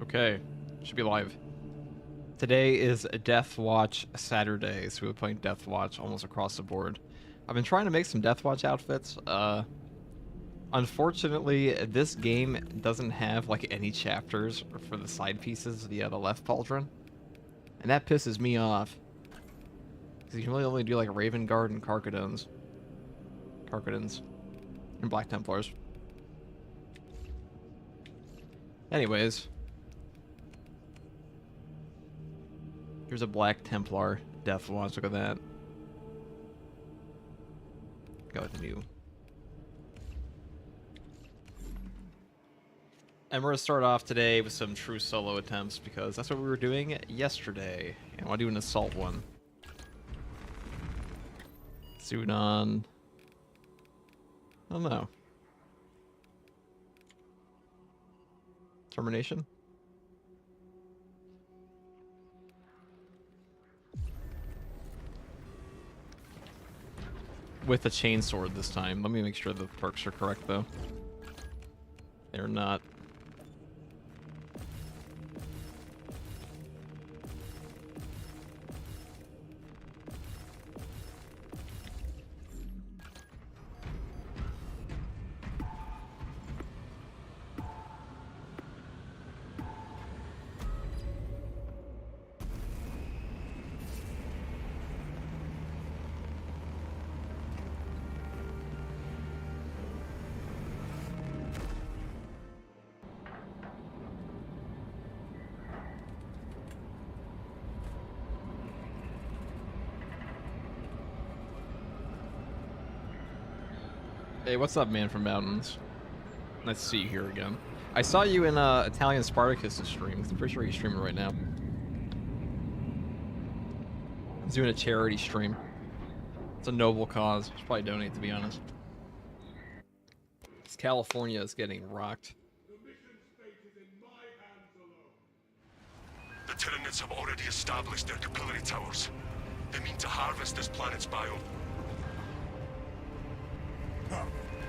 Okay, should be live. Today is DEATHWATCH Saturday, so we're playing DEATHWATCH almost across the board. I've been trying to make some DEATHWATCH outfits. Unfortunately, this game doesn't have like any chapters for the side pieces via the left pauldron, and that pisses me off. Because you can really only do like Vanguard and Carcadons, and Black Templars. Anyways. Here's a Black Templar DEATHWATCH. Look at that. Go with the new. And we're going to start off today with some true solo attempts because that's what we were doing yesterday. And I want to do an assault one. Suit on. I don't know. Termination? With a chainsword this time. Let me make sure the perks are correct, though. They're not. Hey, what's up, man from mountains? Nice to see you here again. I saw you in Italian Spartacus' stream. I'm pretty sure he's streaming right now. He's doing a charity stream. It's a noble cause. Should probably donate, to be honest. Because California is getting rocked. The Tyranids have already established their capillary towers. They mean to harvest this planet's biome.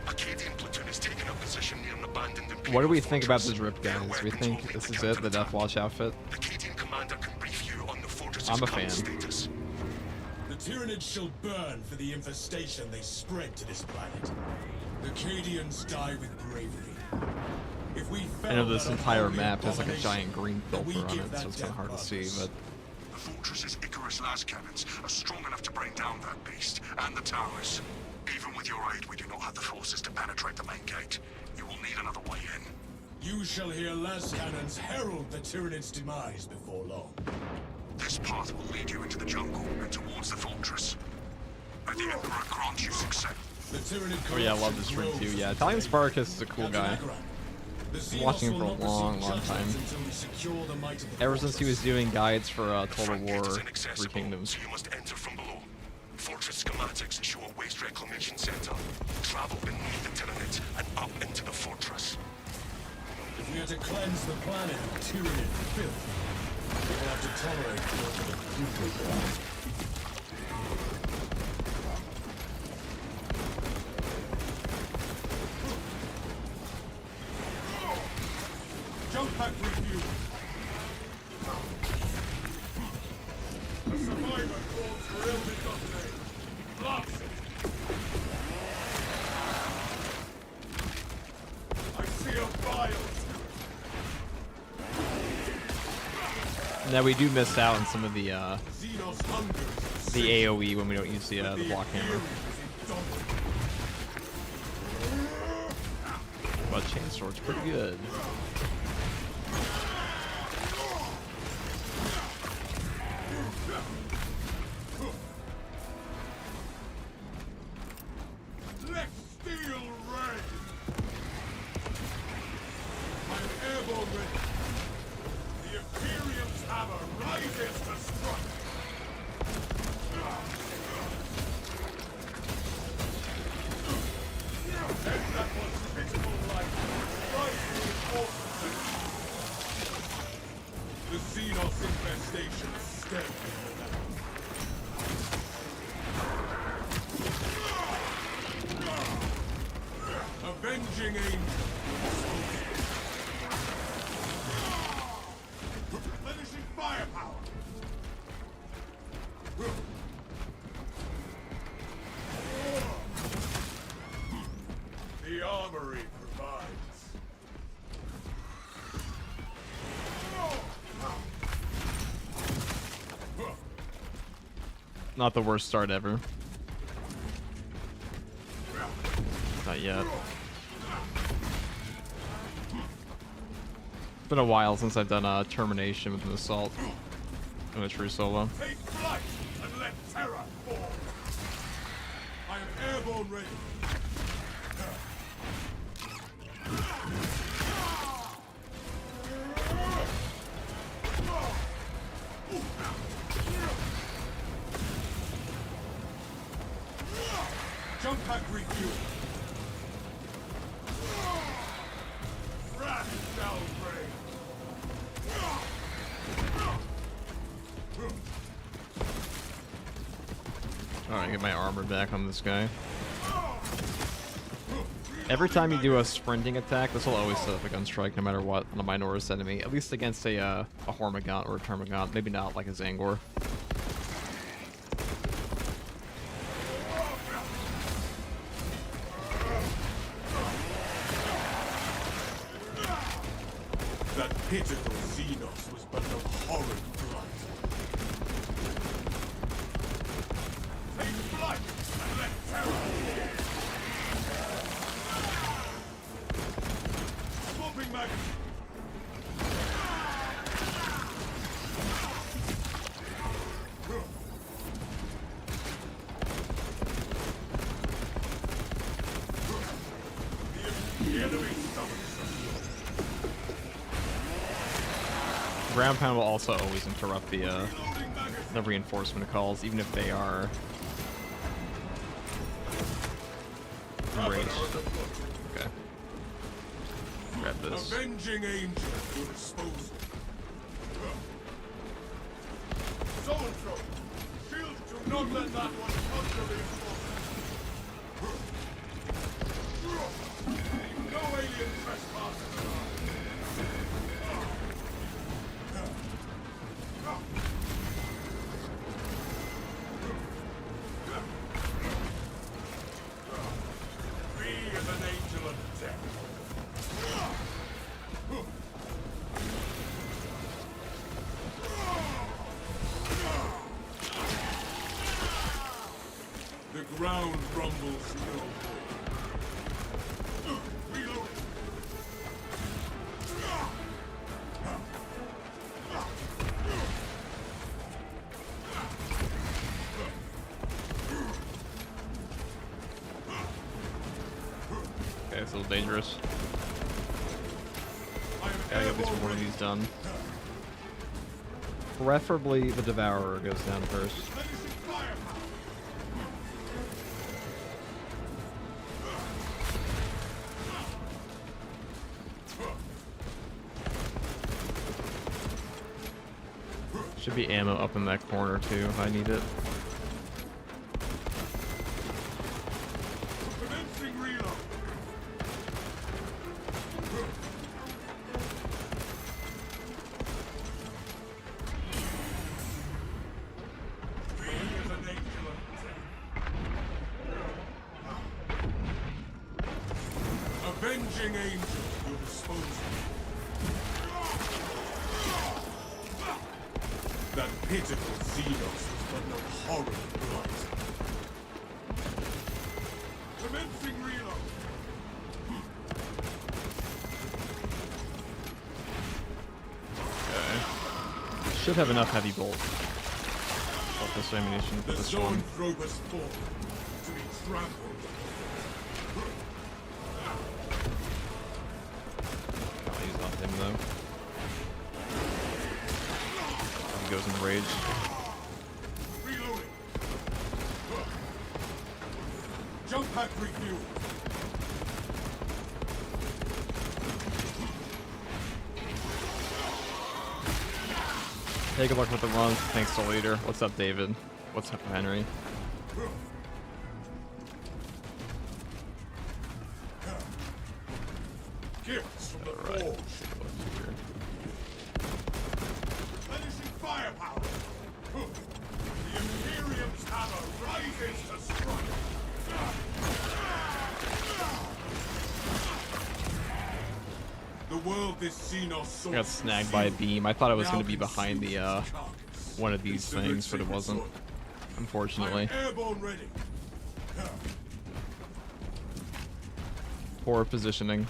Acadian platoon is taking up position near an abandoned Imperial What do we think about fortress. this rip, guys? Do we think this is it, the DEATHWATCH outfit? The Acadian commander can brief you on the fortress's I'm a current fan. status. The Tyranids shall burn for the infestation they spread to this planet. The Acadians die with bravery. If we I know this fell that entire unholy map has like a abomination, giant green then we filter on give it, that so it's kind of hard to see, death but... The fortress's Icarus las cannons are strong enough to bring down that beast and the towers. Even with your aid, we do not have the forces to penetrate the main gate. You will need another way in. You shall hear las cannons herald the Tyranids' demise before long. This path will lead you into the jungle and towards the fortress. May the Emperor grant you success. The Tyranid Oh yeah, I love this stream too. Yeah, Italian Spartacus is a cool guy. Been watching him for a long time. Ever since he was doing guides for Total War, Three Kingdoms. So you must enter from below. Fortress schematics show a waste reclamation center. Travel beneath the Tyranids and up into the fortress. If we are to cleanse the planet of Tyranid filth, we will have to tolerate the jump pack review. A survivor calls for illness update. Blocks it. I see a file. Now we do miss out on some of the Xenos hungers. AOE when we don't use the block hammer. But chainsword's pretty good. Let's steel ray. I'm airborne ready. The Imperium's hammer rises to strike. And that was pitiful light. Right reinforcement. The Xenos infestation is steady. Avenging angel. Not the worst start ever. Not yet. It's been a while since I've done termination with an assault in a true solo. Take flight and let terror fall. I am airborne ready. Jump pack refuel. Wrath shall reign. Alright, get my armor back on this guy. Every time you do a sprinting attack, this will always set up a gun strike no matter what on a minorist enemy. At least against a Hormigaunt or a Termagant. Maybe not like a Zangor. That pitiful Xenos was but no horrid blight. Take flight and let terror. Swapping magazine. The enemy summons. Ground pound will also always interrupt the reinforcement calls, even if they are enraged. Okay. Grab this. Avenging angel will dispose. So and so. Shields do not let that one touch the reinforcement. No alien trespassers allowed. Be as an angel of death. The ground rumbles no more. Reload. Okay, it's a little dangerous. Gotta get at least one of these done. Preferably the Devourer goes down first. Should be ammo up in that corner too if I need it. Commencing reload. Be as an angel of death. Avenging angel will dispose of you. That pitiful Xenos was but no horrid blight. Commencing reload. Okay. Should have enough heavy bolt. Got this ammunition for The this one. Zoanthropus fall to be trampled. I'll use off him though. He goes in rage. Reloading. Jump pack refuel. Hey, good luck with the run. Thanks to Leader. What's up, David? What's up, Henry? Gifts from the Alright. forge. Finishing firepower. The Imperium's hammer rises to strike. The world this Xenos saw. I got snagged by a beam. I thought I was going to be behind the one of these things, but it wasn't. unfortunately. I'm airborne ready. Poor positioning.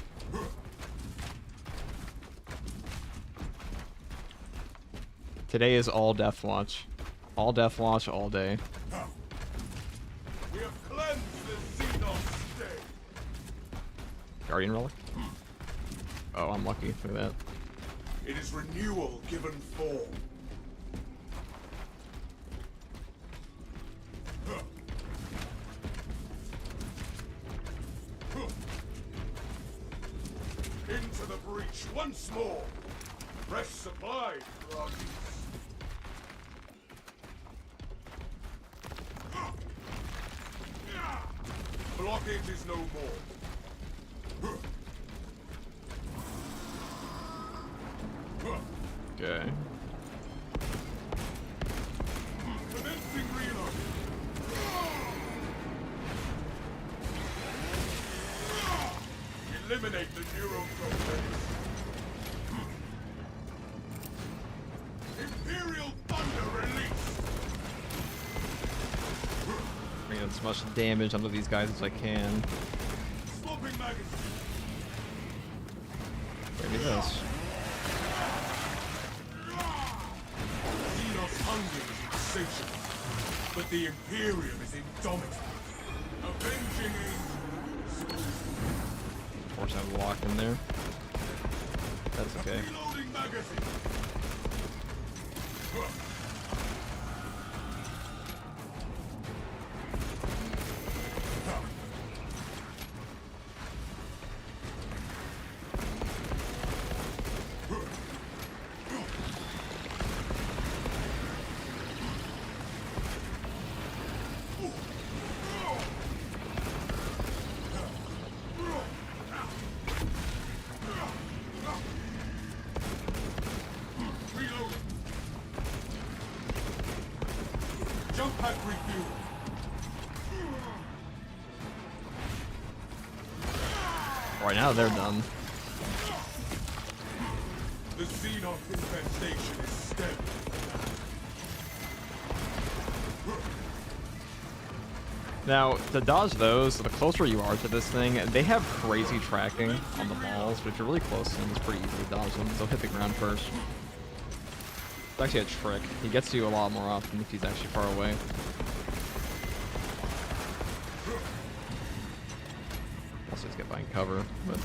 Today is all Deathwatch. All Deathwatch all day. We have cleansed the Xenos state. Guardian Relic? Oh, I'm lucky for that. It is renewal given form. Into the breach once more. Fresh supply, drugs. Blockage is no more. Okay. Commencing reload. Eliminate the neuroproteins. Imperial thunder release. Bring as much damage onto these guys as I can. Swapping magazine. Maybe this. Xenos hunger is insatiable, but the Imperium is indomitable. Avenging angels. Of course, I'm locked in there. That's okay. Reloading magazine. Jump pack refuel. Right now, they're done. The Xenos infestation is steady. Now, to dodge those, the closer you are to this thing, they have crazy tracking on the balls, but if you're really close to them, it's pretty easy to dodge them. They'll hit the ground first. It's actually a trick. He gets to you a lot more often if he's actually far away. Let's just get behind cover, but...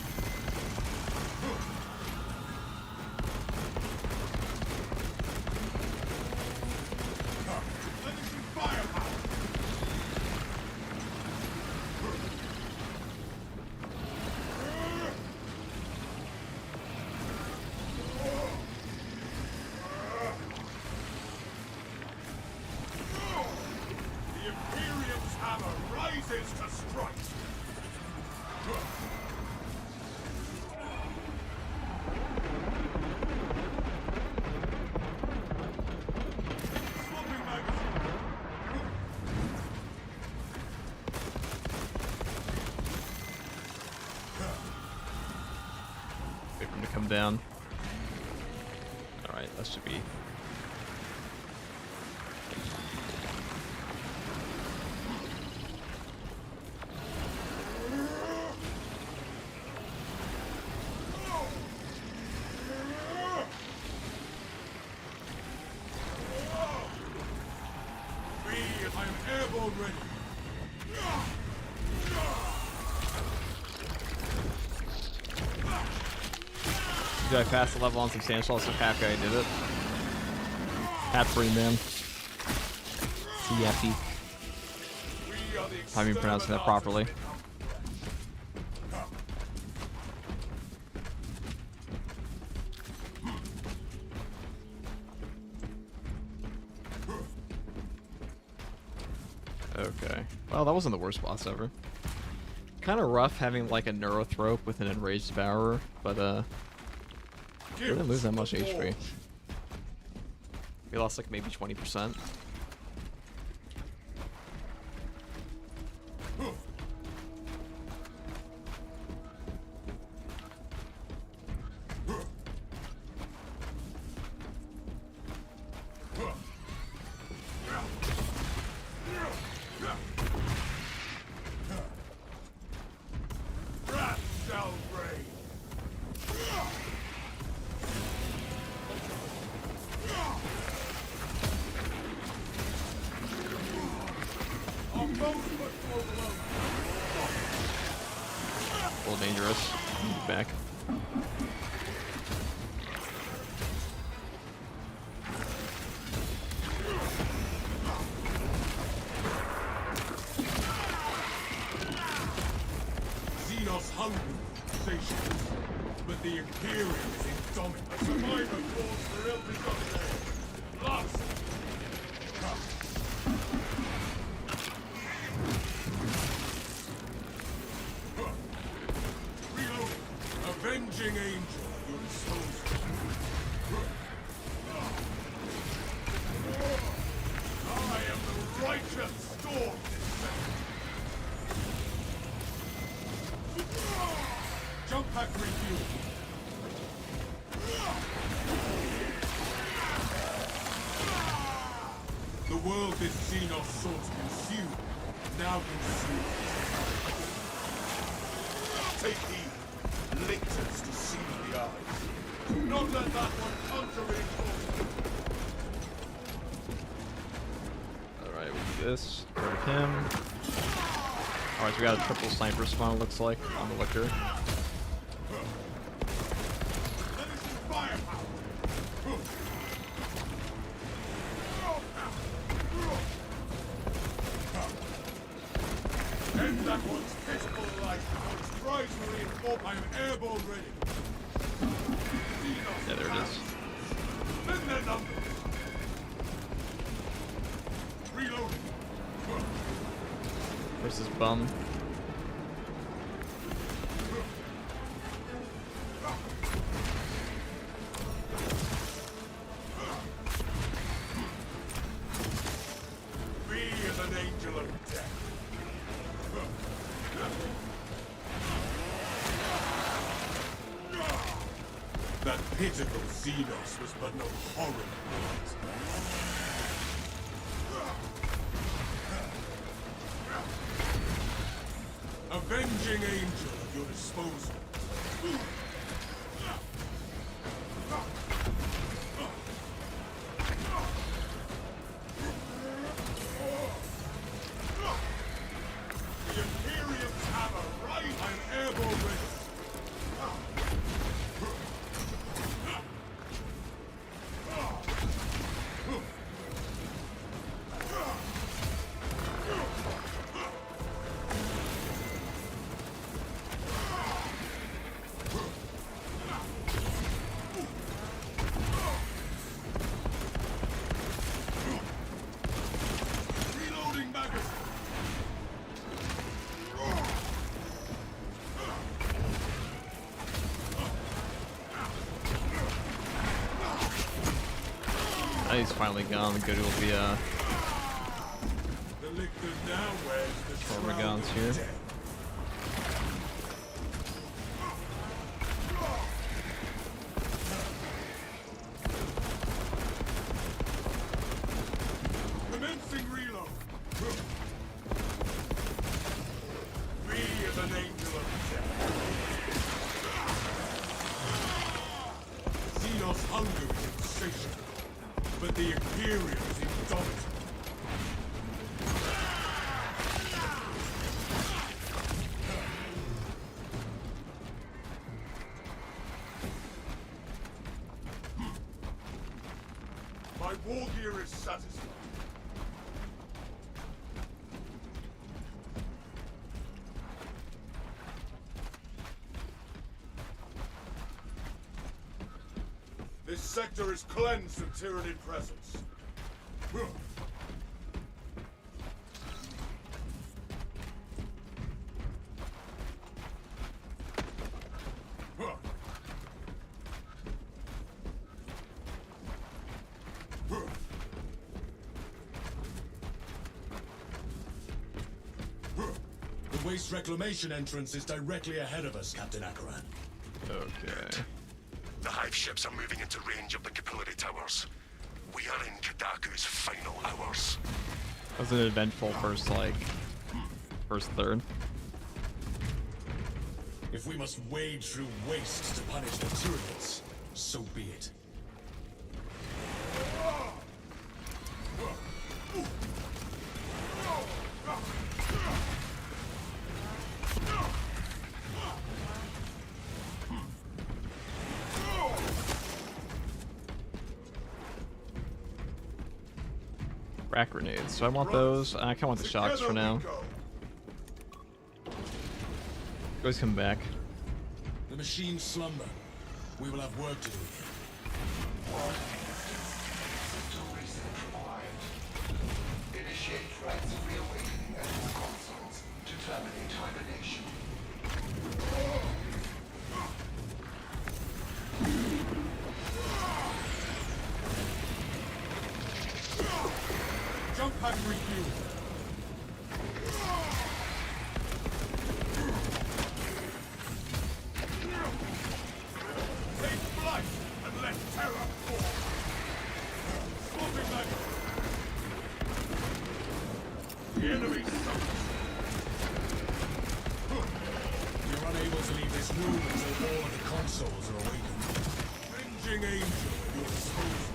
Wait for him to come down. Alright, that should be... I am airborne ready. Did I pass the level on Substantial? I'm so happy I did it. Hat-free, man. CFE. I'm even pronouncing that properly. Okay. Well, that wasn't the worst boss ever. Kind of rough having like a Neurothrope with an Enraged Devourer, but we didn't lose that much HP. We lost like maybe 20%. Icarus. Back. Xenos hungry, satiated, but the Imperium is indomitable. A survivor calls for ill begotten. Lots. Reload. Avenging angel, your disposal. I am the righteous storm. Jump pack refuel. The world this Xenos sought to consume, now consumed. Take heed, lictors deceive the eyes. Do not let that one conquer reinforcement. Alright, we do this. Go to him. Alright, so we got a triple sniper spawn, it looks like, on the Witcher. End that one's pitiful life before it tries to reinforce. I am airborne ready. Yeah, there it is. Mend their numbers. Reloading. Where's this bum? Be as an angel of death. That pitiful Xenos was but no horror. Avenging angel at your disposal. The Imperium's hammer, right? I'm airborne ready. Reloading magazine. Oh, he's finally gone. Good will be The lictor now wears the shroud Tormagons of here. death. Commencing reload. Be as an angel of death. Xenos' hunger is insatiable, but the Imperium is indomitable. My war gear is satisfied. This sector is cleansed of Tyranid presence. The waste reclamation entrance is directly ahead of us, Captain Akaran. Okay. The hive ships are moving into range of the capillary towers. We are in Kadaku's final hours. That was an eventful first third. If we must wade through waste to punish the Tyranids, so be it. Crack grenades. So I want those. I kind of want the shocks for now. Always come back. The machines slumber. We will have work to do. Initiate rites of reawakening at the consoles to terminate hibernation. Jump pack refuel. Take flight and let terror fall. Swapping back. The enemy suffers. You're unable to leave this room until all of the consoles are awakened. Avenging angel at your disposal.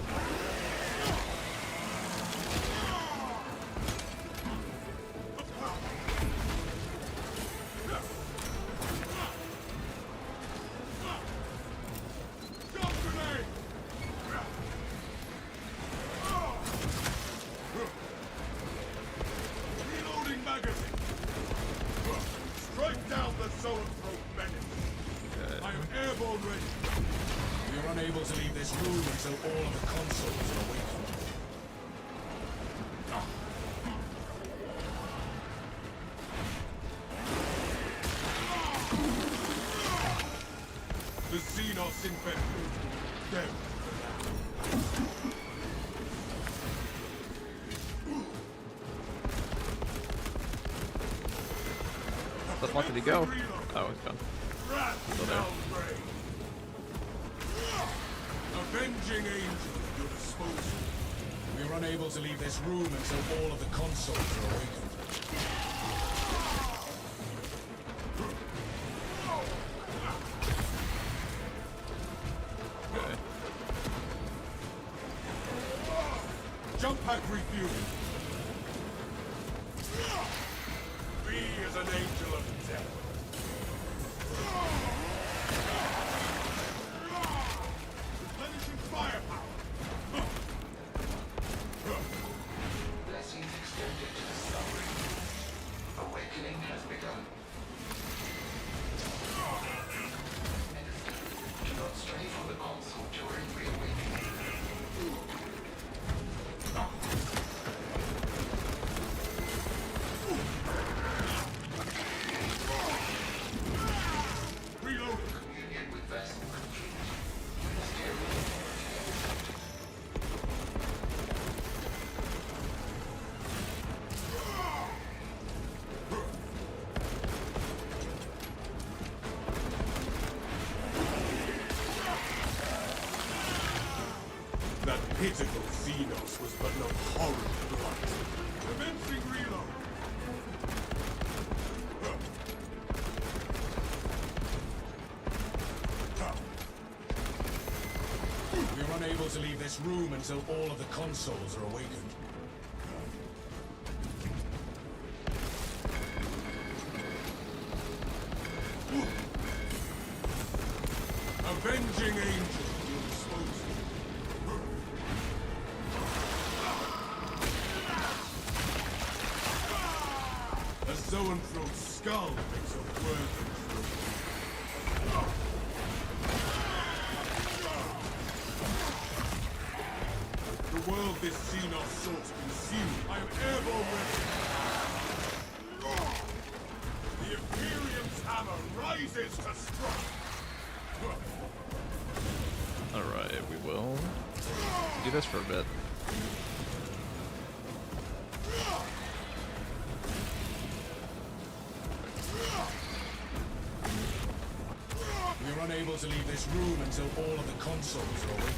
Reloading magazine. Strike down the zoanthrope menace. I am airborne ready. We are unable to leave this room until all of the consoles are awakened. The Xenos infected. Them. The fuck did he go? Oh, he's gone. Still there. Avenging angel at your disposal. We are unable to leave this room until all of the consoles are awakened. Okay. Jump pack refueling. Be as an angel of death. Replenishing firepower. Blessings extended to the suffering. Awakening has begun. Do not stray from the console during reawakening. Reload. Communion with vessel complete. That pitiful Xenos was but no horrid blight. Commencing reload. We're unable to leave this room until all of the consoles are awakened. Avenging angel at your disposal. A zoanthrope's skull makes a worthy trophy. The world this Xenos sought to consume. I am airborne ready. The Imperium's hammer rises to strike. Alright, we will do this for a bit. We're unable to leave this room until all of the consoles are awakened.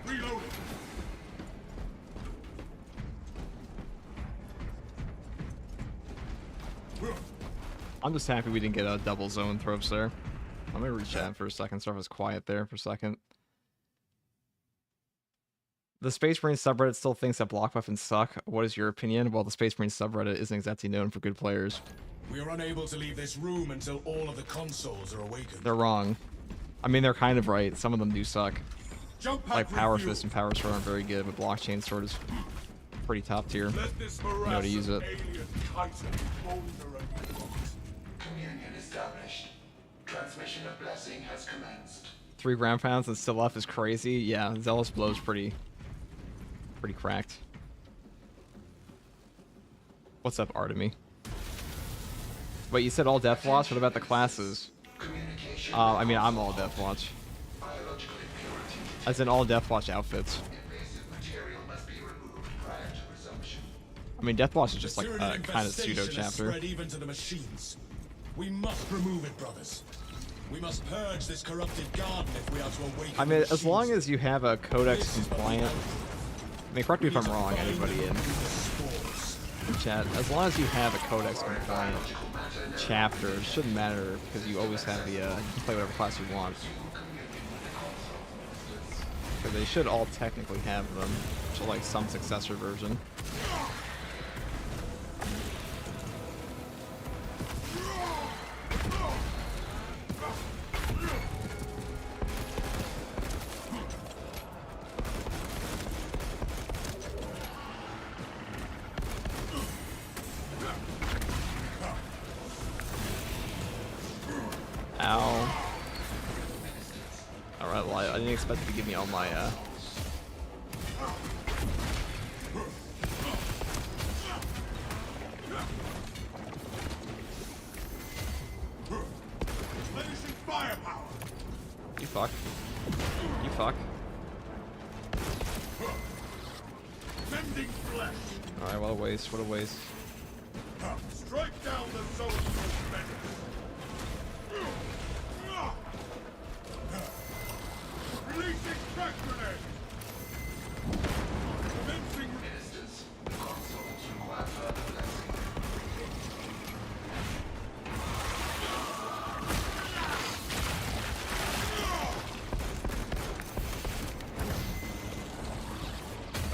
Reloading. I'm just happy we didn't get a double zone throws there. Let me reach out for a second, so it was quiet there for a second. The Space Marine subreddit still thinks that block weapons suck. What is your opinion? Well, the Space Marine subreddit isn't exactly known for good players. We are unable to leave this room until all of the consoles are awakened. They're wrong. I mean, they're kind of right. Some of them do suck. Jump Like Power Fist and Power Sword aren't very good, but Blockchain Sword is pretty top tier. You know how to use it. Communion established. Transmission of blessing has commenced. 3 ground pounds and still left is crazy. Yeah, Zealous Blow's pretty cracked. What's up, Artemy? Wait, you said all Deathwatch? What about the classes? I mean, I'm all Deathwatch. As in all Deathwatch outfits. I mean, Deathwatch is just like a kind of pseudo chapter. Even to the machines. We must remove it, brothers. We must purge this corrupted garden if we are to awaken. I mean, as long as you have a codex compliant. I mean, correct me if I'm wrong, anybody in chat. As long as you have a codex compliant chapter, it shouldn't matter because you always have the you can play whatever class you want. Because they should all technically have them, to like some successor version. Ow. Alright, well, I didn't expect it to give me all my, You fuck. You fuck. Alright, what a waste, what a waste. Strike down the zone Releasing crack grenade! Commencing Ministers, consoles require further blessing.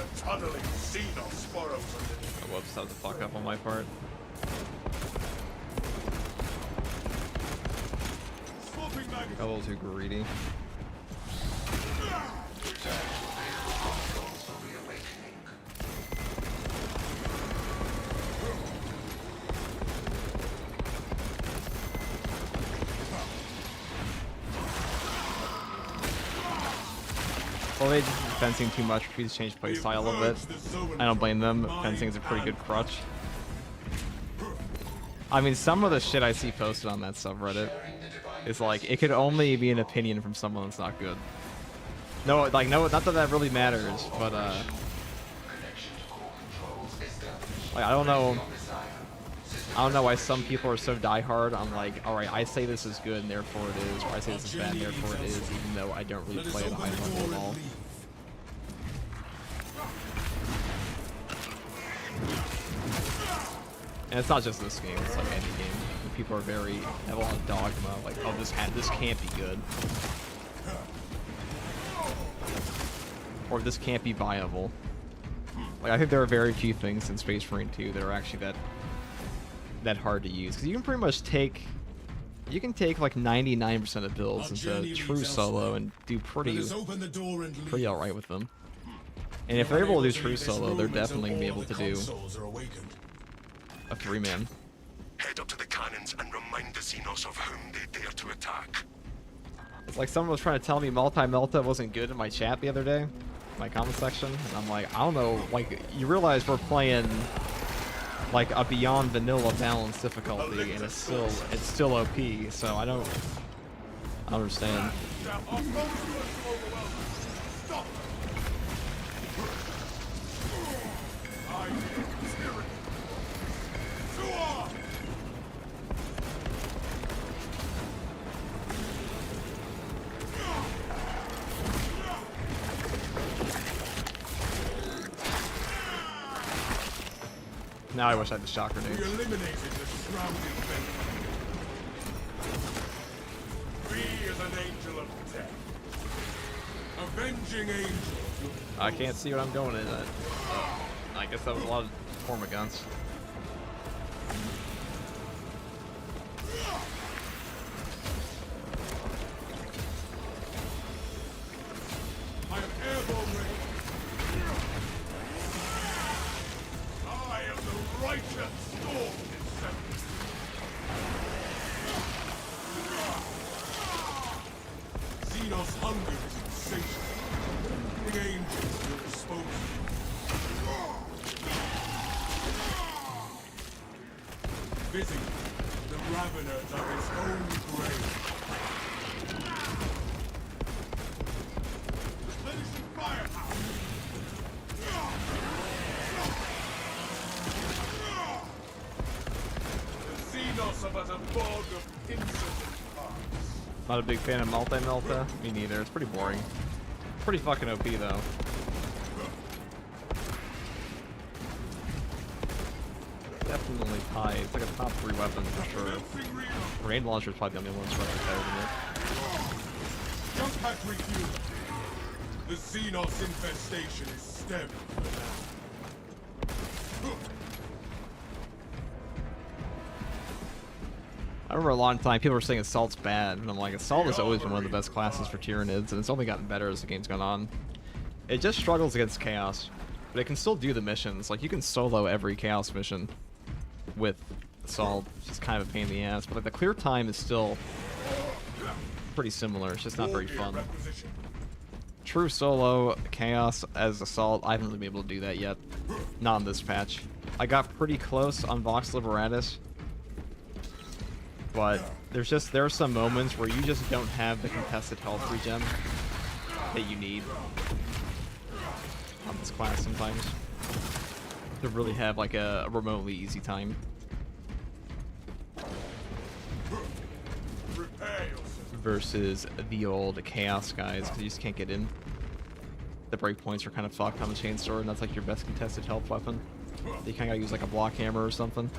a tunneling Xenos burrows underneath. Oh, whoops, that was a fuck up on my part. Swapping magazine. Got a little too greedy. Well, they just fencing too much. Please change playstyle a little bit. I don't blame them. Fencing is a pretty good crutch. I mean, some of the shit I see posted on that subreddit is like, it could only be an opinion from someone that's not good. No, like, no, not that that really matters, but, like, I don't know why some people are so diehard on like, alright, I say this is good and therefore it is, or I say this is bad and therefore it is, even though I don't really play at a high level at all. And it's not just this game, it's like any game. People are have a lot of dogma, like, oh, this can't be good. Or this can't be viable. Like, I think there are very few things in Space Marine 2 that are actually that hard to use. Because you can pretty much take like 99% of builds into true solo and do pretty alright with them. And if they're able to do true solo, they're definitely going to be able to do a 3-man. Head up to the cannons and remind the Xenos of whom they dare to attack. It's like someone was trying to tell me Multi-Melta wasn't good in my chat the other day, my comment section, and I'm like, I don't know, like, you realize we're playing like a beyond vanilla balanced difficulty, and it's still OP, so I don't understand. Now I wish I had the shock grenades. We eliminated the surrounding base. Free as an angel of death. A Avenging angels. I can't see what I'm going in at. I guess that was a lot of form of guns. I am airborne ready. I am the righteous storm descendant. Xenos hunger is insatiable. The angels will expose you. Busy, the raveners of his own grave. Replenishing firepower. The Xenos are but a bog of insolent parts. Not a big fan of multi-melta. Me neither. It's pretty boring. Pretty fucking OP though. Definitely high. It's like a top 3 weapon for sure. Grenade launcher is probably the only one that's better than it. Jump pack refuel. The Xenos infestation is stemmed for now. I remember a long time people were saying Assault's bad, and I'm like, Assault has always been one of the best classes for Tyranids, and it's only gotten better as the game's gone on. It just struggles against Chaos, but it can still do the missions. Like, you can solo every Chaos mission with Assault. It's just kind of a pain in the ass, but like the clear time is still pretty similar. It's just not very fun. True solo Chaos as Assault, I haven't really been able to do that yet. Not on this patch. I got pretty close on Vox Liberatus, but there are some moments where you just don't have the contested health regen that you need on this class sometimes to really have like a remotely easy time. Versus the old Chaos guys, because you just can't get in. The breakpoints are kind of fucked on the chain sword, and that's like your best contested health weapon. You kind of gotta use like a block hammer or something.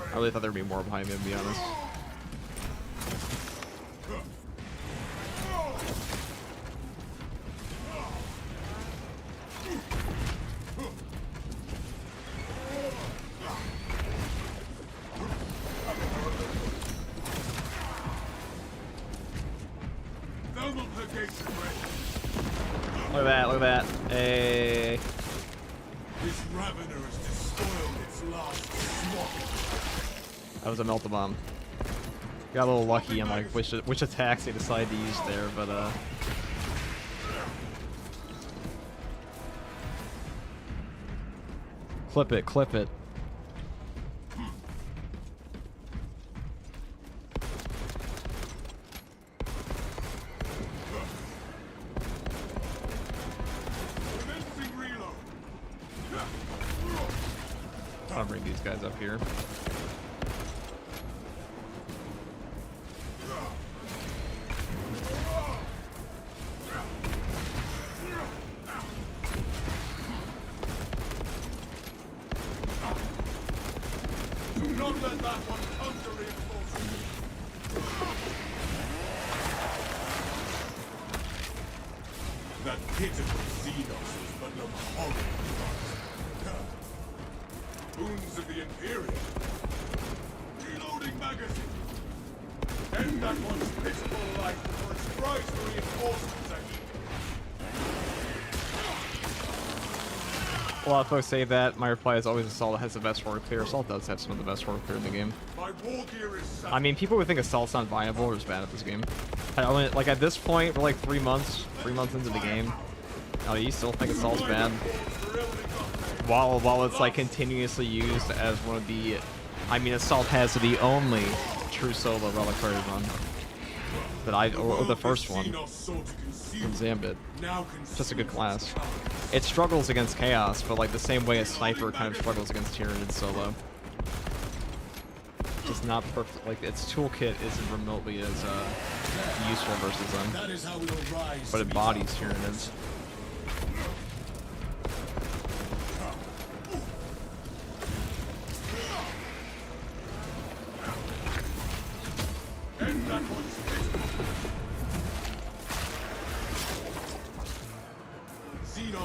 I really thought there'd be more behind me, to be honest. Look at that, look at that. Hey. This ravener has despoiled its last swamp. That was a melt bomb. Got a little lucky on like which attacks they decided to use there, but clip it, clip it. I'll bring these guys up here. Do not let that one come to reinforcement. That pitiful Xenos is but an abhorrent product. Boons of the Imperium. Reloading magazine. End that one's pitiful life before its prize for reinforcements are heated. A lot of folks say that. My reply is always Assault has the best forward clear. Assault does have some of the best forward clear in the game. My war gear is I mean, people would think Assault's not viable or is bad at this game. Like at this point, we're like 3 months into the game. Oh, you still think Assault's bad? While it's like continuously used as one of the, I mean, Assault has the only true solo reliquary run that or the first one from Zambit. It's just a good class. It struggles against Chaos, but like the same way a sniper kind of struggles against Tyranid solo. Just not perfect. Like its toolkit isn't remotely as useful versus them, but it bodies Tyranids.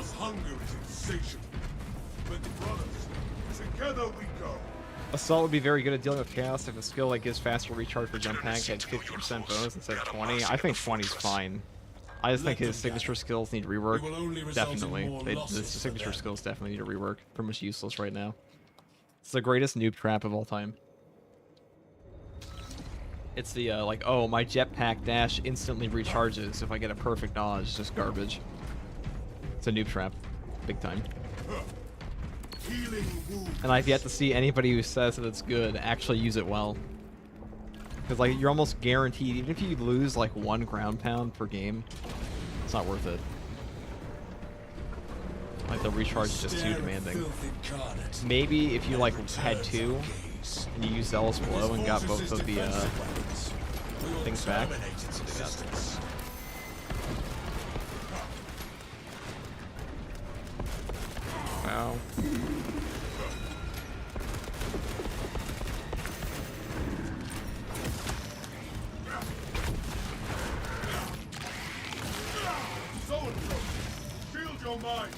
Xenos' hunger is insatiable. But brothers, together we go. Assault would be very good at dealing with chaos if a skill like gives faster recharge for jump pack had 50% bonus instead of 20. I think 20's fine. I just think his signature skills need rework. Definitely. The signature skills definitely need a rework. Pretty much useless right now. It's the greatest noob trap of all time. It's the, like, oh, my jetpack dash instantly recharges if I get a perfect dodge. It's just garbage. It's a noob trap. Big time. And I've yet to see anybody who says that it's good actually use it well. Because, like, you're almost guaranteed, even if you lose, like, 1 ground pound per game, it's not worth it. Like, the recharge is just too demanding. Maybe if you, like, had 2, and you used Zealous Blow and got both of the, things back. Wow. Shield your minds.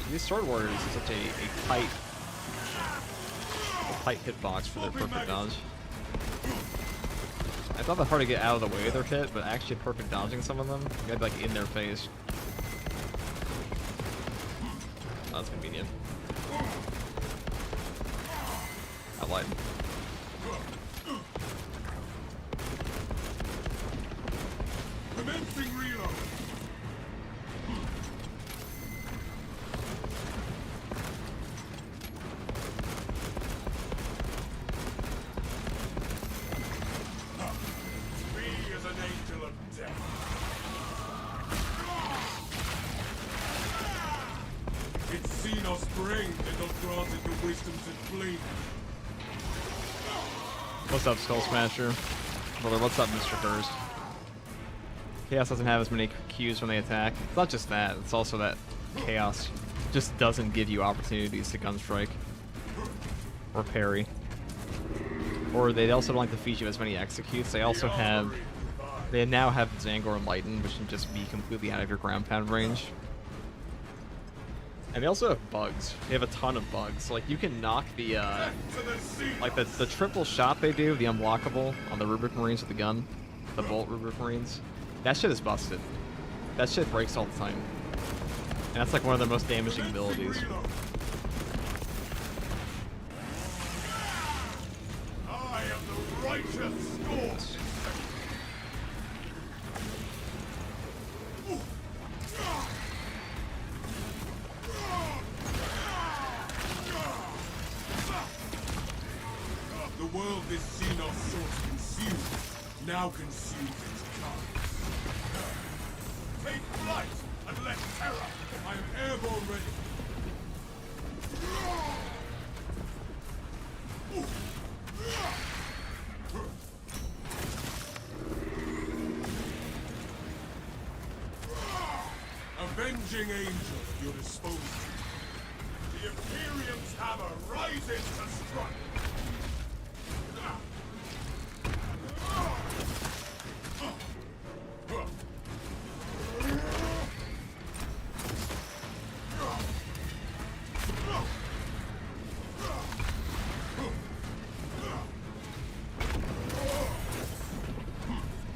These Sword Warriors is such a tight hitbox for their perfect dodge. I thought they're hard to get out of the way of their hit, but actually perfect dodging some of them, you had like in their face. Oh, that's convenient. I lied. Commencing reload. What's up, Skull Smasher? Brother, what's up, Mr. Hurst? Chaos doesn't have as many Qs when they attack. It's not just that, it's also that Chaos just doesn't give you opportunities to gunstrike. Or parry. Or they also don't like to feed you as many executes. They also have... They now have Zangor Enlighten, which can just be completely out of your ground pound range. And they also have bugs. They have a ton of bugs. Like, you can knock the, like, the triple shot they do, the unblockable, on the Rubric Marines with the gun. The Bolt Rubric Marines. That shit is busted. That shit breaks all the time. And that's, like, one of the most damaging abilities. I am the righteous Scorch. The world this Xenos source consumed, now consumes its carcass. Take flight and let terror. I am airborne ready. Avenging angel at your disposal. The Imperium's hammer rises to strike.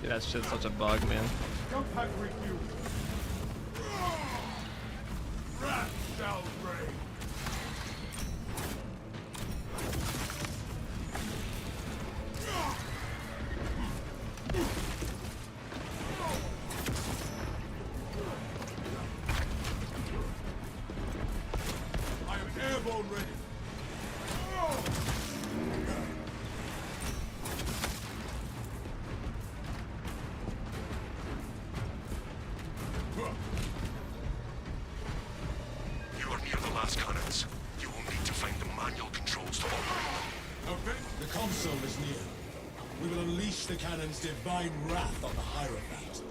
Dude, that shit's such a bug, man. Jump pack refused. Wrath shall reign. I am airborne ready. You are near the last cannons. You will need to find the manual controls to operate them. The console is near. We will unleash the cannon's divine wrath on the Hierophant.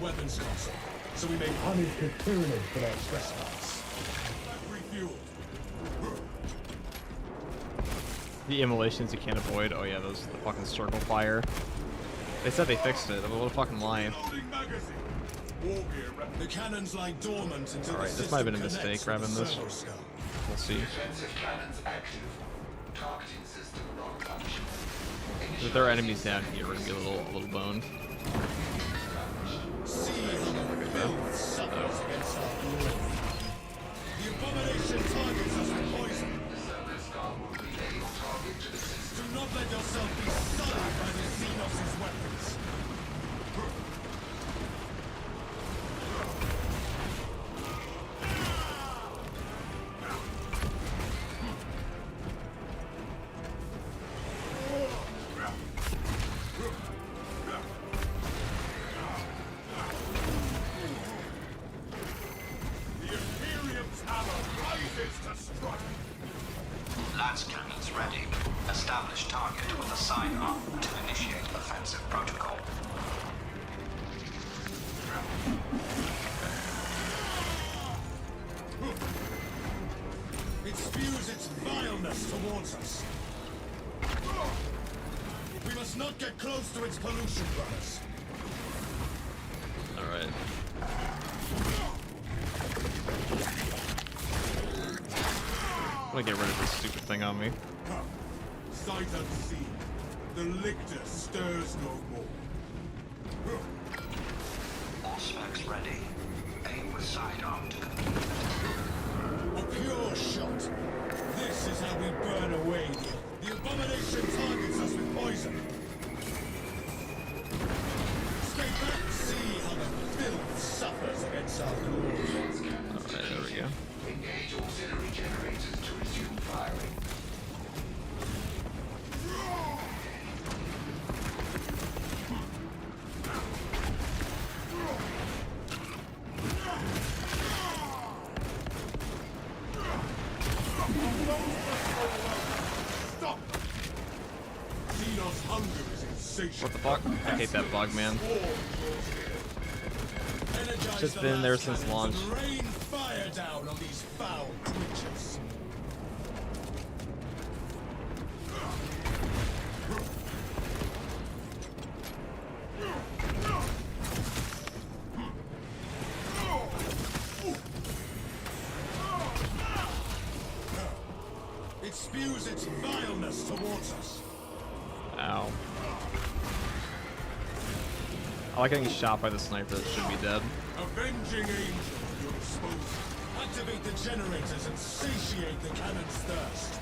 weapons console, so we make uninterrupted pyramid for their trespass. Refueled. The immolations you can't avoid. Oh yeah, those the fucking circle fire. They said they fixed it. I'm a little fucking lying. The cannons lie dormant until Alright, the this might have been a system mistake connects grabbing with the this. servo skull. We'll see. Defensive cannons active. Targeting system non-functional. If there are enemies down here, we're gonna be a little boned. See how the filth suffers against our glory. The abomination targets us with poison. The servo skull will relay your target to the system. Do not let yourself be sullied by the Xenos' weapons. The Imperium's hammer rises to strike. Lance cannons ready. Establish target with a sign up to initiate offensive protocol. It spews its vileness towards us. We must not get close to its pollution, brothers. Alright. I'm gonna get rid of this stupid thing on me. Sight unseen. The lictor stirs no more. All specs ready. Aim with sidearm to A pure shot. This is how we burn away the abomination targets us with poison. Stay back, see how the filth suffers against our glory. Alright, there we go. Engage auxiliary generators to resume firing. Stop! Xenos' hunger is insatiable. What the fuck? I hate that bug, man. Energize Just the been there lance since cannons launch. and rain fire down on these foul creatures. It spews its vileness towards us. Ow. I like getting shot by the sniper that should be dead. Avenging angel at your disposal. Activate the generators and satiate the cannon's thirst.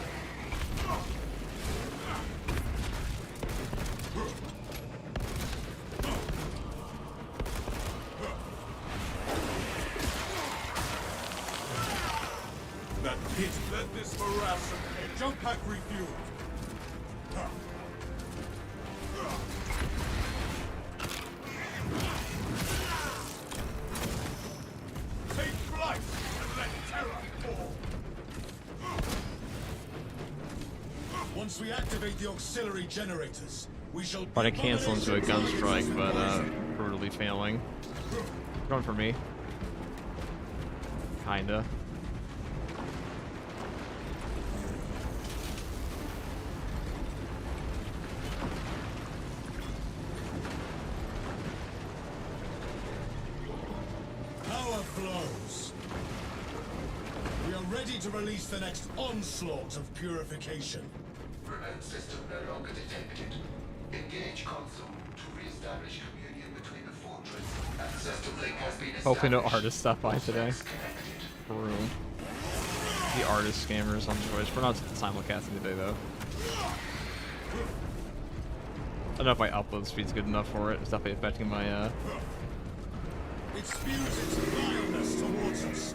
That pit, let this morass and jump pack refueled. Take flight and let terror fall. Once we activate the auxiliary generators, we shall Trying to cancel into a gun strike, but brutally failing. Going for me. Kinda. Power flows. We are ready to release the next onslaught of purification. Remote system no longer detected. Engage console to re-establish communion between the fortress and system link has been established. Hopefully no artist stuff by today. Connected. Room. The artist scammers on choice. We're not simulcasting today though. I don't know if my upload speed's good enough for it. It's definitely affecting my It spews its vileness towards us.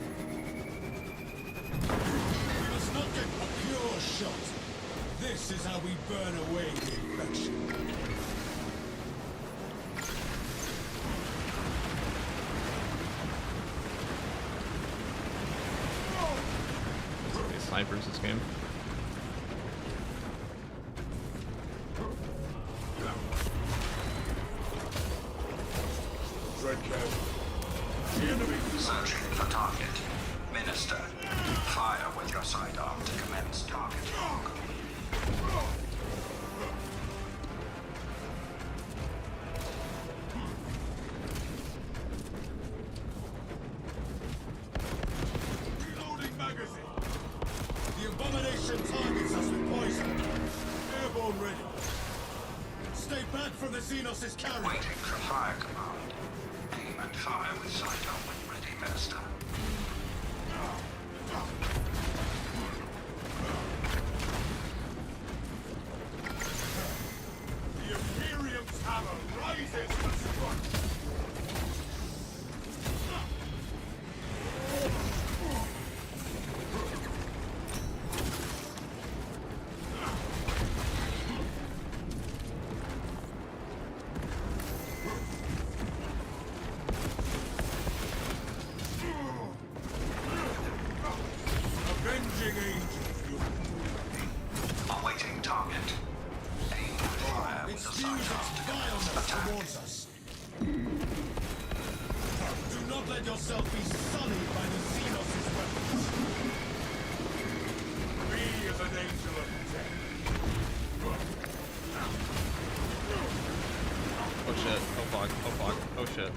We must not get a pure shot. This is how we burn away the infection. snipers this game. Dreadcat Searching for target. Minister, fire with your sidearm to commence target lock. Reloading magazine. The abomination targets us with poison. Airborne ready. Stay back from the Xenos' carrier. Waiting for fire command. Aim and fire with sidearm when ready, Minister. The Imperium's hammer rises to strike. Avenging angel. Awaiting target. Aim and fire with It the spews its sidearm to commence vileness attack. towards us. Do not let yourself be sullied by the Xenos' weapons. Be as an angel of death. Oh shit. Oh fuck. Oh fuck. Oh shit. Oh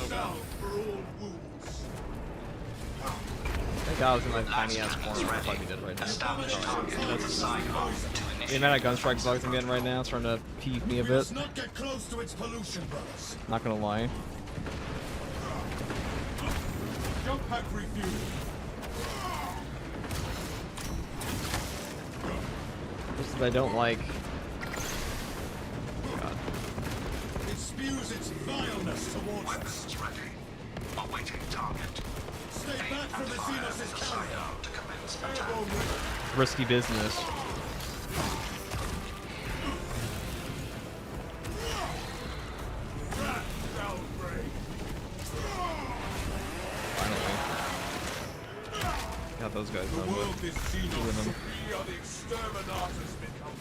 god. Salve for all wounds. Thank god I was in my tiny ass corner. That's Ready. what we did right now. Establish target with the sidearm to The initiate. amount of gunstrike bugs I'm getting right now is starting to peeve me a We bit. must not get close to its pollution, brothers. Not gonna lie. Jump pack refuel. Just that I don't like. God. It spews its vileness towards us. Weapons ready. Awaiting target. Stay Aim back from and the fire Xenos' with the carrier. sidearm to commence attack. Airborne ready. Risky business. Rat shall break. Finally. Got those guys The done world with. is Xenos. Two of them. We are the exterminators become.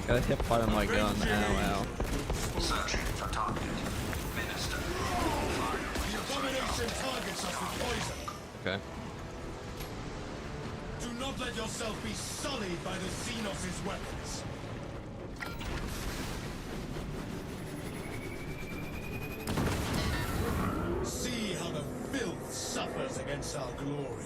Got a hip fire on my gun. Ow, Searching for target. Minister, fire with The your abomination sidearm. targets us with poison. ow. Okay. Do not let yourself be sullied by the Xenos' weapons. See how the filth suffers against our glory.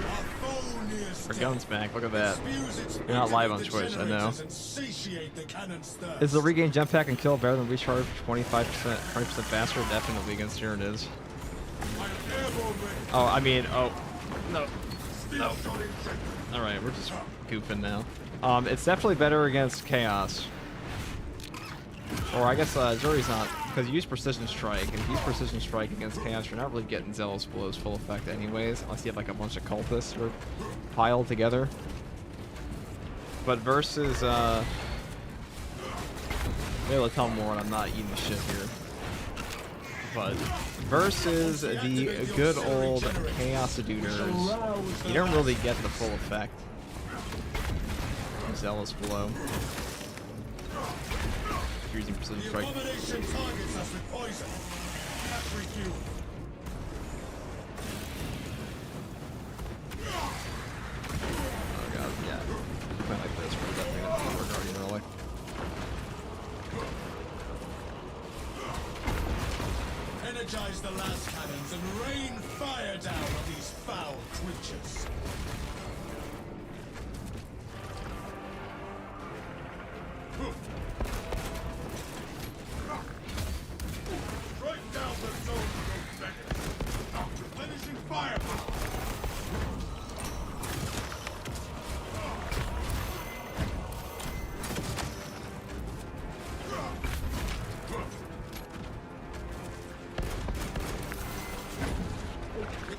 Our foe nears Our death. gun's back. Look at that. Spews its You're not live on into Twitch, the I know. generators and satiate the cannon's thirst. Is the regain jump pack and kill better than recharge 25%, 20% faster? Definitely against here it is. I'm airborne ready. Oh, I mean, oh. No. Steel shot injected. Alright, we're just goofing now. It's definitely better against Chaos. Or I guess Zuri's not, because you use Precision Strike, and if you use Precision Strike against Chaos, you're not really getting Zealous Blow's full effect anyways, unless you have like a bunch of cultists who are piled together. But versus, maybe I'll tell more and I'm not eating shit here. But versus the good old Chaos Aduders, you don't really get the full effect. Zealous Blow. Using Precision The Strike. abomination targets us with poison. Pack refuel. Oh god, yeah. Something like this for definitely gonna work Guardian Relic. Energize the last cannons and rain fire down on these foul creatures. Strike down the zone of menace. Replenishing firepower.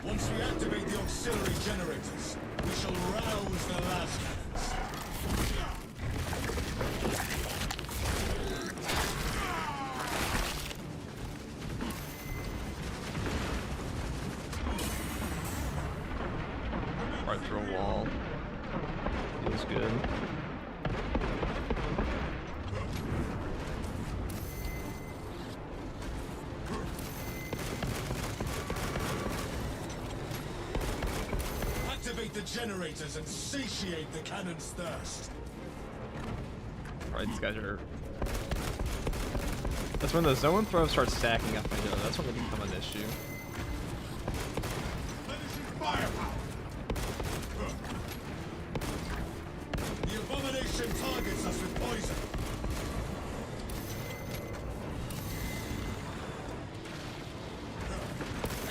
Once we activate the auxiliary generators, we shall rouse the last cannons. right through a wall. Feels good. Activate the generators and satiate the cannon's thirst. Alright, these guys are... That's when the zone throw starts stacking up into them. That's when they become an issue. Firepower! The abomination targets us with poison.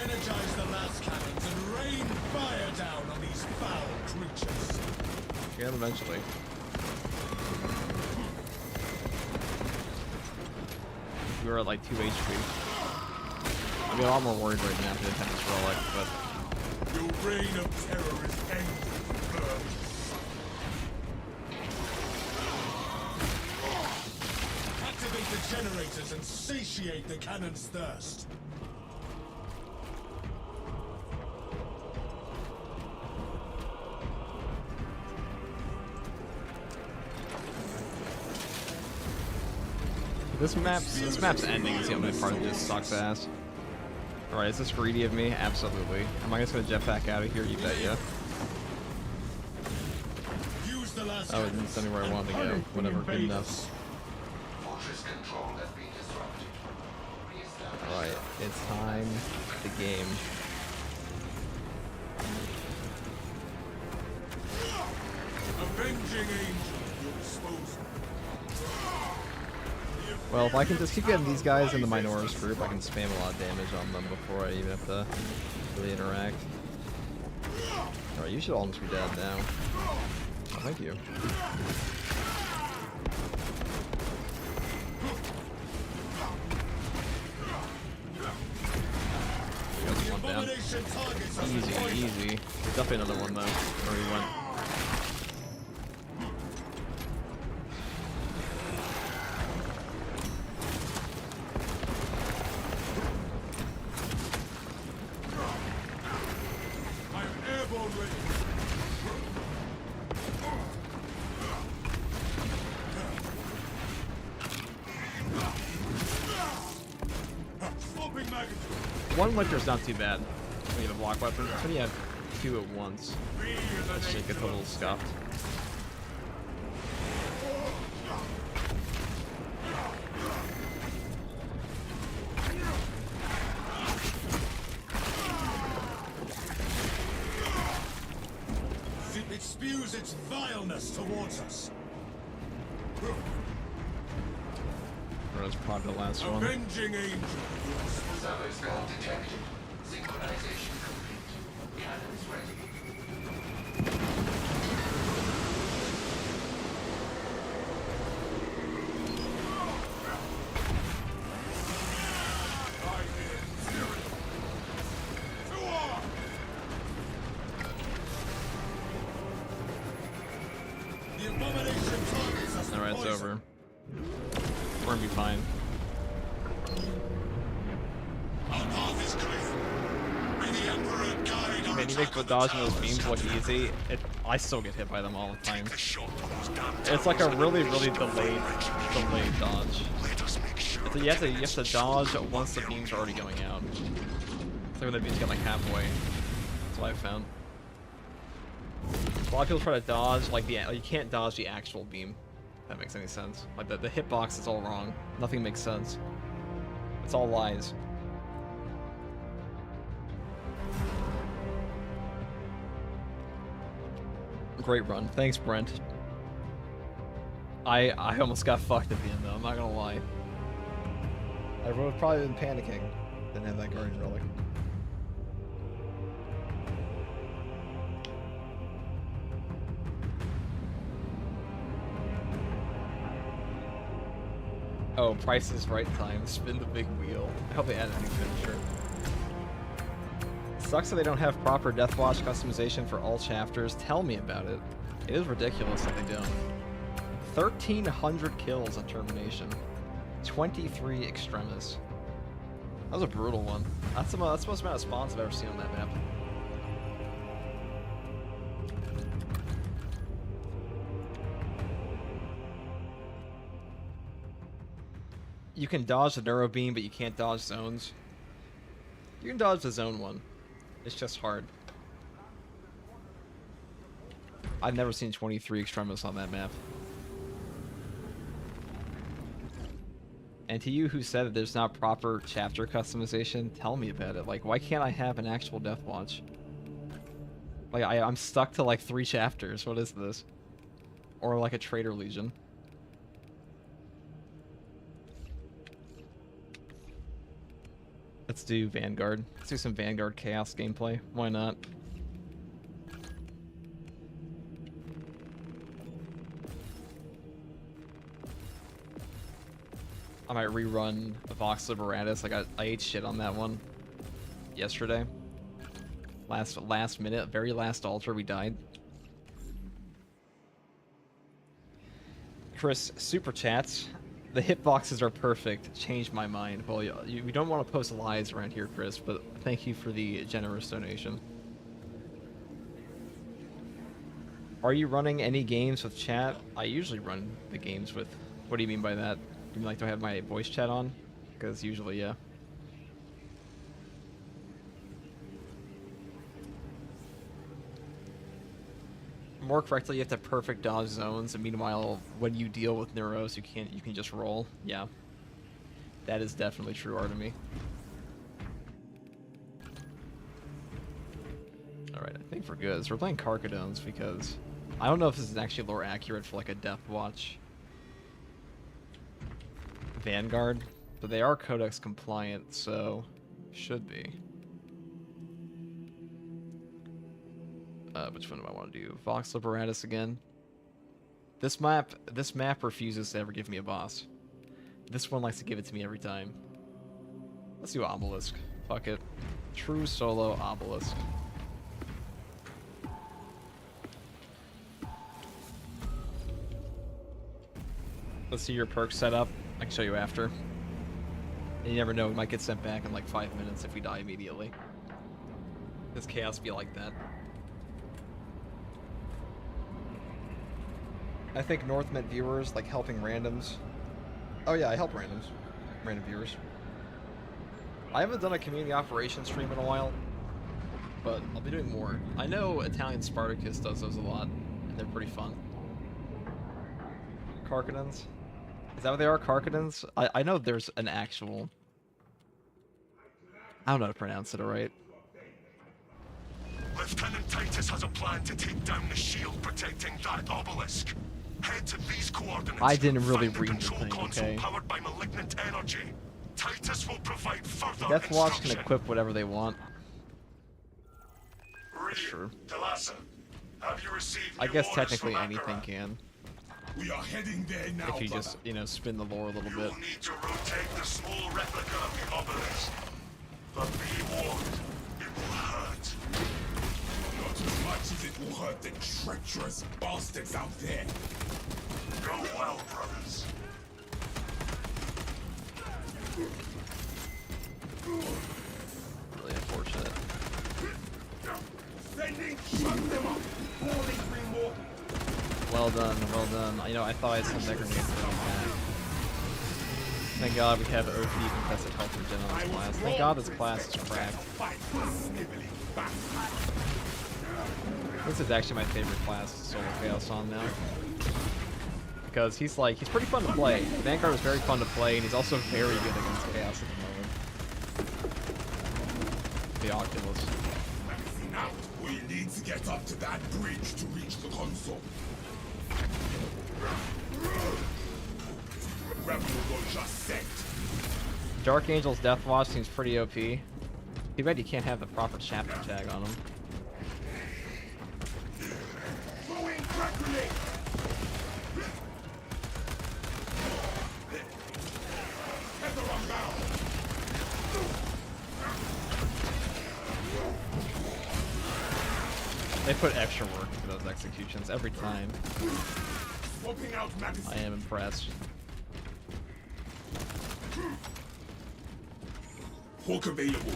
Energize the last cannons and rain fire down on these foul creatures. Yeah, eventually. We were at like 2 HP. I'd be a lot more worried right now if the attempt is Relic, but... Your reign of terror is ended, activate the generators and satiate the cannon's thirst. This map's ending is the only part that just sucks ass. Alright, is this greedy of me? Absolutely. Am I just gonna jetpack out of here? You bet ya. Use the last Oh, it's send me where I wanted to go. Whatever, good enough. Fortress control has been disrupted. Reestablish. Alright, it's time for the game. Avenging angel, your disposal. Well, if I can just keep getting these guys in the Minoris group, I can spam a lot of damage on them before I even have to really interact. Alright, you should almost be dead now. Oh, thank you. One down. Easy, easy. There's definitely another one though, where he went. One Lictor's not too bad when you have a block weapon, but you have two at once. That shit gets a little scuffed. It spews its vileness towards us. That's probably the last one. Avenging angel. Service call detected. Synchronization complete. Cannons ready. The abomination targets us. Alright, it's over. We're gonna be fine. Our path is clear. May the Emperor guide our Man, you make the dodging those beams look easy. I still get hit by them all the time. It's like a really, really delayed dodge. You have to dodge once the beams are already going out. It's like when the beams get like halfway. That's what I found. A lot of people try to dodge like you can't dodge the actual beam. If that makes any sense. Like the hitbox is all wrong. Nothing makes sense. It's all lies. Great run. Thanks, Brent. I almost got fucked at the end though, I'm not gonna lie. I would have probably been panicking. Didn't have that Guardian Relic. Oh, Price is Right time. Spin the big wheel. I hope they add a new finisher. Sucks that they don't have proper Deathwatch customization for all chapters. Tell me about it. It is ridiculous that they don't. 1,300 kills at Termination. 23 Extremis. That was a brutal one. That's the most amount of spawns I've ever seen on that map. You can dodge the neuro beam, but you can't dodge zones. You can dodge the zone one. It's just hard. I've never seen 23 Extremis on that map. And to you who said that there's not proper chapter customization, tell me about it. Like, why can't I have an actual Deathwatch? Like, I'm stuck to like 3 chapters. What is this? Or like a Traitor Legion. Let's do Vanguard. Let's do some Vanguard Chaos gameplay. Why not? I might rerun Vox Liberatus. I ate shit on that one yesterday. Last minute, very last altar, we died. Chris, super chats. The hitboxes are perfect. Changed my mind. Well, we don't want to post lies around here, Chris, but thank you for the generous donation. Are you running any games with chat? I usually run the games with... What do you mean by that? Do you like to have my voice chat on? Because usually, yeah. More correctly, you have to perfect dodge zones, and meanwhile, when you deal with Neuros, you can just roll. Yeah. That is definitely true, Artemy. Alright, I think we're good. So we're playing Carcadones because I don't know if this is actually lore accurate for like a Deathwatch Vanguard, but they are Codex compliant, so should be. Which one do I want to do? Vox Liberatus again. This map refuses to ever give me a boss. This one likes to give it to me every time. Let's do Obelisk. Fuck it. True solo Obelisk. Let's see your perk setup. I can show you after. And you never know, we might get sent back in like 5 minutes if we die immediately. Does chaos be like that? I think North meant viewers, like helping randoms. Oh yeah, I help randoms. Random viewers. I haven't done a community operations stream in a while, but I'll be doing more. I know Italian Spartacus does those a lot, and they're pretty fun. Carcadons? Is that what they are, Carcadons? I know there's an actual... I don't know how to pronounce it alright. Lieutenant Titus has a plan to take down the shield protecting that obelisk. Head to these coordinates. I didn't really Find read the control thing, console okay? powered by malignant energy. Titus will provide further Deathwatch can instruction. equip whatever they want. Read. Sure. Talassa, have you received I new guess orders technically from anything Ankara? can. We are heading there now. If you brother. just, you know, spin the lore a little You bit. will need to rotate the small replica of the obelisk. But be warned, it will hurt. Not as much as it will hurt the treacherous bastards out there. Go well, brothers. Really unfortunate. Sending, shut them up. Falling three more. Well done, well done. You know, I thought I had some mega grenades coming back. Thank God we have OP contested health regen on this class. Thank God this class is cracked. This is actually my favorite class to solo chaos on now. Because he's pretty fun to play. Vanguard is very fun to play, and he's also very good against chaos at the moment. The Oculus. Now, we need to get up to that bridge to reach the console. Rebel will just set. Dark Angel's Deathwatch seems pretty OP. Too bad you can't have the proper chapter tag on him. Throwing crack grenade. Tether unbound. They put extra work into those executions every time. Swapping out magazine. I am impressed. Hawk available.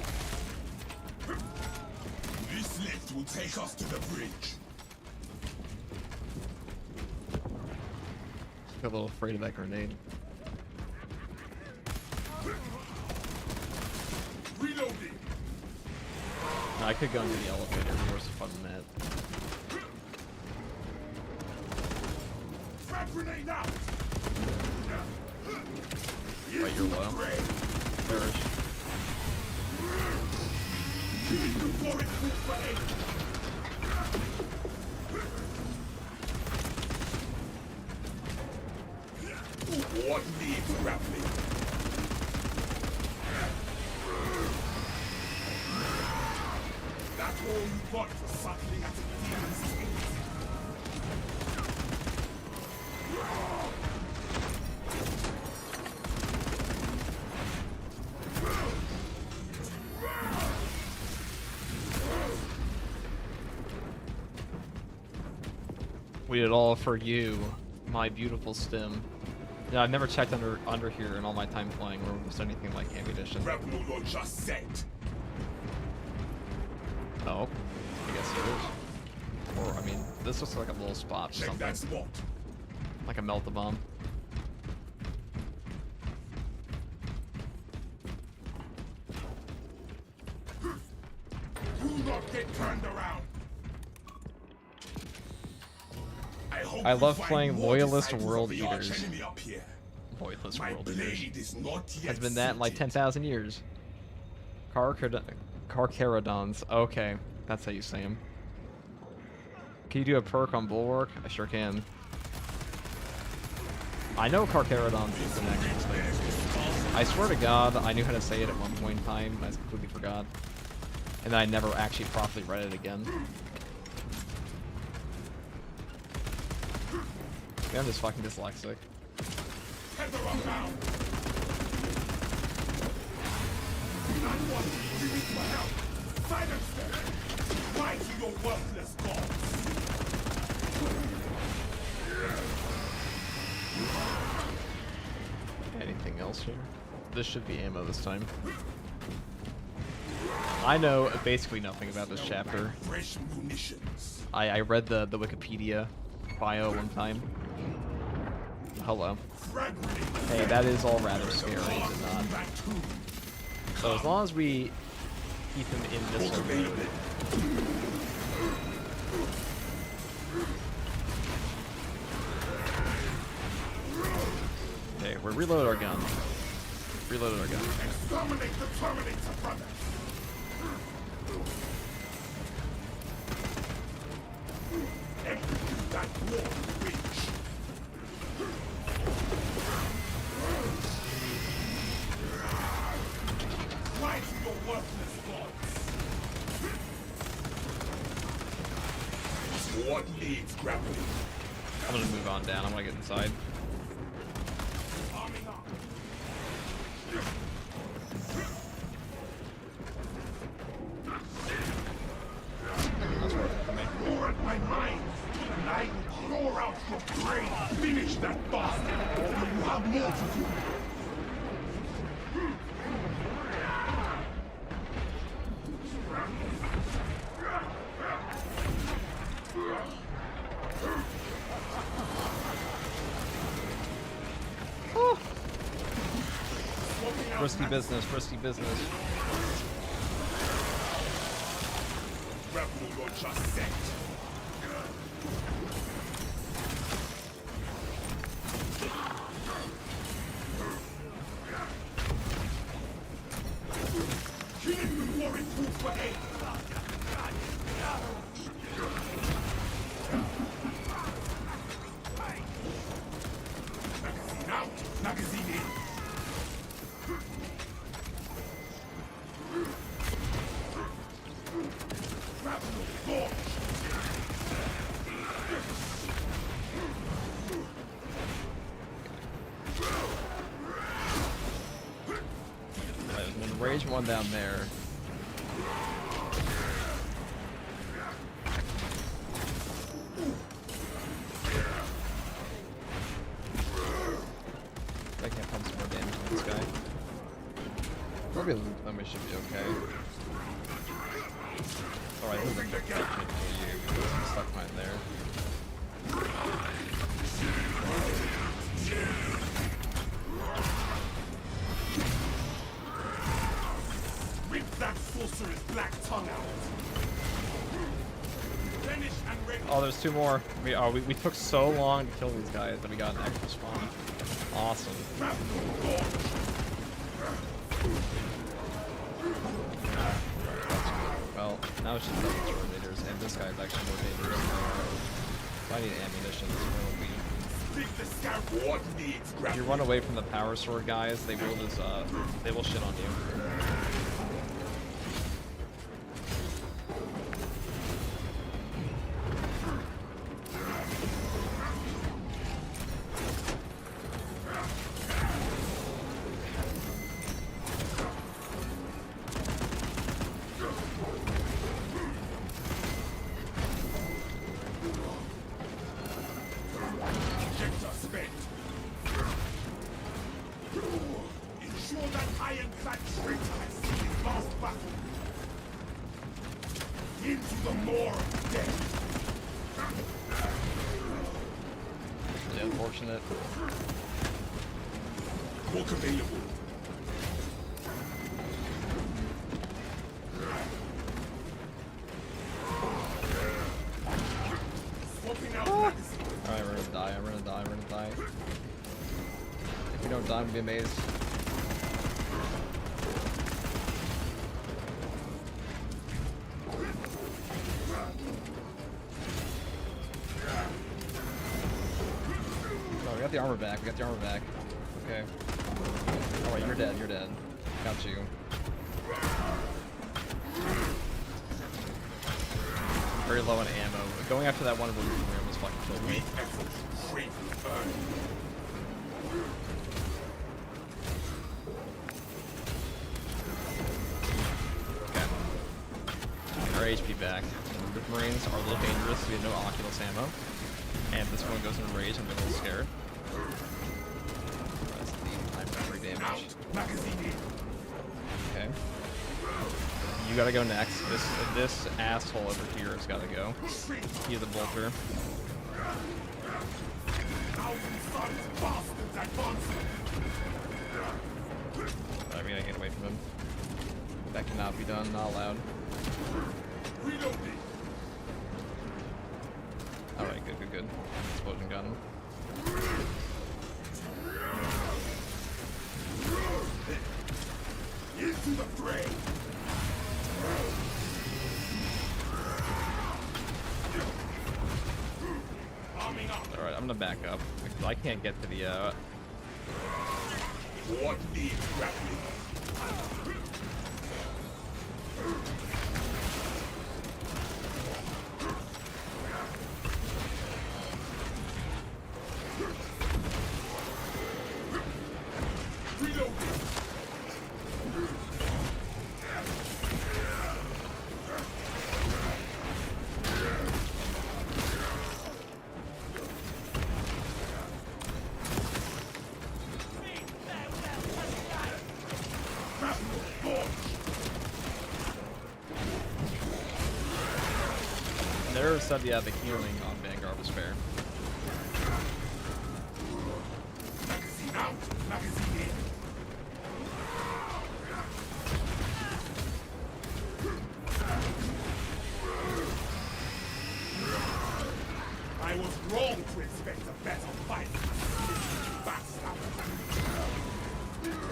This lift will take us to the bridge. Got a little afraid of that grenade. I could go into the elevator. It'd be worse fun than that. Frag grenade out! Right, you're low. Perish. Before it moves for aid. What needs grappling? That's all you got for suckling at the demon's tail. We did it all for you, my beautiful stim. Yeah, I've never checked under here in all my time playing or just anything like ammunition. Grapple launcher set. Oh, I guess it is. Or, I mean, this looks like a little spot or Check something. that spot. Like a melt-a-bomb. Do not get turned around. I love find playing more Loyalist disciples World of the arch Eaters. enemy up here. Loyalist My World Eaters. blade is not yet Has been that in like suited. 10,000 years. Carcharodons. Okay, that's how you say them. Can you do a perk on Bulwark? I sure can. I know Carcharodons is an actual thing. I swear to God, I knew how to say it at one point in time, and I just completely forgot. And then I never actually properly read it again. Maybe I'm just fucking dyslexic. Head around now. Not one you need for help. Silence them. Why to your worthless gods? Anything else here? This should be ammo this time. I know basically nothing about this chapter. Fresh munitions. I read the Wikipedia bio one time. Hello. Frag grenade. Hey, that is all rather scary, is it not? So as long as we keep him in this mode. Okay, we reload our gun. Reloaded our gun. Exterminate the Terminator brothers. Execute that war witch. Why to your worthless gods? What needs grappling? I'm gonna move on down. I wanna get inside. Arming up. That's working for me. Roar at my mind, and I will roar out your brain. Finish that bastard, or you have more to do. Risky business, risky business. Grapple launcher set. Kill it before it moves for aid. Magazine out, magazine in. Grapple launch. There's one rage one down there. I can't pump some more damage on this guy. Maybe loot them, we should be okay. Alright, who's like that shit for you? Because I'm stuck mine there. Rip that sorcerer's black tongue out. Oh, there's 2 more. We took so long to kill these guys that we got an extra spawn. Awesome. Well, now it's just double sword leaders, and this guy's actually more dangerous. If I need ammunition, this will be. If you run away from the power sword guys, they will just they will shit on you. Really unfortunate. Book available. Alright, we're gonna die, we're gonna die, we're gonna die. If we don't die, I'm gonna be amazed. Oh, we got the armor back, we got the armor back. Okay. Alright, you're dead, you're dead. Got you. Very low on ammo. Going after that one room was fucking killed me. Okay. Our HP back. The Marines are a little dangerous, we have no Oculus ammo. And this one goes into rage, I'm a little scared. That's the time memory damage. Okay. You gotta go next. This asshole over here has gotta go. He's the bolter. Alright, we gotta get away from him. That cannot be done, not allowed. Alright, good, good, good. Explosion got him. Into the fray! Alright, I'm gonna back up. I can't get to the, What needs grappling? There said, yeah, the healing on Vanguard was fair. Magazine out! Magazine in! I was wrong to expect a better fight.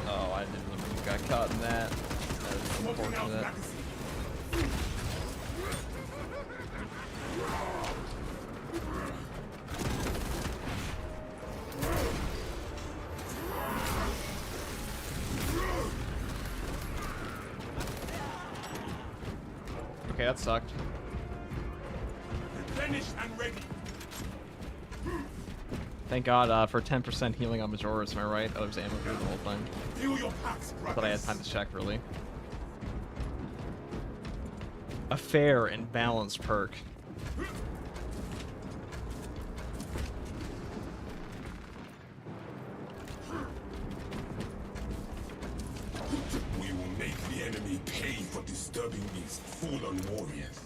Oh, I didn't remember you got caught in that. That is unfortunate. Okay, that sucked. Finished and ready. Thank God for 10% healing on Majora's, am I right? Oh, there was ammo here the whole time. Fill your packs, I thought I had time to check, really. A fair and balanced perk. We will make the enemy pay for disturbing these fallen warriors.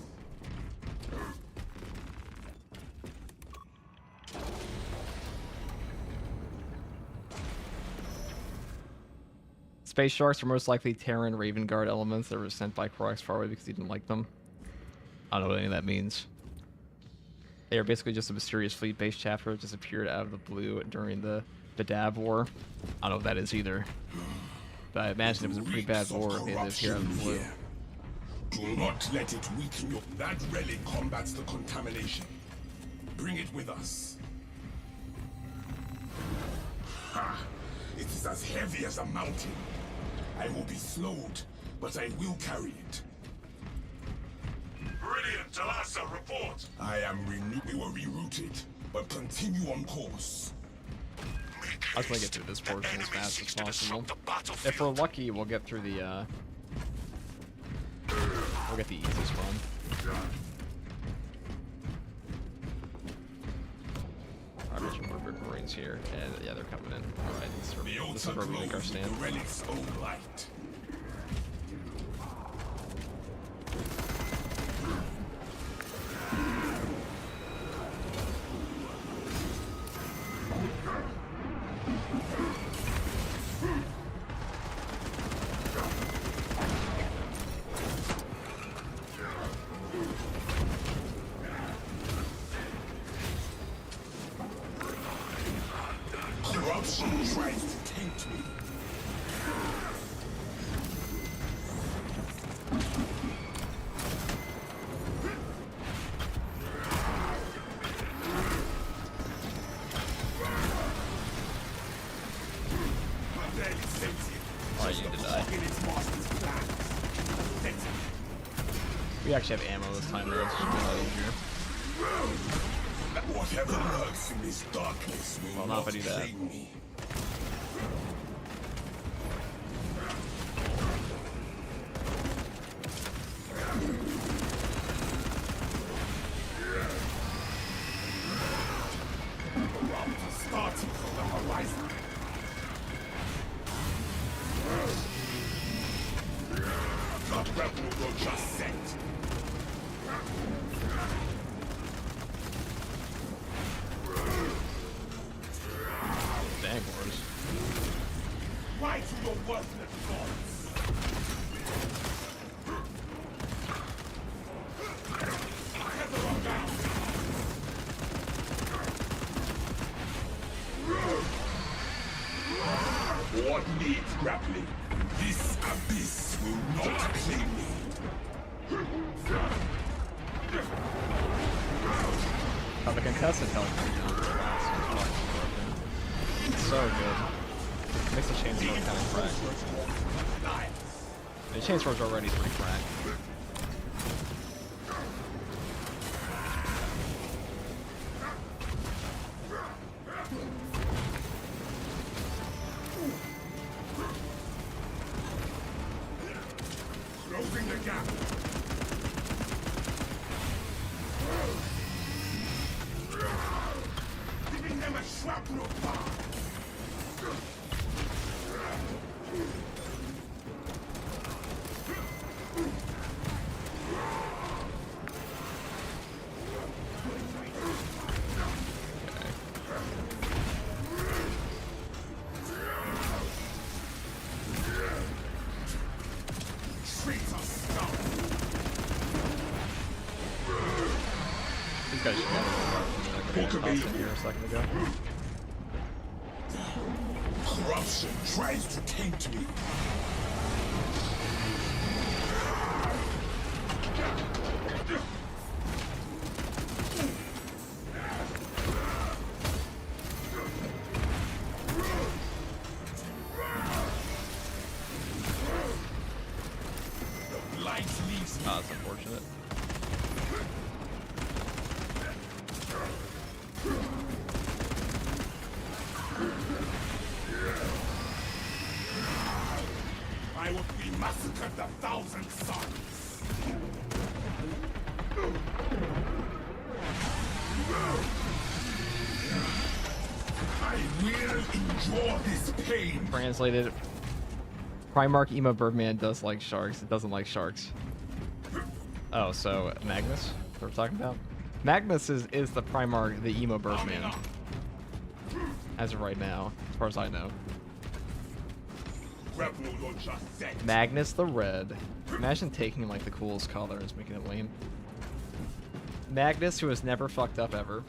Space sharks are most likely Terran Raven Guard elements that were sent by Krox far away because he didn't like them. I don't know what any of that means. They are basically just a mysterious fleet-based chapter that just appeared out of the blue during the Badab War. I don't know what that is either. But I imagine it was a pretty bad war if they did appear out of the blue. Do not let it weaken you. That relic combats the contamination. Bring it with us. Ha! It is as heavy as a mountain. I will be slowed, but I will carry it. Brilliant, Talassa, report. I am we were rerouted, but continue on course. I just want to get through this portion as fast as possible. If we're lucky, we'll get through the, we'll get the easiest one. Alright, Richard, more Marines here, and yeah, they're coming in. Alright, this is where we make our stand. The relic's own light. Corruption tries to taint me. Alright, you did die. We actually have ammo this time, though. It's just a lot easier. Whatever lurks in this darkness will Well, not if I do that. claim me. Starting from the horizon. That rebel will just set. Vanguards. Why to your worthless gods? Heather on down. What needs grappling? This abyss will not claim me. Oh, the contestant helicopter is so good. Makes the chainsword kind of crack. The chainsword's already pretty cracked. Closing the gap. Giving them a shrapnel bar. Traitor scum. These guys should have been here a second ago. Corruption tries to taint me. The light leaves me. Oh, that's unfortunate. I will be massacred 1,000 sons. I will endure this pain. Translated, Primarch Emo Birdman does like sharks. It doesn't like sharks. Oh, so Magnus? What we're talking about? Magnus is the Primarch, the Emo Birdman. As of right now, as far as I know. Rebel launcher set. Magnus the Red. Imagine taking like the coolest color and just making it lame. Magnus, who has never fucked up ever.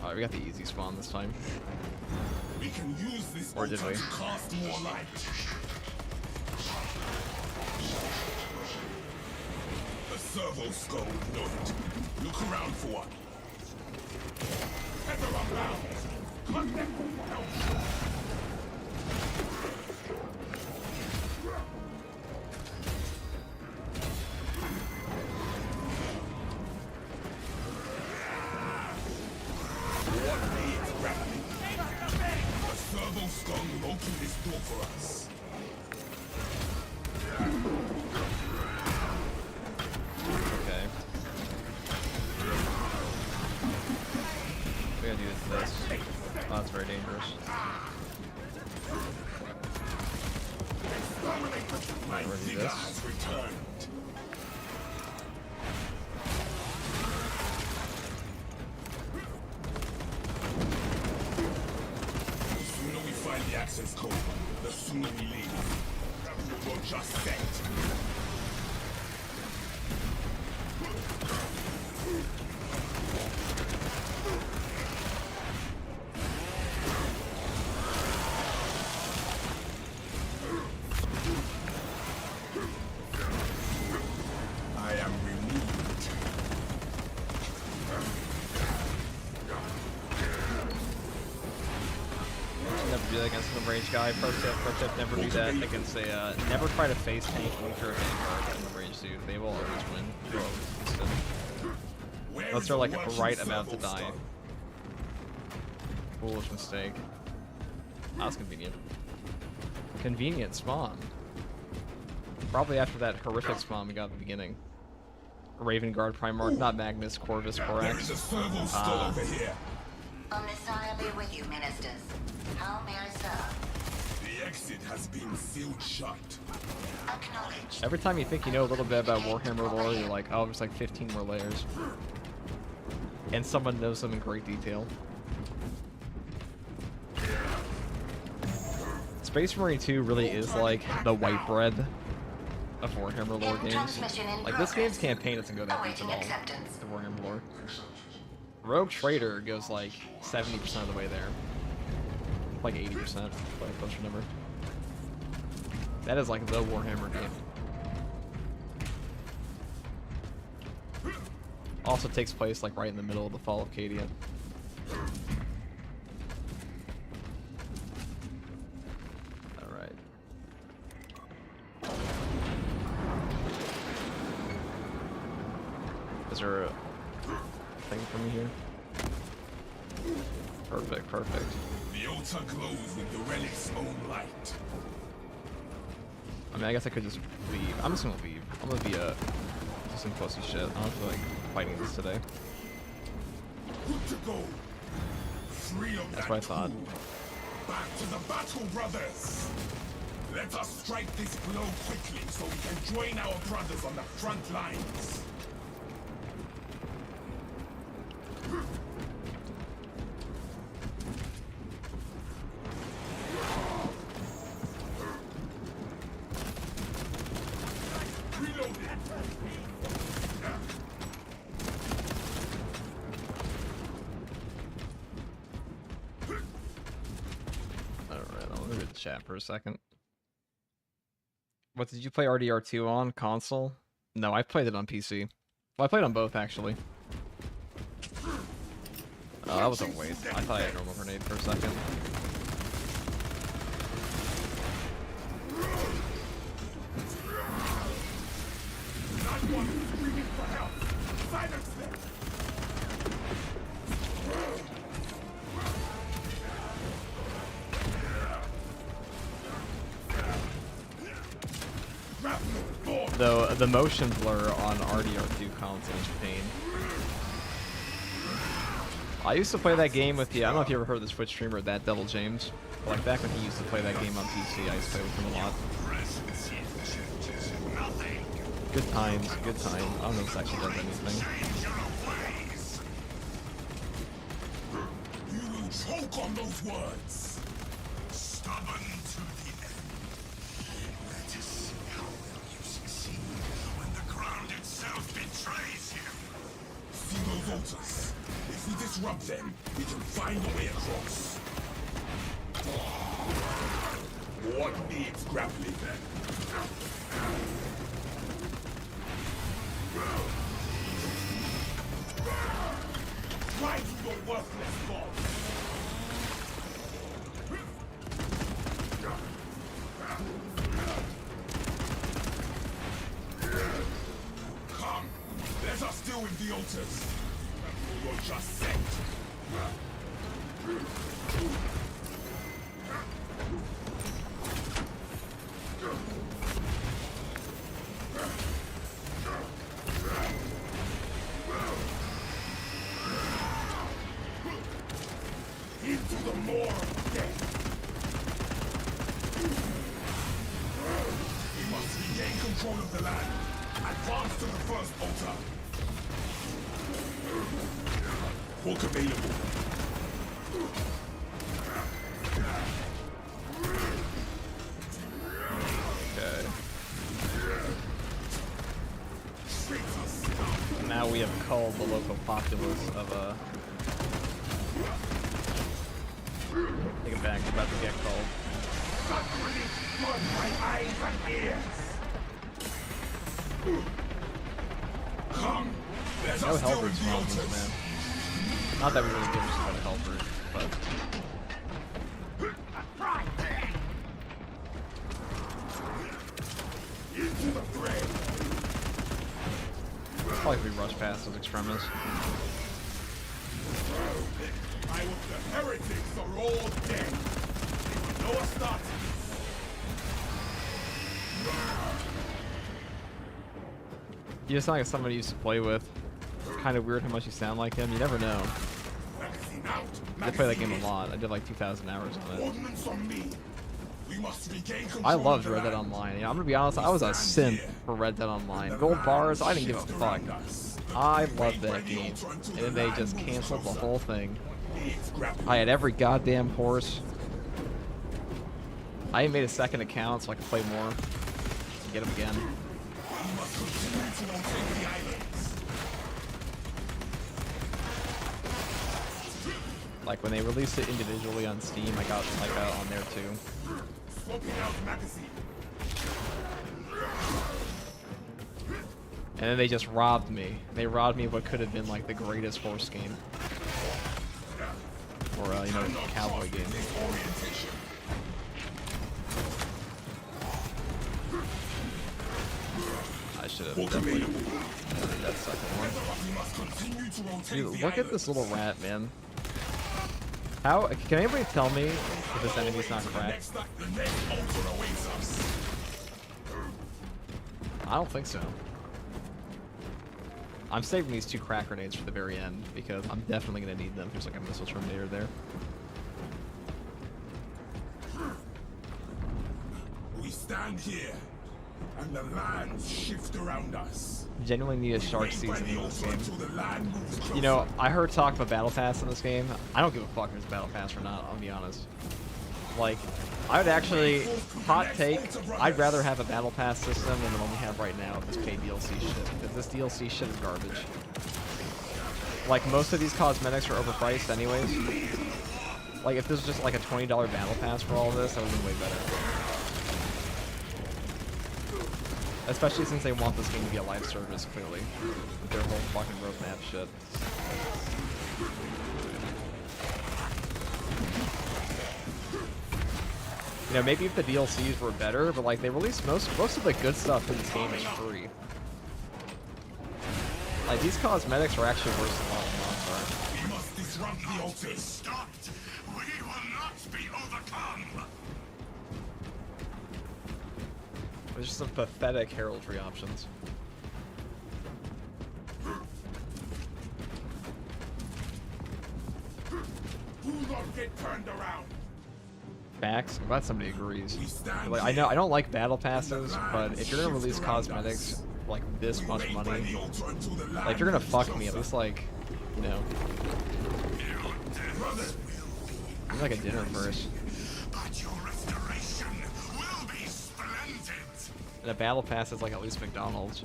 Alright, we got the easy spawn this time. We can use this Or did we? to cast more light. The servo skull would know it. Look around for one. Tether unbound. Connect for help. The servo skull will open this door for us. Okay. We gotta do this. Oh, that's very dangerous. Alright, we're gonna do this. Has returned. The sooner we find the access code, the sooner we leave. We'll just set. I am removed. Never do that against an range guy. Pro tip, never do that against a, never try to face tank Luther or Vanguard in the range dude. They will always win. They'll always win. Unless they're like right about to die. Foolish mistake. That was convenient. Convenient spawn. Probably after that horrific spawn we got at the beginning. Raven Guard Primarch, not Magnus, Corvus, There Corax. is a servo skull over here. Omnissiah be with you, ministers. How may I serve? The exit has been sealed shut. Acknowledge. Every time you think you know a little bit about Warhammer lore, you're like, oh, there's like 15 more layers. And someone knows them in great detail. Space Marine 2 really is like the white bread of Warhammer lore games. Transmission in Like, this game's progress. campaign doesn't go that deep Awaiting at all. acceptance. The Warhammer lore. Rogue Trader goes like 70% of the way there. Like 80%, by a closer number. That is like the Warhammer game. Also takes place like right in the middle of the fall of Cadia. Alright. Is there a thing for me here? Perfect, perfect. The altar glows with the relic's own light. I mean, I guess I could just leave. I'm just gonna leave. I'm gonna be do some pussy shit. I don't feel like fighting this today. Good to go. Free of That's that what I thought. tool. Back to the battle, brothers. Let us strike this blow quickly so we can join our brothers on the front lines. Alright, I'll read the chat for a second. What did you play RDR2 on? Console? No, I played it on PC. Well, I played on both, actually. Oh, that was a waste. I thought I had a normal grenade for a second. Though the motion blur on RDR2 console is pain. I used to play that game with the, I don't know if you ever heard of this Twitch streamer, That Devil James. But like back when he used to play that game on PC, I used to play with him a lot. Good times, good times. I don't know if this actually does anything. You will choke on those words. Stubborn to disrupt them, we can find a way across. What needs grappling then? Try to your worthless god. Come, let us deal with the altars. You're just set. Into the more of death. We must regain control of the land. Advance to the first altar. Hook available. Okay. Now we have culled the local populace of take it back, we're about to get culled. No helpers from this, man. Not that we really give us a lot of helpers, but probably if we rush past those extremists. The heretics are all dead. No start. You just sound like somebody you used to play with. Kind of weird how much you sound like him. You never know. I play that game a lot. I did like 2,000 hours on it. I loved Red Dead Online. You know, I'm gonna be honest, I was a simp for Red Dead Online. Gold bars, I didn't give a fuck. I loved that game. And then they just canceled the whole thing. I had every goddamn horse. I even made a second account so I could play more. Get them again. Like when they released it individually on Steam, I got on there too. And then they just robbed me. They robbed me of what could have been like the greatest horse game. Or, you know, cowboy game. I should have definitely did that second one. Dude, look at this little rat, man. How, can anybody tell me if this enemy's not cracked? I don't think so. I'm saving these 2 crack grenades for the very end because I'm definitely going to need them. There's like a missile terminator there. We stand here, and the lands shift around us. Genuinely need a shark season in this game. You know, I heard talk of a battle pass in this game. I don't give a fuck if it's a battle pass or not, I'll be honest. Like, I would actually, hot take, I'd rather have a battle pass system than the one we have right now with this paid DLC shit. Because this DLC shit is garbage. Like, most of these cosmetics are overpriced anyways. Like, if this was just like a $20 battle pass for all of this, that would be way better. Especially since they want this game to be a live service, clearly. With their whole fucking roadmap shit. You know, maybe if the DLCs were better, but like they released most of the good stuff in this game is free. Like these cosmetics are actually worse than what mods are. We must disrupt the altars. Stopped. We will not be overcome. There's just some pathetic heraldry options. Do not get turned around. Facts. I'm glad somebody agrees. Like I know I don't like battle passes, but if you're gonna release cosmetics like this much money, like if you're gonna fuck me, at least like, you know, give me like a dinner first. But your restoration will be splendid. And a battle pass is like at least McDonald's.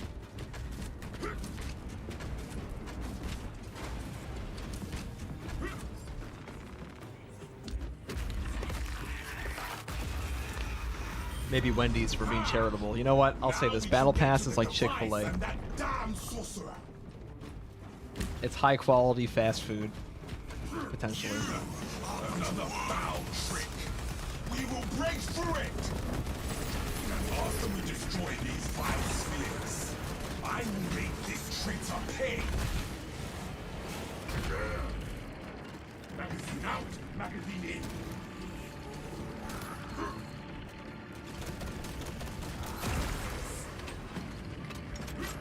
Maybe Wendy's for being charitable. You know what? I'll say this. Battle Pass is like Chick-fil-A. And that damn sorcerer. It's high quality fast food. Potentially. Another foul trick. We will break through it. And after we destroy these vile spheres, I will make this traitor pay. Magazine out, magazine in.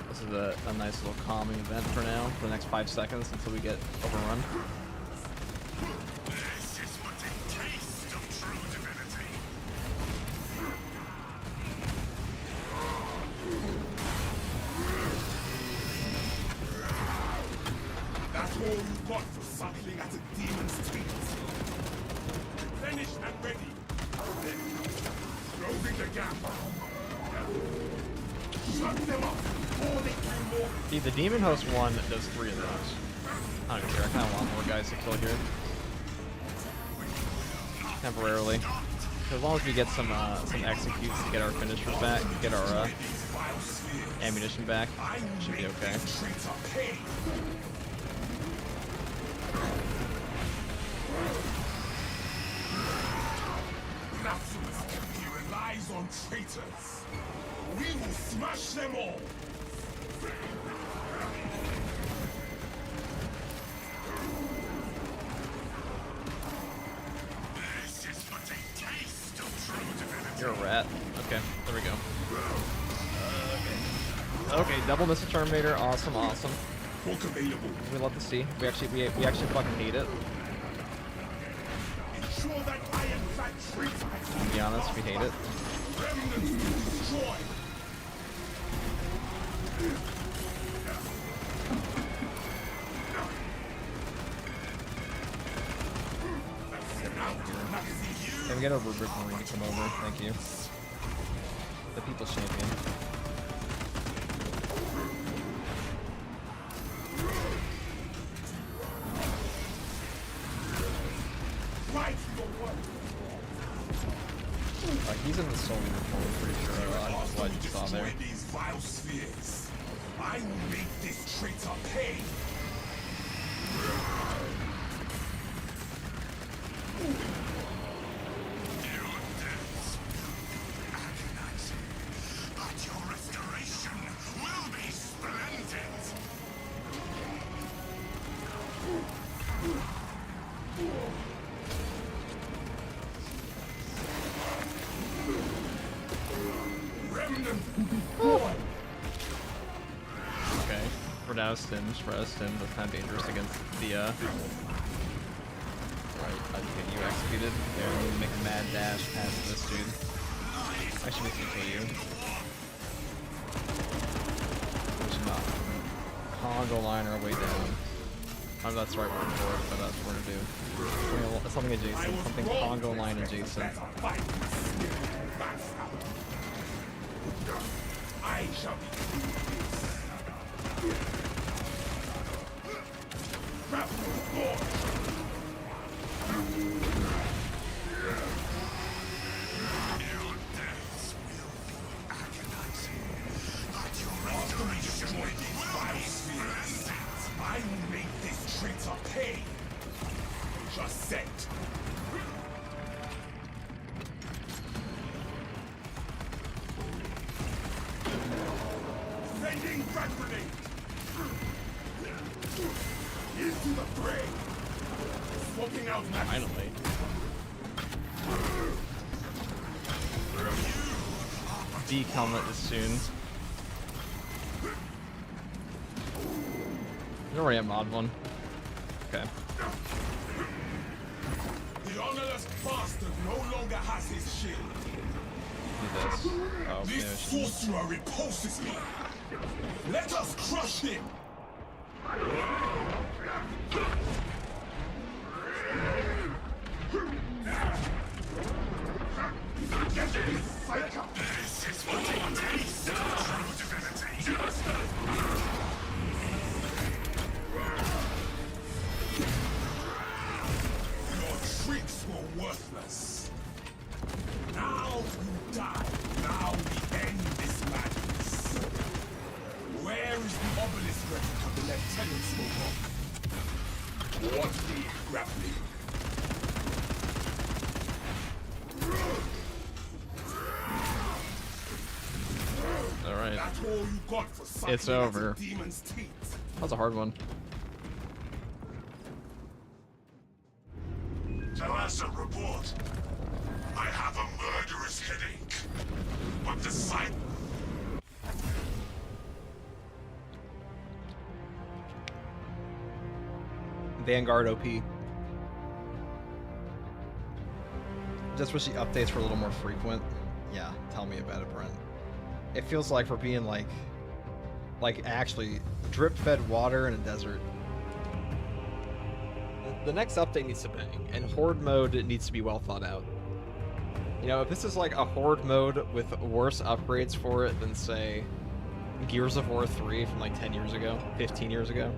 This is a nice little calming event for now, for the next 5 seconds until we get overrun. This is but a taste of true divinity. That's all you got for suckling at a demon's teeth. Finished and ready. Then, closing the gap. Shut them up before they do more. See, the Demon Host one does 3 of those. I don't care, I kind of want more guys to kill here. Temporarily. As long as we get some executes to get our finishers back, get our ammunition back, should be okay. He relies on traitors. We will smash them all. This is but a taste of true divinity. You're a rat. Okay, there we go. Okay, double missile Terminator. Awesome, awesome. Book available. We love to see. We actually fucking hate it. Ensure that ironclad traitor has To be honest, we hate it. remnants to destroy. Can we get a Rubric Marine to come over? Thank you. The People's Champion. He's in the soul uniform, I'm pretty sure. I just what you saw there. These vile spheres. I will make this traitor pay. Your deaths will be agonizing, but your restoration will be splendid. Remnant. Okay. We're down to Stims. That's kind of dangerous against the, Right, I just get you executed. There, we need to make a mad dash past this dude. Actually, we can kill you. We should not. Congo line our way down. I don't know if that's the right word for it, but that's what we're gonna do. Something adjacent. Something Congo line adjacent. I shall be Your deaths will be agonizing, but your restoration will be splendid. I will make this traitor pay. Just sent. Sending frag grenade. Into the fray. Smoking out mag. Finally. Helmet is soon. You already have mod one. Okay. The honorless bastard no longer has his shield. Do this. Oh, This finish. sorcerer repulses me. Let us crush him. This is what a taste of true divinity. Your tricks were worthless. Now you die. That's all you got for sucking It's at a over. demon's teeth. That was a hard one. Talassa, report. I have a murderous headache. But the sight... Vanguard OP. Just wish the updates were a little more frequent. Yeah, tell me about it, Brent. It feels like we're being like actually drip-fed water in a desert. The next update needs to bang, and Horde mode needs to be well thought out. You know, if this is like a Horde mode with worse upgrades for it than, say, Gears of War 3 from like 10 years ago, 15 years ago,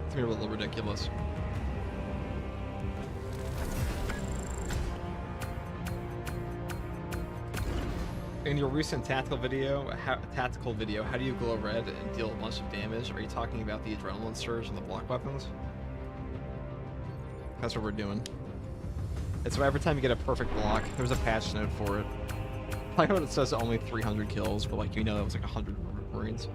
it's gonna be a little ridiculous. In your recent tactical video, how do you glow red and deal a bunch of damage? Are you talking about the adrenaline surge and the block weapons? That's what we're doing. It's every time you get a perfect block, there's a patch note for it. I know it says only 300 kills, but like, you know, that was like 100 Marines.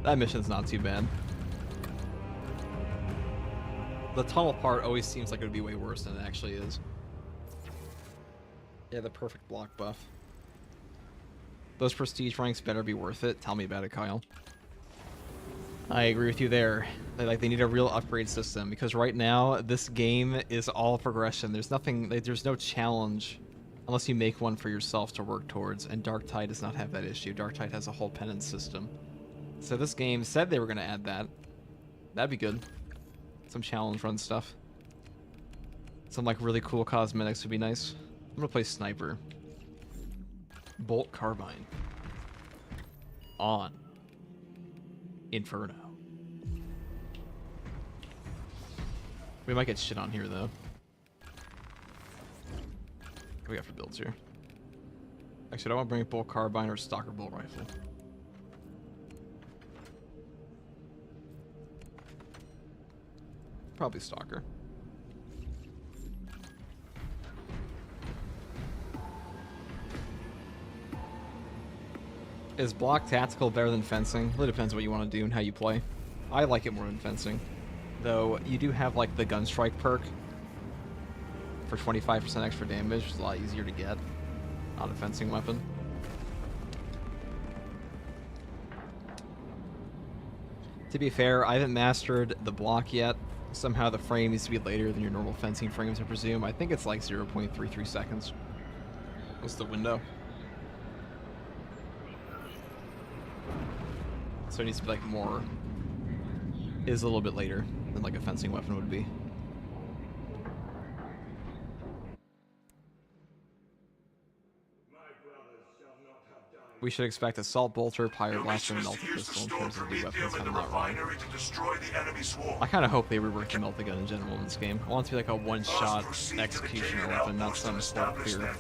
That mission's not too bad. The tunnel part always seems like it would be way worse than it actually is. Yeah, the perfect block buff. Those prestige ranks better be worth it. Tell me about it, Kyle. I agree with you there. They need a real upgrade system, because right now this game is all progression. There's nothing, there's no challenge unless you make one for yourself to work towards, and Darktide does not have that issue. Darktide has a whole penance system. So this game said they were going to add that. That'd be good. Some challenge run stuff. Some like really cool cosmetics would be nice. I'm gonna play Sniper. Bolt Carbine. On. Inferno. We might get shit on here though. What do we got for builds here? Actually, I don't want to bring Bolt Carbine or Stalker Bolt Rifle. Probably Stalker. Is block tactical better than fencing? Really depends what you want to do and how you play. I like it more than fencing. Though, you do have like the Gunstrike perk for 25% extra damage, which is a lot easier to get on a fencing weapon. To be fair, I haven't mastered the block yet. Somehow the frame needs to be later than your normal fencing frames, I presume. I think it's like 0.33 seconds. What's the window? So it needs to be like more, is a little bit later than like a fencing weapon would be. We should expect Assault Bolter, Pyro Blaster, and Melta Pistol in terms of the weapons. I'm not wrong. I kind of hope they rework the Melta Gun in general in this game. I want it to be like a one-shot executioner weapon, not some full clear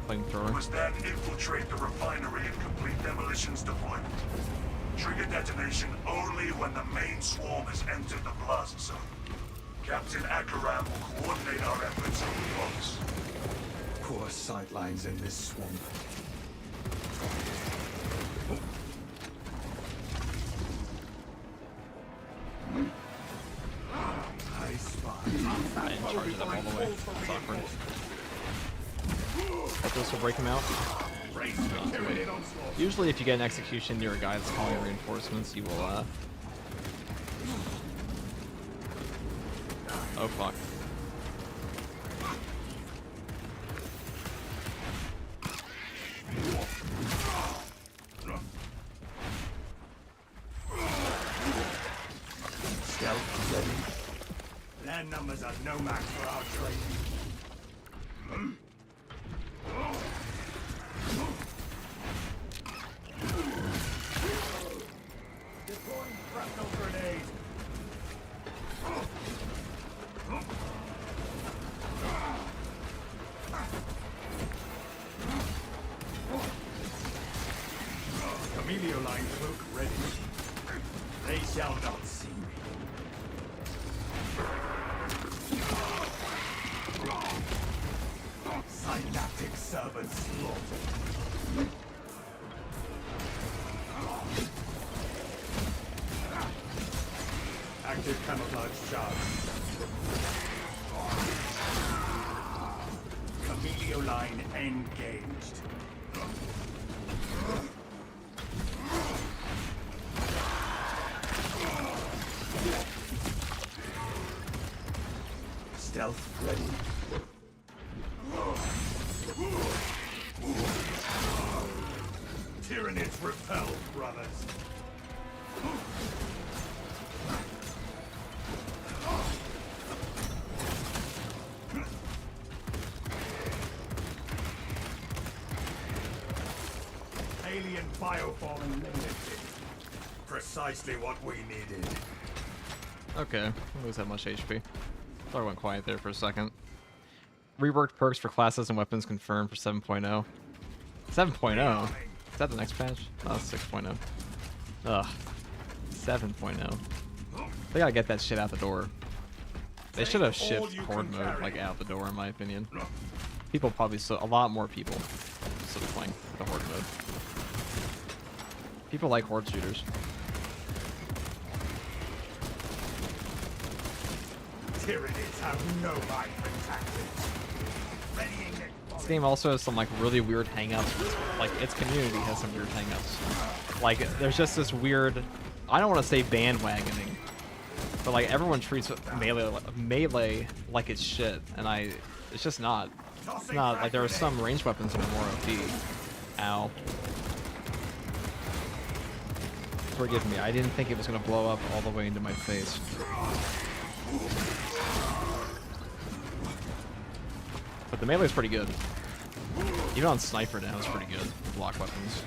flamethrower. Must then infiltrate the refinery and complete demolitions deployment. Trigger detonation only when the main swarm has entered the plaza zone. Captain Akaram will coordinate our efforts on the box. Poor sightlines in this swamp. I spy. I didn't charge it up all the way. That's awkward. Hope this will break him out. Usually if you get an execution near a guy that's calling reinforcements, you will, oh fuck. Stealth ready. Their numbers are no match for our trade. Deploying shrapnel grenade. Camellia line cloak ready. They shall not see me. Synaptic servant slaughtered. Active camouflage charge. Camelio line engaged. Stealth ready. Tyranids repel, brothers. Alien bioform eliminated. Precisely what we needed. Okay, I lose that much HP. Thought I went quiet there for a second. Reworked perks for classes and weapons confirmed for 7.0. 7.0? Is that the next patch? Oh, 6.0. Ugh. 7.0. They gotta get that shit out the door. They should have shipped horde mode like out the door, in my opinion. People probably a lot more people still playing the horde mode. People like horde shooters. Tyranids have no mind for tactics. Readying This game also has some like really weird hangouts. Like its community has some weird hangouts. Like there's just this weird, I don't want to say bandwagoning, but like everyone treats melee like it's shit, and it's just not. It's not. Like there are some ranged weapons that are more OP. Ow. Forgive me, I didn't think it was gonna blow up all the way into my face. But the melee's pretty good. Even on sniper now, it's pretty good. Block weapons.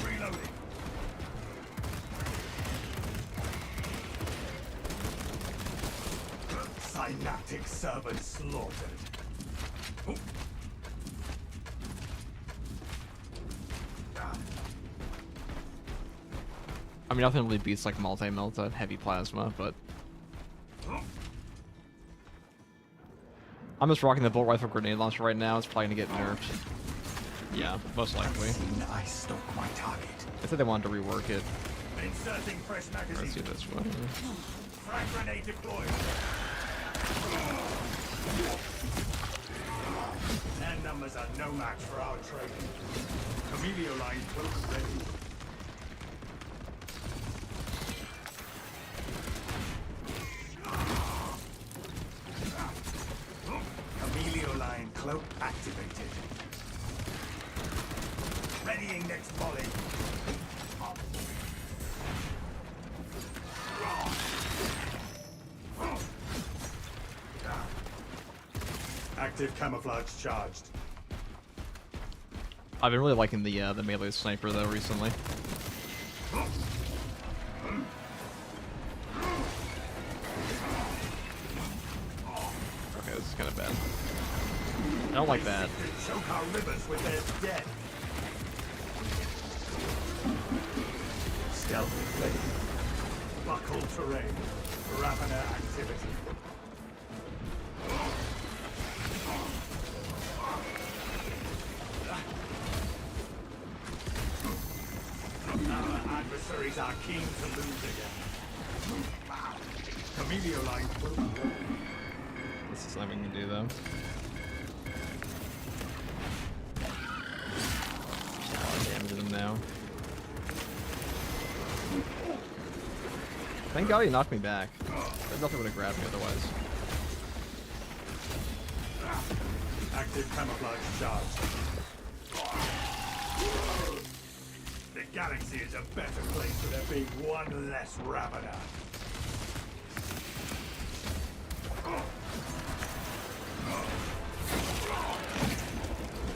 reloading. Synaptic servant slaughtered. I mean, nothing really beats like multi-melt at heavy plasma, but I'm just rocking the bolt rifle grenade launcher right now. It's probably gonna get nerfed. Yeah, most likely. I stalk my target. I said they wanted to rework it. Inserting fresh magazine. Let's do this one. Frag grenade deployed. 10 numbers are no match for our training. Camelio line close ready. Camelio line cloak activated. Readying next volley. Active camouflage charged. I've been really liking the melee sniper though recently. Okay, this is kind of bad. I don't like that. Choke our rivers with their dead. Stealth ready. Buckle terrain. Ravener activity. Our adversaries are keen to lose again. Camelio line close. This is nothing to do though. Damage them now. Thank God he knocked me back. There's nothing would have grabbed me otherwise. Active camouflage charged. The galaxy is a better place for there being one less Ravener.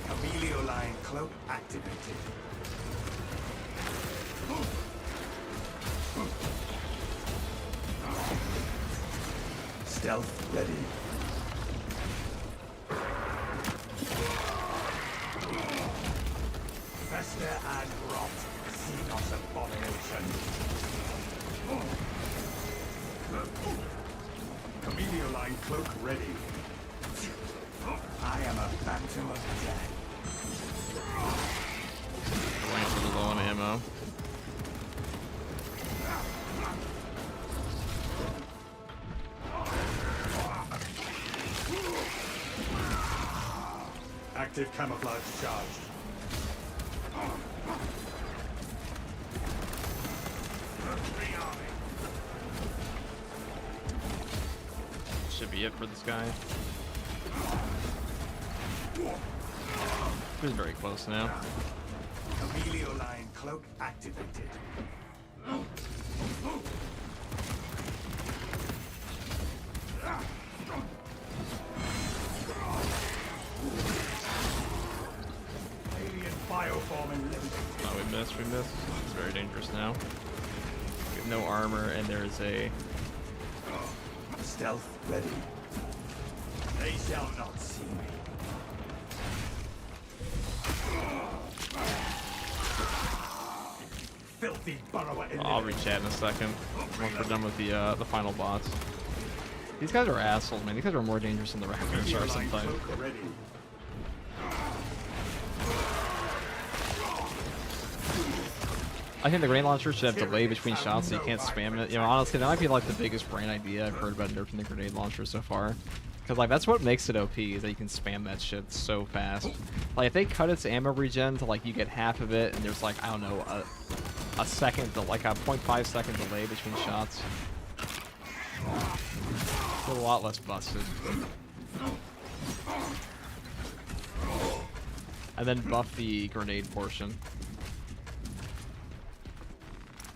Camelio line cloak activated. Stealth ready. Fester and rot. Xenos abomination. Camelio line cloak ready. I am a phantom of death. Lancer's low on ammo. Active camouflage charged. Should be it for this guy. He's very close now. Amelio line cloak activated. Alien bioform eliminated. Oh, we missed. It's very dangerous now. We have no armor, and there is a... Stealth ready. They shall not see me. Filthy burrower I'll re-chat in a second once we're done with the final boss. These guys are assholes, man. These guys are more dangerous than the Raptors are sometimes. I think the grenade launcher should have delay between shots so you can't spam it. You know, honestly, that might be like the biggest brain idea I've heard about nerfing the grenade launcher so far. Because like that's what makes it OP, is that you can spam that shit so fast. Like if they cut its ammo regen to like you get half of it and there's like, I don't know, a second, like a 0.5 second delay between shots. It's a lot less busted. And then buff the grenade portion.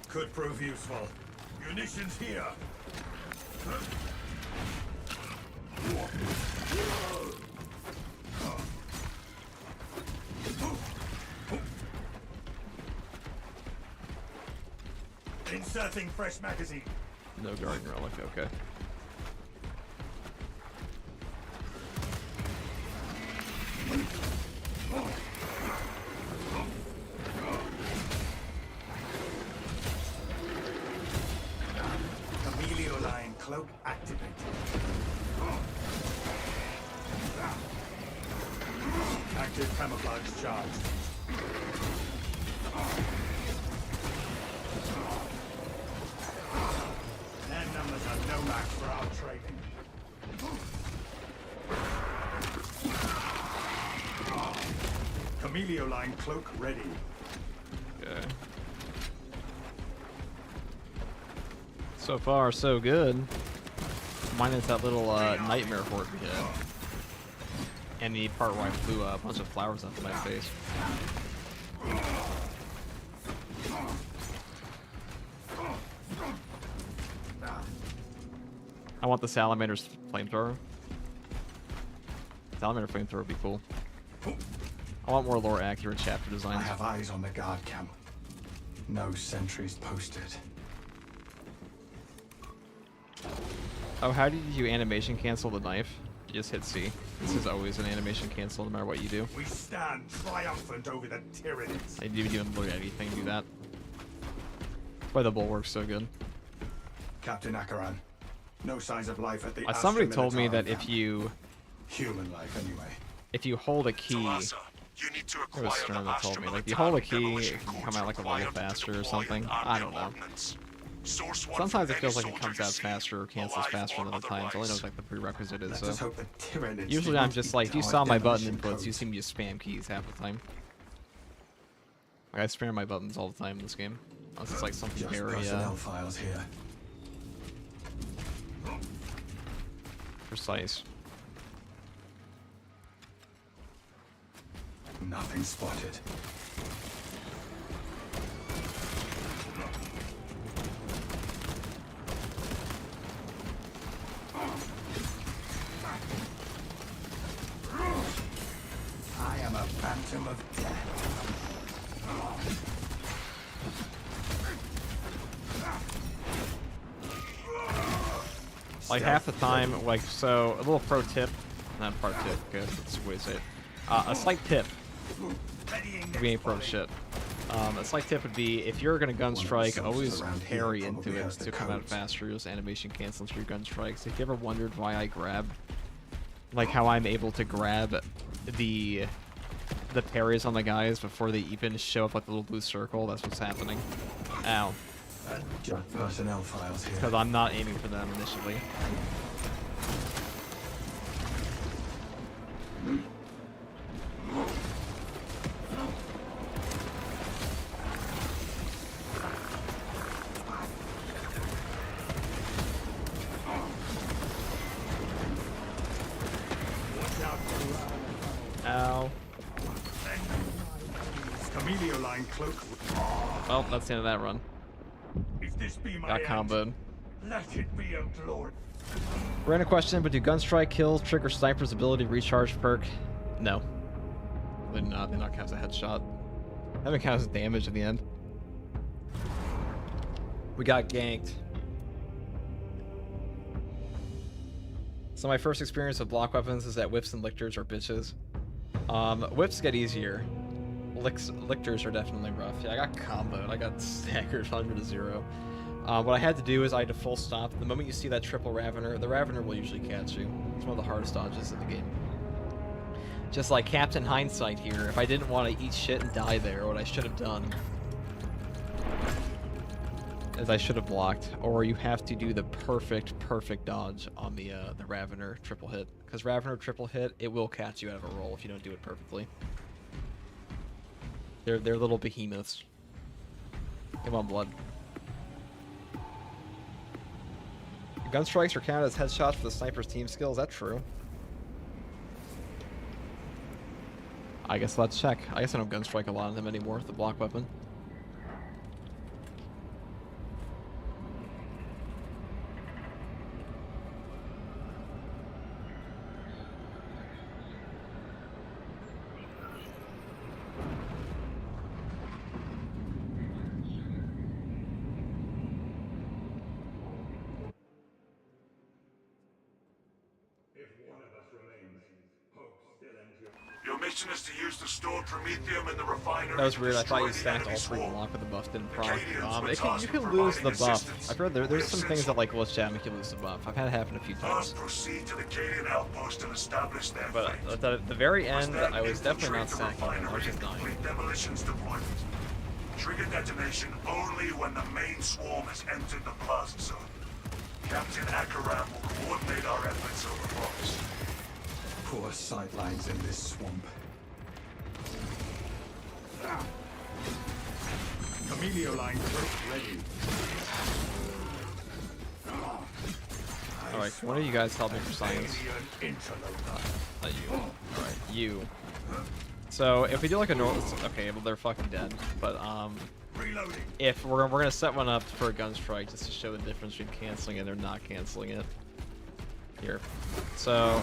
Could prove useful. Munitions here. Inserting fresh magazine. No guard relic, okay. Amelio line cloak activated. Active camouflage charged. Their numbers are no match for our trading. Amelio line cloak ready. Okay. So far, so good. Minus that little nightmare horde we had. And the part where I flew a bunch of flowers onto my face. I want the Salamander's flamethrower. Salamander flamethrower would be cool. I want more lore accurate chapter I designs. have eyes on the guard camp. No sentries posted. Oh, how did you animation cancel the knife? You just hit C. This is always an animation cancel no matter what you do. We stand triumphant over the tyrannies. I didn't even look at anything do that. That's why the bulwark's so good. Captain Akaran, no signs of life at the Somebody Astra told me Militare that if camp. you Human life, anyway. hold a key, Talassa, you need to it acquire was Stern the that told me, Astra like if you hold a Militare key, demolition it can codes come out like a required little to faster or deploy something. an I don't know. ordnance. Source one Sometimes from it feels any like it soldier comes you out see, faster or cancels alive faster or than other times. All I know is otherwise. like the prerequisite is Let so. us hope the tyrannids Usually do I'm not just eat like, if you our saw my button demolition inputs, codes. you see me just spam keys half the time. Like I spam my buttons all the time in this game. Unless it's like something Just very personnel files here. precise. Nothing spotted. I am a phantom of death. Like half the time, like, so, a little pro tip, not pro tip, good, that's the way to say it. A slight tip, we ain't pro shit. A slight tip would be, if you're gonna gun strike, always parry into it to come out faster, just animation cancel into your gun strikes. If you ever wondered why I grab Like how I'm able to grab the parries on the guys before they even show up like the little blue circle. That's what's happening. Ow. Junk personnel files here. Because I'm not aiming for them initially. Ow. Camellia line cloak. Well, that's the end of that run. If this be my Got end, comboed. let it be a glory. Random question, but do gunstrike kills trigger sniper's ability recharge perk? No. They not. They not count as a headshot. Haven't counted as damage at the end. We got ganked. So my first experience with block weapons is that whips and lictors are bitches. Whips get easier. Lictors are definitely rough. Yeah, I got comboed. I got staggered 100 to 0. What I had to do is I had to full stop. The moment you see that triple Ravener, the Ravener will usually catch you. It's one of the hardest dodges in the game. Just like Captain Hindsight here, if I didn't want to eat shit and die there, what I should have done is I should have blocked. Or you have to do the perfect dodge on the Ravener triple hit. Because Ravener triple hit, it will catch you out of a roll if you don't do it perfectly. They're little behemoths. Come on, blood. Gun strikes are counted as headshots for the sniper's team skill. Is that true? I guess let's check. I guess I don't gun strike a lot of them anymore, the block weapon. Your mission is to use the stored promethium in the refinery. That was weird. I thought you destroy the stacked enemy all three swarm. block with the buff didn't proc. Acadians You were can tasked lose with the buff. assistance. I've heard there's We some have things since- that like glitch out and make you lose the buff. I've had it happen a few times. First, proceed to the Acadian outpost and establish their But fate. at the very end, Must then I was definitely not infiltrate the stacking them. I was refinery just and dying. complete demolitions deployment. Trigger detonation only when the main swarm has entered the plaza zone. Captain Akaram will coordinate our efforts over Fox. Poor sightlines in this swamp. Camellia line cloak ready. Alright, one of you guys help me for science. Alien interloper. Not you. Alright, you. So, if we do like a normal... Okay, well, they're fucking dead. But, Reloading. if we're gonna set one up for a gun strike just to show the difference between canceling it or not canceling it. Here. So...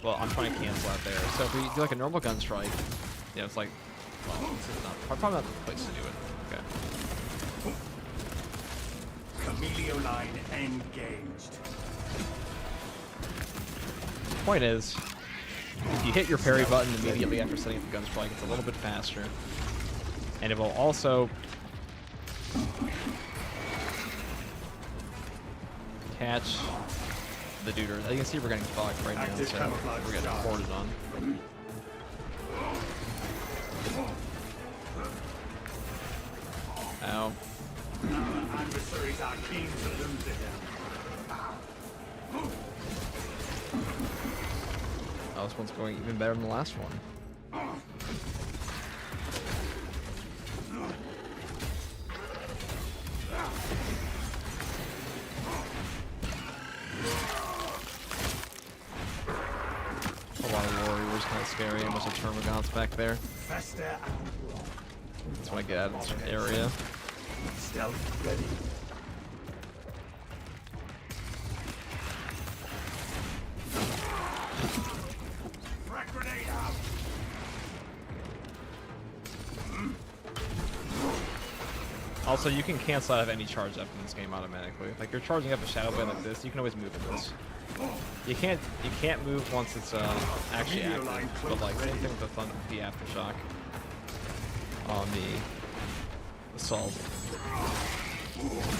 Well, I'm trying to cancel out there. So if we do like a normal gun strike, yeah, it's like... Well, this is not... Probably not the place to do it. Okay. Camellia line engaged. Point is, if you hit your parry button immediately after setting up the gun strike, it's a little bit faster. And it will also catch the duder. As you can see, we're getting fucked right now, Active so camouflage we're getting shot. boarded on. Ow. Our adversaries are keen to lose it. Oh, this one's going even better than the last one. A lot of warriors, kind of scary. A bunch of termagants back there. Fester That's when I get out of this area. stealth ready. Frag grenade out. Also, you can cancel out of any charge up in this game automatically. Like, you're charging up a shadow blade like this, you can always move in this. You can't move once it's actually active, but like same thing with the aftershock on the assault.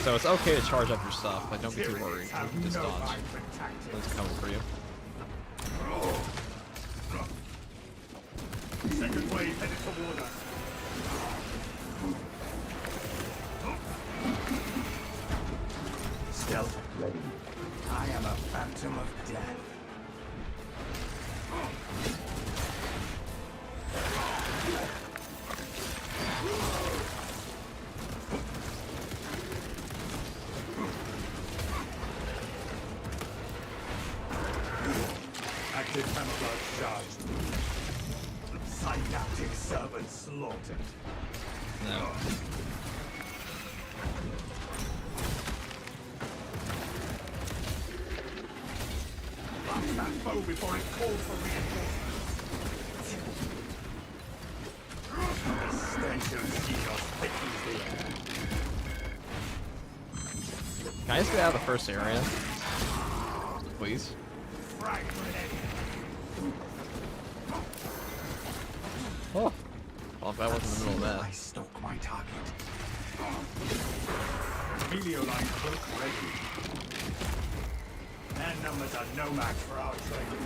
So it's okay to charge up your stuff. Like, don't be too worried. You can just dodge. It's coming for you. Active camouflage charged. Synaptic servant slaughtered. No. Blast that foe before it calls for reinforcements. The stench of Xenos thickens the air. Can I just get out of the first area? Please? Frag grenade. Oh. Well, if I wasn't in the middle of I that. stalk my target. Melee line cloak ready. Their numbers are no match for our training.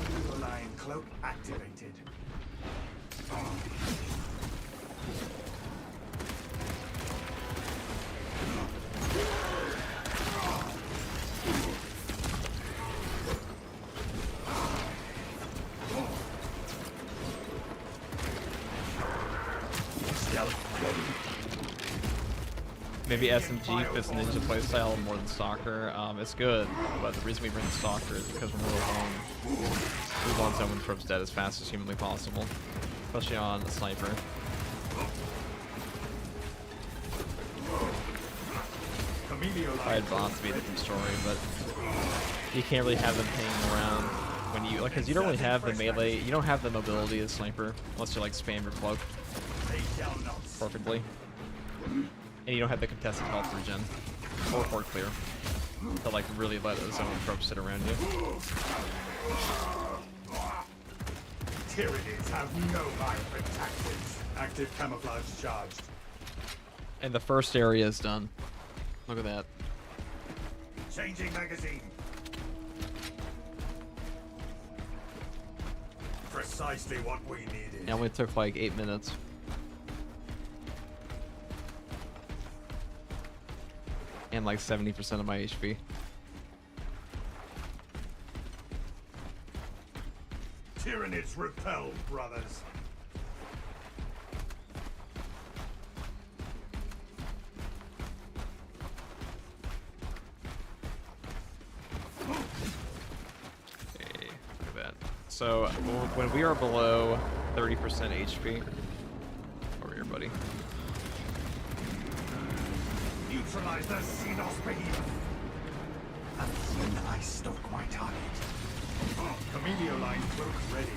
Melee line cloak activated. Stealth ready. Maybe SMG fits ninja playstyle more than soccer. It's good, but the reason we bring soccer is because when we're alone, we want someone Prob's dead as fast as humanly possible, especially on a sniper. I had bombs to be a different story, but you can't really have them hanging around when you like, because you don't really have the melee, you don't have the mobility as sniper unless you like spam your cloak They shall not. perfectly, and you don't have the contested health regen or port clear to like really let a zone probe sit around you. Tyranids have no mind for tactics. Active camouflage charged. And the first area is done. Look at that. Changing magazine. Precisely what we needed. It only took like 8 minutes. And like 70% of my HP. Tyranids repel, brothers. Okay, look at that. So when we are below 30% HP, over here, buddy. Neutralize the Xenos behemoth. And then I stalk my target. Camellia line cloak ready.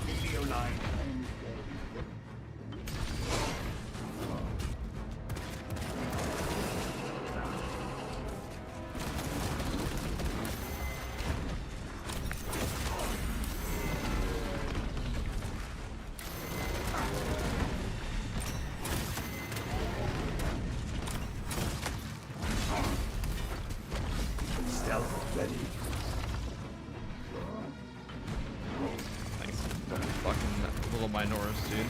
Camellia line. Stealth ready. Thanks. Fucking little Minoros, dude.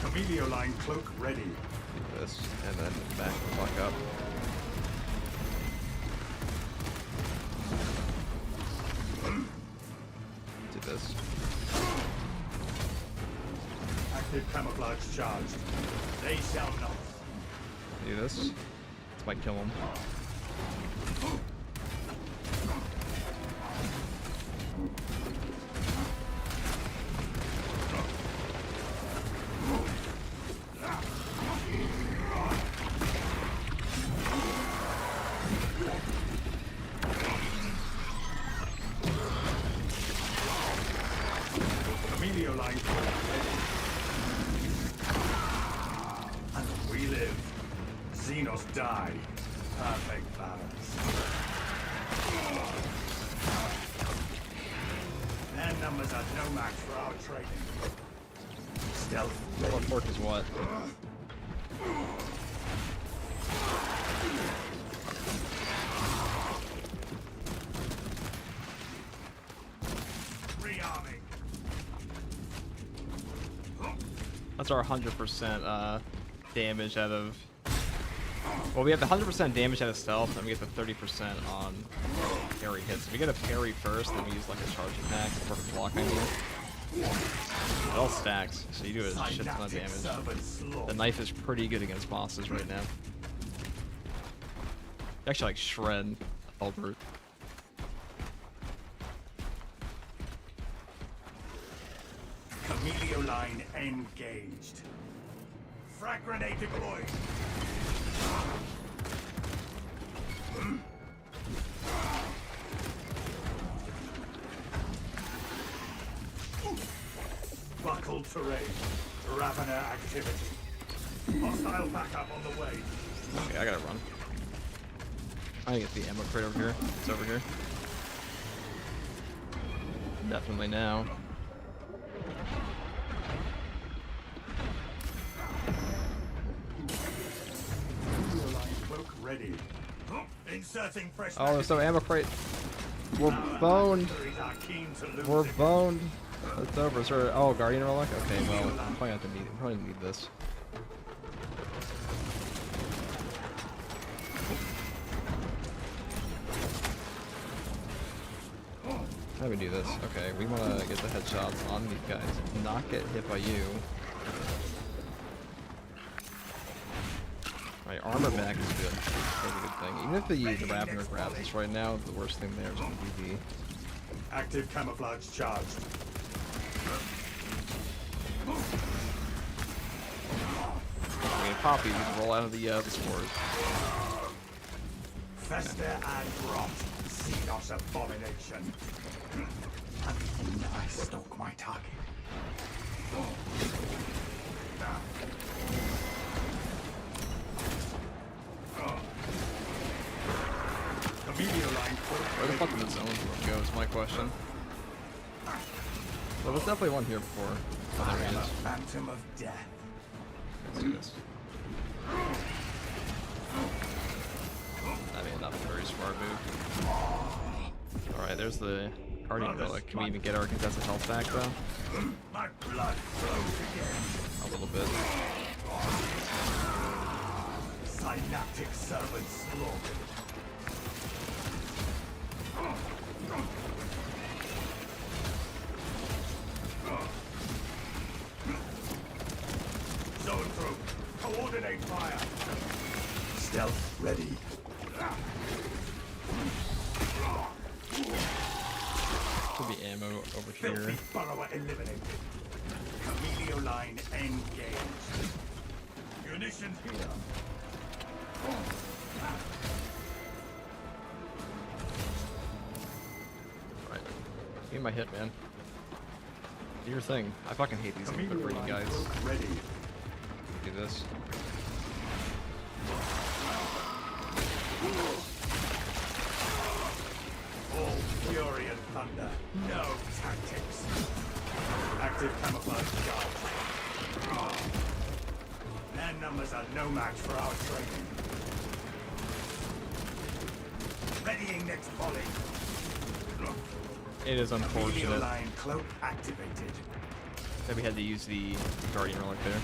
Camellia line cloak ready. Do this, and then back the fuck up. Do this. Active camouflage charged. They shall not. Do this. This might kill him. Camellia line cloak ready. And we live. Xenos die. Perfect balance. Their numbers are no match for our training. Stealth. What perk is what? Rearming. That's our 100% damage out of... Well, we have the 100% damage out of stealth, and we get the 30% on parry hits. If we get a parry first, then we use like a charge attack, perfect block, I mean. It all stacks, so you do a shit ton of damage. The knife is pretty good against bosses right now. You actually like shred Albert. Camelio line engaged. Frag grenade deployed. Buckled terrain. Ravener activity. Hostile backup on the way. Okay, I gotta run. I gotta get the ammo crate over here. It's over here. Definitely now. Cloak ready. Inserting fresh. Oh, there's no ammo crate. We're boned. We're boned. It's over. Is there, oh, Guardian Relic? Okay, well, I'm probably have to need it. Probably need this. How do we do this? Okay, we want to get the headshots on these guys, not get hit by you. Right, armor back is good. That's a good thing. Even if the Ravener grabs us right now, the worst thing there is going to be the... Active camouflage charged. I mean, Poppy, we can roll out of the spores. Fester and rot. Xenos abomination. And I stalk my target. Where the fuck did the zone go is my question. Well, there's definitely one here before. Oh, there he is. Phantom of death. Let's do this. I mean, not a very smart move. Alright, there's the Guardian Relic. Can we even get our contested health back, though? My blood flows again. A little bit. Synaptic servant slaughtered. Zone through. Coordinate fire. Stealth ready. Could be ammo over here. Filthy burrower eliminated. Camelio line engaged. Munitions here. Right. Give me my hit, man. Do your thing. I fucking hate these things, but for you guys. Ready. Do this. All fury and thunder. No tactics. Active camouflage charge. Their numbers are no match for our training. Readying next volley. It is unfortunate Line cloak activated. that we had to use the Guardian Relic there.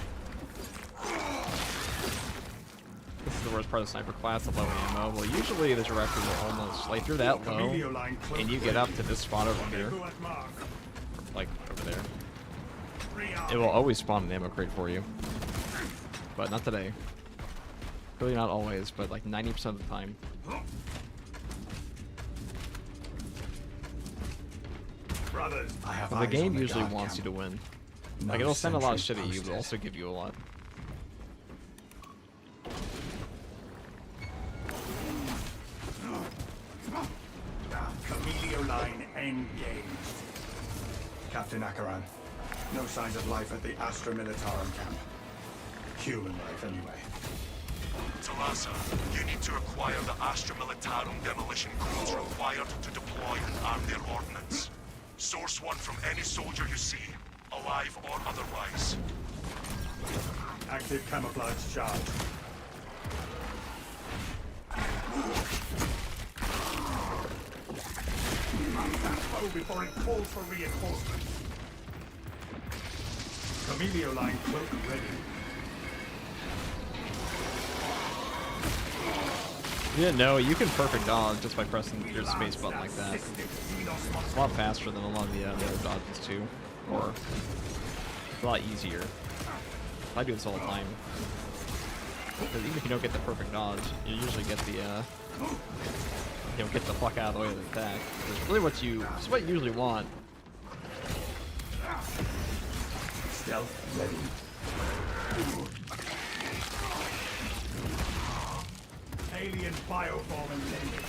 This is the worst part of the sniper class, the low ammo. Well, usually the directors are almost, like, you're that low, and you get up to this spot over here, like, over there. It will always spawn an ammo crate for you. But not today. Really not always, but like 90% of the time. Brothers, I have But the game usually wants you to win. Like, it'll send a lot of shit at you, but also give you a lot. Camelio line engaged. Captain Akaran, no signs of life at the Astra Militarum camp. Human life, anyway. Talassa, you need to acquire the Astra Militarum demolition codes required to deploy and arm their ordnance. Source one from any soldier you see, alive or otherwise. Active camouflage charge. Foe before it calls for reinforcements. Camelio line cloak ready. You didn't know you can perfect dodge just by pressing your space button like that. It's a lot faster than a lot of the other dodges too, or a lot easier. I do this all the time. Because even if you don't get the perfect dodge, you usually get the get the fuck out of the way of the attack. It's really what you usually want. Stealth ready. Alien bioform eliminated.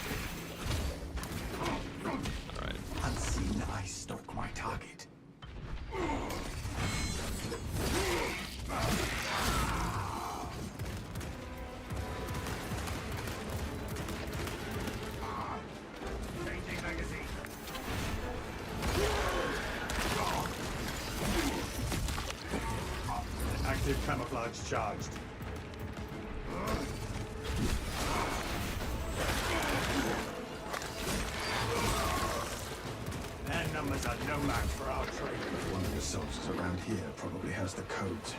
Alright. Unseen, I stalk my target. Changing magazine. Active camouflage charged. Their numbers are no match for our trade. One of the soldiers around here probably has the codes.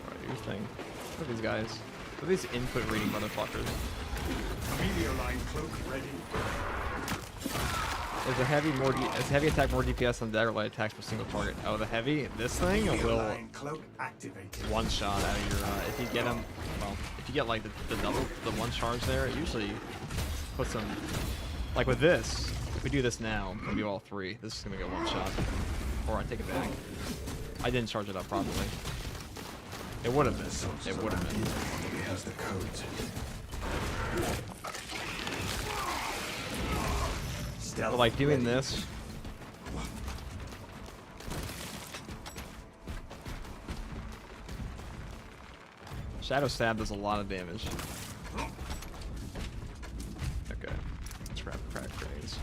Alright, here's the thing. Look at these guys. Look at these input reading motherfuckers. Camelio line cloak ready. Is a heavy attack more DPS than dagger light attacks per single target? Oh, the heavy, this thing Camelio will line cloak activated. one shot out of your. If you get them, well, if you get like the double, the one charge there, it usually puts them. Like with this, if we do this now, we do all three. This is gonna get one shot. Or I take it back. I didn't charge it up properly. It would have been. It would have been. Probably has the codes. But like doing this. Shadow Stab does a lot of damage. Okay. Let's wrap crack grenades.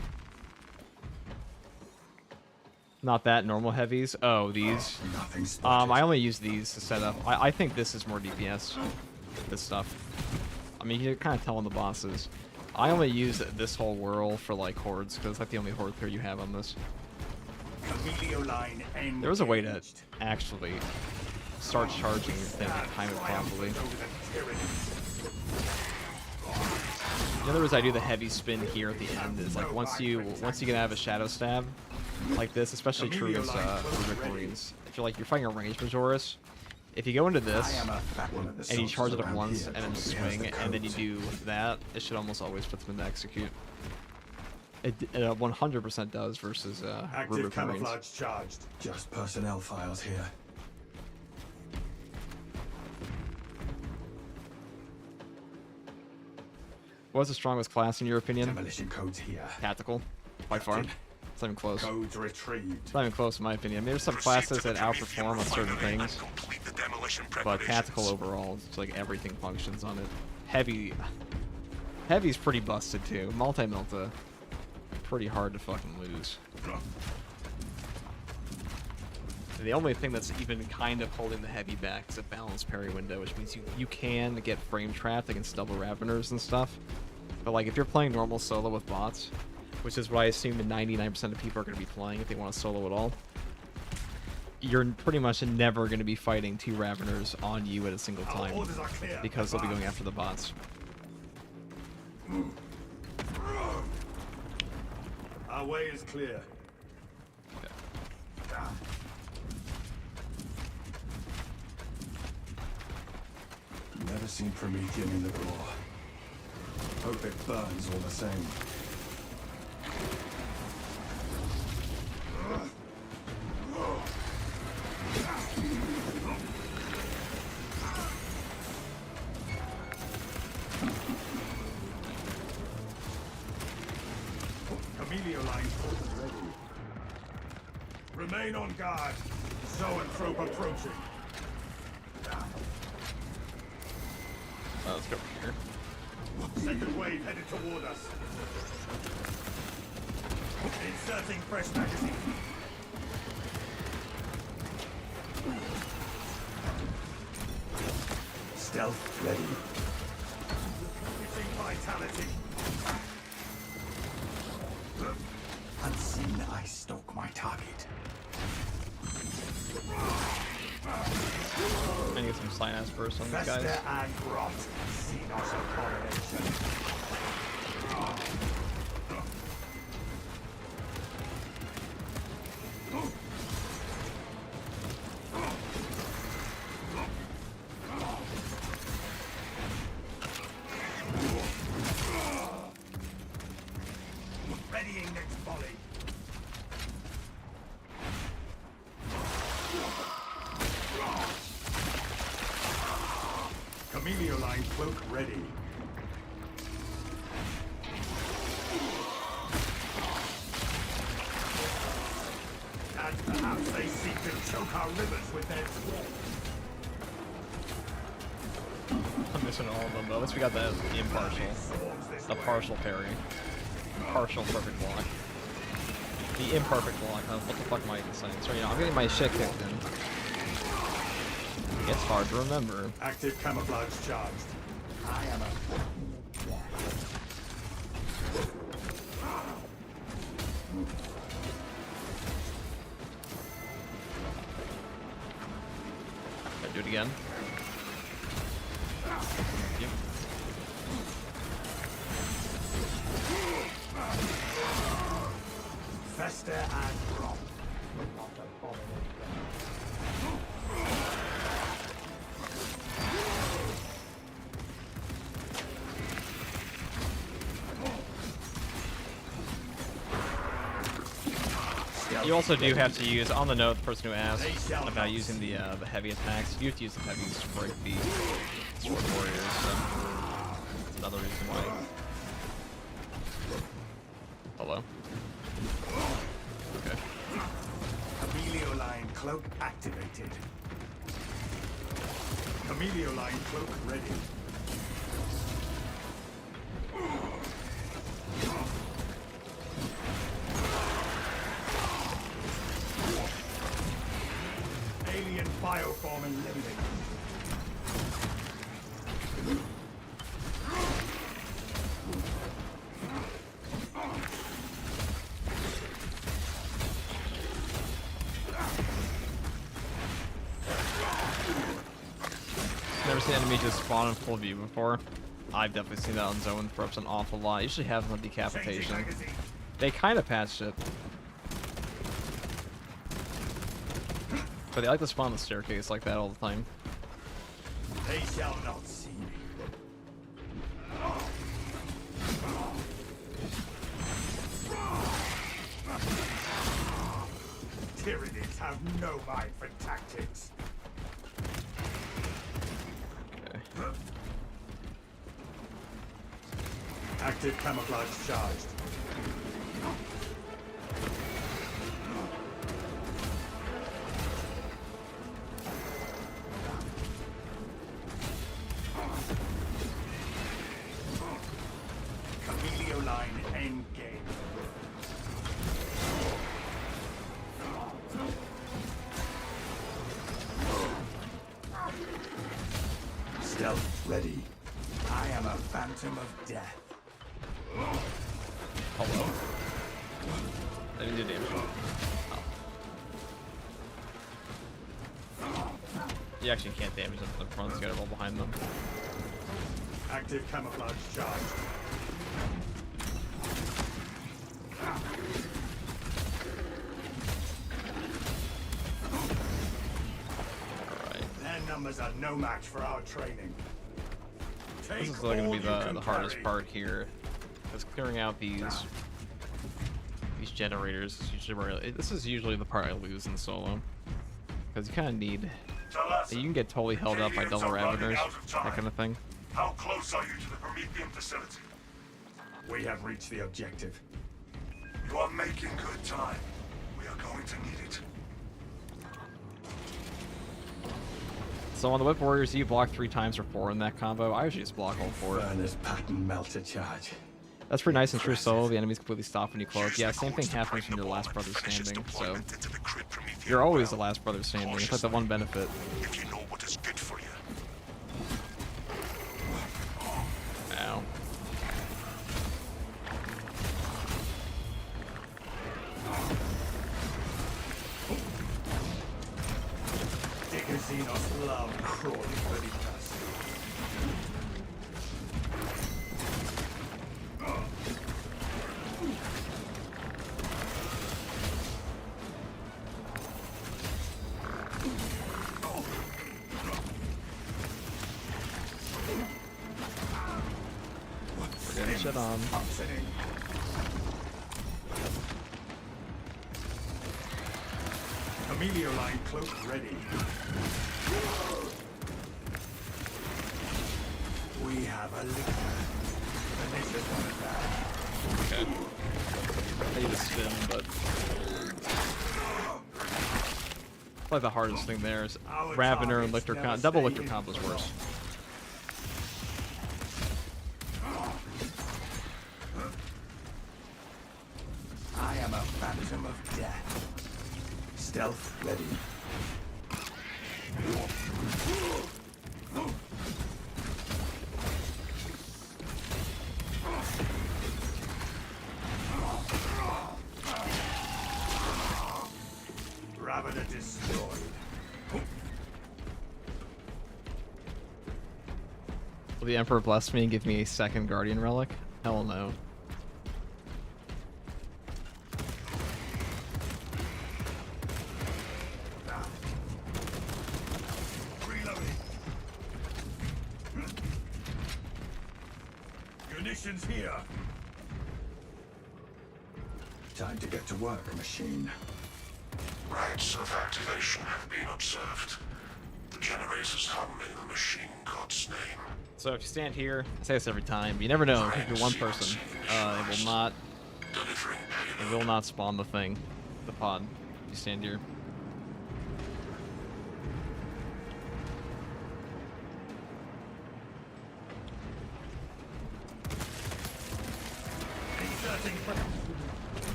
Not that normal heavies. Oh, these. Nothing spotted. I only use these to set up. I think this is more DPS. This stuff. I mean, you can kind of tell on the bosses. I only use this whole whirl for like hordes because it's like the only horde clear you have on this. Camelio line engaged. There was a way to actually start charging your thing and time it properly. The other reason I do the heavy spin here at the end is like once you get out of a shadow stab like this, especially true against Rubik Marines. If you're fighting a ranged Majoris, if you go into this and you charge it up once and then swing and then you do that, it should almost always put them into execute. It 100% does versus Active Rubik Marines. camouflage charged. Just personnel files here. What's the strongest class in your opinion? Demolition codes here. Tactical, by far. It's not even close. Codes retrieved. It's not even close in my opinion. There's some classes that outperform on certain things, but tactical overall, it's like everything functions on it. Heavy's pretty busted too. Multi-melta, pretty hard to fucking lose. The only thing that's even kind of holding the heavy back is a balanced parry window, which means you can get frame trapped against double Raveners and stuff. But like if you're playing normal solo with bots, which is what I assume that 99% of people are going to be playing if they want to solo at all, you're pretty much never going to be fighting two Raveners on you at a single time because they'll be going after the bots. Our way is clear. Never seen Promethean in the raw. Hope it burns all the same. Camelio line ready. Remain on guard. Zoanthrope approaching. Let's go here. Second wave headed toward us. Inserting fresh magazine. Stealth ready. Using vitality. Unseen, I stalk my target. I need some sinus burst on these guys. Fester and rot. Xenos abomination. Readying next volley. Chameleoline cloak ready. And perhaps they seek to choke our rivers with their sword. I'm missing all of them, but at least we got the impartial. The partial parry. Partial perfect block. The imperfect block. What the fuck am I even saying? So, you know, I'm getting my shit kicked in. It's hard to remember. Active camouflage charged. I am a... I do it again. Thank you. Fester and rot. You also do have to use, on the note, the person who asked about using the heavy attacks, you have to use the heavies to break the sword warriors, so that's another reason why. Hello? Okay. Chameleoline cloak activated. Chameleoline cloak ready. Alien bioform eliminated. Never seen enemy just spawn in full view before. I've definitely seen that on Zone Throps an awful lot. Usually have them with decapitation. They kind of patched it. But they like to spawn on the staircase like that all the time. They shall not see me. Tyranids have no mind for tactics. Okay. Active camouflage charged. Chameleoline endgame. Stealth ready. I am a phantom of death. Hello? I didn't do damage. Oh. You actually can't damage them from the front, so you gotta roll behind them. Active camouflage charged. Alright. Their numbers are no match for our training. This is going to be the hardest part here. Is clearing out these generators. This is usually the part I lose in solo. Because you kind of need... You can get totally held up by double Ravagers, that kind of thing. How close are you to the Promethean facility? We have reached the objective. You are making good time. We are going to need it. So on the Whip Warriors, you block 3 times or 4 in that combo. I usually just block all 4. Furnace pattern melter charge. That's pretty nice and true solo. The enemies completely stop when you cloak. Yeah, same thing happens when you're the last brother standing, so... You're always the last brother standing. It's like the one benefit. If you know what is good for you. Xenos love crawling beneath us. We're getting shit on. Upsetting. Amelia line cloak ready. We have a liquor. Delicious one at that. Okay. I need to spin, but probably the hardest thing there is Ravener and Lictor combo. Double Lictor combo is worse. I am a phantom of death. Stealth ready. Ravener destroyed. Will the Emperor bless me and give me a second Guardian Relic? Hell no. Reloading. Munitions here. Time to get to work, machine. Rites of activation have been observed. The generators hum in the machine god's name. So if you stand here, I say this every time, but you never know. If you're one person, Delivering it will not spawn the thing, the pod. If you stand here.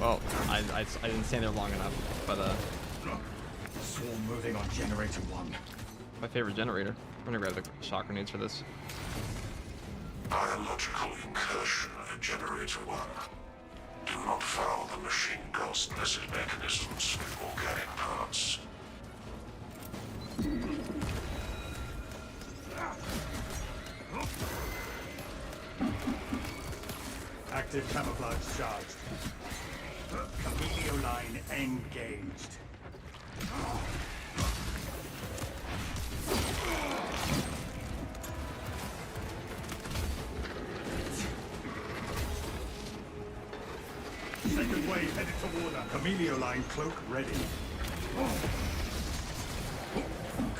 Well, I didn't stand there long enough, but Swarm moving on generator 1. my favorite generator. I'm gonna grab the shock grenades for this. biological incursion at generator 1. Do not foul the machine god's blessed mechanisms with organic parts. Active camouflage charged. Camilio line engaged. Second wave headed toward us. Camilio line cloak ready.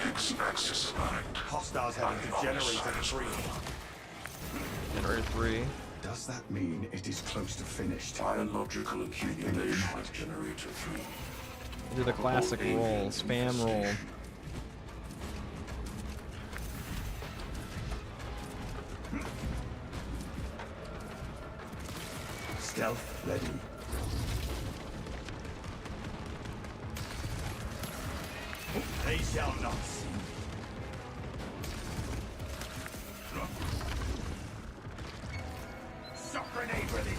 X-axis aligned. Hostiles heading to generator 3. Generator 3. Does that mean it is close to finished? Biological accumulation at generator 3. Do the classic roll, spam roll. Stealth ready. They shall not see. Shock grenade ready.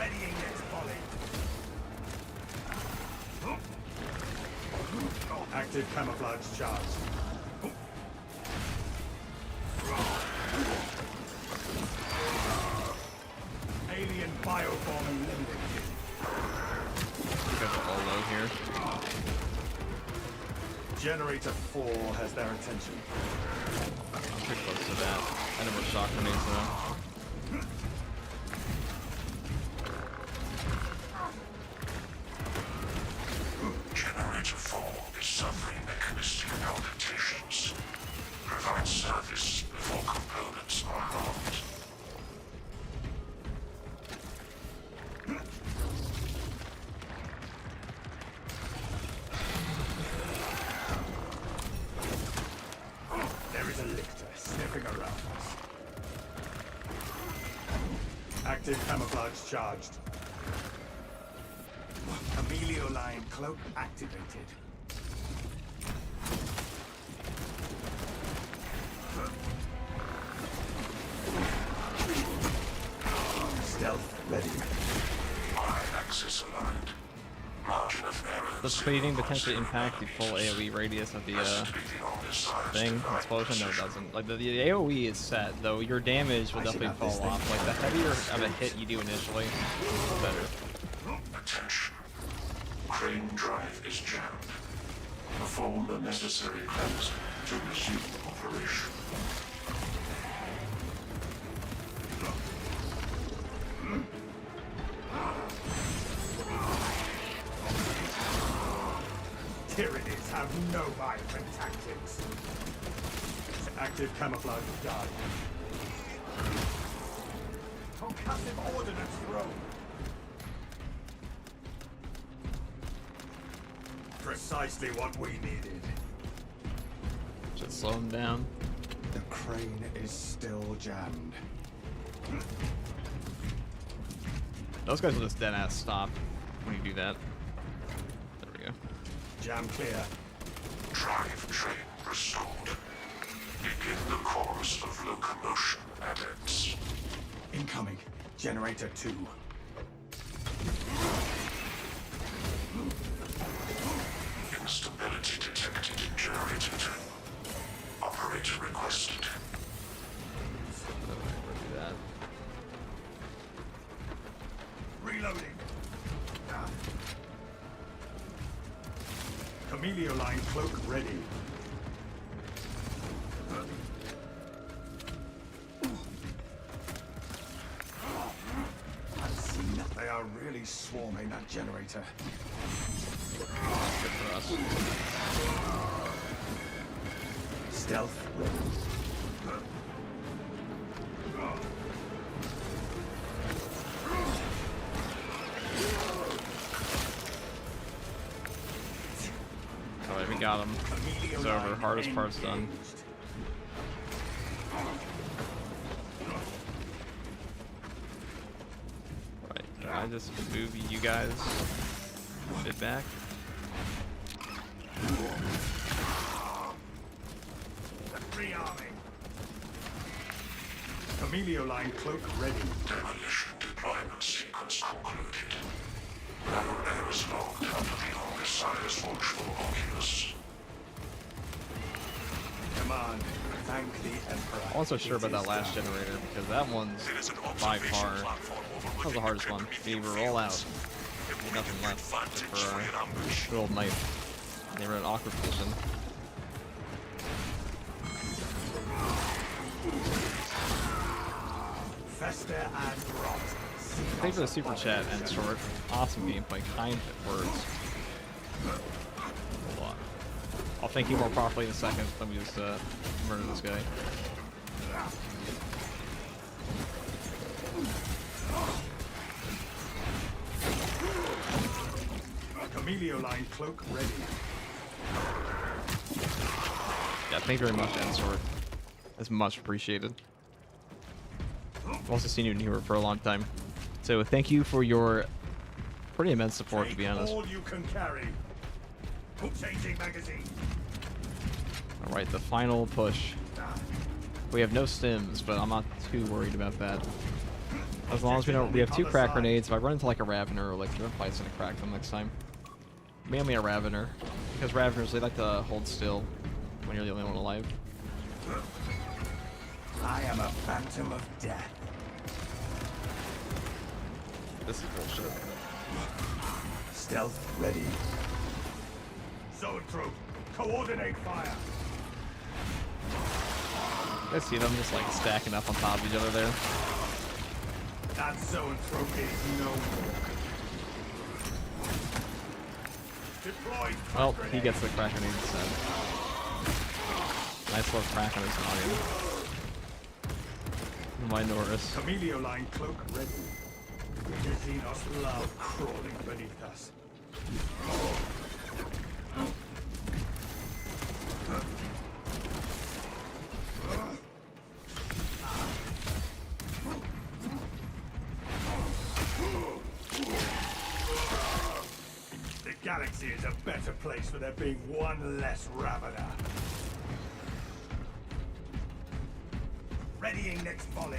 Readying next volley. Active camouflage charge. Alien bioform eliminated. You guys are all low here. Generator 4 has their attention. I'm pretty close to that. I never shock grenades though. Generator 4 is suffering mechanistic palpitations. Provide service before components are harmed. There is a lictor sniffing around us. Active camouflage charged. Camilio line cloak activated. ready. Y-axis aligned. Margin of error. Does fading potentially impact the full AoE radius of the thing? Explosion? No, it doesn't. Like, the AoE is set, though your damage will definitely fall off. Like, the heavier of a hit you do initially, the better. Attention. Crane drive is jammed. Perform the necessary cleanse to resume operation. Tyranids have no vibrant tactics. Active camouflage guard. Concussive ordnance thrown. Precisely what we needed. Just slow him down. The crane is still jammed. Those guys will just dead-ass stop when you do that. There we go. Jam clear. Drive train restored. Begin the course of locomotion, adepts. Incoming. Generator 2. Instability detected in generator 2. Operator requested. Do that. Reloading. Camellia line cloak ready. I've seen that. They are really swarming that generator. Good for us. Stealth ready. Alright, we got him. It's over. Hardest part's done. Alright, can I just move you guys a bit back? Rearming. Camellia line cloak ready. Demolition deployment sequence concluded. Now there is logged under the Omniscience Watchful Oculus. Command. Thank the Emperor. I'm also sure about that last generator because that one's by far that was the hardest one. We roll out. There's nothing left except for our good old knife. They were in an awkward position. Fester and rot. Thanks for the super chat and short. Awesome gameplay. Kind words. Hold on. I'll thank you more properly in a second. Let me just murder this guy. Camellia line cloak ready. Yeah, thank you very much, Ensword. That's much appreciated. I've also seen you in here for a long time. So thank you for your pretty immense support, to be honest. All you can carry. Changing magazine. Alright, the final push. We have no stims, but I'm not too worried about that. As long as we don't, we have 2 crack grenades. If I run into like a Ravener or like Driftlight's gonna crack them next time. Mainly a Ravener, because Raveners, they like to hold still when you're the only one alive. I am a phantom of death. This is bullshit. Stealth ready. Zone troop. Coordinate fire. I see them just like stacking up on top of each other there. That zone troop is no more. Deployed. Well, he gets the crack grenade instead. Nice little crack on his noggin. Minoris. Camellia line cloak ready. Xenos love crawling beneath us. The galaxy is a better place for there being one less Ravener. Readying next volley.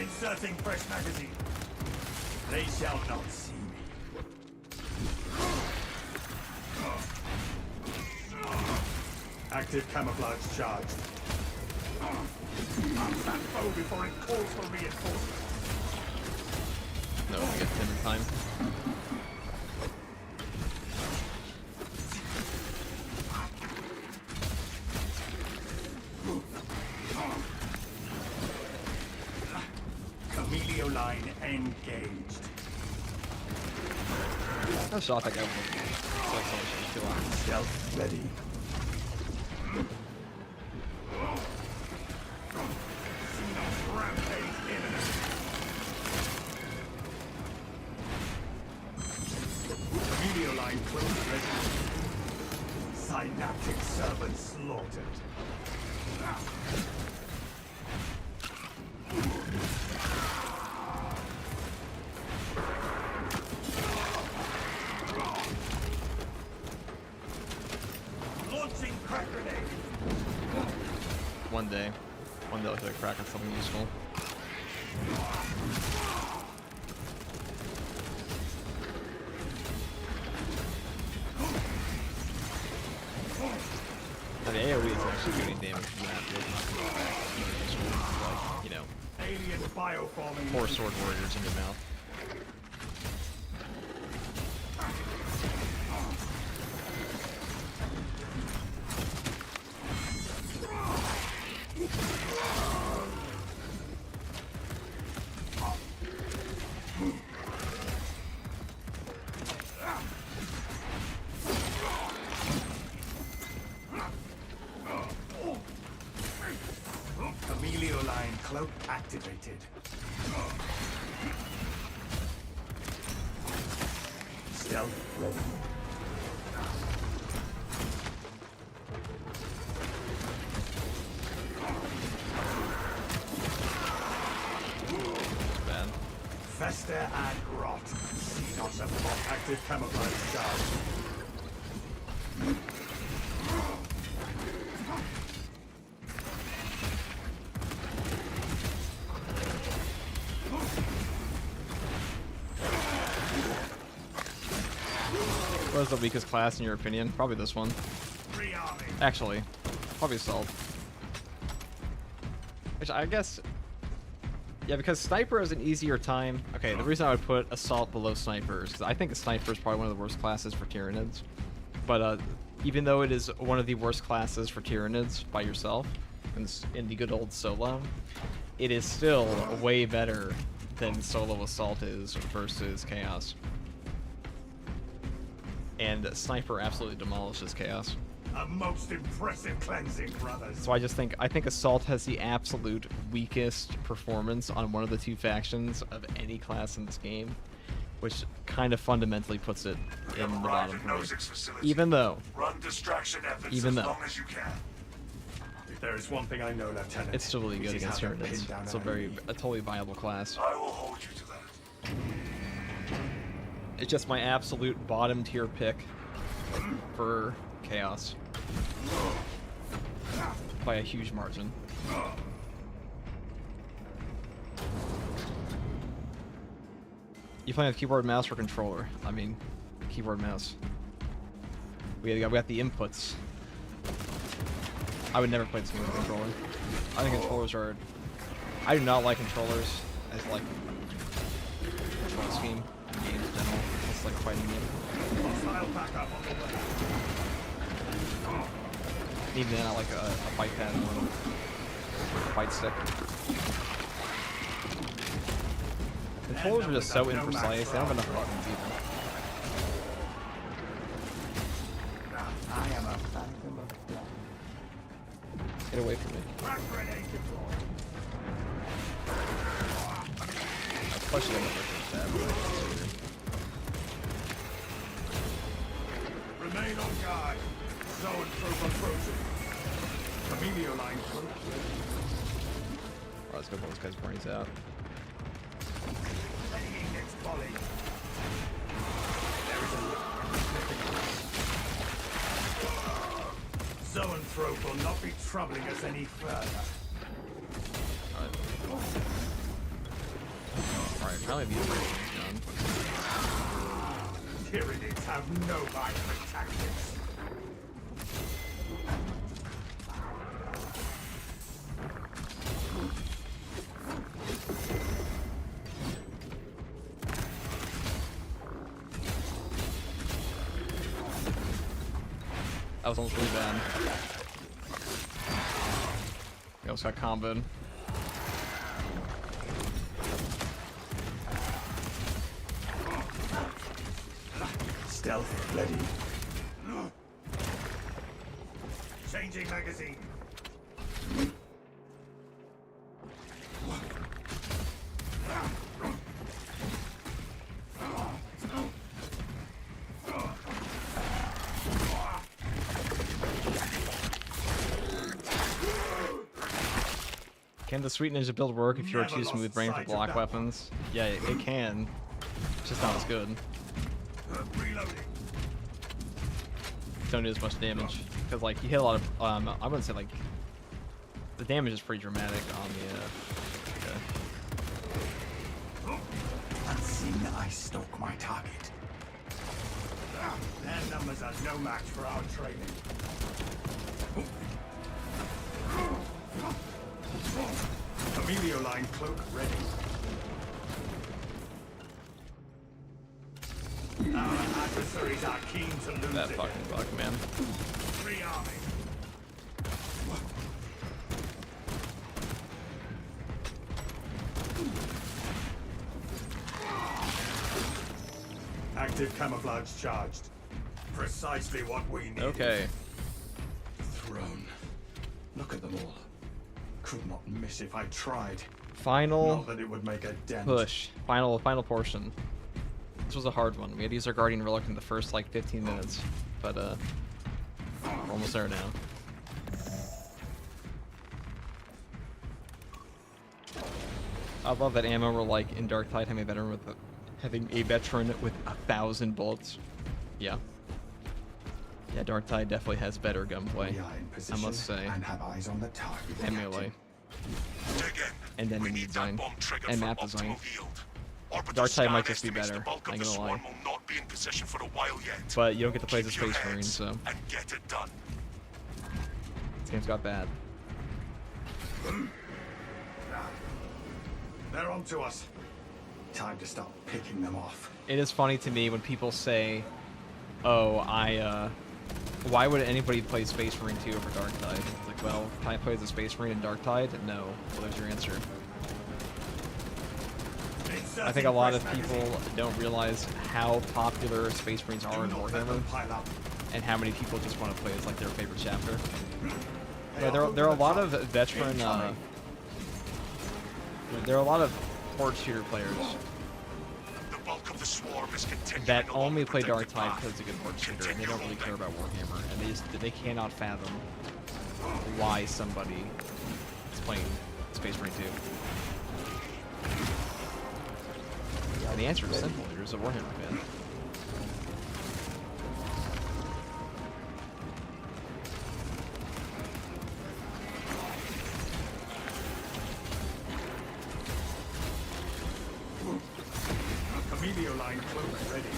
Inserting fresh magazine. They shall not see me. Active camouflage charged. Arm that bow before it calls for reinforcement. No, we get 10 in time. Camelio line engaged. I shot that guy with like so much too long. Stealth ready. Rampage imminent. Camelio line close ready. Synaptic servant slaughtered. Launching crack grenade. One day I'll hit a crack on something useful. The AoE is actually doing damage from that, but it's not going to be useful. Like, you know, Alien bioforming. 4 sword warriors in your mouth. Camelio line cloak activated. Stealth ready. Bad. Fester and rot. Xenos of active camouflage charge. What is the weakest class in your opinion? Probably this one. Rearming. Actually, probably Assault. Which I guess, yeah, because Sniper has an easier time. Okay, the reason I would put Assault below Sniper is because I think a Sniper is probably one of the worst classes for Tyranids. But even though it is one of the worst classes for Tyranids by yourself, in the good old solo, it is still way better than solo Assault is versus Chaos. And Sniper absolutely demolishes Chaos. A most impressive cleansing, brothers. So I think Assault has the absolute weakest performance on one of the 2 factions of any class in this game, which kind of fundamentally puts it in the bottom for me. Even though, Run distraction efforts Even as though. long as you can. If there is one thing I know, Lieutenant, it's still really good it is against how to pin Tyranids. down It's an a totally viable class. I will hold you to that. It's just my absolute bottom tier pick for Chaos by a huge margin. You playing with keyboard, mouse, or controller? I mean, keyboard, mouse. We got the inputs. I would never play this game with a controller. I think controllers are. I do not like controllers as like control scheme in games in general. It's like a fighting game. hostile backup on the way. Even then, I like a fight pad more than a fight stick. Controllers are just so imprecise. They don't have enough buttons either. I am a phantom of death. Get away from me. Crack grenade deployed. Especially when the tab. Remain on guard. Zone troop approaching. Camelio line close. Oh, let's go pull this guy's brains out. Readying next volley. Zoanthrope will not be troubling us any further. Alright, probably these are done. Tyranids have no mind for tactics. That was almost really bad. We almost got comboed. Stealth ready. Changing magazine. Can the Sweet Ninja build work if you're Never too lost smooth brain for sight of block that. weapons? Yeah, it can. It's just not as good. Reloading. Don't do as much damage. Because, like, you hit a lot of, I wouldn't say, like, the damage is pretty dramatic on the, Unseen, I stalk my target. Their numbers are no match for our training. Emilio line cloak ready. Our adversaries are keen to lose that it. fucking buck, man. Rearming. Active camouflage charged. Precisely what we need. Okay. Throne. Look at them all. Could not miss if I tried. Final Not that it would make a dent. push. Final portion. This was a hard one. We had to use our Guardian Relic in the first, like, 15 minutes. But, we're almost there now. I love that ammo were like in Dark Tide having a veteran with 1,000 bullets. Yeah. Yeah, Dark Tide definitely has better gunplay. We are in I position must say. and have eyes on the target. And melee. Dig in. And then We enemy need design. that bomb triggered And for map optimal design. yield. Orbital Dark Tide scan might just be estimates better, the bulk of not the gonna lie. swarm will not be in position for a while yet. But you don't get to play as a Keep your Space Marine, heads so and get it done. this game's got bad. They're on to us. Time to start picking them off. It is funny to me when people say, "Oh, why would anybody play Space Marine 2 over Dark Tide?" It's like, well, can I play as a Space Marine in Dark Tide? No. Well, there's your answer. I think a lot of people don't realize how popular Space Marines are in Warhammer, and how many people just want to play as like their favorite chapter. Yeah, there are a lot of veteran, there are a lot of horde shooter players The bulk of the swarm is continuing that along only the play Dark predicted Tide path. because it's a good horde shooter, and they Continue don't really care holding. about Warhammer, and they cannot fathom why somebody is playing Space Marine 2. Yeah, the answer is simple. You're just a Warhammer fan. Emilio line cloak ready.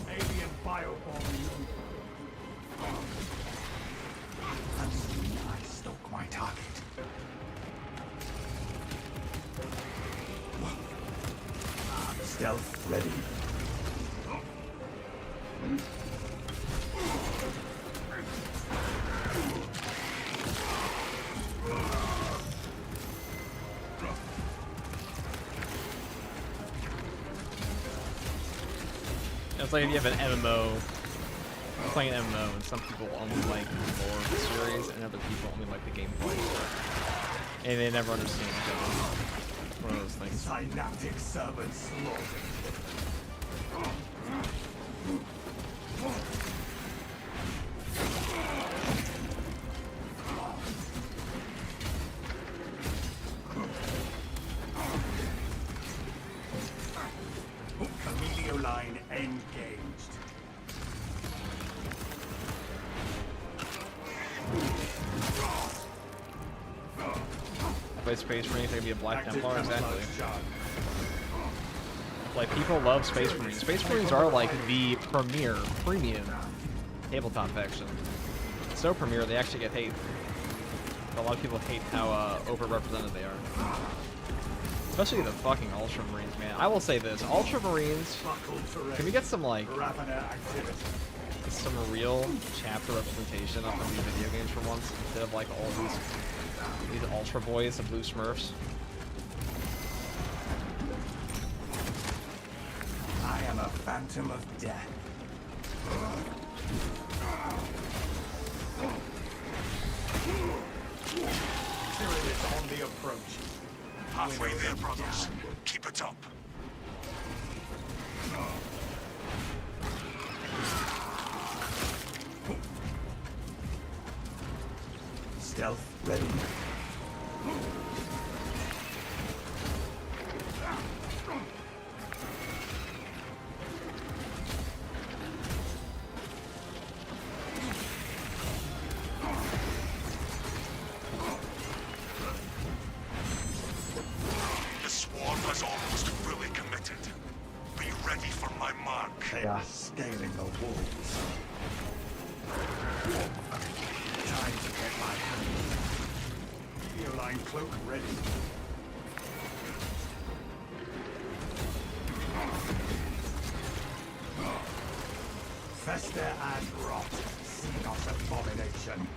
Alien biobomb. Unseen, I stalk my target. Stealth ready. It's like if you have an MMO, playing an MMO, and some people only like the lore of the series, and other people only like the gameplay. And they never understand each other. It's one of those things. Synaptic servant slaughtered. Emilio line engaged. by Space Marines, they can be a Black Active Templar, exactly. camouflage charge. Like, people love Space Marines. Space Marines are like the premium tabletop faction. So premier, they actually get hate. A lot of people hate how overrepresented they are. Especially the fucking Ultramarines, man. I will say this, Ultramarines, can we get some, like, Ravener activity. some real chapter representation of these video games for once, instead of, like, all these Ultra Boys and Blue Smurfs? I am a phantom of death. Tyranid is on the approach. Halfway there, brothers. Keep it up. Stealth ready. The swarm has almost fully committed. Be ready for my mark. They are scaling the walls. Time to get my hands. Line cloak ready. Fester and rot. Xenos abomination.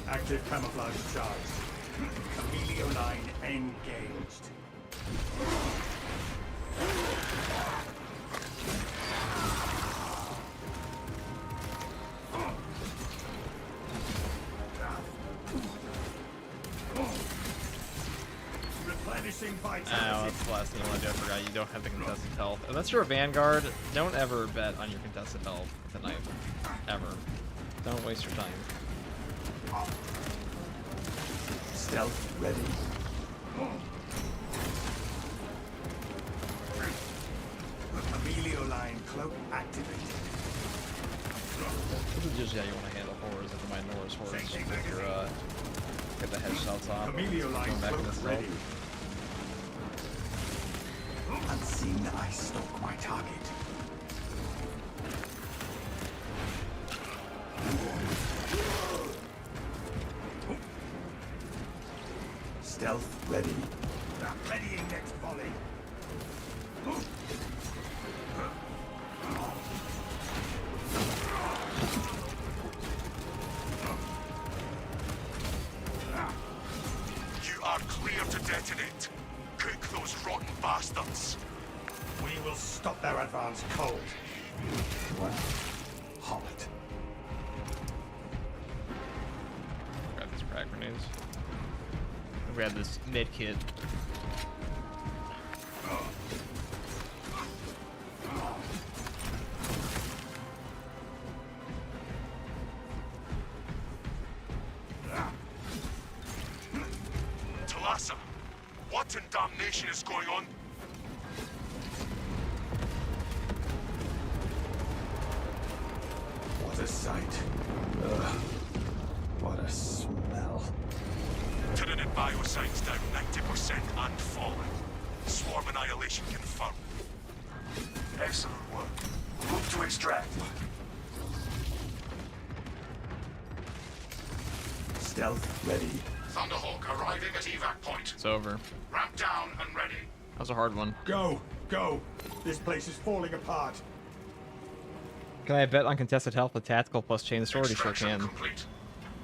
Active camouflage charge. Chameleon line engaged. Replenishing vitality. Oh, that's the last thing I want to do. I forgot you don't have the contested health. Unless you're a Vanguard, don't ever bet on your contested health with a knife. Ever. Don't waste your time. Stealth ready. Amelio line cloak activated. This is usually how you want to handle horrors if you mind Norse horrors. If you're, get the headshots off. Amelio line Going back in cloak this ready. stealth. Unseen, I stalk my target. Stealth ready. Readying next volley. You are clear to detonate. Cook those rotten bastards. We will stop their advance cold. Well, halt. Grab these crack grenades. Grab this med kit. Talassa, what in damnation is going on? What a sight. Ugh. What a smell. Tyranid biocides down 90% and falling. Swarm annihilation confirmed. Excellent work. Move to extract. Stealth ready. Thunderhawk arriving at evac point. It's over. Ramp down and ready. That was a hard one. Go! Go! This place is falling apart. Can I bet on contested health with tactical plus chain sword? You sure Extraction can. complete.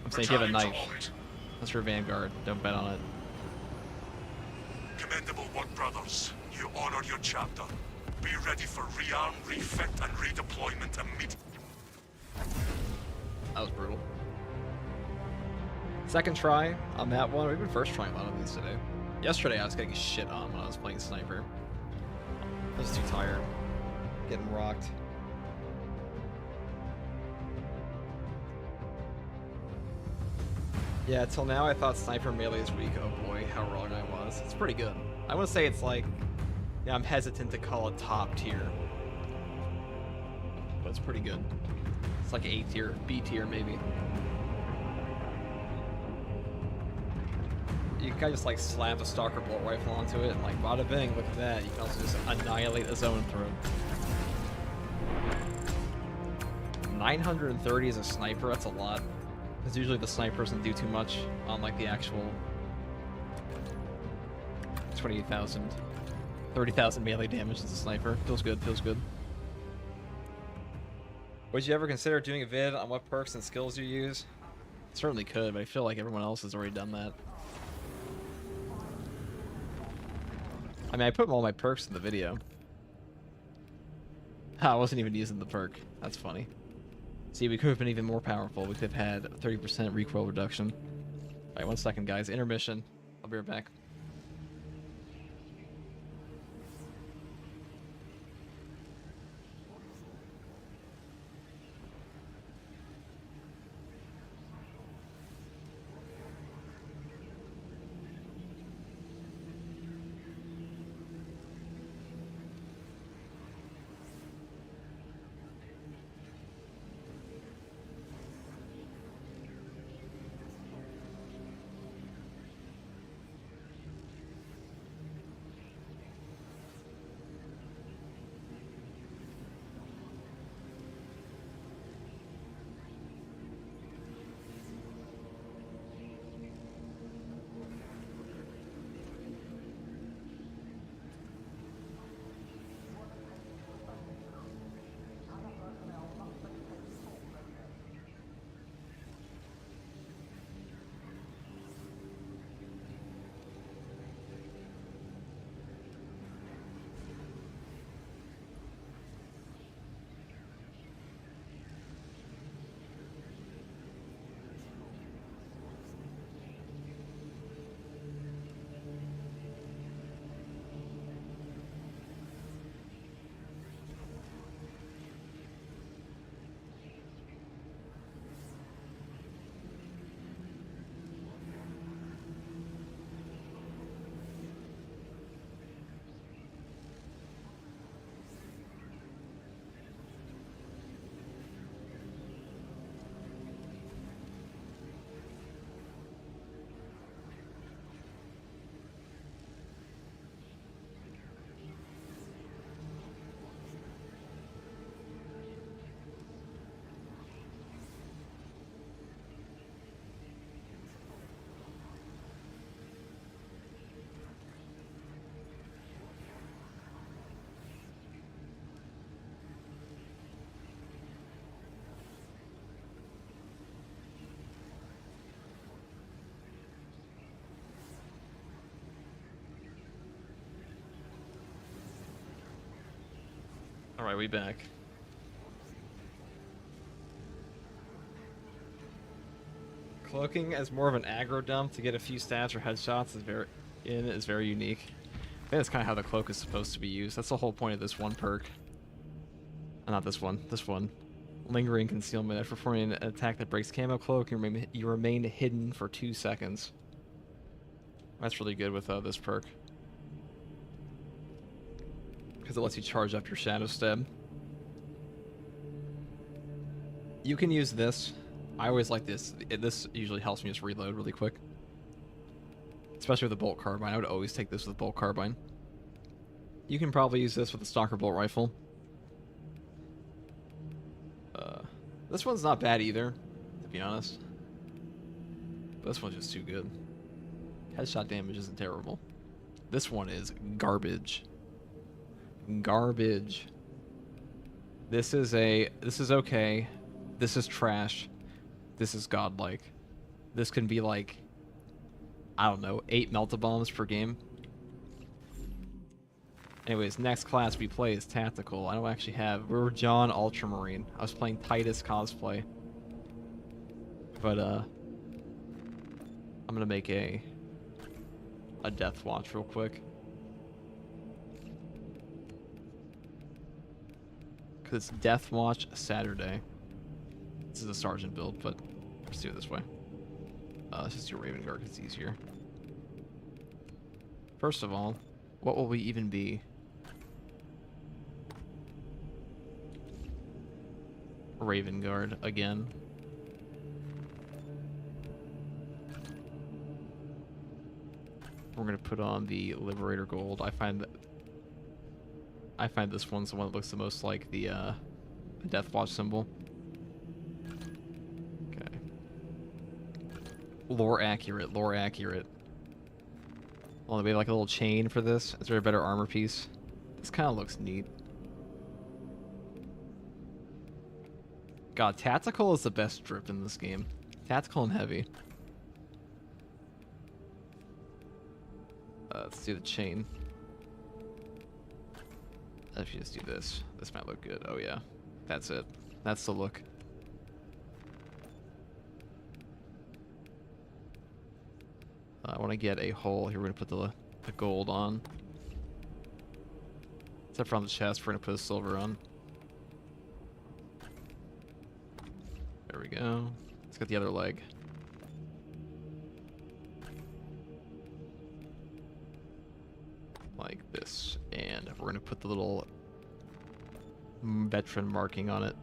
I'm saying give a Returning to knife. orbit. That's your Vanguard. Don't bet on it. Commendable work, brothers. You honor your chapter. Be ready for rearm, refit, and redeployment immediately. That was brutal. Second try on that one. We've been first trying a lot of these today. Yesterday I was getting shit on when I was playing Sniper. I was too tired. Getting rocked. Yeah, till now I thought Sniper Melee is weak. Oh boy, how wrong I was. It's pretty good. I would say it's like, yeah, I'm hesitant to call it top tier. but it's pretty good. It's like A tier, B tier maybe. You can kind of just like slap a stalker bolt rifle onto it and like bada bing, look at that. You can also just annihilate a zone through. 930 as a sniper, that's a lot. Because usually the sniper doesn't do too much on like the actual 28,000. 30,000 melee damage as a sniper. Feels good, feels good. Would you ever consider doing a vid on what perks and skills you use? Certainly could, but I feel like everyone else has already done that. I mean, I put all my perks in the video. I wasn't even using the perk. That's funny. See, we could have been even more powerful. We could have had 30% recoil reduction. Alright, 1 second, guys. Intermission. I'll be right back. Alright, we back. Cloaking as more of an aggro dump to get a few stats or headshots is very unique. I think that's kind of how the cloak is supposed to be used. That's the whole point of this one perk. Not this one. This one. Lingering concealment. After performing an attack that breaks camo cloak, you remain hidden for 2 seconds. That's really good with this perk. Because it lets you charge up your shadow stab. You can use this. I always like this. This usually helps me just reload really quick. Especially with the bolt carbine. I would always take this with bolt carbine. You can probably use this with the stalker bolt rifle. This one's not bad either, to be honest. But this one's just too good. Headshot damage isn't terrible. This one is garbage. Garbage. This is okay. This is trash. This is godlike. This can be like, I don't know, 8 melt-a-bombs per game. Anyways, next class we play is tactical. I don't actually have. We're John Ultramarine. I was playing Titus cosplay. But I'm gonna make a death watch real quick. Cause it's DEATHWATch Saturday. This is a sergeant build, but let's do it this way. Let's just do Raven Guard, it's easier. First of all, what will we even be? Raven Guard again. We're gonna put on the Liberator Gold. I find this one's the one that looks the most like the Deathwatch symbol. Okay. Lore accurate, lore accurate. Well, maybe like a little chain for this. Is there a better armor piece? This kind of looks neat. God, tactical is the best drip in this game. Tactical and heavy. Let's do the chain. If you just do this, this might look good. Oh yeah, that's it. That's the look. I want to get a hole here. We're gonna put the gold on. Except for on the chest, we're gonna put a silver on. There we go. Let's get the other leg. Like this, and we're gonna put the little veteran marking on it.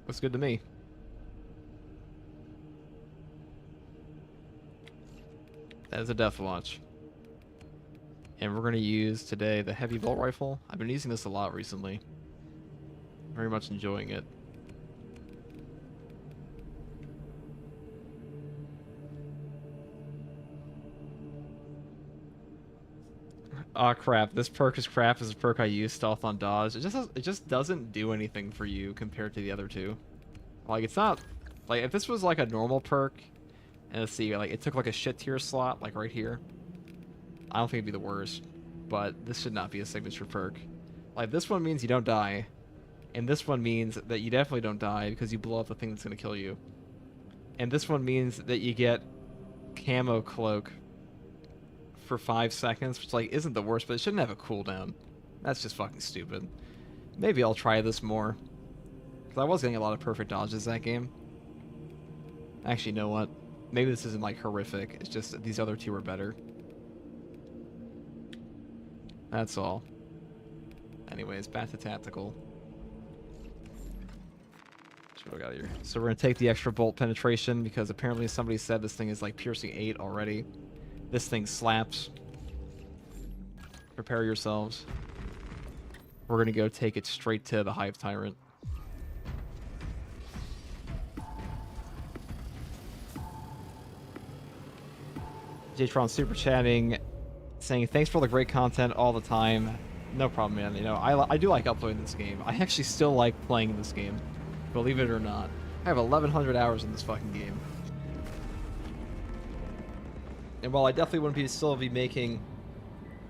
Looks good to me. That is a Deathwatch. And we're gonna use today the heavy bolt rifle. I've been using this a lot recently. Very much enjoying it. Aw, crap. This perk is crap. This is a perk I use, stealth on dodge. It just doesn't do anything for you compared to the other two. Like, it's not... Like, if this was, like, a normal perk, and let's see, like, it took, like, a shit tier slot, like, right here, I don't think it'd be the worst. But this should not be a signature perk. Like, this one means you don't die, and this one means that you definitely don't die because you blow up the thing that's gonna kill you. And this one means that you get camo cloak for 5 seconds, which like isn't the worst, but it shouldn't have a cooldown. That's just fucking stupid. Maybe I'll try this more, because I was getting a lot of perfect dodges that game. Actually, you know what? Maybe this isn't like horrific. It's just that these other two are better. That's all. Anyways, back to tactical. What do we got here? So we're gonna take the extra bolt penetration because apparently somebody said this thing is like piercing 8 already. This thing slaps. Prepare yourselves. We're gonna go take it straight to the Hive Tyrant. Jtron super chatting, saying thanks for all the great content all the time. No problem, man. You know, I do like uploading this game. I actually still like playing this game, believe it or not. I have 1,100 hours in this fucking game. And while I definitely wouldn't still be making...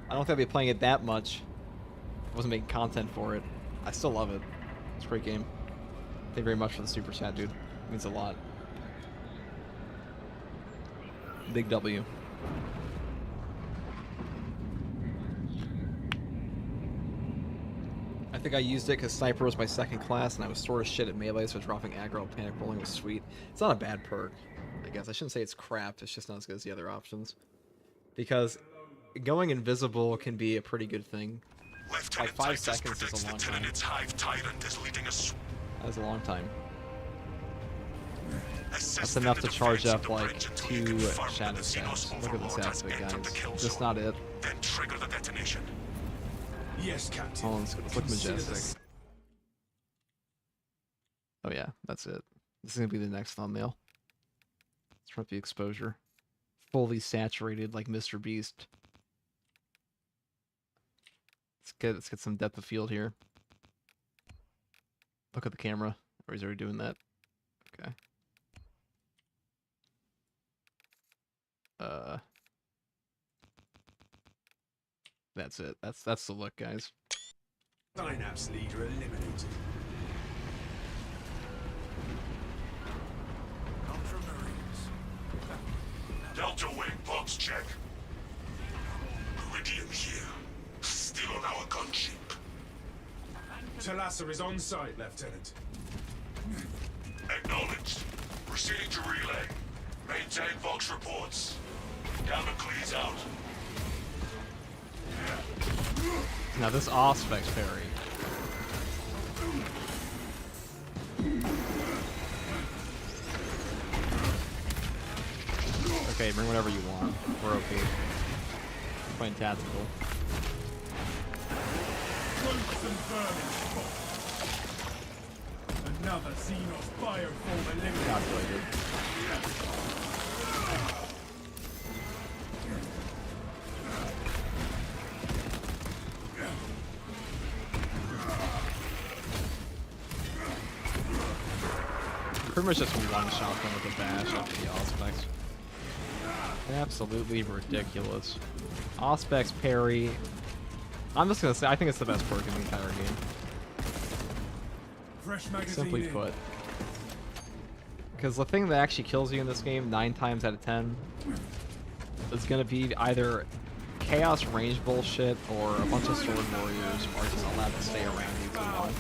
I don't think I'd be playing it that much. I wasn't making content for it. I still love it. It's a great game. Thank you very much for the super chat, dude. It means a lot. Big W. I think I used it because Sniper was my second class and I was sort of shit at melee, so dropping aggro panic rolling was sweet. It's not a bad perk, I guess. I shouldn't say it's crap, it's just not as good as the other options. Because going invisible can be a pretty good thing. Like 5 seconds is a long time. That's a long time. That's enough to charge up like 2 shadow stats. Look at this aspect, guys. Just not it. Then trigger the detonation. Yes, Captain. Oh, let's look majestic. Oh yeah, that's it. This is gonna be the next thumbnail. Let's turn up the exposure. Fully saturated like Mr. Beast. Let's get some depth of field here. Look at the camera. Or he's already doing that. Okay. That's it. That's the look, guys. Synapse leader eliminated. Delta Wing box check. Iridium here. Still on our gunship. Talassa is on site, Lieutenant. Acknowledged. Proceeding to relay. Maintain Vox reports. Damocles out. Now this Auspex parry. Okay, bring whatever you want. We're okay. We're playing tactical. Another Xenos bioform eliminated. Calculated. Pretty much just one shot them with a bash after the Auspex. Absolutely ridiculous. Auspex parry. I'm just gonna say I think it's the best perk in the entire game. Fresh magazine Simply in. put. Because the thing that actually kills you in this game 9 times out of 10 is gonna be either chaos range bullshit or a bunch of sword warriors are just allowed to stay around you too long.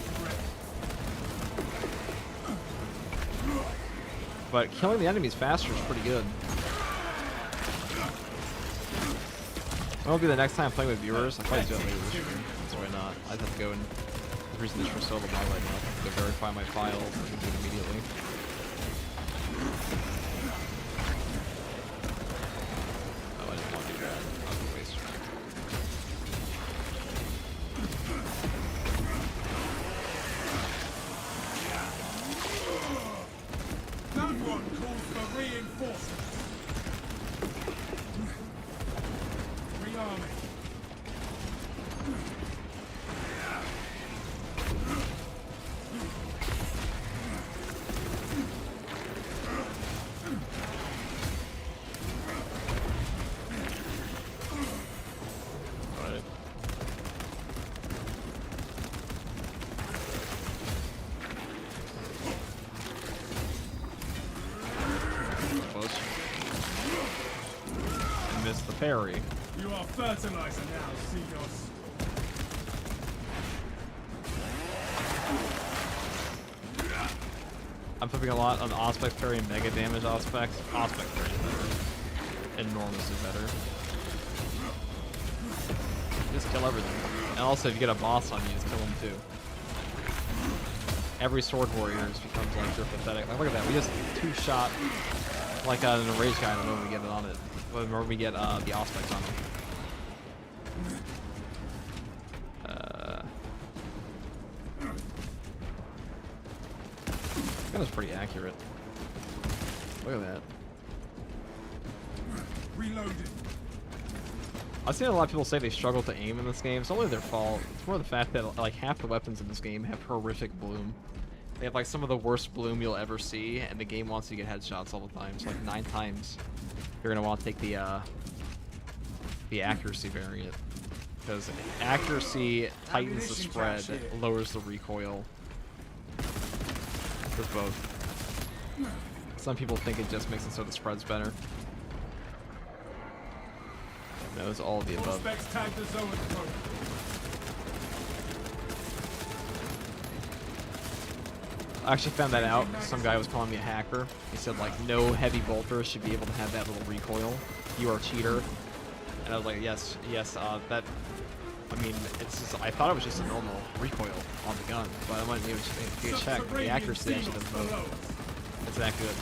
But killing the enemies faster is pretty good. What'll be the next time I'm playing with viewers? I'll probably do it later this year. That's why not. I'd have to go and reason this for solo my right now. To verify my files and do it immediately. Oh, I didn't want to do that. That was a waste. That one calls for reinforcements. Rearming. Alright. Close. I missed the parry. You are fertilizer now, Xenos. I'm flipping a lot on Auspex parry and mega damage Auspex. Auspex parry is better. Enormously better. Just kill everything. And also, if you get a boss on you, just kill them too. Every sword warrior just becomes like you're pathetic. Like, look at that. We just two-shot like an enraged guy the moment we get it on it. Whenever we get the Auspex on him. That was pretty accurate. Look at that. Reloaded. I've seen a lot of people say they struggle to aim in this game. It's not really their fault. It's more the fact that like half the weapons in this game have horrific bloom. They have like some of the worst bloom you'll ever see, and the game wants you to get headshots all the time. So like 9 times, you're gonna want to take the accuracy variant, because accuracy tightens the spread, lowers the recoil. For both. Some people think it just makes it so the spread's better. No, it's all of the above. Specs tag the zone code. I actually found that out. Some guy was calling me a hacker. He said like no heavy bolters should be able to have that little recoil. You are a cheater. And I was like, yes, that. I mean, it's just, I thought it was just a normal recoil on the gun, but I went to check. The accuracy actually does both. It's that good.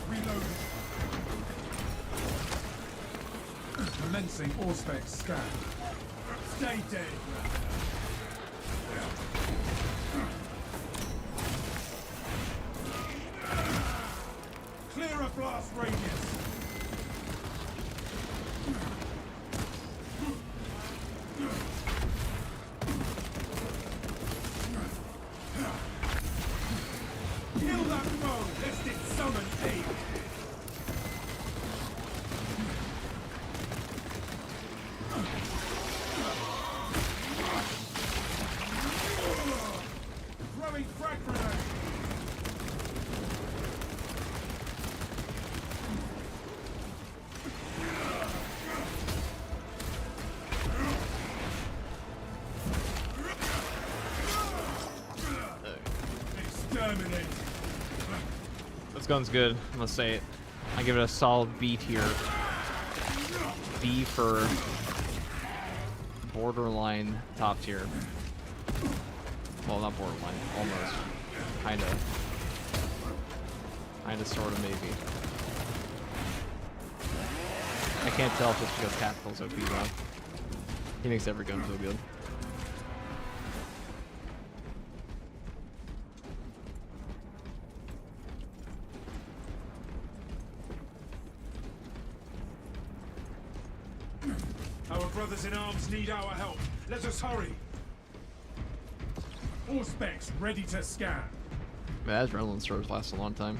Reloading. Commencing Auspex scan. Stay dead. Clear a blast radius. Kill that foe, lest it summon aid. Throwing frag grenade. Exterminate. This gun's good. I'm gonna say it. I give it a solid B tier. B for borderline top tier. Well, not borderline, almost. Kinda. Kinda, sorta, maybe. I can't tell just because Tactical's OP though. He makes every gun feel good. Our brothers in arms need our help. Let us hurry. All specs ready to scan. Man, that adrenaline surge lasts a long time.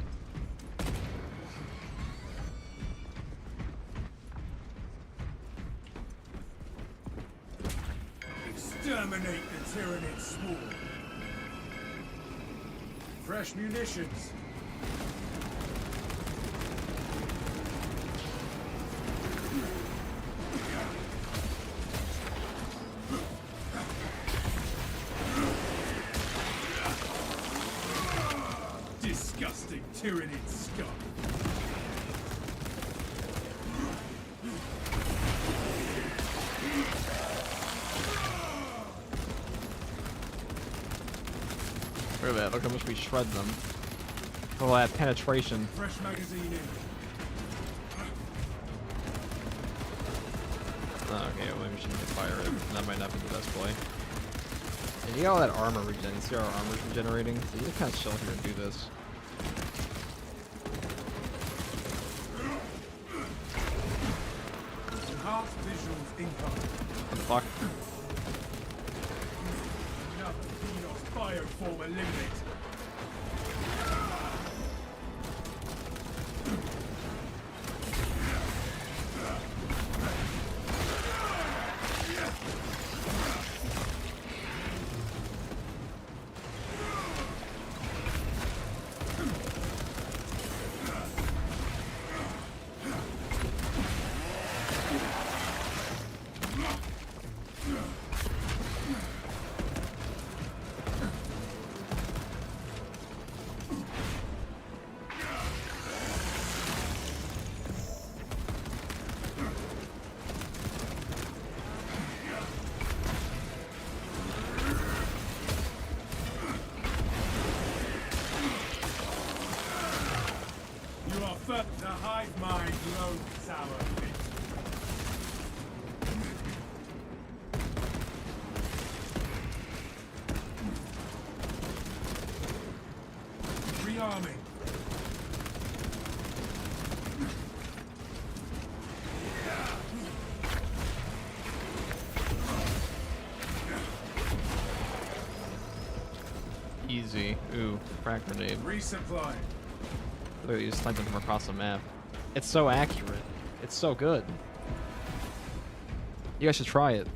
Exterminate the Tyranid swarm. Fresh munitions. Disgusting Tyranid scum. Look at that, look how much we shred them. Oh, that penetration. Fresh magazine in. Oh, okay, well, maybe we shouldn't fire it. That might not be the best play. And you got all that armor regen. You see our armor's regenerating? So you just kind of chill here and do this. Enhanced visuals incoming. What the fuck? Another Xenos bioform eliminated. The hive mind loads our fate. Rearming. Easy. Ooh, frag grenade. Resupply. Literally just sniping from across the map. It's so accurate. It's so good. You guys should try it.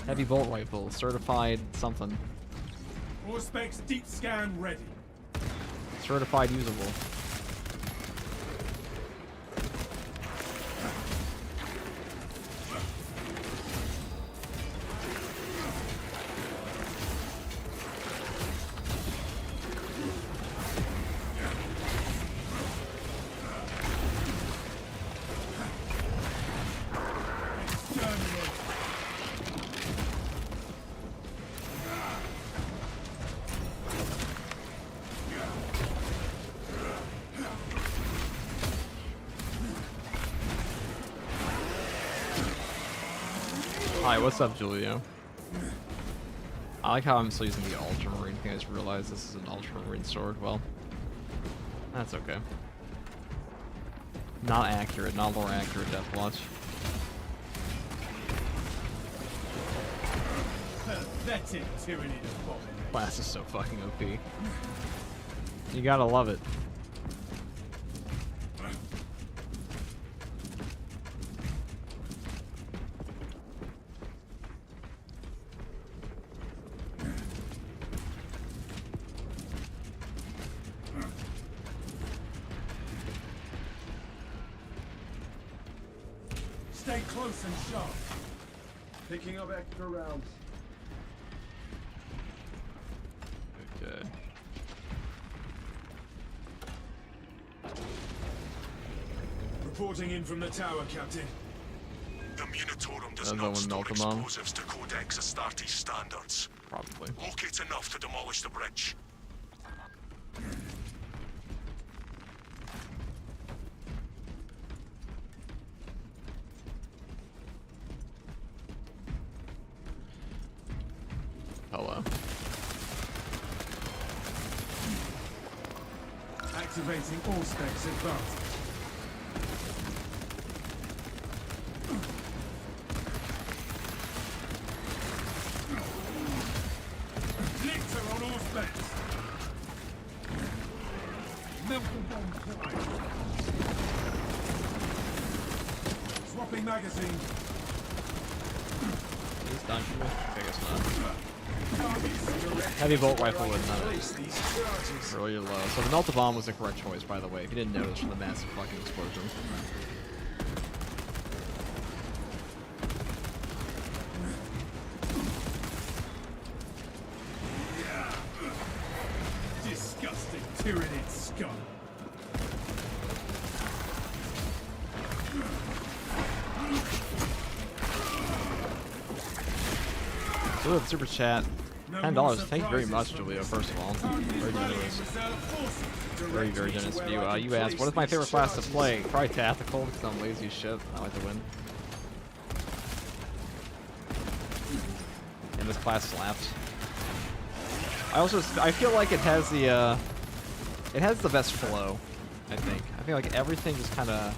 Heavy bolt rifle, certified something. All specs deep scan ready. Certified usable. Hi, what's up, Julio? I like how I'm still using the Ultramarine thing. I just realized this is an Ultramarine sword. Well, that's okay. Not accurate, not more accurate, Deathwatch. Pathetic tyranny of bombing. Class is so fucking OP. You gotta love it. Stay close and sharp. Picking up extra rounds. Okay. Reporting in from the tower, Captain. The Laboratorum does And not then store melt them on. explosives to Codex Astartes standards. Probably. Locate enough to demolish the bridge. Hello. Activating all specs advanced. Lictor on all specs. Melting bomb prime. Swapping magazine. Is this done for me? I guess not. Heavy bolt rifle is not really low. So the melta bomb was the correct choice, by the way, if you didn't notice from the massive fucking explosion. Disgusting tyrannid scum. So super chat. $10. Thank you very much, Julio, first of all. Very generous. Very, very generous of you. You asked, what is my favorite class to play? Probably tactical, because I'm lazy as shit. I like to win. And this class slaps. I feel like it has the best flow, I think. I feel like everything just kind of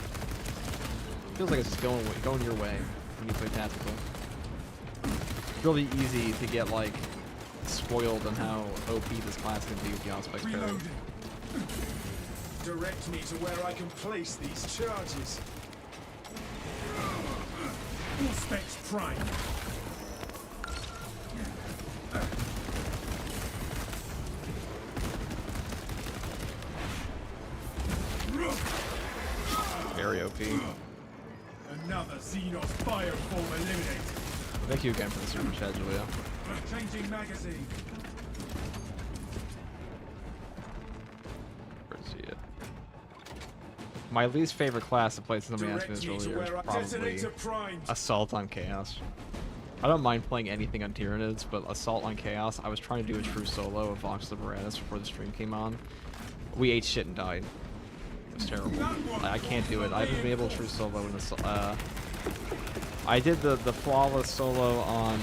feels like it's just going your way when you play tactical. It's really easy to get, like, spoiled on how OP this class can be with the Auspex parry. Direct me to where I can place these charges. All specs prime. Very OP. Another Xenos fireform eliminated. Thank you again for the super chat, Julia. Changing magazine. Where is he at? My least favorite class to play, since somebody asked me this earlier, is probably Assault on Chaos. I don't mind playing anything on Tyranids, but Assault on Chaos, I was trying to do a true solo of Vox Liberatus before the stream came on. We ate shit and died. It was terrible. I can't do it. I haven't been able to true solo in this. I did the flawless solo on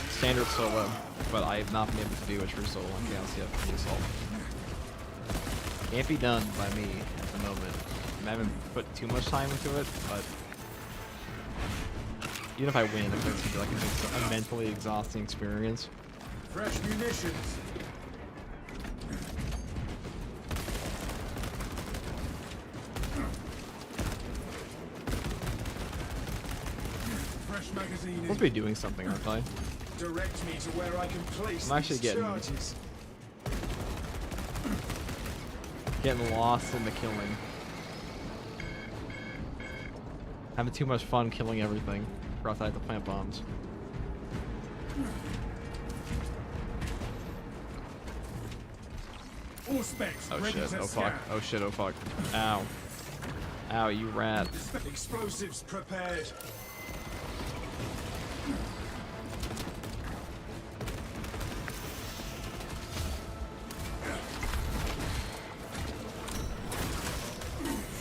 standard solo, but I have not been able to do a true solo on Chaos yet for the Assault. Can't be done by me at the moment. I haven't put too much time into it, but even if I win, I think it's like a mentally exhausting experience. Fresh munitions. Fresh magazine. Supposed to be doing something, aren't I? Direct me to where I can place I'm actually getting lost in the killing. Having too much fun killing everything. Forgot I had to plant bombs. All specs Oh ready shit, to oh scan. fuck, oh shit, oh fuck. Ow. Ow, you rat. Explosives prepared.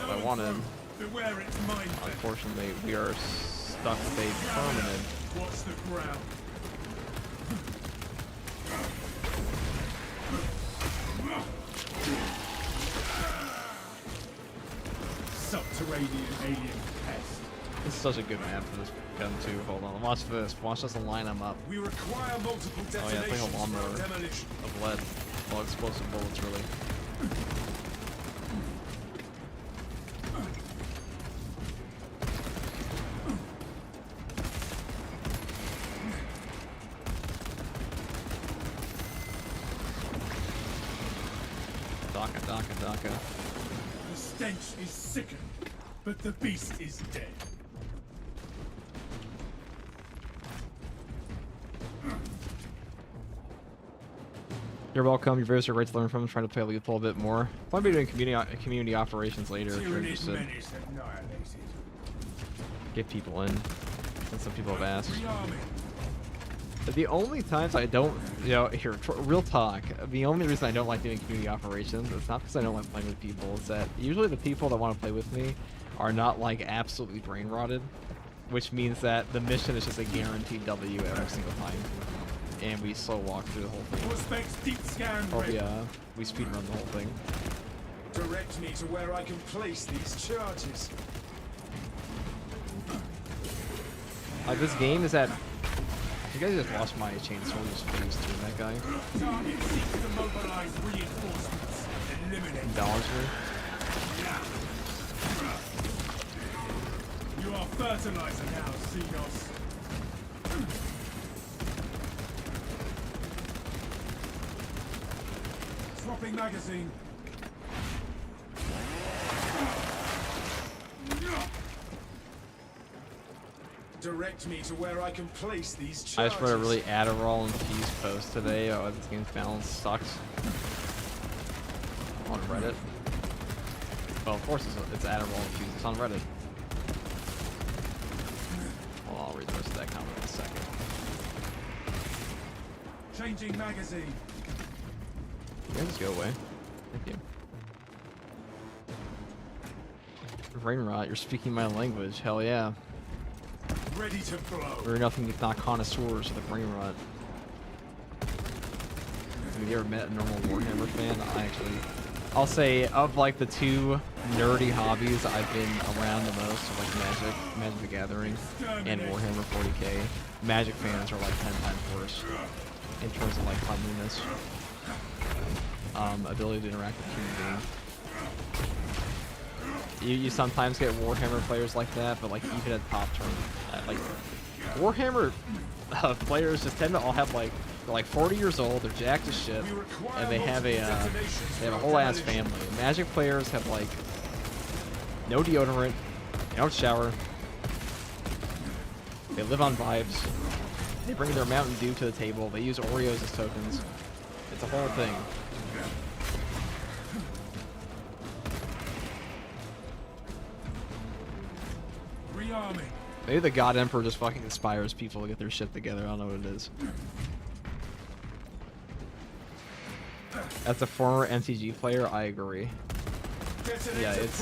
I wanted. Beware its mind. Unfortunately, we are stuck with a permanent. Watch the ground. Subterranean alien pest. This is such a good map for this gun too. Hold on, watch this. Watch us line them up. We require multiple Oh yeah, it's detonations like a lawnmower for demolition. of lead. Well, explosive bullets, really. Daka. The stench is sickening, but the beast is dead. You're welcome. Your viewers are great to learn from. Trying to play lethal a bit more. I'll be doing community operations later if you're Tyrannid interested. menace annihilated. get people in, and some people have asked. Rearming. The only times I don't, you know, here, real talk, the only reason I don't like doing community operations, it's not because I don't like playing with people, it's that usually the people that want to play with me are not, like, absolutely brain rotted, which means that the mission is just a guaranteed W every single time, and we slow walk through the whole thing. Prospects deep scan. Or we speedrun the whole thing. Direct me to where I can place these charges. Like, this game is at... You guys just lost my chainsaw, just phase 2 that guy. Target seeks to mobilize reinforcements. Eliminate. Dollar. You are fertilizer now, Xenos. Swapping magazine. Direct me to where I can place these charges. I just wrote a really Adderall infused post today. Oh, this game's balance sucks. On Reddit. Well, of course it's Adderall infused. It's on Reddit. Well, I'll read the rest of that comment in a second. Changing magazine. You guys just go away. Thank you. Brain rot, you're speaking my language. Hell yeah. Ready to blow. We're nothing if not connoisseurs of the brain rot. Have you ever met a normal Warhammer fan? I'll say, of like the two nerdy hobbies I've been around the most, are like Magic the Gathering, and Warhammer 40k. Magic fans are like 10 times worse in terms of like cleanliness, ability to interact with human beings. You sometimes get Warhammer players like that, but like even at top turn, like Warhammer players just tend to all have like they're like 40 years old, they're jacked as shit, and they have a whole ass family. Magic players have like no deodorant, they don't shower, they live on vibes, they bring their Mountain Dew to the table, they use Oreos as tokens. It's a whole thing. Maybe the God Emperor just fucking inspires people to get their shit together. I don't know what it is. As a former MTG player, I agree. Yeah, it's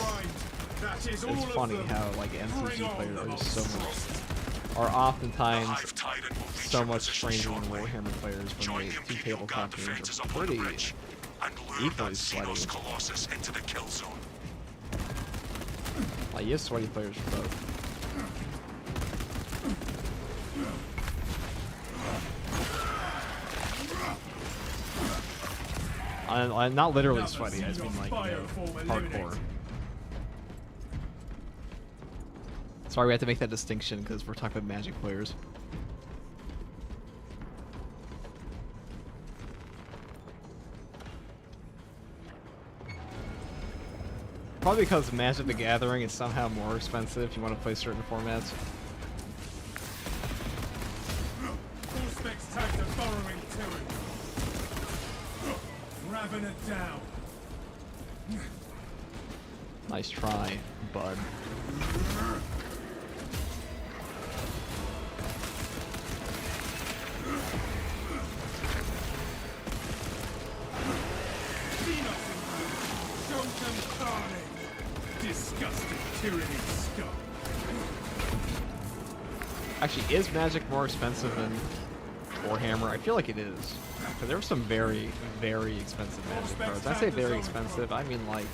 funny how like MTG players are just are oftentimes so much stranger than Warhammer players when they do tabletop games are pretty equally sweaty. Like, you have sweaty players for both. I'm not literally sweaty, I just mean like, you know, hardcore. Sorry we have to make that distinction because we're talking about Magic players. Probably because Magic the Gathering is somehow more expensive if you want to play certain formats. It down. Nice try, bud. Disgusting tyranny scum. Actually, is Magic more expensive than Warhammer? I feel like it is. Because there were some very, very expensive Magic cards. I say very expensive, I mean like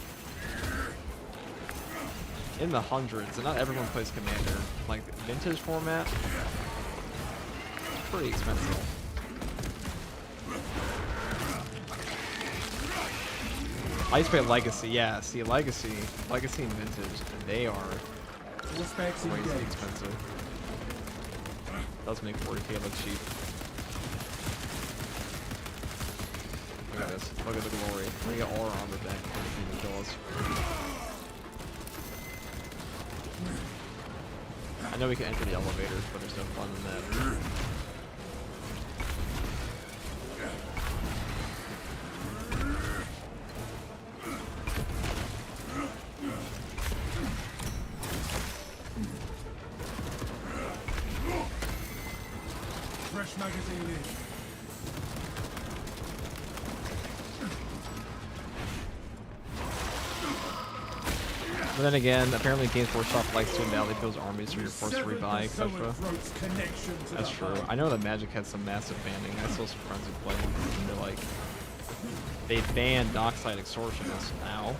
in the hundreds, and not everyone plays Commander. Like vintage format, it's pretty expensive. I used to play Legacy, yeah. See, Legacy and Vintage, they are crazy expensive. Does make 40k look cheap. Look at this. Look at the glory. We're gonna get all our armor back before they can even kill us. I know we can enter the elevators, but there's no fun in that. Fresh magazine in. But then again, apparently Games Workshop likes to invalidate those armies, so you're forced to rebuy, etc. That's true. I know that Magic had some massive banning. I still have some friends who play, and they're like, they banned Dockside Extortionists. Ow.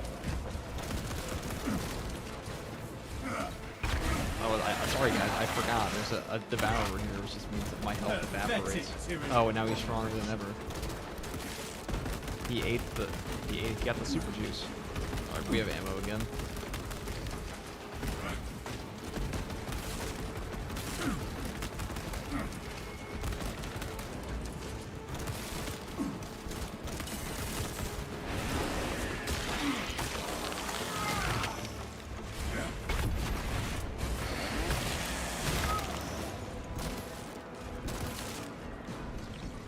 Oh, sorry guys, I forgot. There's a Devourer here, which just means that my health evaporates. Oh, and now he's stronger than ever. He got the super juice. Alright, we have ammo again.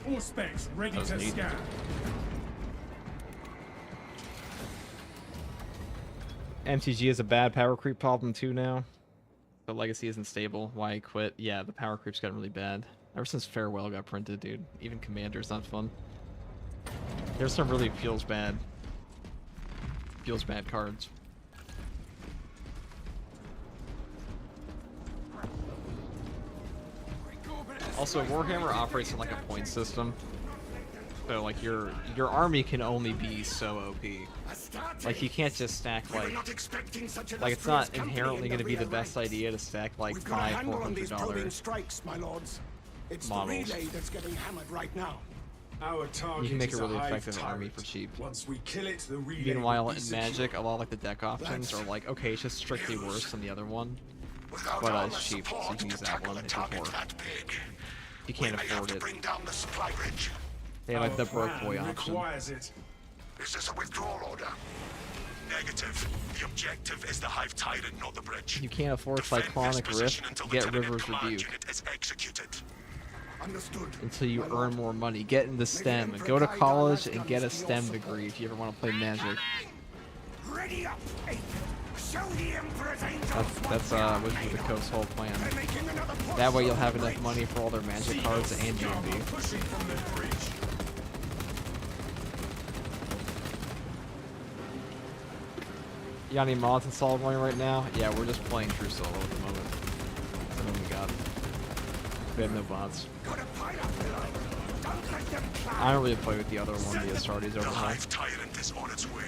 All specs ready to scan. MTG is a bad power creep problem too now. The legacy isn't stable. Why I quit? Yeah, the power creep's gotten really bad. Ever since Farewell got printed, dude. Even Commander's not fun. There's some really feels bad cards. Also, Warhammer operates in like a point system. So like your army can only be so OP. Like you can't just stack like it's not inherently going to be the best idea to stack like $500-$400 strikes, my lords. It's models. the relay that's getting hammered right now. Our target You can make a is really hive effective army tyrant. for cheap. Once we kill it, the relay Meanwhile, will be in secure. Magic, a lot of like the deck options are like, okay, it's just strictly worse than the other one, but it's cheap, so you can use that one if you're poor. You can't afford it. They have like the broke boy Plan option. requires it. Is this a withdrawal order? Negative. The objective is the Hive Tyrant, not the bridge. You can't afford Defend this Cyclonic position Rift, until the get Tenement River's Command Rebuke. unit is executed. Understood. Until you earn more money. Get in the STEM. Go to college and get a STEM degree if you ever want to play Magic. Ready up, ape. Show the Emperor's angels. That's Wizards of the Coast's whole plan. They're making another push. That way you'll have enough money for all their Magic cards and Scum GMB. are pushing from their breach. You got any mods installed running right now? Yeah, we're just playing True Solo at the moment. That's what we got. We have no bots. Gotta pile up below. Don't let them I don't really play with the other one, the Astartes The over here. Hive Tyrant is on its way,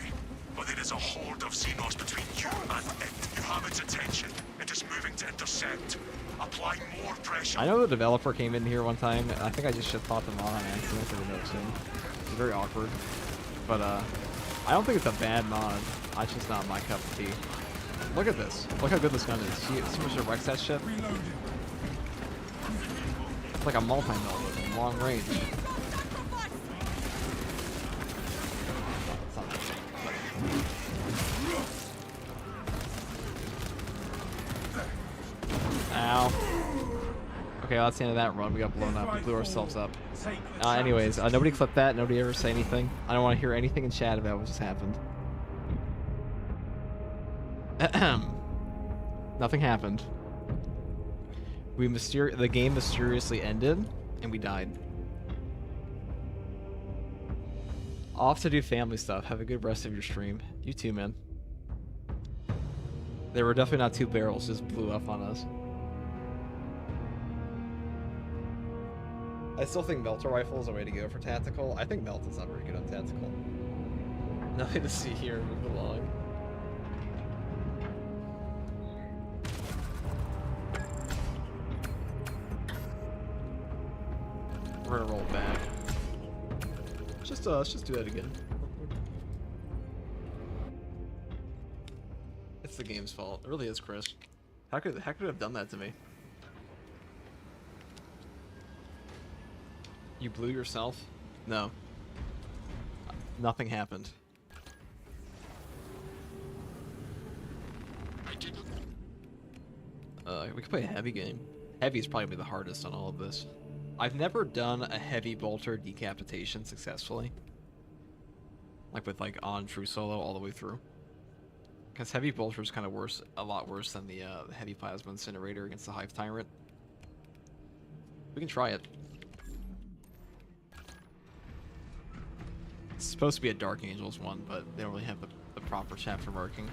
but it is a horde of Xenos between you and it. You have its attention. It is moving to intercept. Apply more pressure. I know the developer came in here one time. I think I just shit popped them on accident for the notes in. It's very awkward. But I don't think it's a bad mod. It's just not my cup of tea. Look at this. Look how good this gun is. See how much it wrecks that shit? It's like a multi-mil with long range. Ow. Okay, well, that's the end of that run. We got blown up. We blew ourselves up. Anyways, nobody clipped that. Nobody ever say anything. I don't want to hear anything in chat about what just happened. Nothing happened. The game mysteriously ended, and we died. Off to do family stuff. Have a good rest of your stream. You too, man. There were definitely not two barrels, just blew up on us. I still think Melter Rifle is a way to go for tactical. I think Melton's not very good on tactical. Nothing to see here. Move along. We're gonna roll back. Let's just do that again. It's the game's fault. It really is, Chris. How could it have done that to me? You blew yourself? No. Nothing happened. We could play a heavy game. Heavy is probably the hardest on all of this. I've never done a heavy bolter decapitation successfully. Like with on True Solo all the way through. Because heavy bolter is kind of worse, a lot worse than the heavy plasma incinerator against the Hive Tyrant. We can try it. It's supposed to be a Dark Angels one, but they don't really have the proper chapter marking.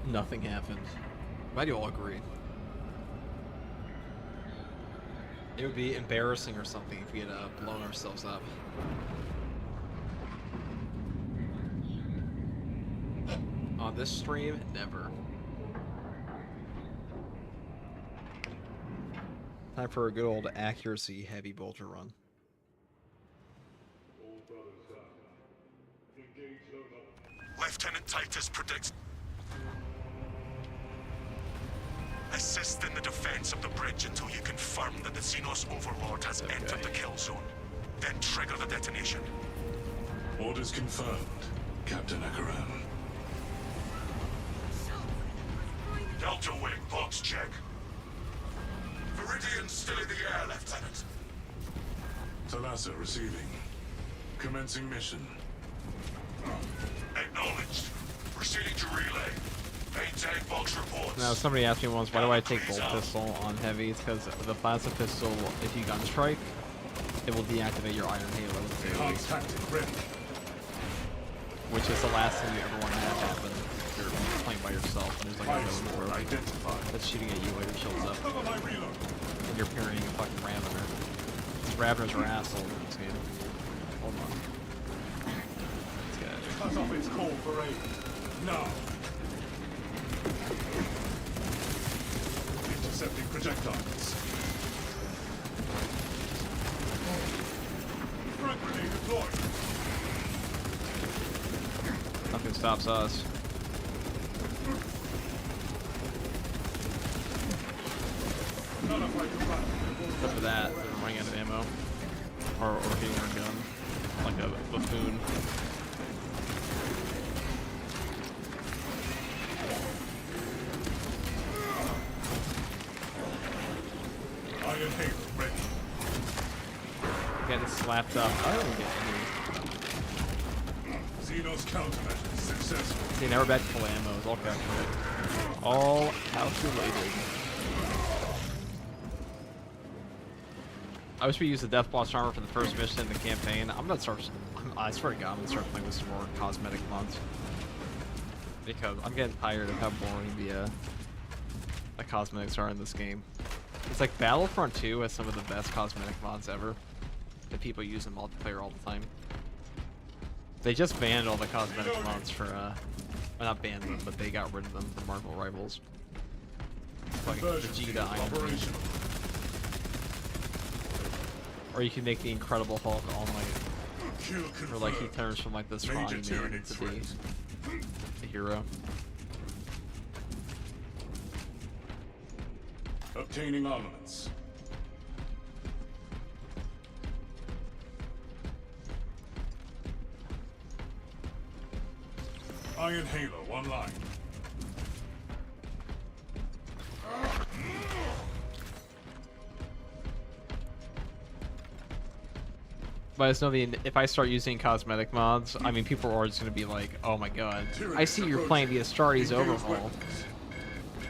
Nothing happened. Might you all agree? It would be embarrassing or something if we had blown ourselves up. On this stream, never. Time for a good old accuracy heavy bolter run. Lieutenant Titus predicts. Assist in the defense of the bridge until you confirm that the Xenos Overlord has entered the kill zone. Then trigger the detonation. Orders confirmed, Captain Akaram. Delta Wing, box check. Viridian's still in the air, Lieutenant. Thalassa receiving. Commencing mission. Acknowledged. Proceeding to relay. Maintain box reports. Now, somebody asked me once, why do I take bolt pistol on heavy? It's because the plasma pistol, if you gun strike, it will deactivate your iron halo too, which is the last thing you ever want to have happen if you're playing by yourself and there's like a villain that's shooting at you while your shield's up. And you're parrying a fucking Ravener. These Raveners are assholes in this game. Hold on. This guy. Cut off its call for aid. Now. Intercepting projectiles. Frag grenade deployed. Nothing stops us. Except for that, they're running out of ammo. Or hitting our gun. Like a buffoon. Iron Halo ready. Getting slapped up. I don't get any. Xenos countermeasures successful. See, now we're back to full ammo. It's all calculated. All calculated. I wish we used the DEATHWATCH armor for the first mission in the campaign. I'm gonna start. I swear to God, I'm gonna start playing with some more cosmetic mods because I'm getting tired of how boring the cosmetics are in this game. It's like Battlefront 2 has some of the best cosmetic mods ever that people use in multiplayer all the time. They just banned all the cosmetic mods for, well, not banned them, but they got rid of them for Marvel Rivals. Like Vegeta, Iron Man. Or you can make the Incredible Hulk All Might. Or like he turns from like this strong man to be a hero. Obtaining armaments. Iron Halo online. But I just know if I start using cosmetic mods, I mean, people are just going to be like, oh my god, I see you're playing the Astartes Overhaul.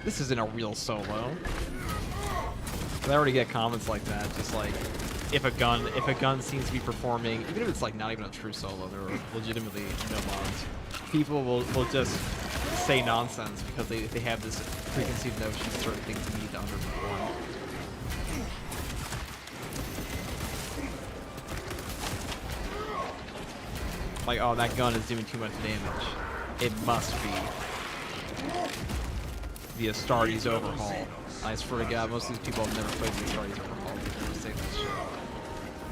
This isn't a real solo. I already get comments like that, just like, if a gun seems to be performing, even if it's like not even a true solo, there are legitimately no mods. People will just say nonsense because they have this preconceived notion that certain things need to underperform. Like, oh, that gun is doing too much damage. It must be the Astartes Overhaul. I swear to God, most of these people have never played the Astartes Overhaul. They never say that shit.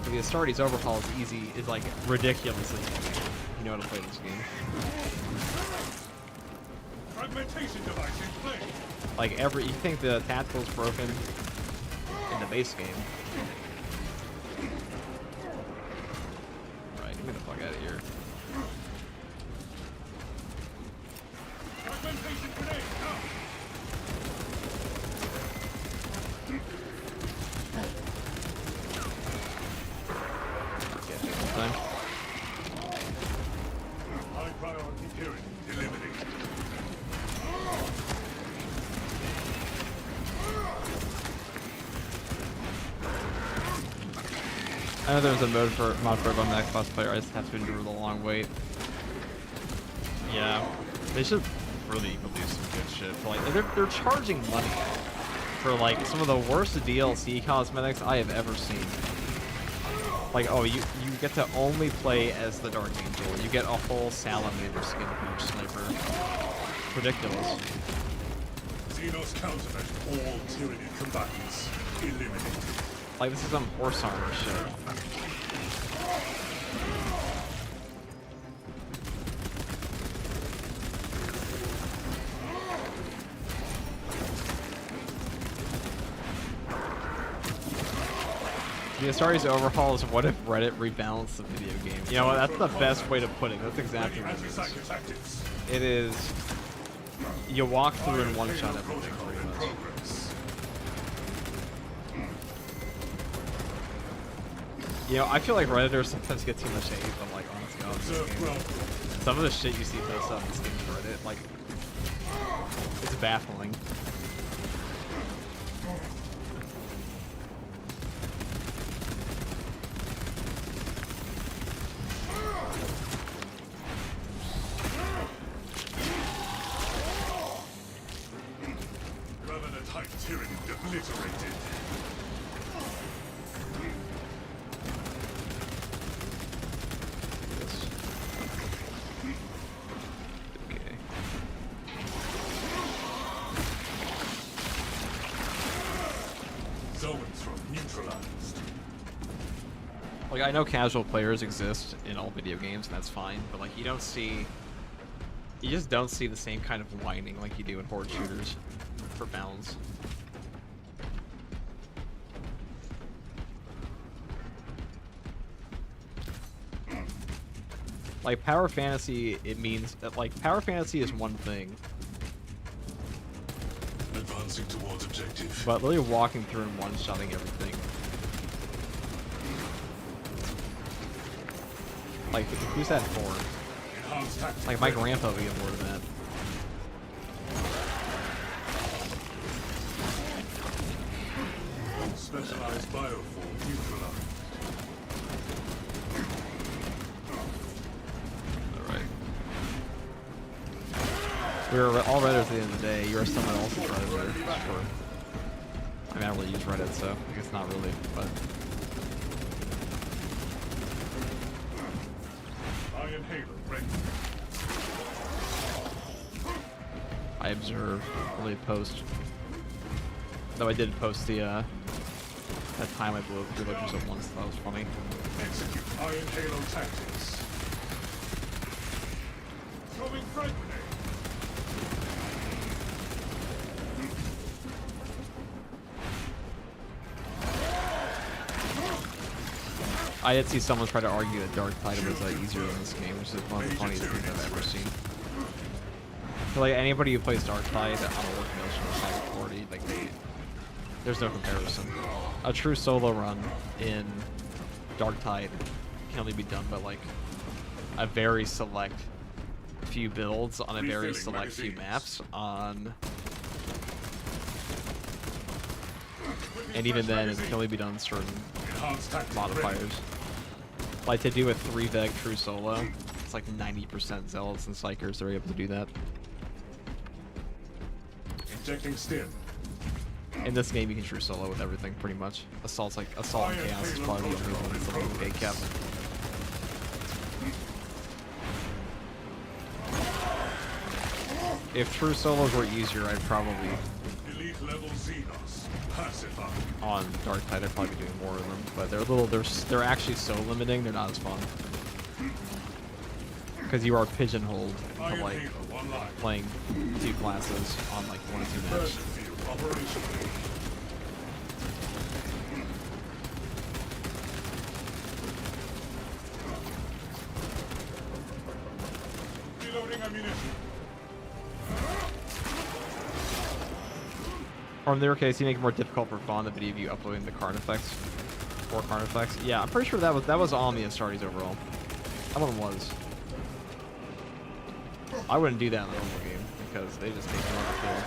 But the Astartes Overhaul is easy, is like ridiculously easy. You know how to play this game. Fragmentation device in place. Like you think the tactical's broken in the base game. Right, get me the fuck out of here. Fragmentation grenade, now. I know there's a mod for it on the Xbox player. I just have to endure the long wait. Yeah, they should really release some good shit. For like, they're charging money for like some of the worst DLC cosmetics I have ever seen. Like, oh, you get to only play as the Dark Angel. You get a whole salamander skin for your sniper. Ridiculous. Xenos countermeasure all tyranny combatants. Eliminated. Like, this is some horse armor shit. The Astartes overhaul is what if Reddit rebalanced the video game. You know what? That's the best way to put it. That's exactly what it is. It is. You walk through and one shot everything pretty much. You know, I feel like Redditors sometimes get too much hate, but like, honestly, on this game, some of the shit you see posted on this game's Reddit, like, it's baffling. Type tyranny obliterated. Okay. Zoanthrope neutralized. Like, I know casual players exist in all video games, and that's fine, but like, you just don't see the same kind of whining like you do in horde shooters for balance. Like, power fantasy, it means that, like, power fantasy is one thing, Advancing towards objective. but literally walking through and one-shotting everything. Like, who's that for? Enhanced tactic. Like, my grandpa would get more than that. Specialized bioform neutralized. Alright. We were all Redditors at the end of the day. You are someone else's Redditor. Sure. I mean, I don't really use Reddit, so I guess not really, but... Iron Halo ready. I observe, really post. Though I did post the, that time I blew up through like just once, that was funny. Execute Iron Halo tactics. Throwing frag grenade. I did see someone try to argue that Dark Tide was easier in this game, which is one of the funniest things I've ever seen. So, like, anybody who plays Dark Tide on a work motion or Cyber 40, like, there's no comparison. A true solo run in Dark Tide can only be done by, like, a very select few builds on a very select few maps on... And even then, it can only be done certain modifiers. Like, to do a 3-veg true solo, it's like 90% zealots and psychers that are able to do that. Injecting stim. In this game, you can true solo with everything, pretty much. Assault and Chaos is probably the only one that's like okay kept. If true solos were easier, I'd probably... Elite level Xenos. Pacify. On Dark Tide, I'd probably be doing more of them. But they're actually so limiting, they're not as fun. Because you are pigeonholed to, like, playing 2 classes on, like, 1 or 2 maps. Reloading ammunition. Or in their case, you make it more difficult for fun the video of you uploading the card effects. 4 card effects. Yeah, I'm pretty sure that was on the Astartes overall. That one was. I wouldn't do that in the normal game because they just take more to kill.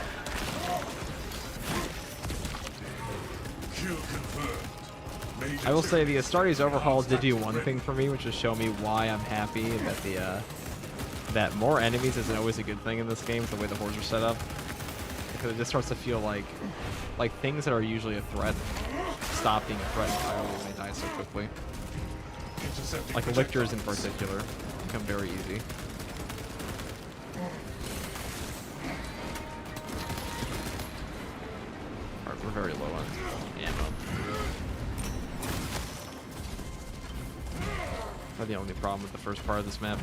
Kill confirmed. I will say the Astartes overhaul did do one thing for me, which is show me why I'm happy that the that more enemies isn't always a good thing in this game with the way the hordes are set up. Because it just starts to feel like things that are usually a threat stop being a threat entirely when they die so quickly. Like lictors in particular become very easy. Alright, we're very low on ammo. Not the only problem with the first part of this map.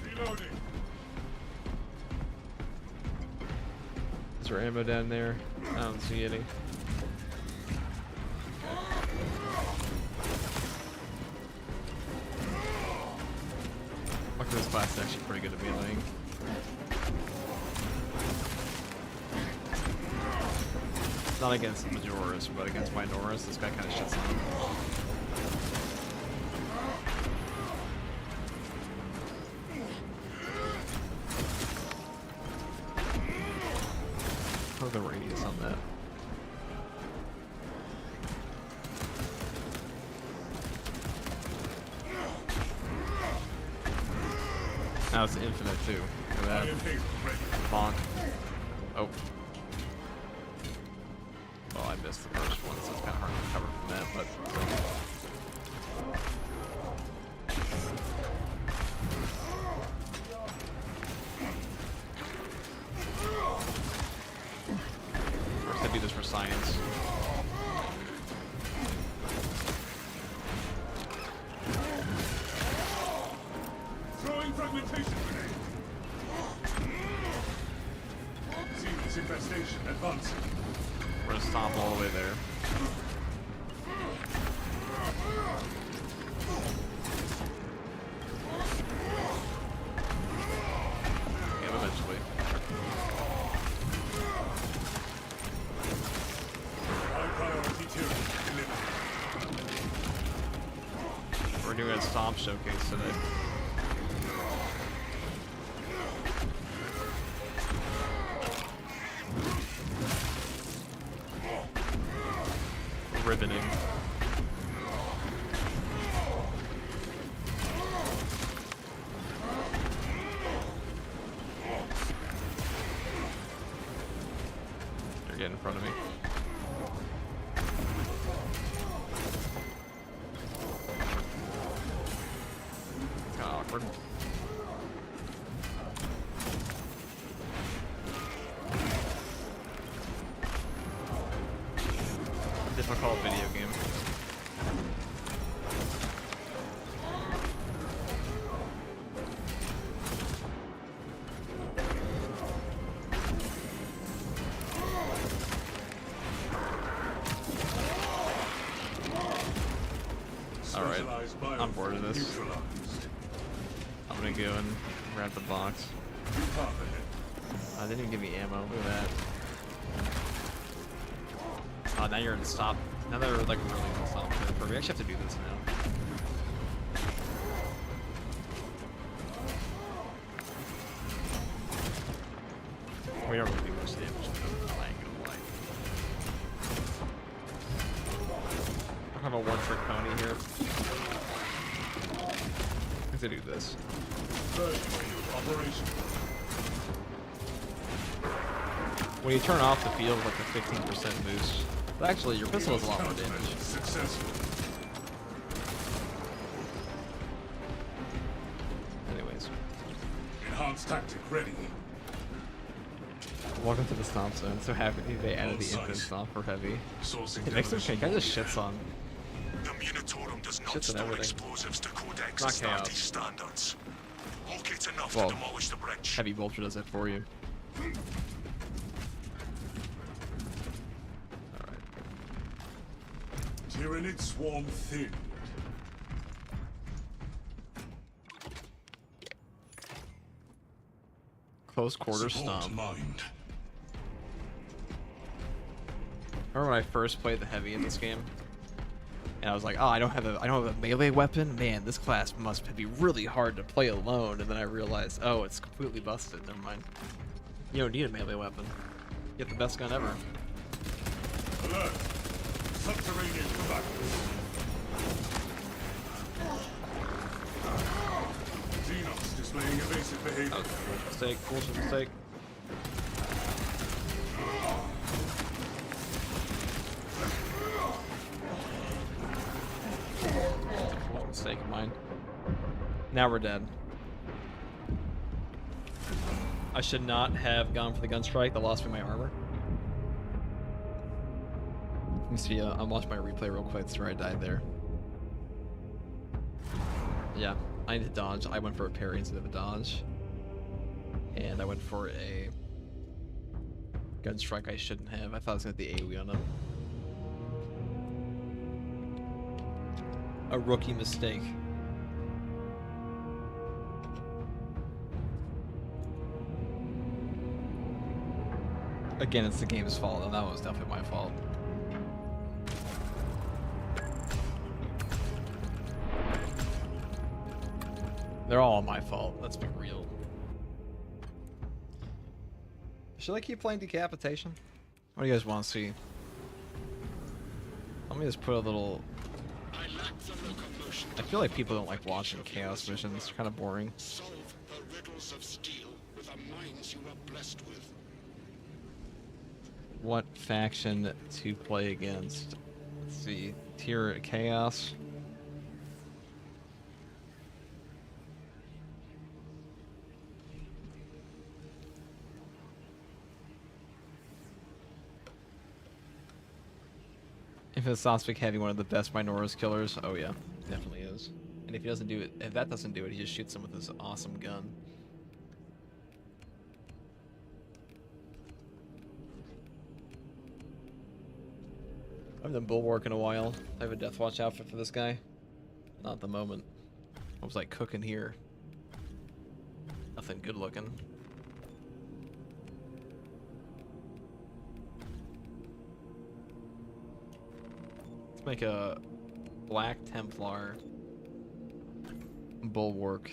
Reloading. Is there ammo down there? I don't see any. This class is actually pretty good at meleeing. Not against Majoris, but against Minoris, this guy kind of shits on him. What's the radius on that? Now it's infinite too. Look at that. Bonk. Oh. Well, I missed the first one, so it's kind of hard to recover from that, but... First I do this for science. Fragmentation grenade. See this infestation advancing. We're gonna stomp all the way there. Yeah, eventually. High priority two delivered. We're doing a stomp showcase today. Riveting. They're getting in front of me. It's kind of awkward. Difficult video game. Alright, I'm bored of this. I'm gonna go and grab the box. They didn't even give me ammo. Look at that. Oh, now you're in stop. Now they're like really in stop. We actually have to do this now. We don't really do much damage to them. I ain't gonna lie. I have a one-trick pony here. I have to do this. When you turn off the field with like a 15% boost, but actually your pistol does a lot more damage. Anyways. Enhanced tactic ready. Welcome to the stomp zone. So happy they added the infinite stomp for heavy. It makes them kind of shits on. The Munitorum does not Shits on store everything. explosives to Codex Not Astartes chaos. standards. Locate enough Well, to demolish the bridge. Heavy Vulture does that for you. Tyranid swarm thinned. Close quarters Support stomp. mind. Remember when I first played the heavy in this game? And I was like, oh, I don't have a melee weapon? Man, this class must be really hard to play alone. And then I realized, oh, it's completely busted. Never mind. You don't need a melee weapon. You get the best gun ever. Alert! Subterranean combatants. Xenos displaying evasive behavior. Bullshit mistake, bullshit mistake. Bullshit mistake of mine. Now we're dead. I should not have gone for the gun strike. That lost me my armor. Let me see. I'll watch my replay real quick. That's where I died there. Yeah, I need to dodge. I went for a parry instead of a dodge. And I went for a gun strike I shouldn't have. I thought I was going to get the AoE on him. A rookie mistake. Again, it's the game's fault, and that was definitely my fault. They're all my fault, let's be real. Should I keep playing Decapitation? What do you guys want to see? Let me just put a little... I feel like people don't like watching Chaos missions, it's kind of boring. Solve the riddles of steel with the minds you are blessed with. What faction to play against? Let's see. Tier Chaos. If it's Sosvik having one of the best Minora's killers, oh yeah, definitely is. And if he doesn't do it, if that doesn't do it, he just shoots him with his awesome gun. I haven't done Bulwark in a while. I have a Deathwatch outfit for this guy. Not at the moment. What was I cooking here? Nothing good looking. Let's make a Black Templar Bulwark.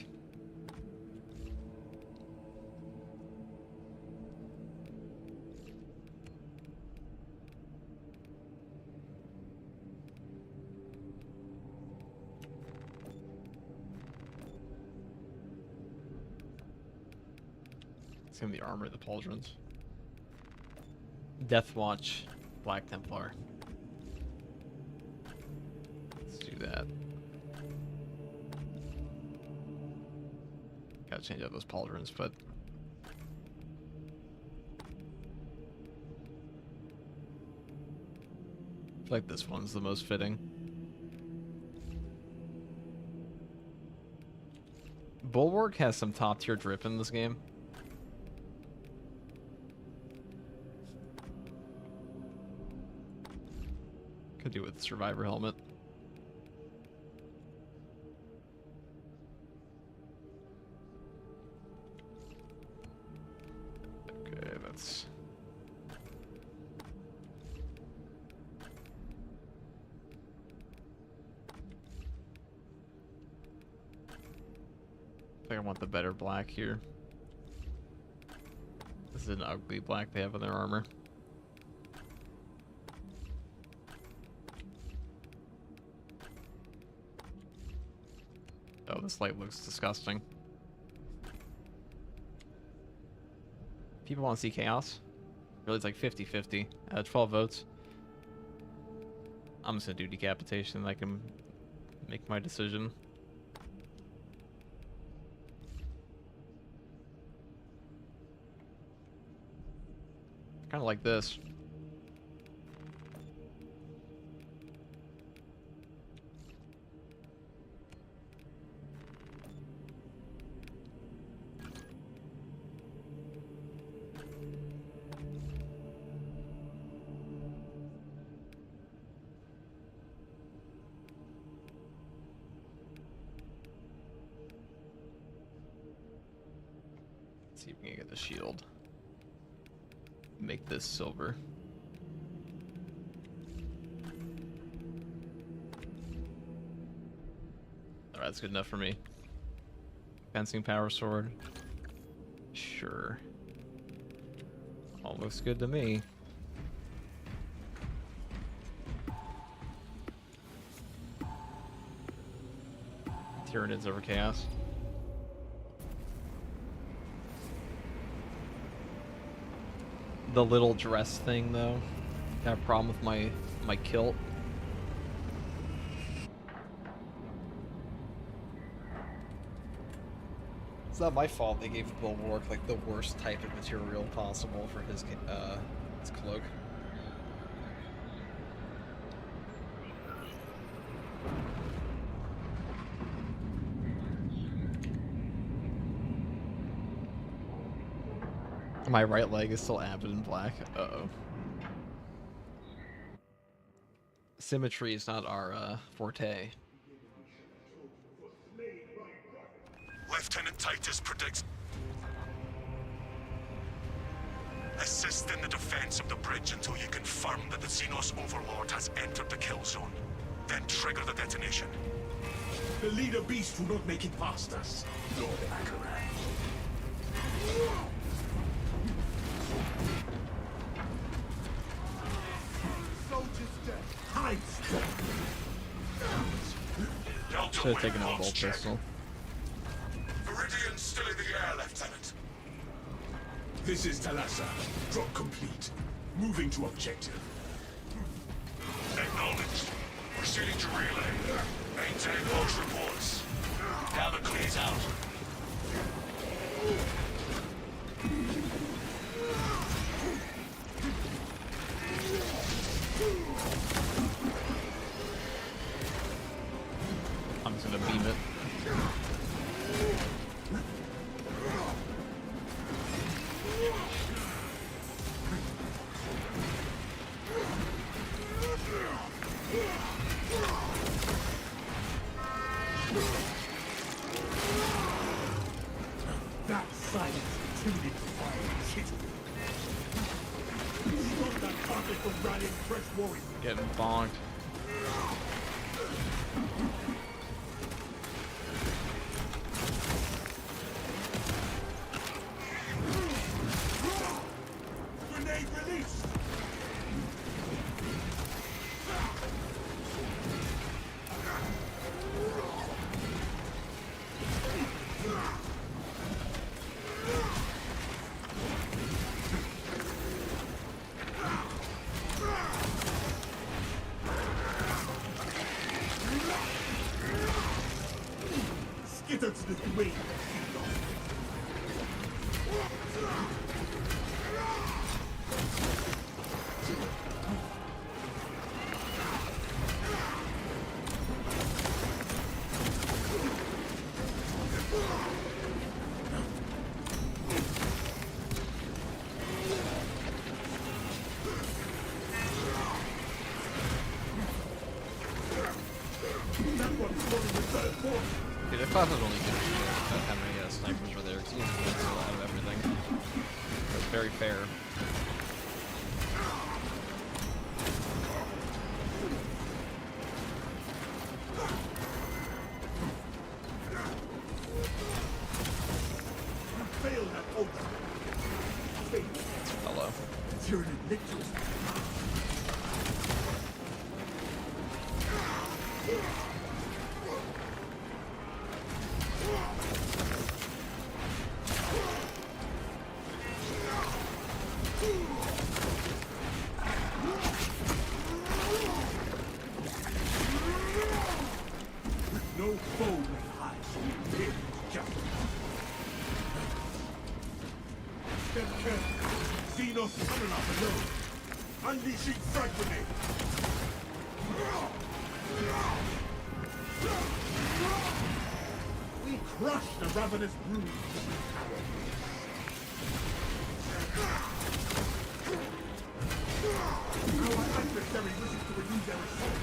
It's gonna be armor of the pauldrons. Deathwatch Black Templar. Let's do that. Gotta change out those pauldrons, but I feel like this one's the most fitting. Bulwark has some top tier drip in this game. Could do with the survivor helmet. Okay, that's... I think I want the better black here. This is an ugly black they have in their armor. Oh, this light looks disgusting. People want to see chaos? Really, it's like 50-50. 12 votes. I'm just gonna do decapitation. I can make my decision. Kind of like this. Let's see if we can get the shield. Make this silver. Alright, that's good enough for me. Fencing power sword. Sure. All looks good to me. Tyranids over chaos. The little dress thing, though. Got a problem with my kilt. It's not my fault they gave Bulwark like the worst type of material possible for his cloak. My right leg is still abdomen black. Uh-oh. Symmetry is not our forte. Lieutenant Titus predicts... Assist in the defense of the bridge until you confirm that the Xenos Overlord has entered the kill zone. Then trigger the detonation. The leader beast will not make it past us. Lord Akaran. Should have taken out a bolt pistol. Viridian's still in the air, Lieutenant. This is Talassa. Drop complete. Moving to objective. Acknowledged. Proceeding to relay. Maintain those reports. Gather clears out. I'm just gonna beam it. That silence intimidates fire shit. Stop that carpet from rallying fresh warriors. Getting bonked. Grenade released! Skitter to the way. Dude, I thought it was only good how many snipers were there, because he just gets a lot of everything. It's very fair. Failed at ultra. Hello. Tyranid lictors. No foe may hide from him, justice. Step careful. Xenos coming up alone. Unleashing frag grenade. We crush the ravenous brood. Our adversary wishes to renew their assault.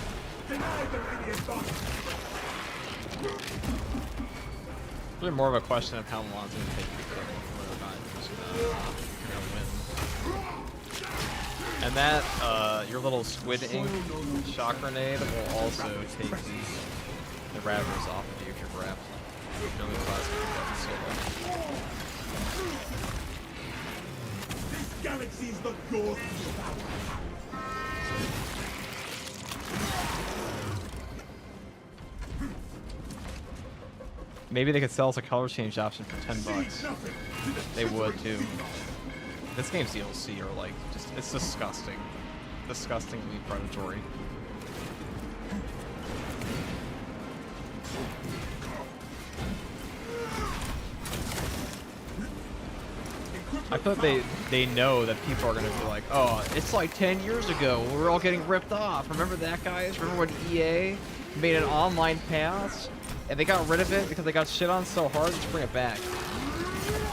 Deny them any advantage. It's really more of a question of how long it's going to take to kill, whether or not you're just going to win. And that, your little squid ink shock grenade will also take the Ravagers off of you if you're grabbed. No plasma solo. This galaxy is not yours to devour. Maybe they could sell us a color change option for $10. They would too. This game's DLC are like just it's disgusting. Disgustingly predatory. I thought they know that people are gonna be like, oh, it's like 10 years ago when we were all getting ripped off. Remember that, guys? Remember when EA made an online pass and they got rid of it because they got shit on so hard? Let's bring it back.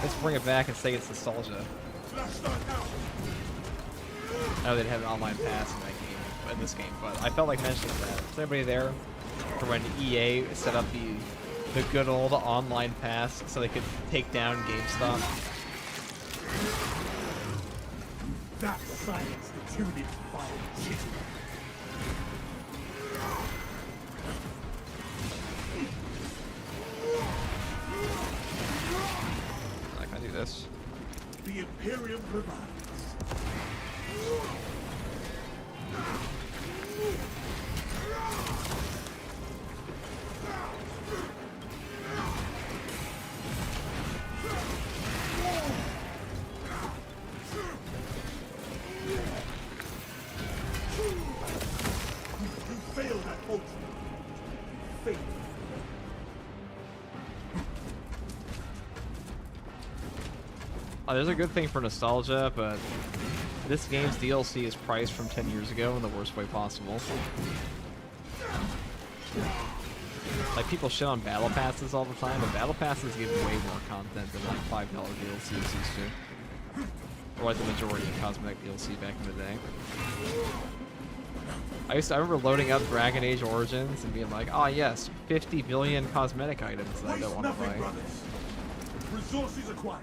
Let's bring it back and say it's nostalgia. I know they didn't have an online pass in that game, in this game, but I felt like mentioning that. Is anybody there for when EA set up the good old online pass so they could take down GameStop? That silence the tuned fire chicken. I can do this. The Imperium provides. Failed at ultimate. Failed. Oh, there's a good thing for nostalgia, but this game's DLC is priced from 10 years ago in the worst way possible. Like, people shit on battle passes all the time, but battle passes give way more content than like $5 DLCs used to. Or like the majority of cosmetic DLC back in the day. I remember loading up Dragon Age Origins and being like, oh yes, 50 billion cosmetic items that I don't want to buy. Brothers. Resources acquired.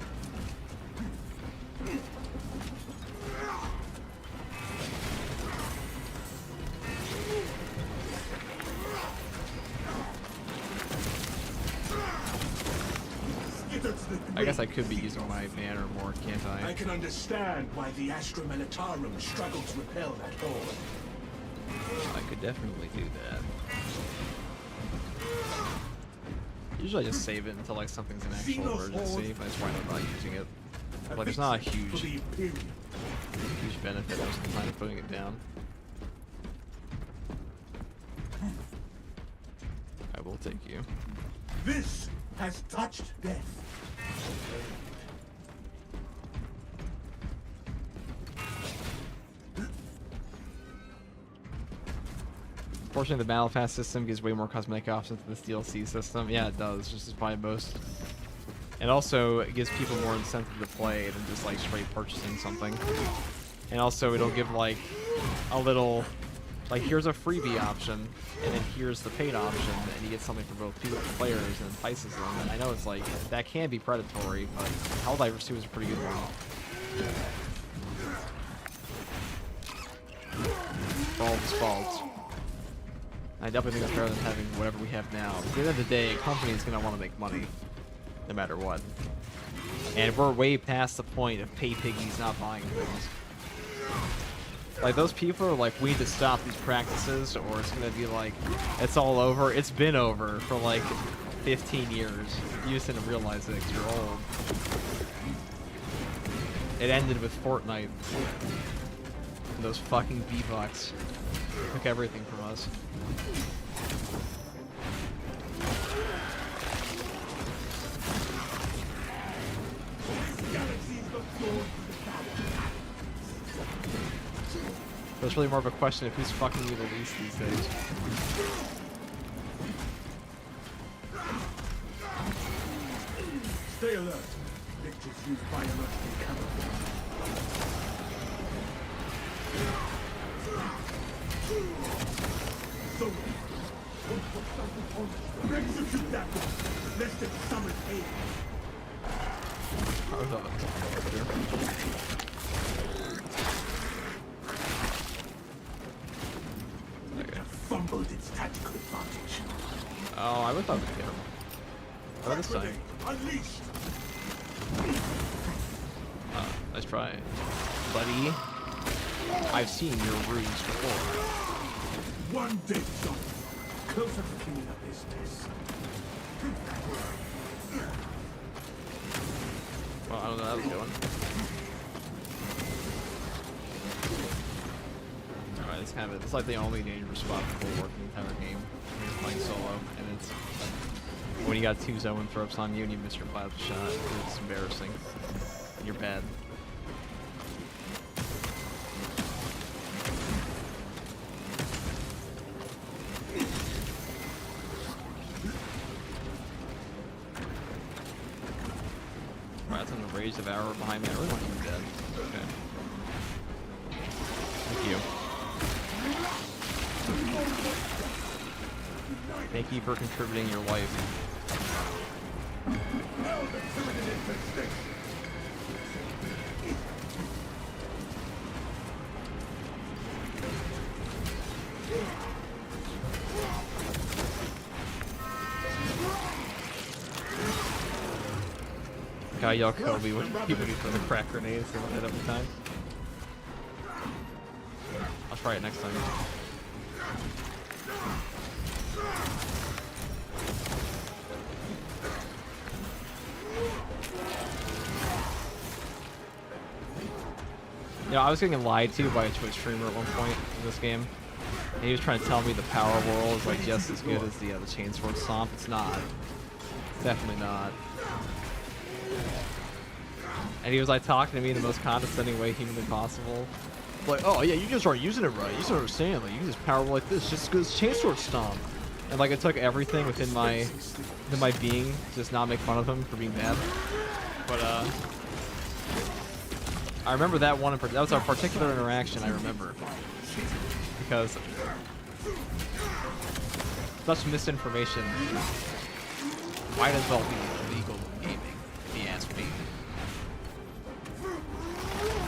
I guess I could be using my banner more, can't I? I can understand why the Astra Militarum struggled to repel that horde. I could definitely do that. Usually I just save it until like something's an actual emergency, but I just wind up not using it. Like there's not a huge benefit most of the time of putting it down. I will take you. This has touched death. Fortunately, the Battle Pass system gives way more cosmetic options than this DLC system. Yeah, it does, just as probably most. And also, it gives people more incentive to play than just like straight purchasing something. And also, it'll give like a little, like here's a freebie option, and then here's the paid option, and you get something for both players and entices them. And I know it's like, that can be predatory, but Helldivers 2 is a pretty good one. For all its faults. I definitely think it's better than having whatever we have now. At the end of the day, a company is going to want to make money, no matter what. And we're way past the point of pay piggies not buying things. Like, those people are like, we need to stop these practices, or it's going to be like, it's all over. It's been over for like 15 years. You just didn't realize it because you're old. It ended with Fortnite. And those fucking V-Bucks took everything from us. But it's really more of a question of who's fucking you the least these days. Stay alert. Pictures used by emergency cameras. So, execute that one. Lest it summon aid. I thought that was here. Okay. Fumbled its tactical advantage. Oh, I would thought we hit him. Oh, this time. Unleashed. Nice try. Buddy, I've seen your ruse before. One dead zone. Closer to cleaning up this mess. Well, I don't know how that was going. Alright, it's kind of it's like the only dangerous spot for work in the entire game when you're playing solo, and it's when you got 2 zone throws on you and you miss your plasma shot. It's embarrassing. You're bad. Rats on the rage of arrow behind me. I really want you dead. Okay. Thank you. Thank you for contributing your life. Gotta yell Kobe when people do for the crack grenades. They want it every time. I'll try it next time. Yeah, I was getting lied to by a Twitch streamer at one point in this game. And he was trying to tell me the power whirl is like just as good as the chainsword stomp. It's not. It's definitely not. And he was like talking to me in the most condescending way humanly possible. Like, oh yeah, you just aren't using it right. You just don't understand. Like, you just power like this just as good as chainsword stomp. And like, it took everything within my being to just not make fun of him for being bad. But I remember that one. That was a particular interaction I remember because such misinformation might as well be illegal gaming. If you ask me.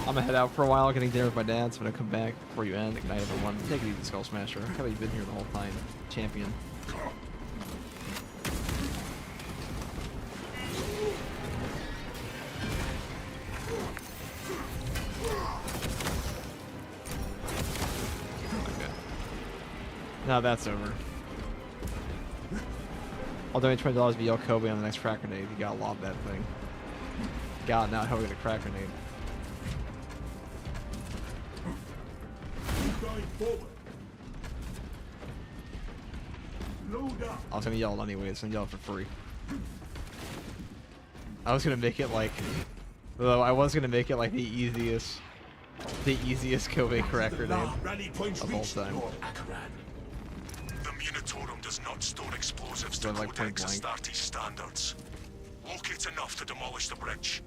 I'm gonna head out for a while, getting dinner with my dad, so when I come back before you end, good night everyone. Take it easy, Skull Smasher. How have you been here the whole time? Champion. Okay. Now that's over. I'll donate $20 to yell Kobe on the next crack grenade. You gotta lob that thing. God, now how we get a crack grenade. I was gonna yell it anyway, so I'm gonna yell it for free. I was gonna make it like, though I was gonna make it like the easiest Kobe crack grenade of all time. The Munitorum does not store explosives to Like Codex point blank. Astartes standards. Locate enough to demolish the bridge.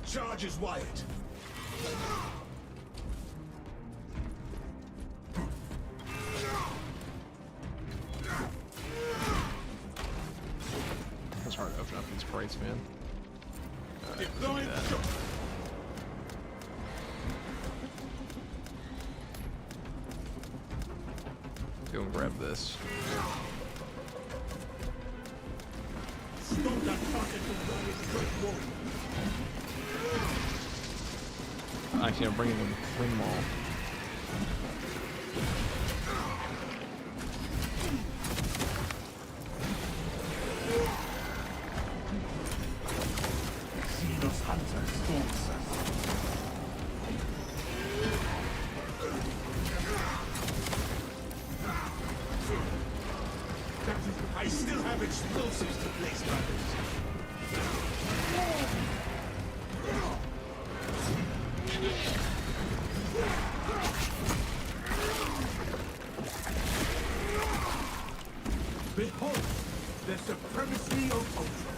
Charge is wired. It's hard to open up these crates, man. Deploying shot. Go and grab this. Stop that target from running straight wall. Actually, I'm bringing them ring wall. See those hunters stalks us. I still have explosives to place, brothers. Behold, the supremacy of Ultra.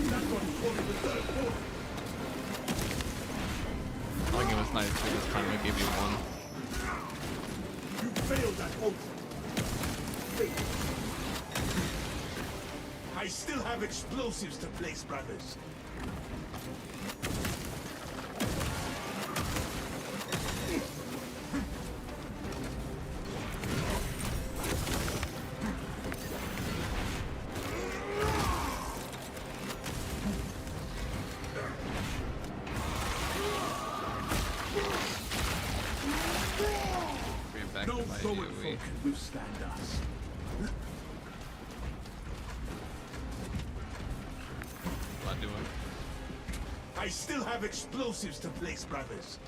That one formed the third force. I think it was nice for this time I gave you one. You failed at Ultra. I still have explosives to place, brothers. can withstand us. Not doing. I still have explosives to place, brothers.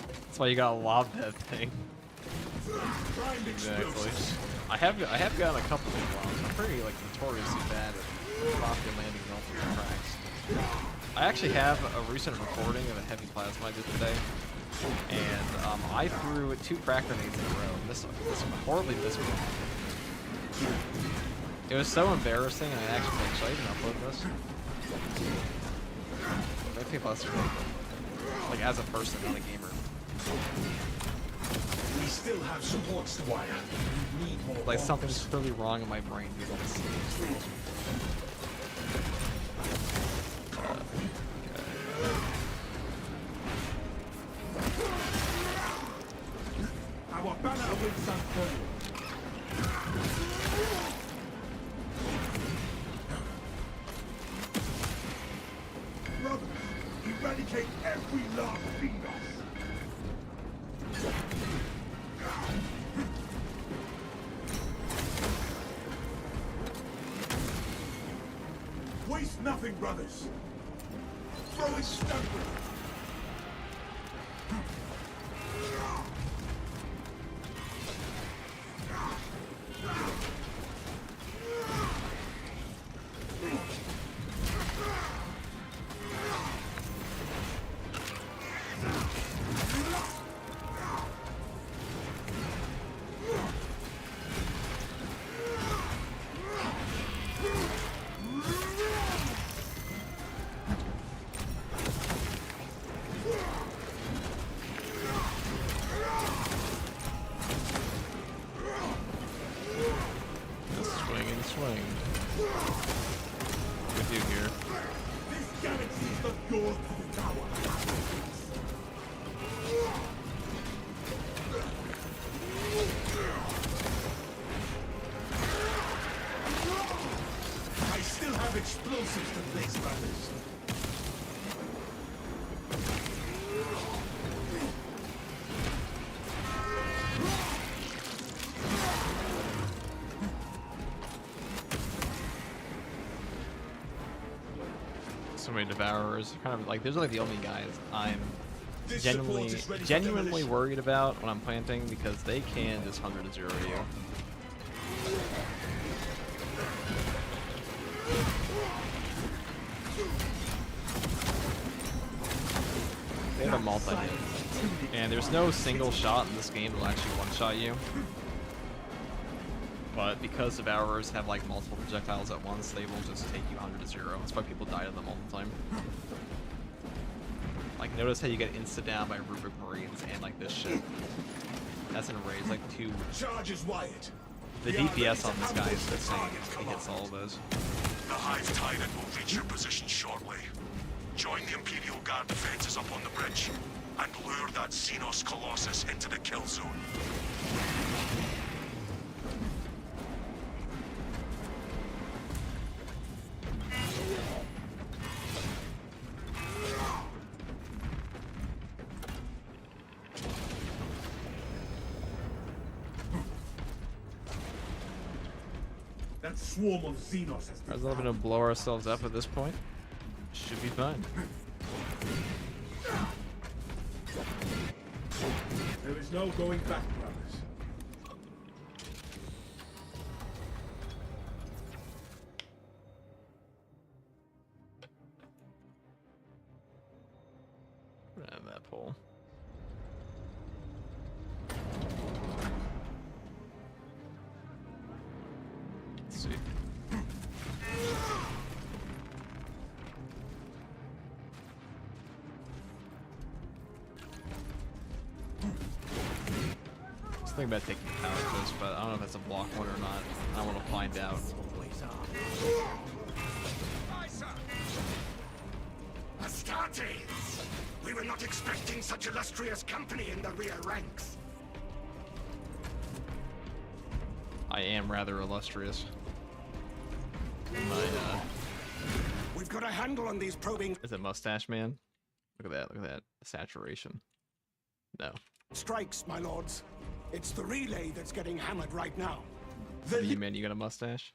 That's why you gotta lob that thing. Prime Exactly. explosives. I have gotten a couple of lobs. I'm pretty like notoriously bad at properly landing multiple cracks. I actually have a recent recording of a heavy plasma I did today, and I threw 2 crack grenades in a row. And this horribly missed me. It was so embarrassing, and I actually like, should I even upload this? I think that's really cool. Like as a person, not a gamer. We still have supports to wire. We need more Like bombs. something's clearly wrong in my brain because I'm asleep. Our banner awaits unfurled. Brothers, eradicate every last Venus. Waste nothing, brothers. Throw it stubborn. Swing. What do you do here? This galaxy is not yours to devour. I still have explosives to place, brothers. So many devourers. Kind of like those are like the only guys I'm This genuinely support is ready for genuinely demolition. worried about when I'm planting because they can just 100-0 you. They have a multi-hit. And there's no single shot in this game that'll actually one-shot you. But because devourers have like multiple projectiles at once, they will just take you 100-0. That's why people die to them all the time. Like, notice how you get insta-down by Rubric Marines and like this shit. That's an array. It's like 2. Charges wired. The We are DPS ready on to this guy ambush is the insane. target, He hits all of those. The Hive Tyrant will reach your position shortly. Join the Imperial Guard defenses up on the bridge, and lure that Xenos Colossus into the kill zone. That swarm of Xenos has We're not gonna blow ourselves up at this point. Should be fine. There is no going back, brothers. Grab that pole. Let's see. I was thinking about taking power post, but I don't know if that's a block one or not. I want to find out. Astartes! We were not expecting such illustrious company in the rear ranks. I am rather illustrious. We've got a handle on these probing Is it Mustache Man? Look at that, look at that. Saturation. No. strikes, my lords. It's the relay that's getting hammered right now. What do you mean? You got a mustache?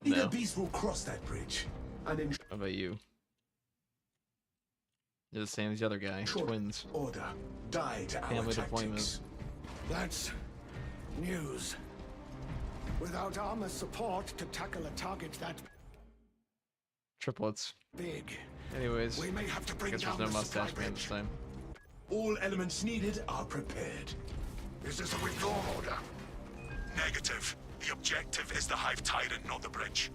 Either No. beast will cross that bridge, and in What about you? You're the same as the other guy. short Twins. order, die to our Family tactics. deployment. That's news. Without armor support to tackle a target that Triplets. big, Anyways, we may have to I bring guess there's down no the supply mustache man bridge. this time. All elements needed are prepared. Is this a withdrawal order? Negative. The objective is the Hive Tyrant, not the bridge.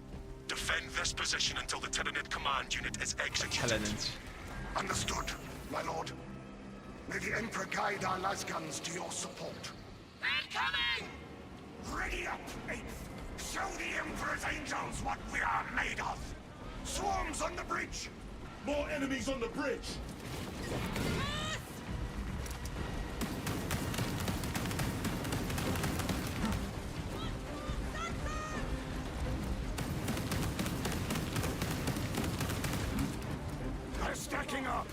Defend this position until the Tyranid command unit is executed. Tenants. Understood, my lord. May the Emperor guide our lasguns to your support. Incoming! Ready up, Eighth! Show the Emperor's angels what we are made of! Swarms on the bridge! More enemies on the bridge! They're stacking up!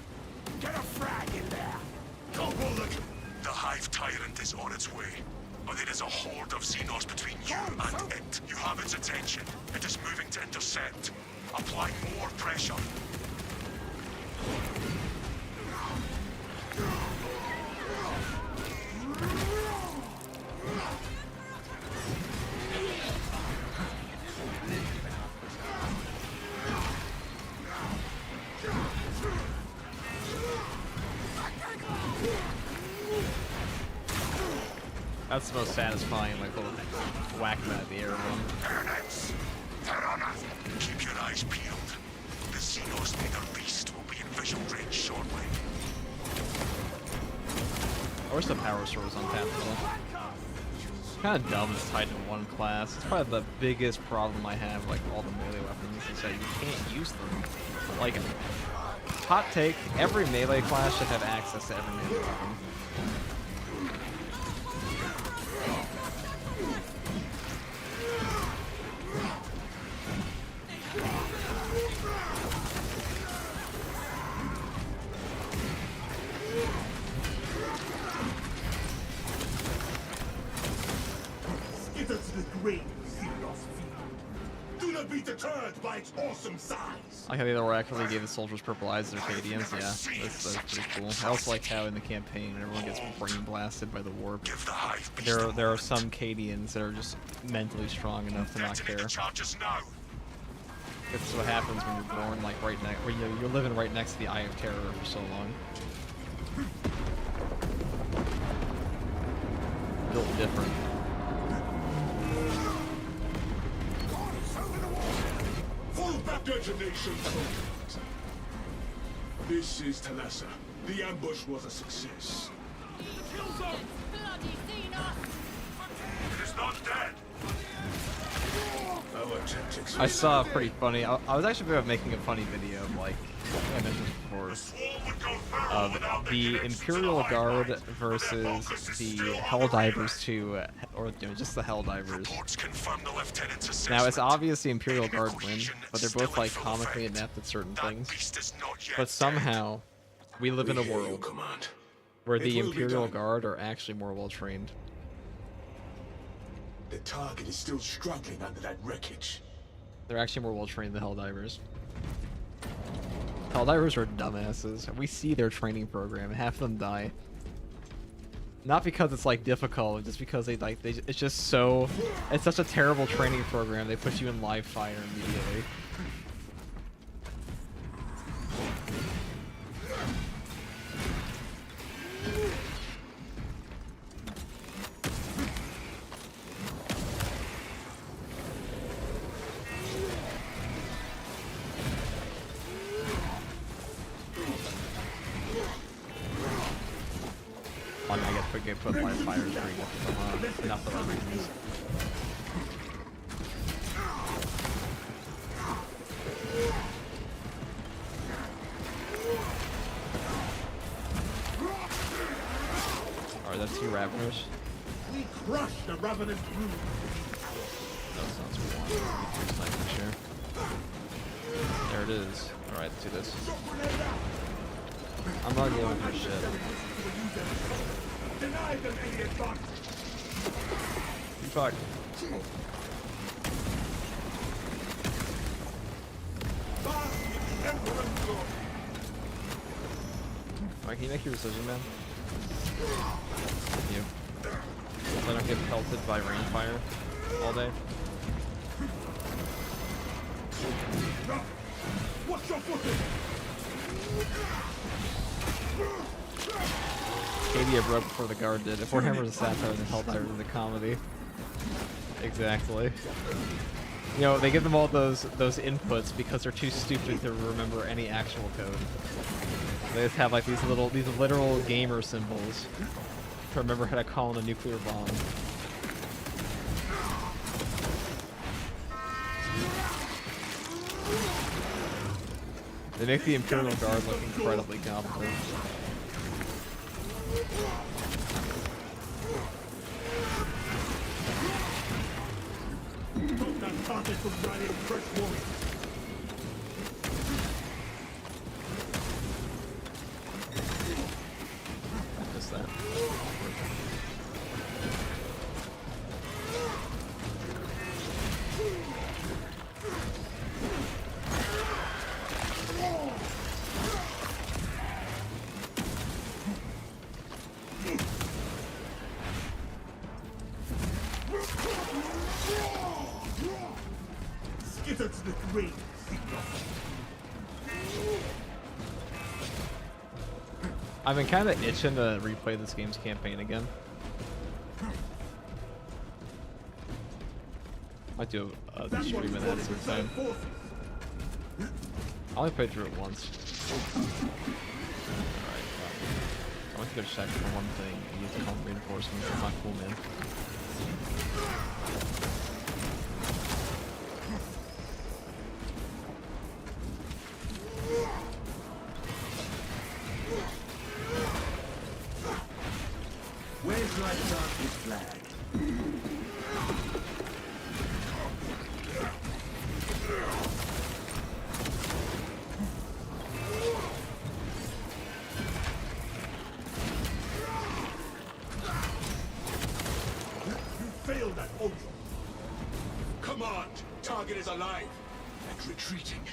Get a frag in there! Go, Relic! The Hive Tyrant is on its way. But it is a horde of Xenos between you and it. You have its attention. It is moving to intercept. Apply more pressure. That's the most satisfying, like, little whack them out of the air one. Tyranids! Tyrannus! Keep your eyes peeled. The Xenos leader beast will be in visual range shortly. I wish the power sword was untappable. Kind of dumb it's tied to one class. It's probably the biggest problem I have, like, all the melee weapons, is that you can't use them. Like, hot take, every melee class should have access to every melee weapon. Skitter to the grave, Xenos field. Do not be deterred by its awesome size. I like how the other actually gave the soldiers purple eyes to their Cadians. Yeah, that's pretty cool. I also like how in the campaign everyone gets brain blasted by the warp. Give the Hive beast There are some Cadians that are just mentally strong enough to not Detonate care. the charges now. This is what happens when you're born like right next, when you're living right next to the Eye of Terror for so long. Built different. Full back detonation project. This is Talassa. The ambush was a success. Bloody Xenos! It is not dead. Our tactics. I saw a pretty funny. I was actually thinking about making a funny video of like I think I mentioned this before. Swarm would go thorough Of without the making it Imperial slow Guard right. versus Their focus is the still on Helldivers to, or you know, just the Helldivers. Reports confirm the lieutenant's assessment. Now it's obvious the Imperial Enemy Guard win, cohesion but they're still both in like full comically effect. inept at certain That things. beast is not yet But dead. somehow, we live in a world Command. where It the will be Imperial done. Guard are actually more well trained. The target is still struggling under that wreckage. They're actually more well trained than Helldivers. Helldivers are dumbasses. We see their training program. Half of them die. Not because it's like difficult, just because it's just so. It's such a terrible training program. They put you in live fire immediately. I get put live fire during enough of the reasons. Alright, that's two Raveners. We crushed the Revenant brood. No, it's not two one. Three snipers here. There it is. Alright, let's do this. I'm not dealing with this shit. Deny them any advantage. Fuck. Bask in the Emperor's glory. Alright, can you make your decision, man? Thank you. So I don't get pelted by rainfire all day. Watch your footing. Kadia broke before the guard did. If Warhammer's a satire, then Helldiver is a comedy. Exactly. You know, they give them all those inputs because they're too stupid to remember any actual code. They just have like these literal gamer symbols to remember how to call in a nuclear bomb. They make the Imperial Guard look incredibly competent. Stop that bastard from riding fresh warriors. Just that. Skitter to the grave. I've been kind of itching to replay this game's campaign again. Might do a stream of that sometime. I only played through it once. Alright, I want to go check for one thing and use call reinforcements. I'm not cool, man. Where's my darkest flag? Failed at Ultron. Command, target is alive. And retreating.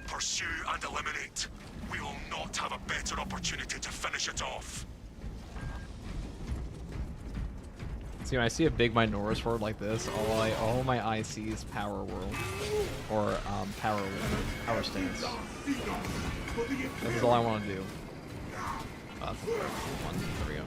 Pursue and eliminate. We will not have a better opportunity to finish it off. See, when I see a big Minotaur sword like this, all my eye see is Power World. Or, Power Stance. This is all I want to do. That's one, there we go.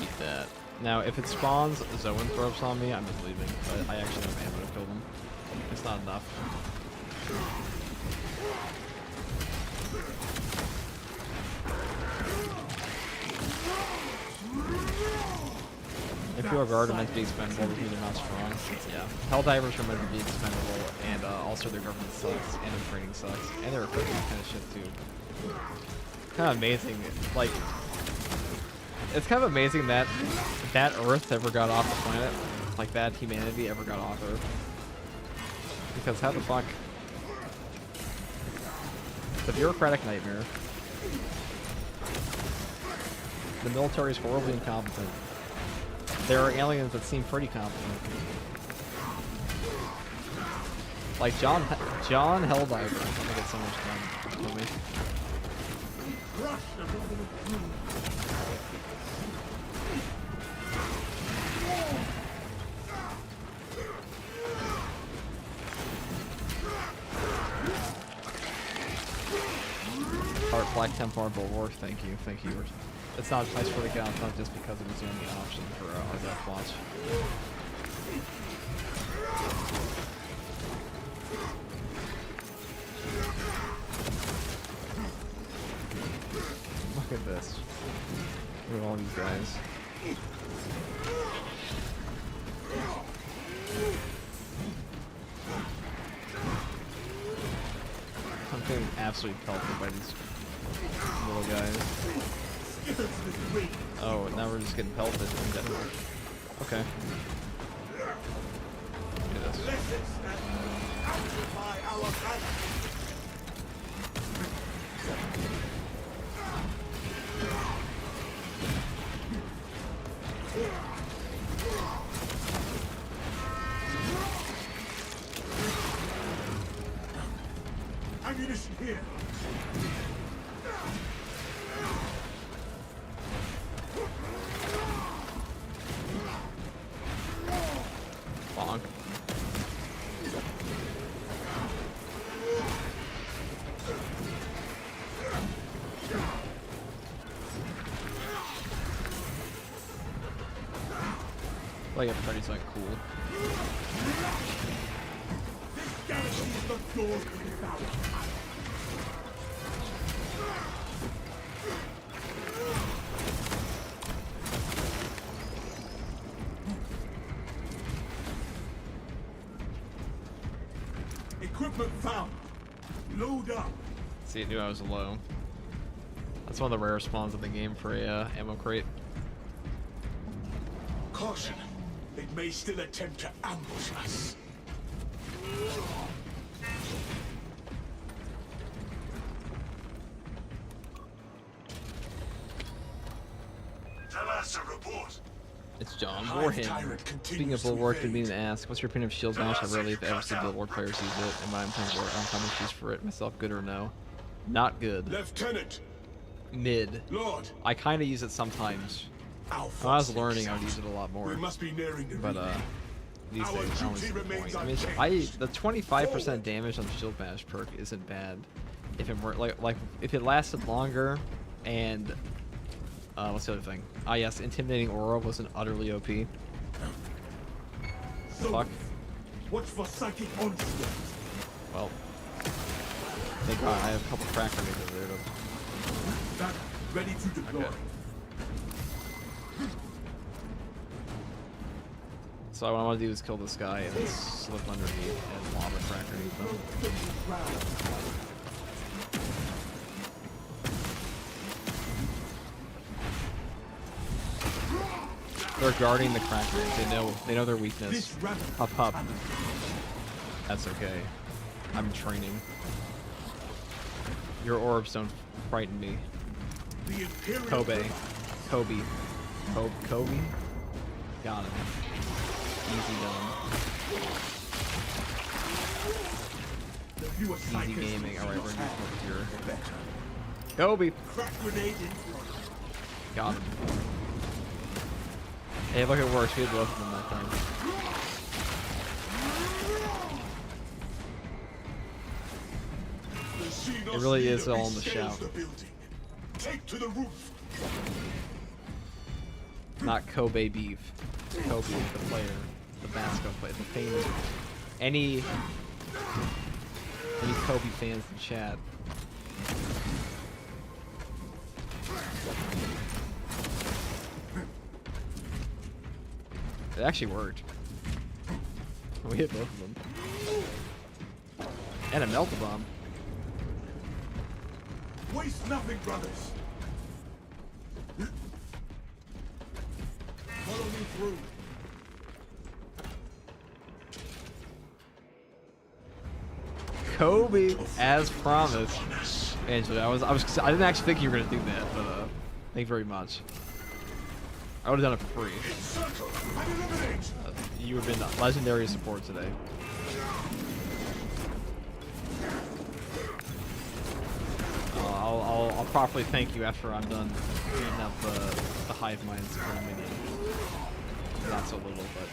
Eat that. Now, if it spawns Zoanthropes on me, I'm just leaving. But I actually have ammo to kill them. It's not enough. Imperial Guard are meant to be expendable, which means they're not strong. Yeah. Helldivers are meant to be expendable, and also their government sucks, and their training sucks, and their equipment kind of shit too. Kind of amazing, like, it's kind of amazing that Earth ever got off the planet, like that humanity ever got off Earth. Because how the fuck? It's a bureaucratic nightmare. The military is horribly incompetent. There are aliens that seem pretty competent. Like John Helldiver. I think get so much fun for me. Heart Black Templar Bulwark, thank you. It's not, I swear to God, it's not just because it was the only option for our DEATHWATch. Look at this. Look at all these guys. I'm getting absolutely pelted by these little guys. Oh, now we're just getting pelted in Denmark. Okay. Look at this. Ammunition here. Bonk. Like, everybody's like cool. This galaxy is the door to the power. Equipment found. Load up. See, it knew I was low. That's one of the rare spawns in the game for a ammo crate. Caution. It may still attempt to ambush us. Tell us a report. It's John Hive Warham. tyrant Speaking continues of to Bulwark, evade. been meaning to ask, what's your opinion of Shield Bash? I rarely, if ever, see Bulwark players use it. Am I playing for it? I'm kind of used for it myself. Good or no? Not good. Lieutenant, Mid. Lord, I kind of use it sometimes. Alpha When I was learning, I would use it a lot more. we must be nearing the But relay. these Our days, I don't duty see the remains point. I mean, unchanged. the 25% damage on the Shield Bash perk isn't bad. If it were like if it lasted longer, and what's the other thing? Ah, yes, Intimidating Aura wasn't utterly OP. Fuck. Watch for psychic onslaught. Well, thank God I have a couple crack grenades over there. Though. That ready to deploy. Okay. So what I want to do is kill this guy and then slip underneath and lob a crack grenade them. They're guarding the crack grenades. They know their weakness. Hup hup. That's okay. I'm training. Your orbs don't frighten me. The Imperial Kobe. Kobe. Kobe? Got him. Easy done. Easy gaming. Alright, we're gonna go here. Kobe! Crack grenade in front. Got him. Hey, look, it works. We had both of them that time. It really is all in the shout. Take to the roof. Not Kobe beef. It's Kobe, the player, the basketball player, the famous. Any Kobe fans in chat? It actually worked. We hit both of them. And a melt bomb. Waste nothing, brothers. Follow me through. Kobe, as promised. Angela, I didn't actually think you were gonna do that, but thank you very much. I would have done it for free. You have been legendary support today. I'll properly thank you after I'm done beating up the hive minds for a minute. Not so little, but.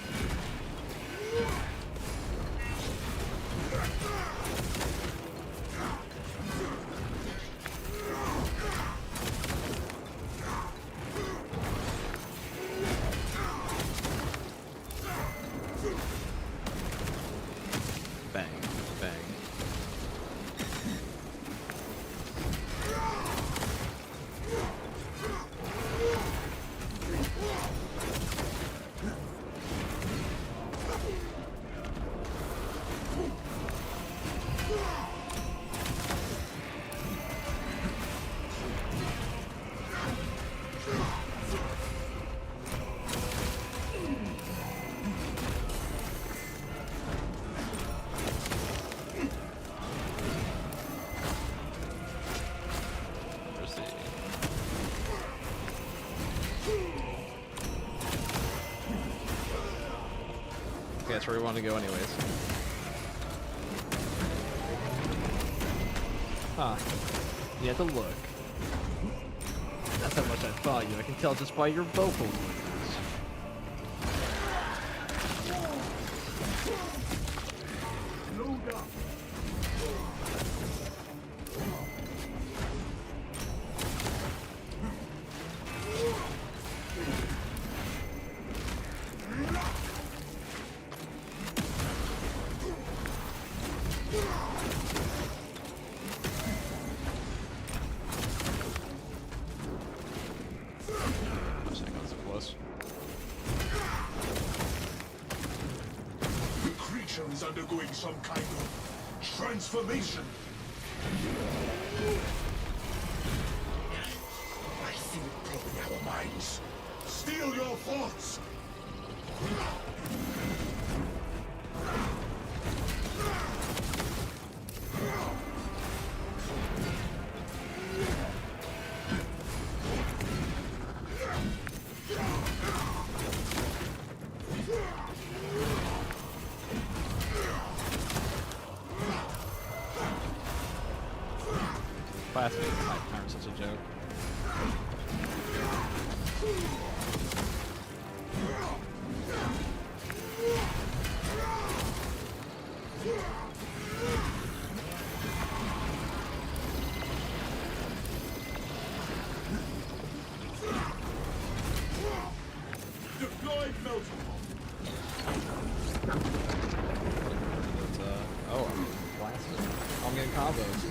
Bang, bang. that's where we want to go anyways. Huh. You have to look. That's how much I thought you. I can tell just by your vocal movements. Is undergoing some kind of transformation. I see it probing our minds. Steal your thoughts. Classmates type are such a joke. Deployed melting. Oh, I'm blasted. I'm getting combos.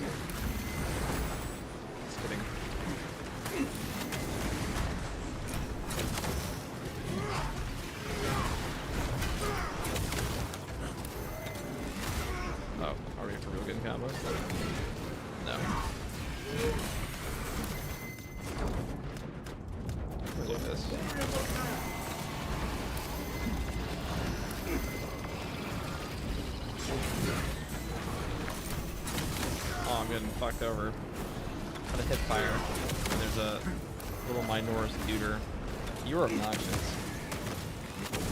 Oh, are we for real getting combos? No. Look at this. Oh, I'm getting fucked over. Got a hip fire. And there's a little Minoris duder. You're obnoxious.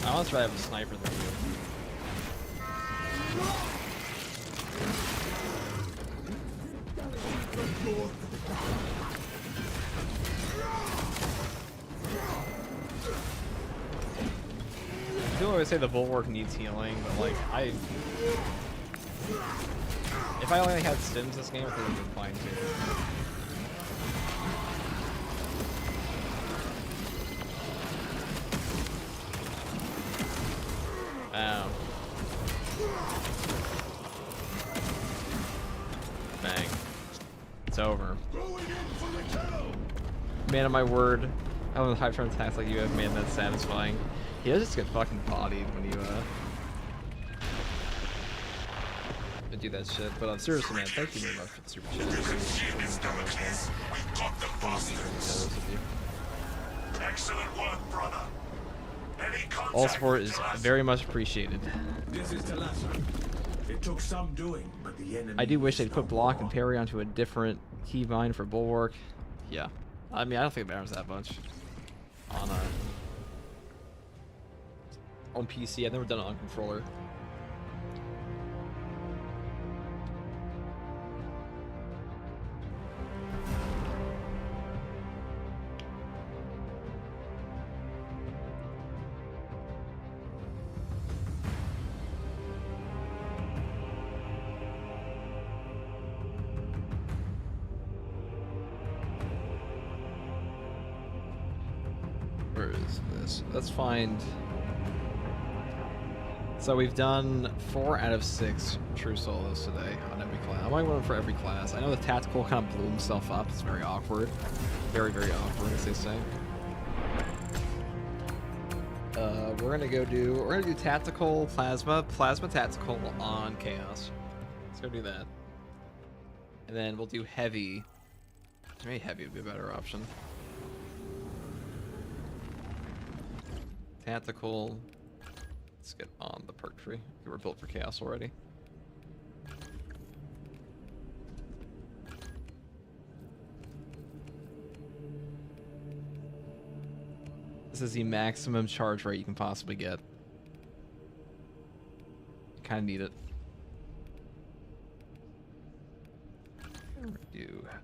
I want to try to have a sniper than you. People always say the bulwark needs healing, but like if I only had stims this game, I think it would have been fine too. Ow. Bang. It's over. Man of my word. I don't know how to attacks like you have, man, that's satisfying. He does just get fucking bodied when you do that shit. But seriously, man, thank you very much for the super chat. Excellent work, brother. All support is very much appreciated. This is Talassa. It took some doing, but the enemy. I do wish they'd put block and parry onto a different keybind for bulwark. Yeah, I mean, I don't think it matters that much on PC. I've never done it on controller. Where is this? Let's find. So we've done 4 out of 6 true solos today on every class. I'm only one for every class. I know the tactical kind of blew himself up. It's very awkward. Very, very awkward, as they say. We're gonna do tactical plasma tactical on chaos. Let's go do that. And then we'll do heavy. Maybe heavy would be a better option. Tactical. Let's get on the perk tree. We're built for chaos already. This is the maximum charge rate you can possibly get. kind of need it.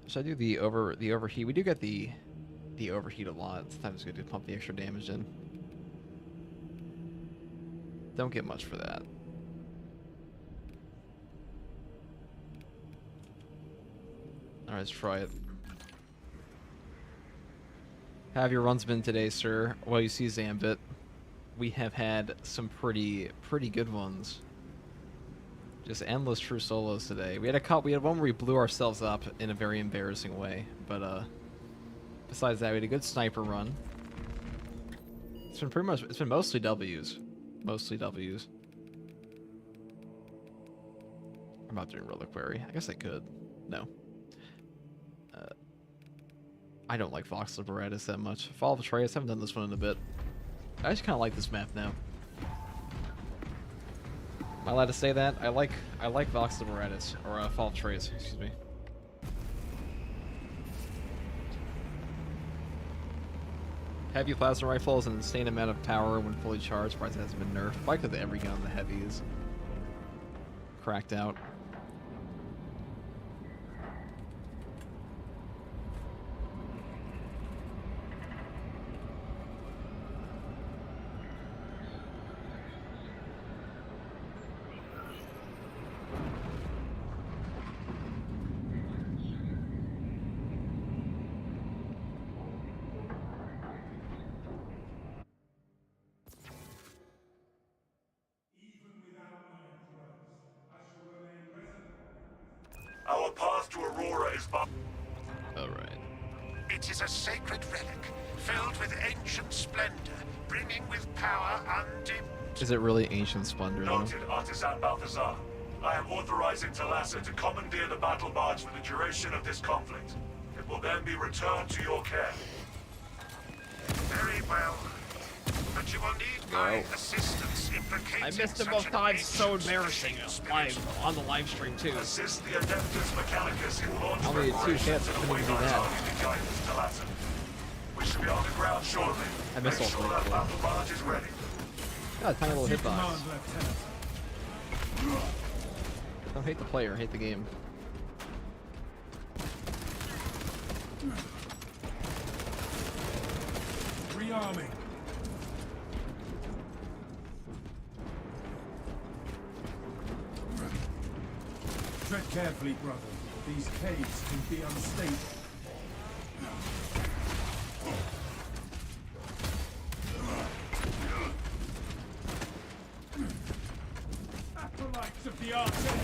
Should I do the overheat? We do get the overheat a lot. Sometimes it's good to pump the extra damage in. Don't get much for that. Alright, let's try it. How have your runs been today, sir? Well, you see, Zambit, we have had some pretty good ones. Just endless true solos today. We had one where we blew ourselves up in a very embarrassing way, but besides that, we had a good sniper run. It's been mostly W's. Mostly W's. I'm not doing Reliquary. I guess I could. No. I don't like Vox Liberatus that much. Fall of Atreus, I haven't done this one in a bit. I just kind of like this map now. Am I allowed to say that? I like Vox Liberatus, or Fall of Atreus, excuse me. Heavy plasma rifle has an insane amount of power when fully charged. Surprised it hasn't been nerfed. I like that every gun on the heavy is cracked out. Our path to Aurora is by... Alright. It is a sacred relic, filled with ancient splendor, brimming with power undimmed. Is it really Ancient Splendor, though? Noted, Artisan Balthazar. I am authorizing Talassa to commandeer the battle barge for the duration of this conflict. It will then be returned to your care. Very well. But you will need my assistance in placating I missed it such both an times. So ancient embarrassing. spirit. Live on the live stream too. Assist the Adeptus Mechanicus in launch Only 2 preparations hits. I and couldn't await even do our that. targeted guidance, Talassa. We should be on the ground shortly. I missed Make all sure 3 that battle barge is ready. Got a tiny little hitbox. Don't hate the player, hate the game. Rearming. Tread carefully, brother. These caves can be unstable. Acolytes of the Arcane.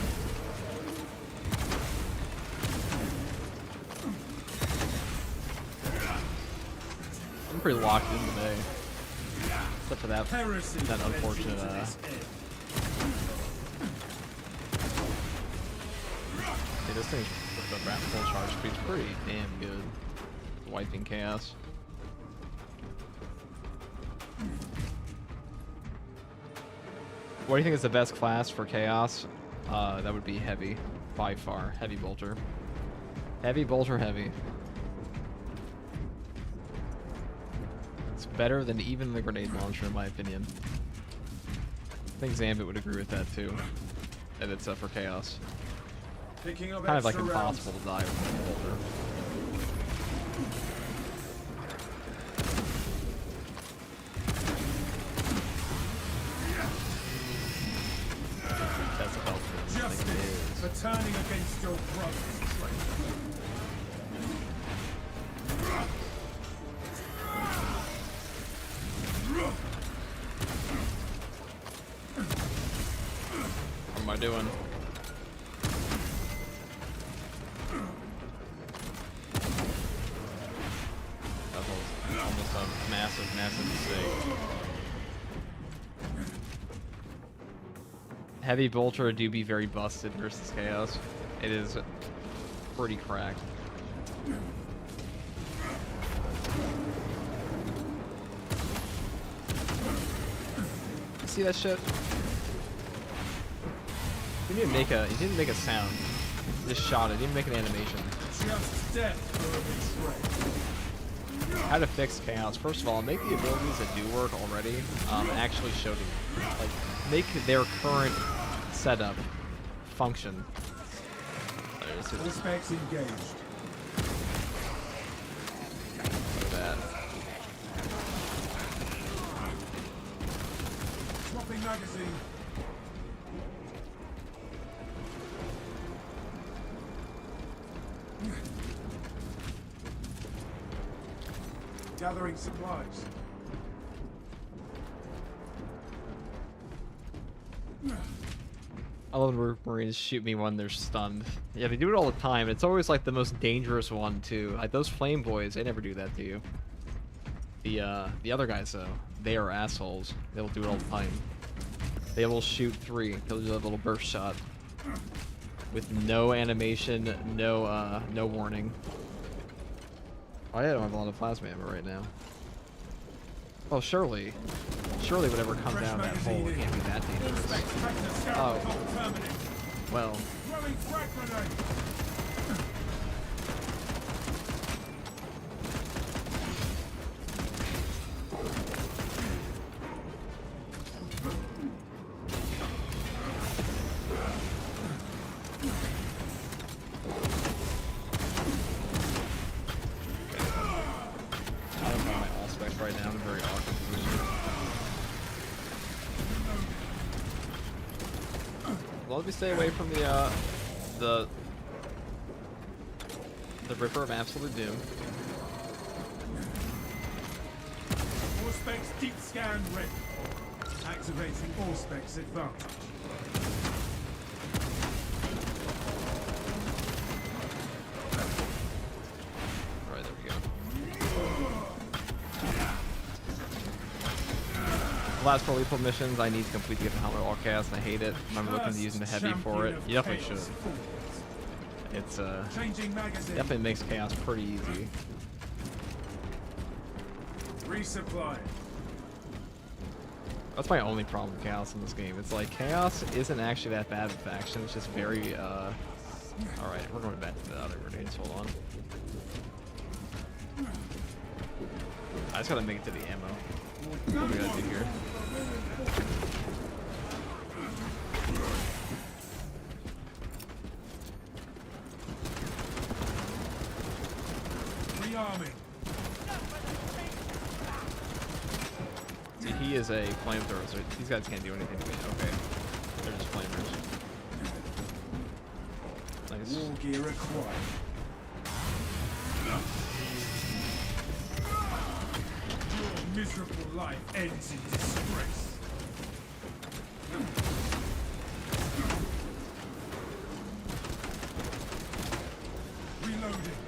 I'm pretty locked in today. Except for that, Heresy that unfortunate, led you to this end. yeah, this thing with the wrap full charge speed's pretty damn good. Wiping chaos. What do you think is the best class for chaos? That would be heavy, by far. Heavy bolter. Heavy bolter heavy. It's better than even the grenade launcher, in my opinion. I think Zambit would agree with that too. That it's for chaos. Picking up Kind of like extra impossible to die with the bolter. That's about it. Justice for turning against your brother's traitor. What am I doing? That was almost a massive mistake. Heavy bolter do be very busted versus chaos. It is pretty cracked. See that shit? He didn't make a sound. He just shot it. He didn't make an animation. Just death for a betrayal. How to fix chaos. First of all, make the abilities that do work already actually show to you. Like, make their current setup, function. Let's do All this. specs engaged. Look at that. Swapping magazine. Gathering supplies. I love when Marines shoot me when they're stunned. Yeah, they do it all the time. It's always like the most dangerous one too. Like those flame boys, they never do that to you. The other guys though, they are assholes. They'll do it all the time. They will shoot 3. They'll do a little burst shot with no animation, no warning. Oh yeah, I don't have a lot of plasma ammo right now. Oh surely whatever comes out of that hole, it can't be that dangerous. Oh, well. Throwing frag grenade. I don't know my allspecs right now. I'm in a very awkward position. Well, let me stay away from the Ripper of Absolute Doom. All specs deep scan ready. Activating all specs advantage. Alright, there we go. The last 4 lethal missions I need to complete to get the helmet all cast, and I hate it. I'm looking to using the heavy for it. You definitely should. It's Changing magazine. definitely makes chaos pretty easy. Resupply. That's my only problem with chaos in this game. It's like chaos isn't actually that bad of a faction. It's just very Alright, we're going back to the other grenades. Hold on. I just gotta make it to the ammo. What do we gotta do here? Rearming. See, he is a flamethrower, so these guys can't do anything to me. Okay. They're just flamers. Nice. War gear acquired. Your miserable life ends in disgrace. Reloading.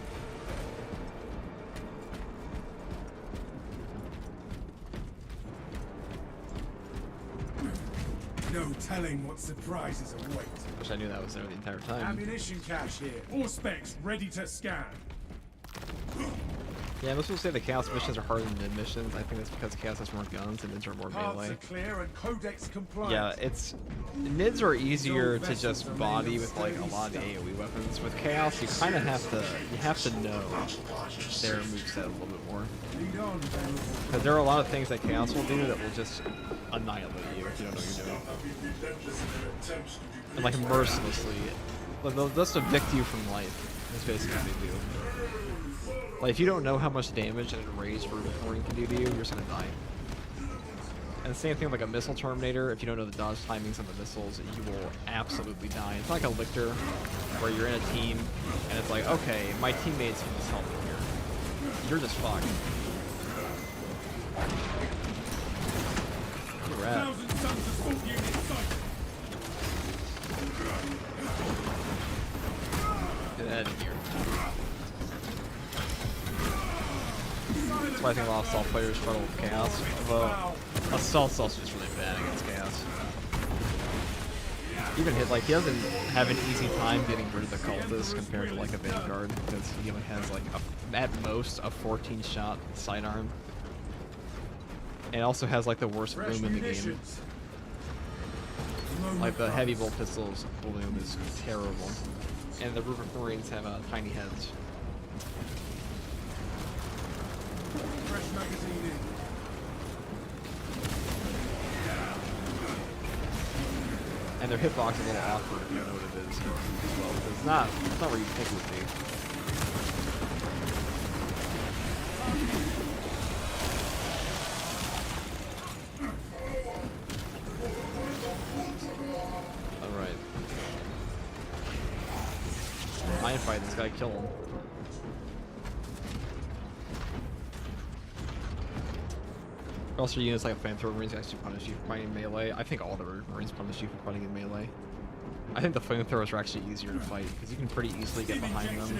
No telling what surprises await. Wish I knew that was there the entire time. Ammunition cache here. All specs ready to scan. Yeah, most people say the chaos missions are harder than mid missions. I think that's because chaos has more guns and mids are more Parts melee. are clear and codex compliant. Yeah, it's mids are easier to just body with like a lot of AoE weapons. With chaos, you kind of have to know their moveset a little bit more. Lead on, valuable. Because there are a lot of things that chaos will do that will just annihilate you if you don't know what you're doing. And like mercilessly, they'll just evict you from life. That's basically what they do. Like if you don't know how much damage an enraged Marine can do to you, you're just gonna die. And the same thing with like a missile terminator. If you don't know the dodge timings on the missiles, you will absolutely die. It's not like a Lictor where you're in a team and it's like, okay, my teammates can just help me here. You're just fucked. You're at. 1,000 tons of assault units sighted. Get out of here. That's why I think a lot of assault players struggle with chaos. Although assault's also just really bad against chaos. Even hit like he doesn't have an easy time getting rid of the cultists compared to like a Vanguard because he only has like at most a 14 shot sidearm. And also has like the worst bloom in the game. Like the heavy bolt pistol's bloom is terrible. And the Rupert Marines have tiny heads. Fresh magazine in. And their hitbox is a little awkward if you know what it is as well. It's not where you think it would be. Alright. Mind fight this guy, kill him. Also, units like Flamethrower Marines actually punish you for fighting melee. I think all the Marines punish you for fighting in melee. I think the Flamethrowers are actually easier to fight, because you can pretty easily get behind them.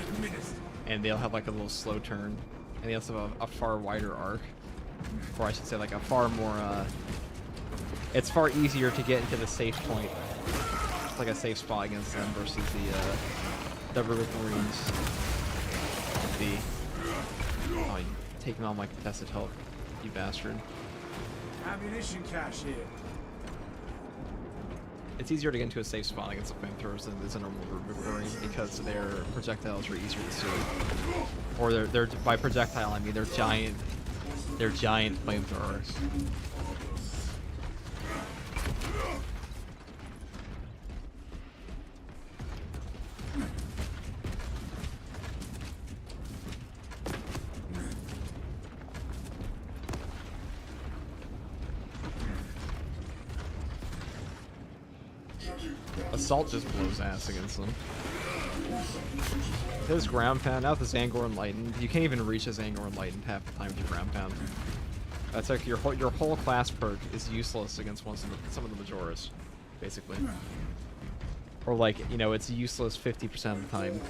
And they'll have like a little slow turn. And they also have a far wider arc. Or I should say like a far more, it's far easier to get into the safe point. It's like a safe spot against them versus the Relic Marines. Oh, you taking all my contested health, you bastard. Ammunition cache here. It's easier to get into a safe spot against the Flamethrowers than it is a normal Marine because their projectiles are easier to see. Or they're by projectile I mean they're giant flamethrowers. Assault just blows ass against them. His ground pound, now with the Zangor Enlightened, you can't even reach a Zangor Enlightened half the time with your ground pound. That's like your whole class perk is useless against some of the Majoras, basically. Or like, you know, it's useless 50% of the time.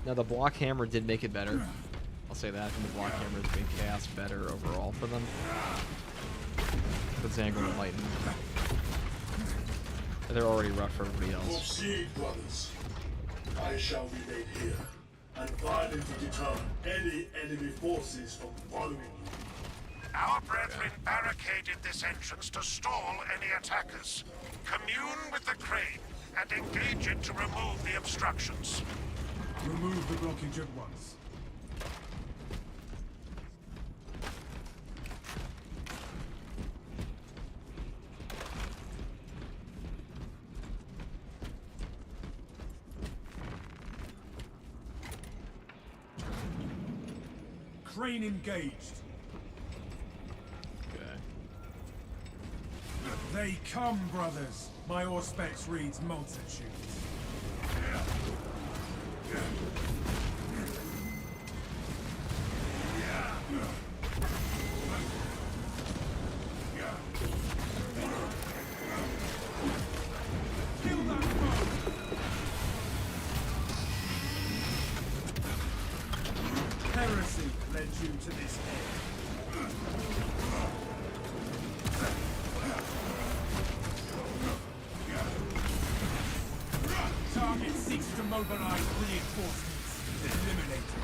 Now the block hammer did make it better. I'll say that. I think the block hammer has made chaos better overall for them. But Zangor Enlightened. They're already rough for everybody else. Proceed, brothers. I shall remain here and violently deter any enemy forces from following you. Our brethren barricaded this entrance to stall any attackers. Commune with the crane and engage it to remove the obstructions. Remove the blockage at once. Crane engaged. Okay. They come, brothers. My Auspex reads multitudes. Kill that foe! Heresy led you to this end. Target seeks to mobilize reinforcements. Eliminate it.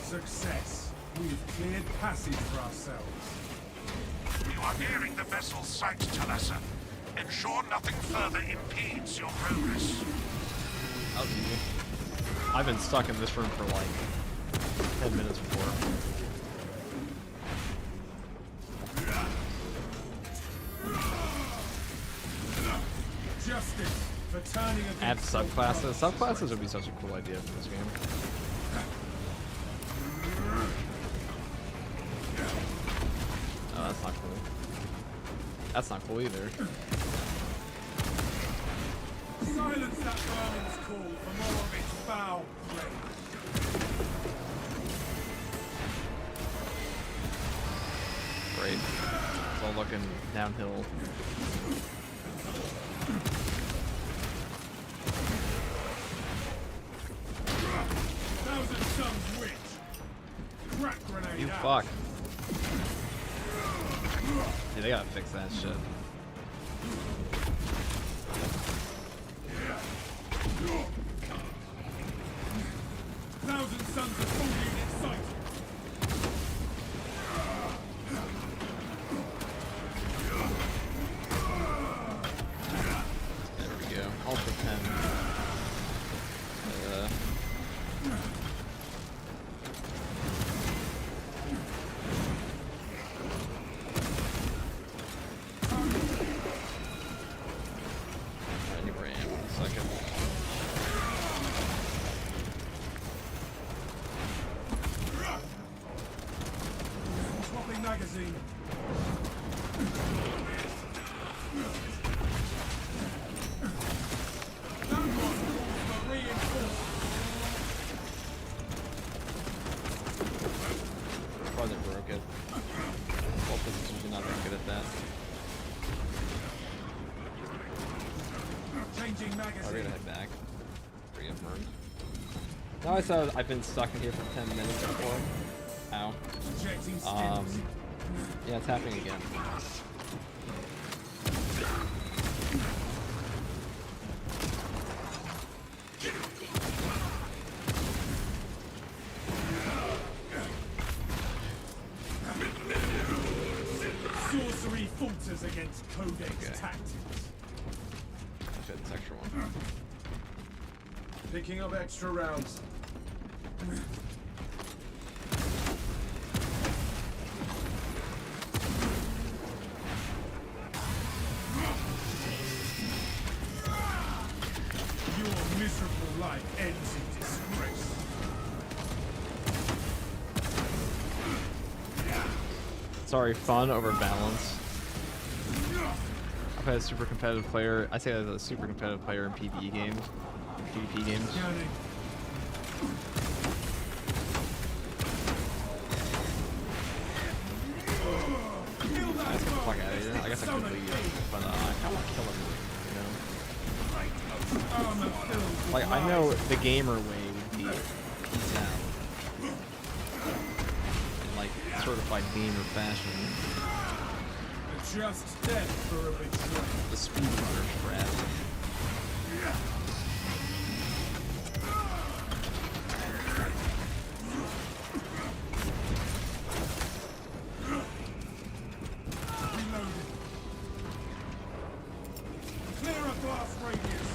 Success. We've cleared passage for ourselves. You are nearing the vessel's site, Talassa. Ensure nothing further impedes your progress. That was easy. I've been stuck in this room for like 10 minutes before. Justice for turning Add against subclasses. Subclasses would be such a cool idea for this game. Oh, that's not cool. That's not cool either. Silence that vermin's call for more of its foul play. Great. It's all looking downhill. Thousand Sons Witch. Crack grenade You out. fuck. Dude, they gotta fix that shit. Thousand Sons of full unit sight. magazine. Probably broke it. Both positions are not very good at that. Changing I'm magazine. gonna head back. Reaffirmed. Now I saw I've been stuck in here for 10 minutes before. Ow. Injecting skills. Yeah, it's happening again. Sorcery falters against Codex tactics. Okay, this extra one. Picking up extra rounds. Your miserable life ends in disgrace. Sorry, fun over balance. I've had a super competitive player. I say that as a super competitive player in PvE games. PvP games. Counting. Let's get the fuck out of here. I guess I could leave, but I kind of want to kill him, you know? Like, I know the gamer way would be peace out. In, like, certified gamer fashion. Just death for a betrayal. The speedrunner strat. Clear a blast radius.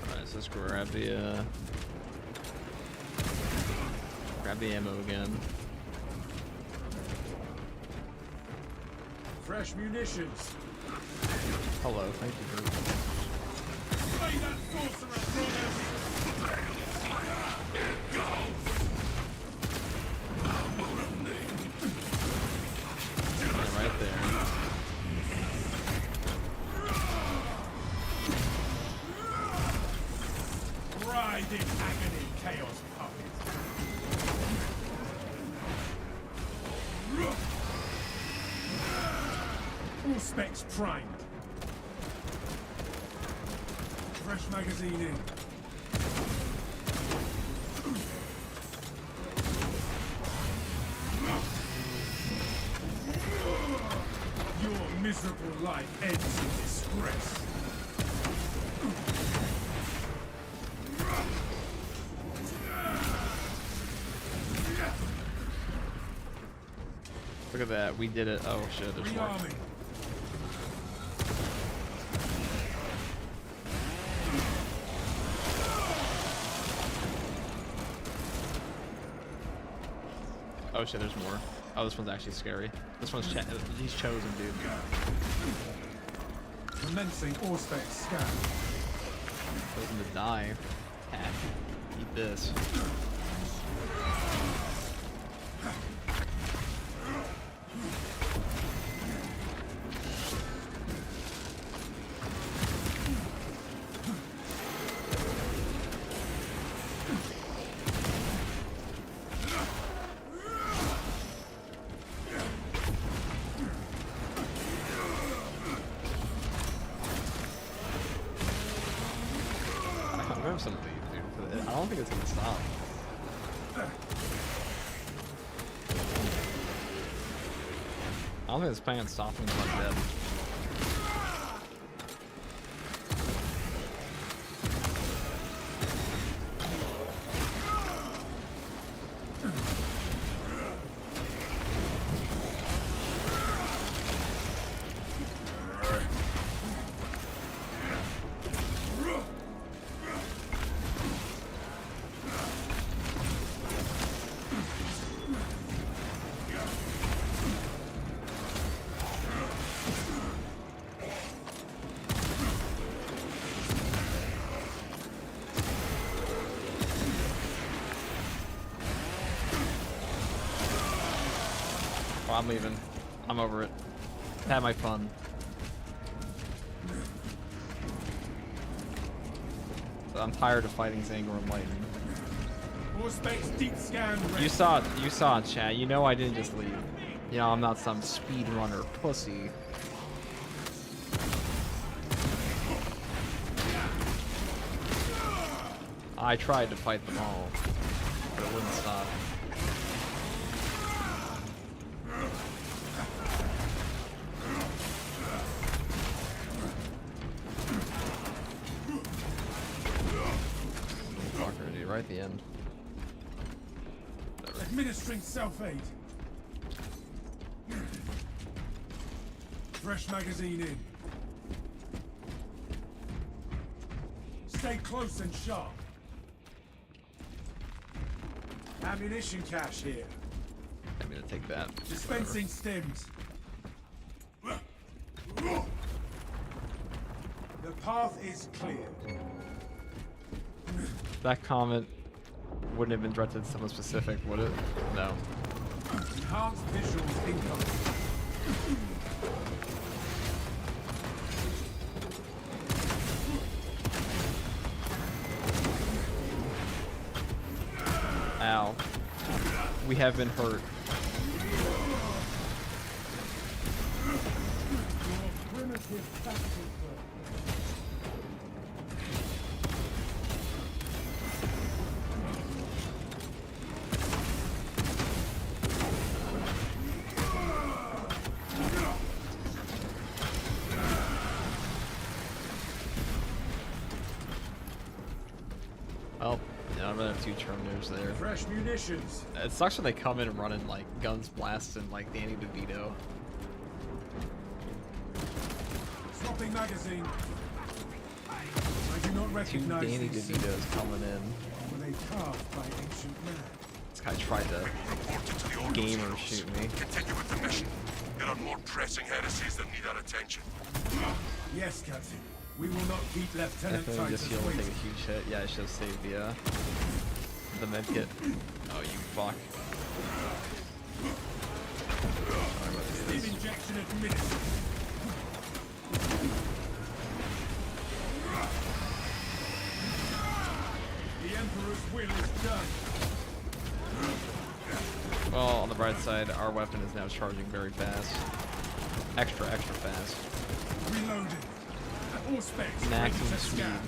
Alright, so let's grab the ammo again. Fresh munitions. Hello, thank you for. Slay that sorcerer, brothers. Right there. Ride in agony, chaos puppet. All specs primed. Fresh magazine in. Your miserable life ends in disgrace. Look at that, we did it. Oh shit, there's more. Rearming. Oh shit, there's more. Oh, this one's actually scary. This one's he's chosen, dude. Commencing Auspex scan. Chosen to die. Cat. Eat this. Some of these, dude. I don't think it's gonna stop. I don't think it's planning on stopping until I'm dead. Oh, I'm leaving. I'm over it. Had my fun. I'm tired of fighting Zangor and Lightning. Space deep scan. You saw it, chat. You know I didn't just leave. You know I'm not some speedrunner pussy. I tried to fight them all, but it wouldn't stop. Fucker, dude, right at the end. Administering self-aid. Fresh magazine in. Stay close and sharp. Ammunition cache here. I'm gonna take that. Dispensing stims. The path is cleared. That comment wouldn't have been directed to someone specific, would it? No. Enhanced visuals incoming. Ow. We have been hurt. Well, yeah, I'm gonna have 2 Terminators there. Fresh munitions. It sucks when they come in running like guns blasting like Danny DeVito. Swapping magazine. I do not 2 recognize Danny these DeVitos coming in. Were they carved by ancient man? This guy tried to Reported to the ordnance gamer house. shoot me. Continue with the mission. There are more pressing heresies that need our attention. Yes, Captain. We will not keep Lieutenant Definitely just Titus heal and take waiting. a huge hit. Yeah, I should have saved the medkit. Oh, you fuck. Sorry about Stim this. injection administered. The Emperor's will is done. Well, on the bright side, our weapon is now charging very fast. Extra fast. Reloading. All specs. Maximum ready to speed. scan.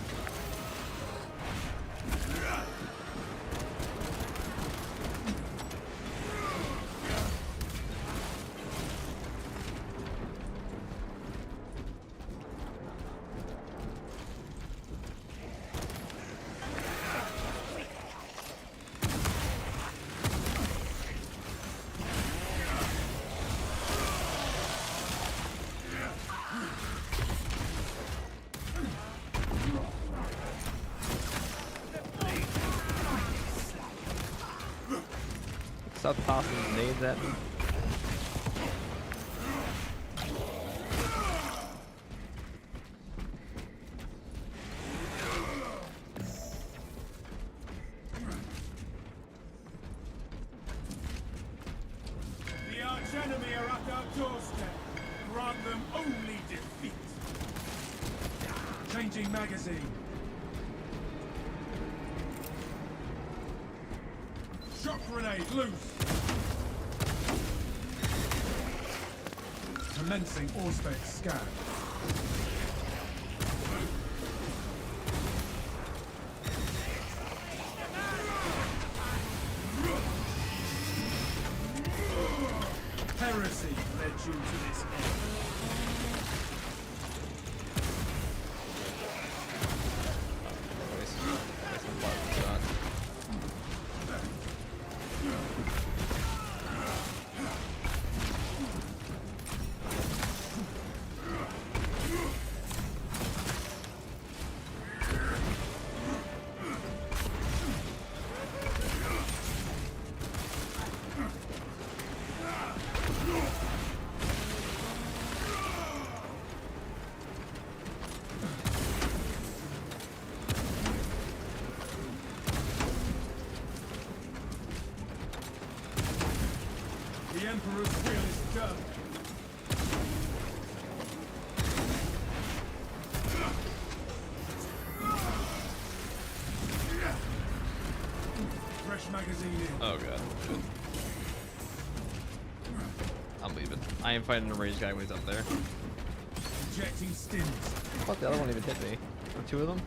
Stop tossing grenades at me. The archenemy are at our doorstep. Grant them only defeat. Changing magazine. Shock grenade loose. Commencing Auspex scan. Heresy led you to this end. Waste a plasma shot. done. Fresh magazine in. Oh god. I'm leaving. I am fighting a rage guy when he's up there. Injecting stims. Fuck, the other one even hit me. Or two of them?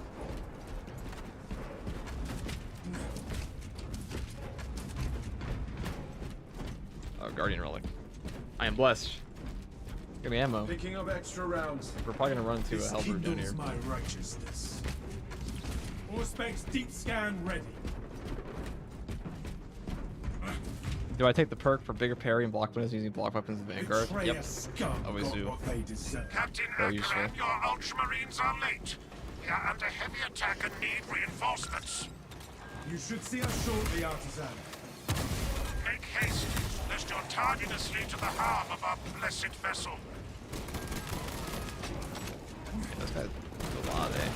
Oh, Guardian Relic. I am blessed. Give me ammo. Picking up extra rounds. We're probably gonna run into a This halberd down here. kindles my righteousness. All specs deep scan ready. Do I take the perk for bigger parry and block weapons using block weapons in Vanguard? Betray Yep. a scum Always got do. what they deserve. Captain Very useful. Ackerman, your Ultramarines are late. We are under heavy attack and need reinforcements. You should see us shortly, Artisan. Make haste, lest your tardiness lead to the harm of our blessed vessel. Yeah, this guy's a lot, eh?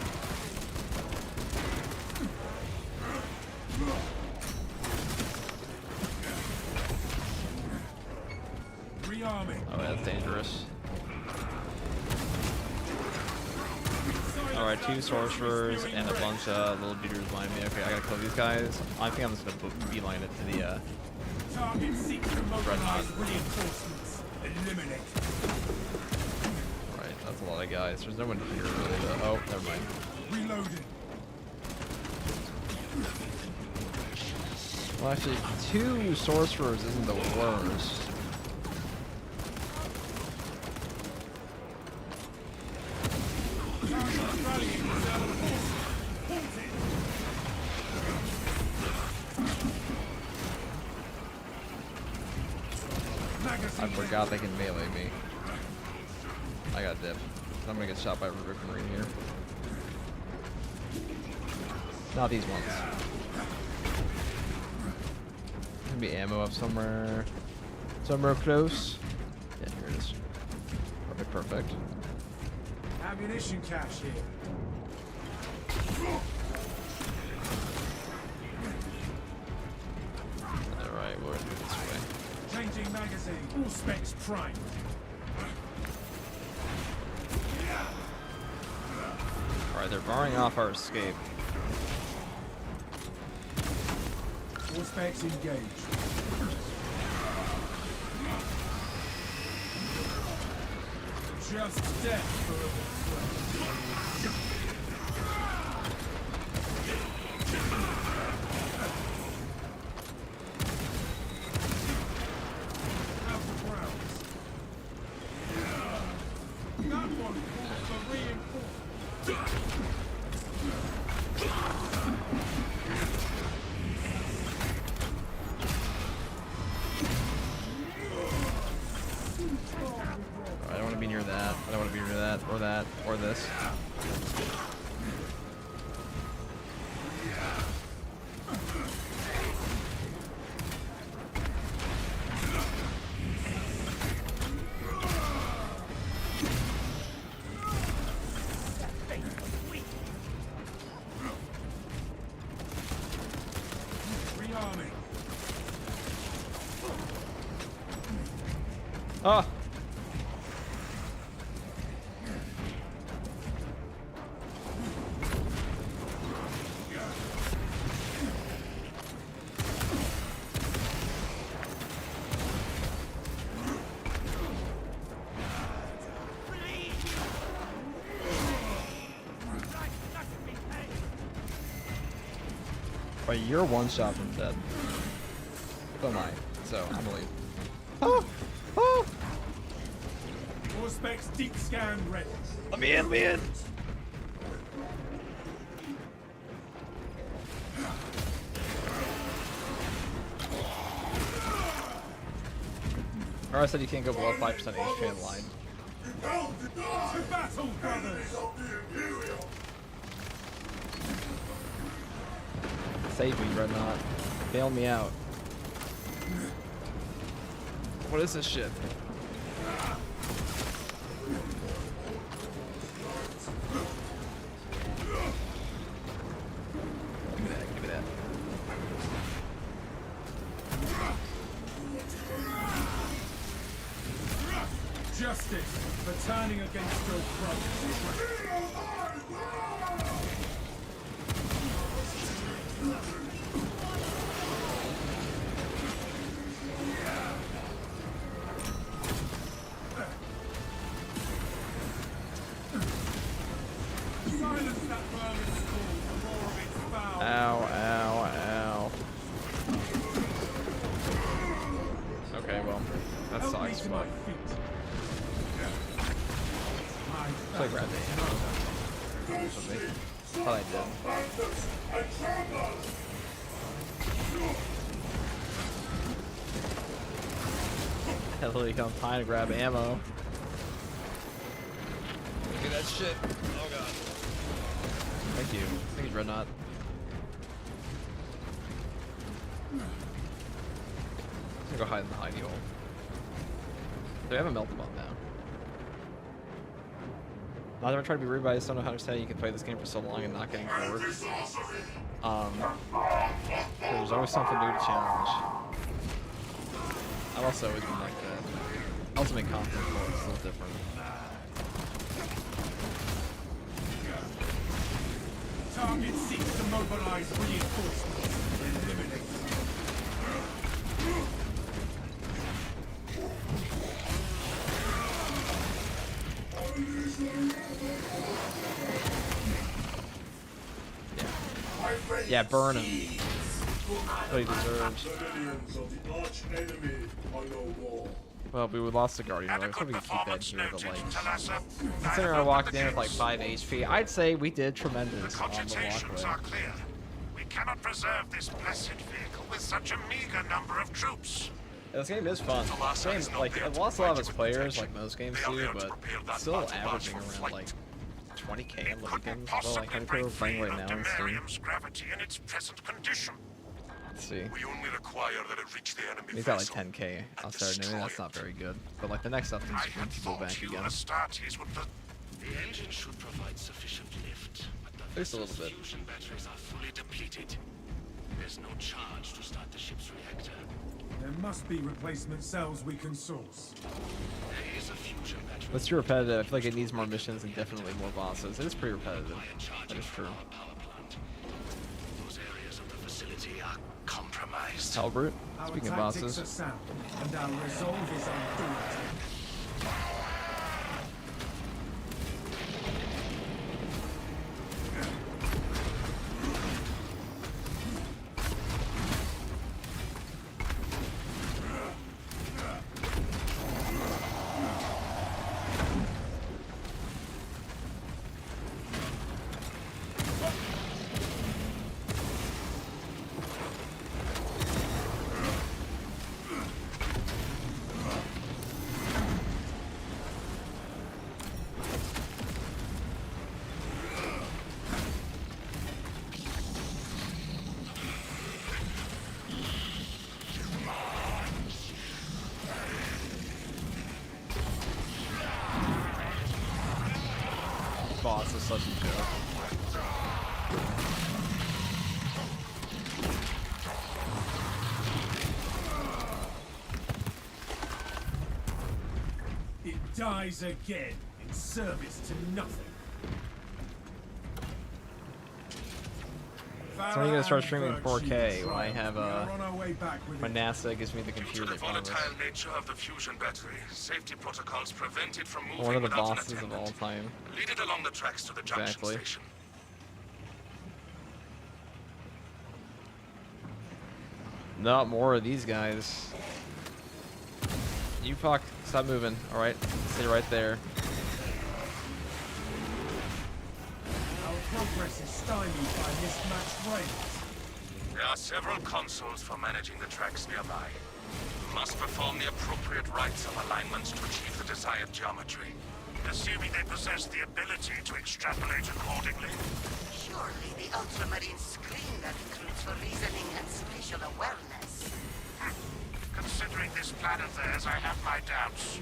Rearming. Oh, that's dangerous. Alright, 2 sorcerers and a bunch of little beaters behind me. Okay, I gotta kill these guys. I think I'm just gonna beeline it to the, Target seeks to Dreadnought. mobilize reinforcements. Eliminate. Right, that's a lot of guys. There's no one here really, though. Oh, never mind. Reloading. Well, actually, 2 sorcerers isn't the worst. I forgot they can melee me. I got dip. I'm gonna get shot by a Rubik Marine here. Not these ones. Gonna be ammo up somewhere. Somewhere close. Yeah, here it is. Perfect, perfect. Ammunition cache here. Alright, we're gonna do it this way. Changing magazine. All specs prime. Alright, they're barring off our escape. All specs engaged. Just death for a betrayal. Out of rounds. That one calls for reinforcement. I don't want to be near that. I don't want to be near that, or this. Rearming. Ah! But you're one shot from dead. So am I. So I'm gonna leave. Oh! Oh! All specs deep scan ready. Let me in, let me in! Or I said you can't go below 5% HP on the line. To battle, brothers! Save me, Dreadnought. Bail me out. What is this shit? Give me that, give me that. justice for turning against your brother. Silence that vermin's call for more of its foul. Ow, ow, ow. Okay, well, that Help me sucks, to but my feet. play grab the ammo. Thought I did. Hell, you come time to grab ammo. Look at that shit. Oh god. Thank you. Thank you, Dreadnought. I'm gonna go hide in the hidey hole. They have a melt bomb now. Not that I'm trying to be rude, but I just don't know how to understand you can play this game for so long and not getting bored. There's always something new to challenge. I've also always been like that. Ultimate content mode is still different. Target seeks to mobilize reinforcements. Eliminate them. Yeah, burn him. What he deserves. Well, we lost the Guardian, right? So we can keep that here, but like, considering I walked in with like 5 HP, I'd say we did tremendous on the Cogitations are walkway. clear. We cannot preserve this blessed vehicle with such a meager number of troops. Yeah, this game is fun. This game, like, it lost a lot of its players, like most games do, but it's still averaging around like 20k on the weekends. Well, like, how many people are playing right now on Steam? Gravity in its present condition. Let's see. We only require that it reach the enemy He's got like vessel 10k on Saturday. Maybe that's not very good. But like the next update's I going had to go back thought you again. Astartes would The engine should provide sufficient lift, but the At least a little vessel's bit. fusion batteries are fully depleted. There's no charge to start the ship's reactor. There must be replacement cells we can source. There is a fusion battery. Let's do repetitive. I feel like it needs more missions and definitely more bosses. It is pretty repetitive. That is true. Power plant. Those areas of the facility are compromised. Halbrute, Our speaking of tactics bosses. are sound, and our resolve is undaunted. Boss is such a joke. It dies again in service to nothing. So when are you gonna start streaming 4K? When I have We are on our way back with when it. NASA gives me the Due to computer the that covers volatile nature of the fusion battery, safety protocols prevent it from moving one of the without an bosses of attendant. all time. Lead it along the tracks to the junction Exactly. station. Not more of these guys. You fuck. Stop moving. Alright. Stay right there. Our progress is stymied by mismatched rays. There are several consoles for managing the tracks nearby. You must perform the appropriate rites of alignment to achieve the desired geometry. Assuming they possess the ability to extrapolate accordingly. Surely the Ultramarine screen that includes for reasoning and spatial awareness. Considering this plan of theirs, I have my doubts.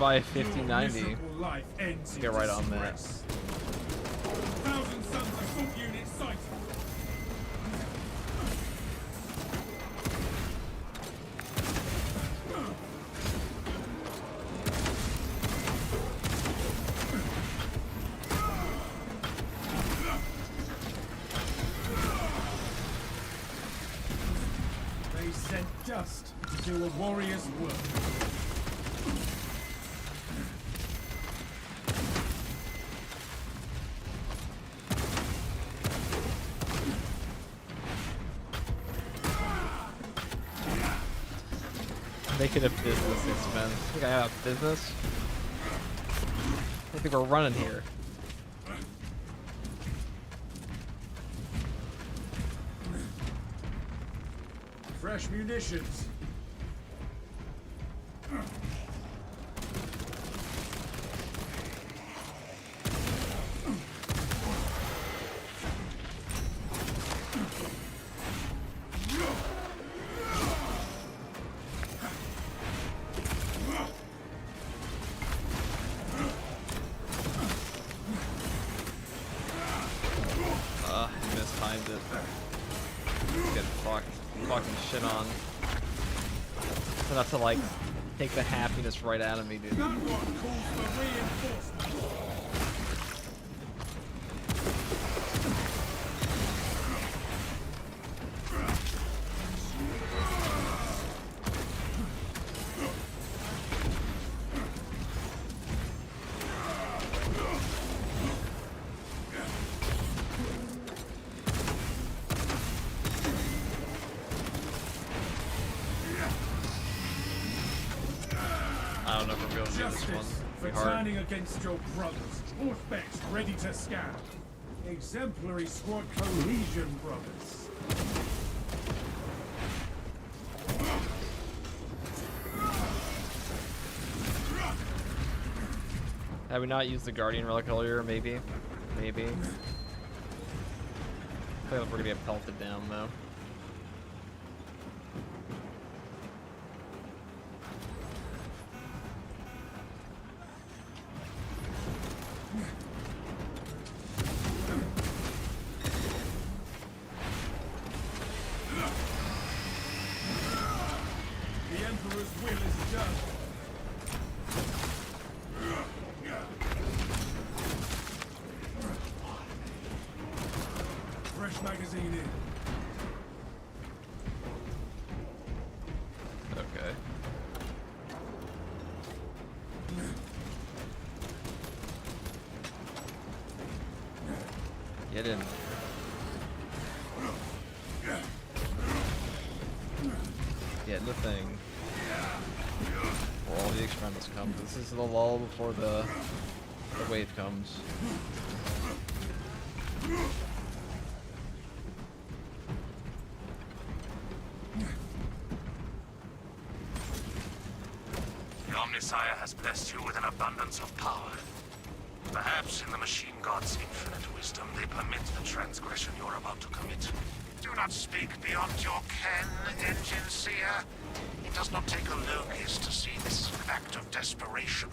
buy a Your 5090. miserable life ends in Get right on that. disgrace. 1,000 sons assault unit sighted. They sent dust to do a warrior's work. Make it a business expense. I think I have a business. I think we're running here. Fresh munitions. Mistimed it. Get fucking shit on. So not to like take the happiness right out of me, dude. That one calls for reinforcements. I don't know if we're going to do this one. Justice for It'll be hard. turning against your brothers. Horseback's ready to scan. Exemplary squad cohesion, brothers. Had we not used the Guardian Relic earlier, maybe. Maybe. I feel like we're gonna get pelted down though. The Emperor's will is done. Fresh magazine in. Okay. Get in. Get in the thing. Where all the experiments come. This is the lull before the wave comes. The Omnissiah has blessed you with an abundance of power. Perhaps in the machine god's infinite wisdom, they permit the transgression you're about to commit. Do not speak beyond your ken, Engine Seer. It does not take a Locust to see this act of desperation.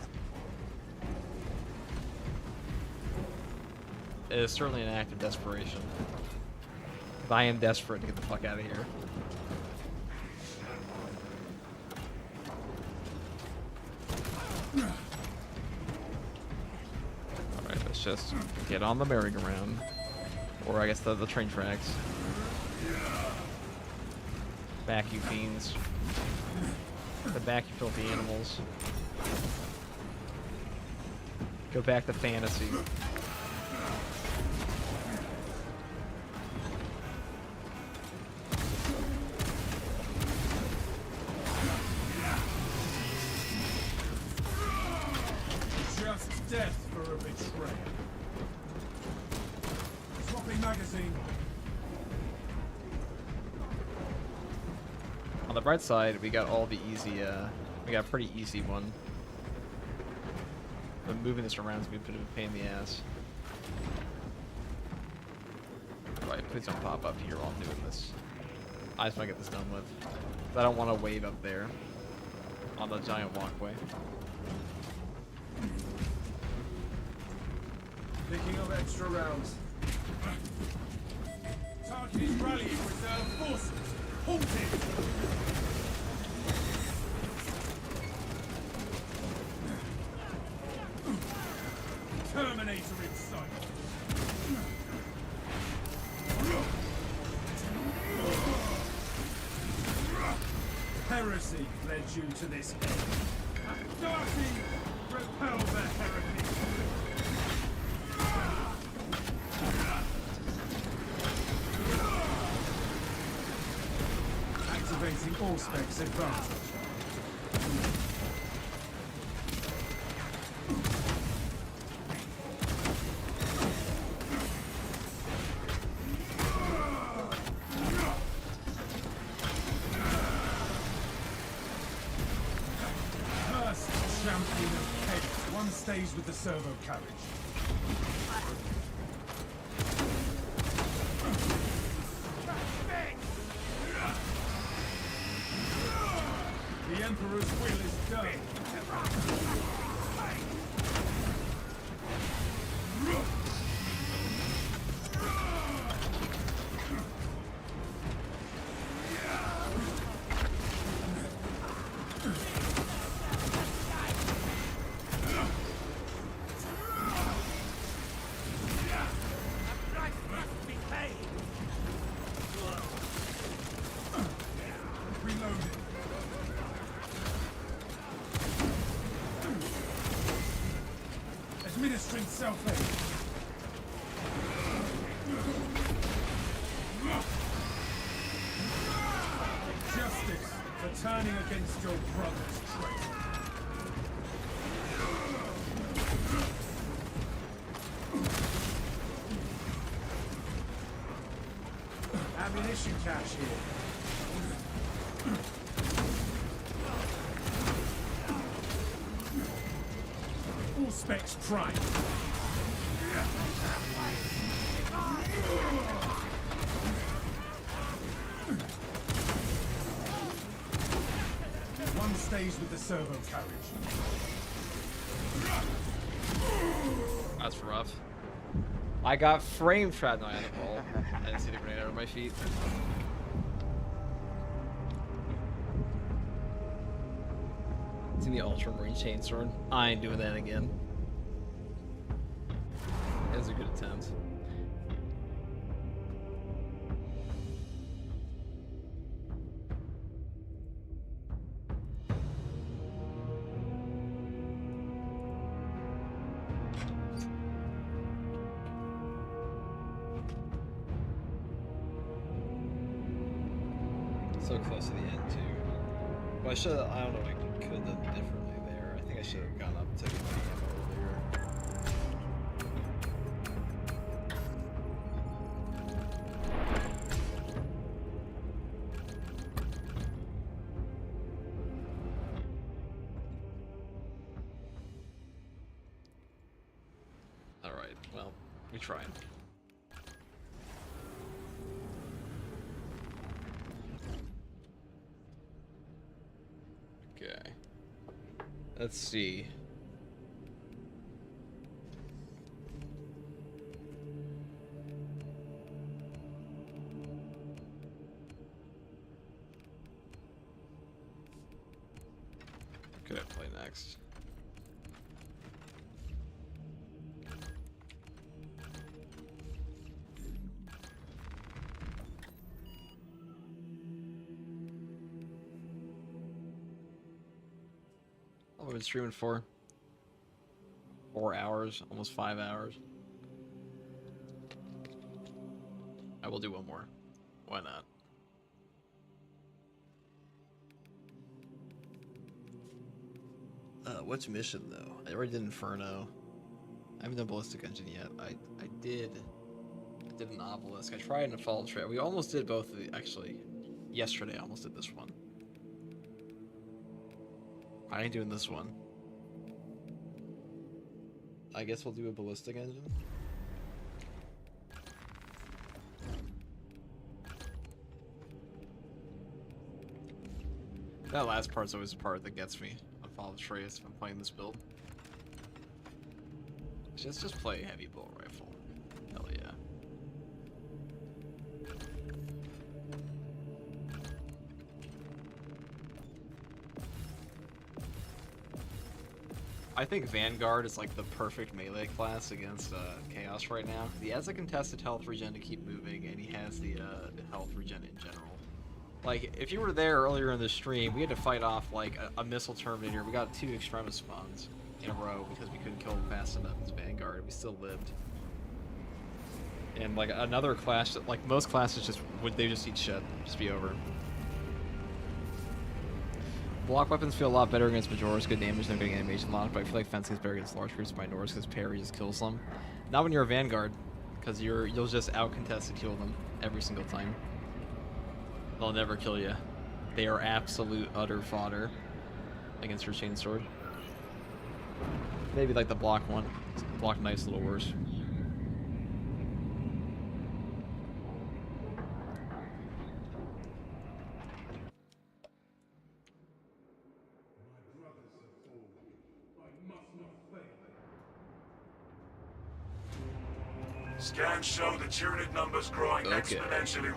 It is certainly an act of desperation. I am desperate to get the fuck out of here. Alright, let's just get on the merry-go-round. Or I guess the train tracks. Back, you fiends. The back, you filthy animals. Go back to fantasy. Just death for a betrayer. Swapping magazine. On the bright side, we got all the easy, we got a pretty easy one. But moving this around is gonna be a bit of a pain in the ass. Right, please don't pop up here while I'm doing this. I just want to get this done with. 'Cause I don't want to wave up there on the giant walkway. Picking up extra rounds. Target is rallying reserve forces. Halt it! Terminator in sight. Heresy led you to this end. Darcy, repel the heresy. Activating all specs advantage. First champion of chaos. One stays with the servo carriage. The Emperor's will is done. Reloading. Administering self-aid. Justice for turning against your brother's traitor. Ammunition cache here. All specs prime. One stays with the servo carriage. That's rough. I got frame trapped. No, I had a ball. I didn't see the grenade under my feet. See the Ultramarine Chainsword? I ain't doing that again. It was a good attempt. So close to the end too. Well, I should. I don't know. I could have done differently there. I think I should have gone up to the ammo earlier. All right. Well, we tried. Okay. Let's see. Could I play next? I've been streaming for 4 hours, almost 5 hours. I will do one more. Why not? What's mission though? I already did Inferno. I haven't done Ballistic Engine yet. I did an Obelisk. I tried an Fall Trail. We almost did both of the, actually. Yesterday I almost did this one. I ain't doing this one. I guess we'll do a Ballistic Engine. That last part's always the part that gets me on Fall of Trace if I'm playing this build. Just play heavy bolt rifle. Hell yeah. I think Vanguard is like the perfect melee class against Chaos right now. He has a contested health regen to keep moving, and he has the health regen in general. Like, if you were there earlier in the stream, we had to fight off like a missile terminator. We got 2 extremis spawns in a row because we couldn't kill him fast enough as Vanguard. We still lived. And like another class, like most classes, they just eat shit, just be over. Block weapons feel a lot better against Majora's good damage than getting animation locked, but I feel like fencing is better against large groups by Norse because parry just kills them. Not when you're a Vanguard, because you'll just out contested kill them every single time. They'll never kill you. They are absolute utter fodder against your chainsword. Maybe like the block one. Block knife's a little worse. Scans show the Tyranid numbers growing exponentially.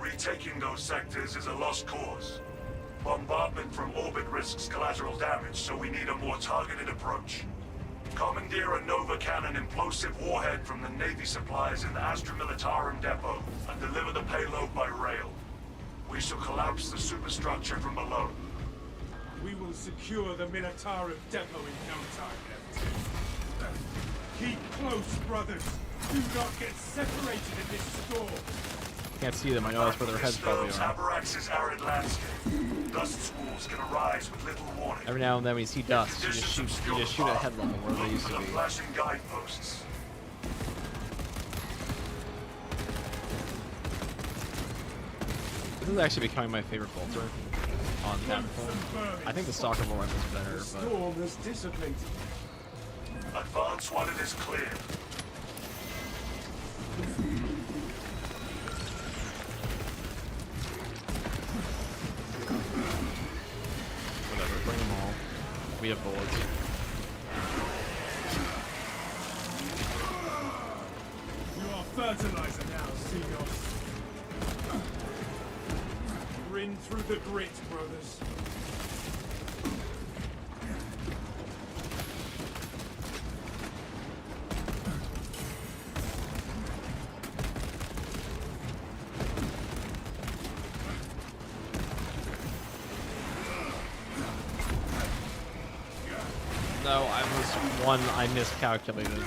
Retaking those sectors is a lost cause. Bombardment from orbit risks collateral damage, so we need a more targeted approach. Commandeer a Nova Cannon implosive warhead from the Navy supplies in the Astra Militarum depot and deliver the payload by rail. We shall collapse the superstructure from below. We will secure the Militarum depot in no time, Left. Keep close, brothers. Do not get separated in this storm. Can't see them. I know that's where their heads probably are. Abarax's arid landscape. Dust schools can arise with little warning. Every now and then when you see dust, you just shoot at head level where they used to be. Flashing guideposts. This is actually becoming my favorite bolter on Titanfall. I think the Stalker Bolt rifle is better, but Storm has dissipated. Advance when it is clear. whatever, bring them all. We have bullets. You are fertilizer now, Seagulls. Grin through the grit, brothers. No, I miscalculated.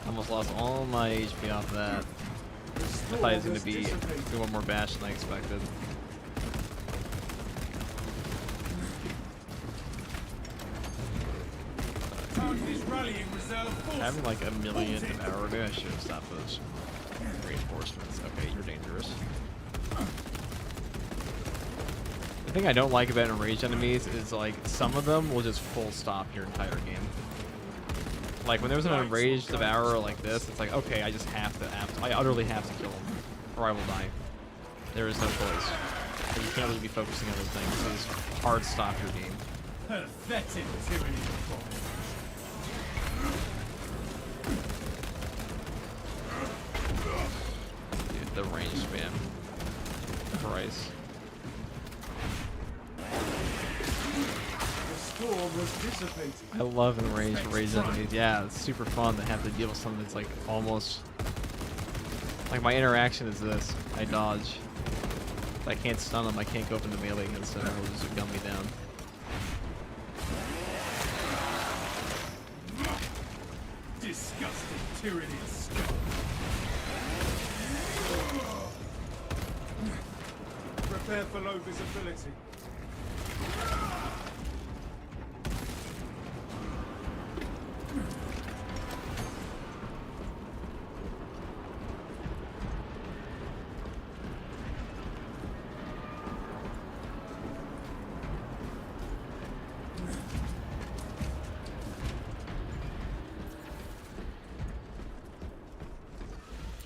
I almost lost all my HP off that. I thought he was going to be one more bash than I expected. Having like a million of arrow, maybe I should have stopped those reinforcements. Okay, you're dangerous. The thing I don't like about enraged enemies is like some of them will just full stop your entire game. Like when there's an enraged devourer like this, it's like okay, I just have to, I utterly have to kill him, or I will die. There is no choice. But you can't really be focusing on those things. So just hard stop your game. Pathetic tyranny. Dude, the range spam. Christ. I love enraged enemies. Yeah, it's super fun to have to deal with something that's like almost like my interaction is this. I dodge. If I can't stun them, I can't go up into melee against them, it'll just gun me down. Disgusting tyranny of scum. Prepare for low visibility.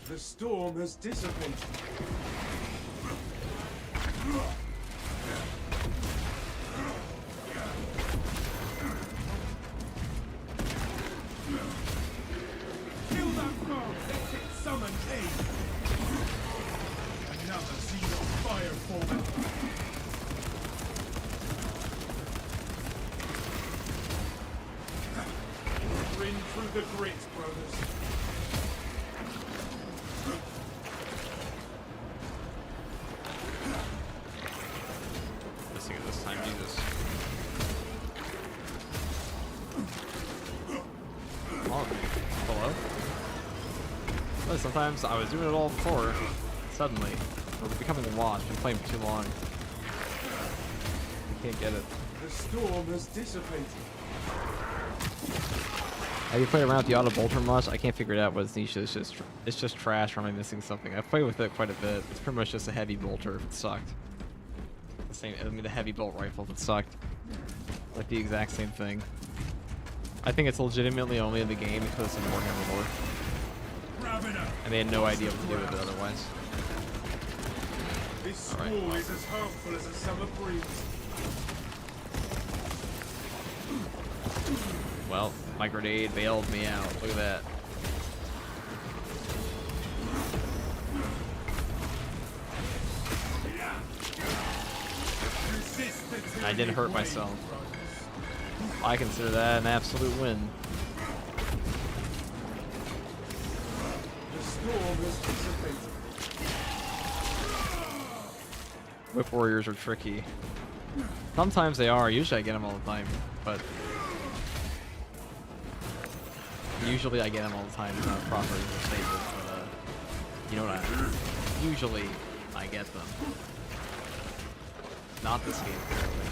The storm has dissipated. Let it summon aid. Another Xenos fire forward. Grin through the grit, brothers. Missing it this time, Jesus. Come on. Hello? Well, sometimes I was doing it all before. Suddenly. We're becoming washed. Been playing for too long. I can't get it. The storm has dissipated. Have you played around with the auto bolter much? I can't figure it out. What's niche? It's just trash. Or am I missing something? I've played with it quite a bit. It's pretty much just a heavy bolter. If it sucked. The same. I mean, the heavy bolt rifle. If it sucked. Like the exact same thing. I think it's legitimately only in the game because it's in Warhammer lore. And they had no idea what to do with it otherwise. This squall is as harmful as a summer breeze. Well, my grenade bailed me out. Look at that. I didn't hurt myself. I consider that an absolute win. The storm has dissipated. Whip warriors are tricky. Sometimes they are. Usually I get them all the time, but usually I get them all the time. They're not properly disabled, but you know what I mean. Usually I get them. Not this game, apparently.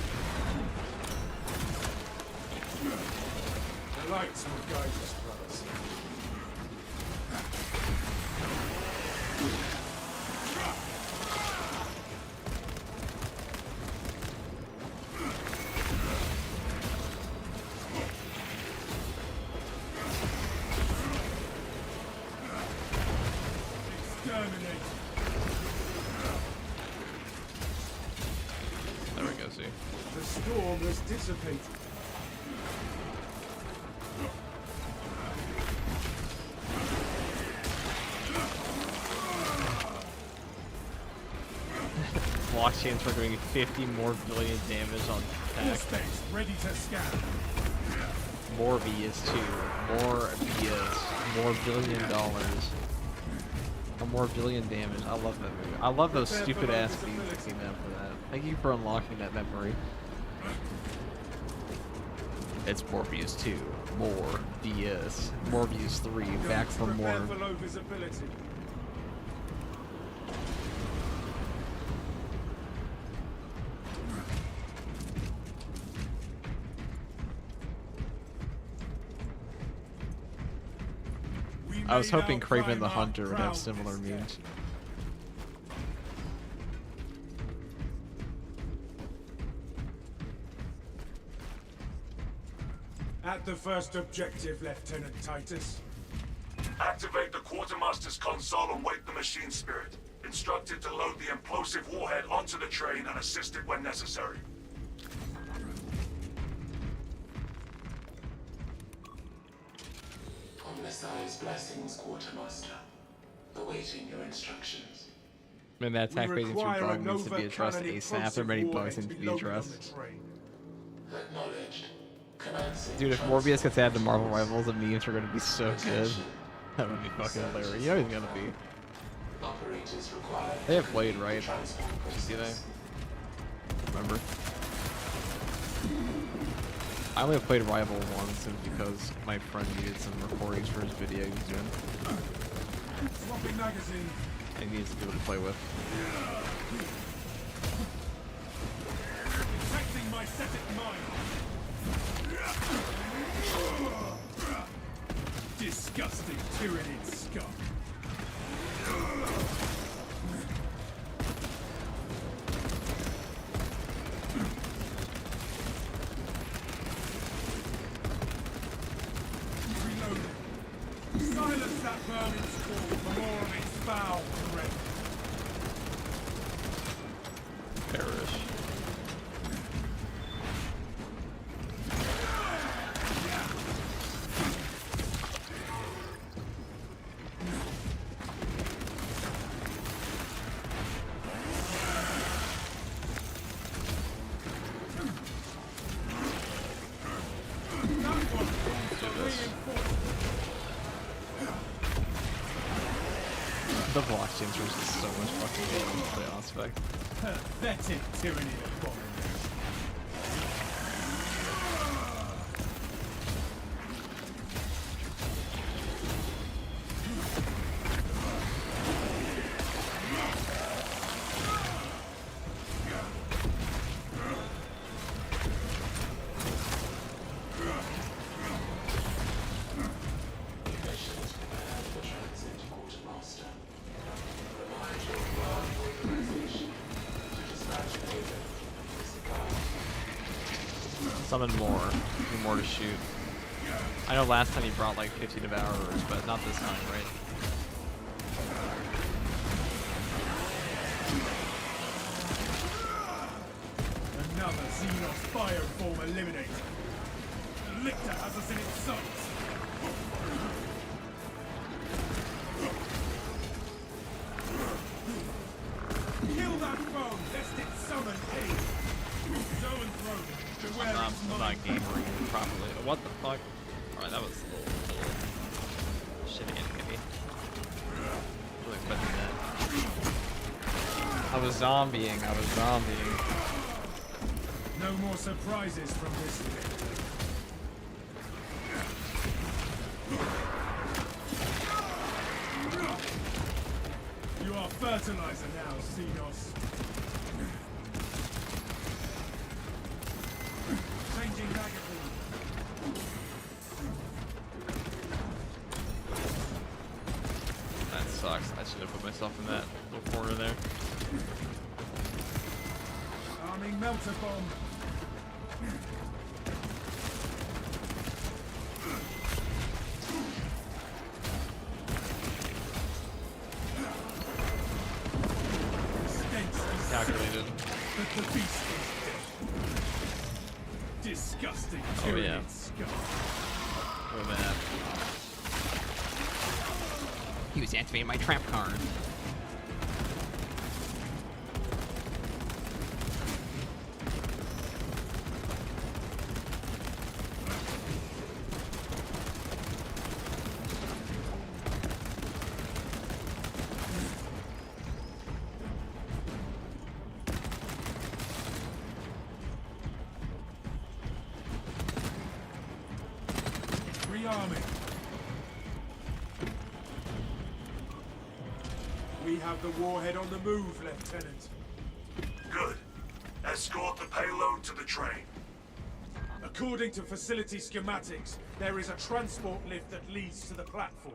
The lights will guide us, brothers. Exterminate. There we go, see. The storm has dissipated. Blockchains for doing 50 more billion damage on attack. Space ready to scan. More VS2. More VS. More $1 billion. More billion damage. I love that movie. I love those stupid ass feeds that came out for that. Thank you for unlocking that memory. It's more VS2. More VS. More VS3. Back for more. For low visibility. I was hoping Kraven the Hunter would have similar memes. At the first objective, Lieutenant Titus. Activate the Quartermaster's console and wake the machine spirit. Instructed to load the implosive warhead onto the train and assist it when necessary. Omnisci's blessings, Quartermaster. Awaiting your instructions. Man, that attack phasing through bug needs to be addressed ASAP. There are many bugs that need to be addressed. Acknowledged. Dude, if Morbius gets added to Marvel Rivals, the memes are gonna be so good. That would be fucking hilarious. You know he's gonna be. They have Blade, right? Did you see that? Remember? I only played Rival once because my friend needed some recordings for his video he was doing. Swapping magazine. And he needs people to play with. Detecting my static mind. Disgusting tyrannid scum. Reloading. Silence that burning squall for more of its foul threat. Perish. The blockchain source is so much fucking play aspect. Pathetic tyranny abomination. Summon more. Need more to shoot. I know last time you brought like 50 devourers, but not this time, right? Another Xenos fire form eliminated. The Lictor has us in its sights. Kill that foe, lest it summon aid. I'm not gaming properly. What the fuck? Alright, that was a little shitty enemy. Really expecting that. I was zombieing. No more surprises from this bit. You are fertilizer now, Xenos. Changing magazine. That sucks. I should have put myself in that little corner there. Arming melter bomb. Calculated. But the beast is dead. Disgusting. Oh yeah. Scum. Look at that. He was activating my trap card. Rearming. We have the warhead on the move, Lieutenant. Good. Escort the payload to the train. According to facility schematics, there is a transport lift that leads to the platform.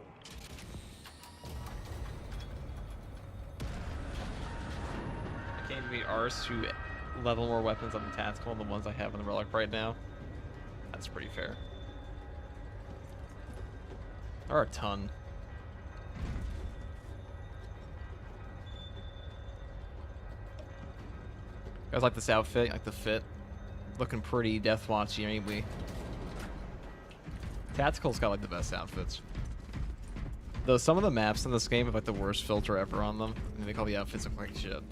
I can't be arsed to level more weapons on the tactical than the ones I have on the Relic right now. That's pretty fair. There are a ton. You guys like this outfit? Like the fit? Looking pretty Deathwatchy, ain't we? Tactical's got like the best outfits. Though some of the maps in this game have like the worst filter ever on them, and they call the outfits look like shit.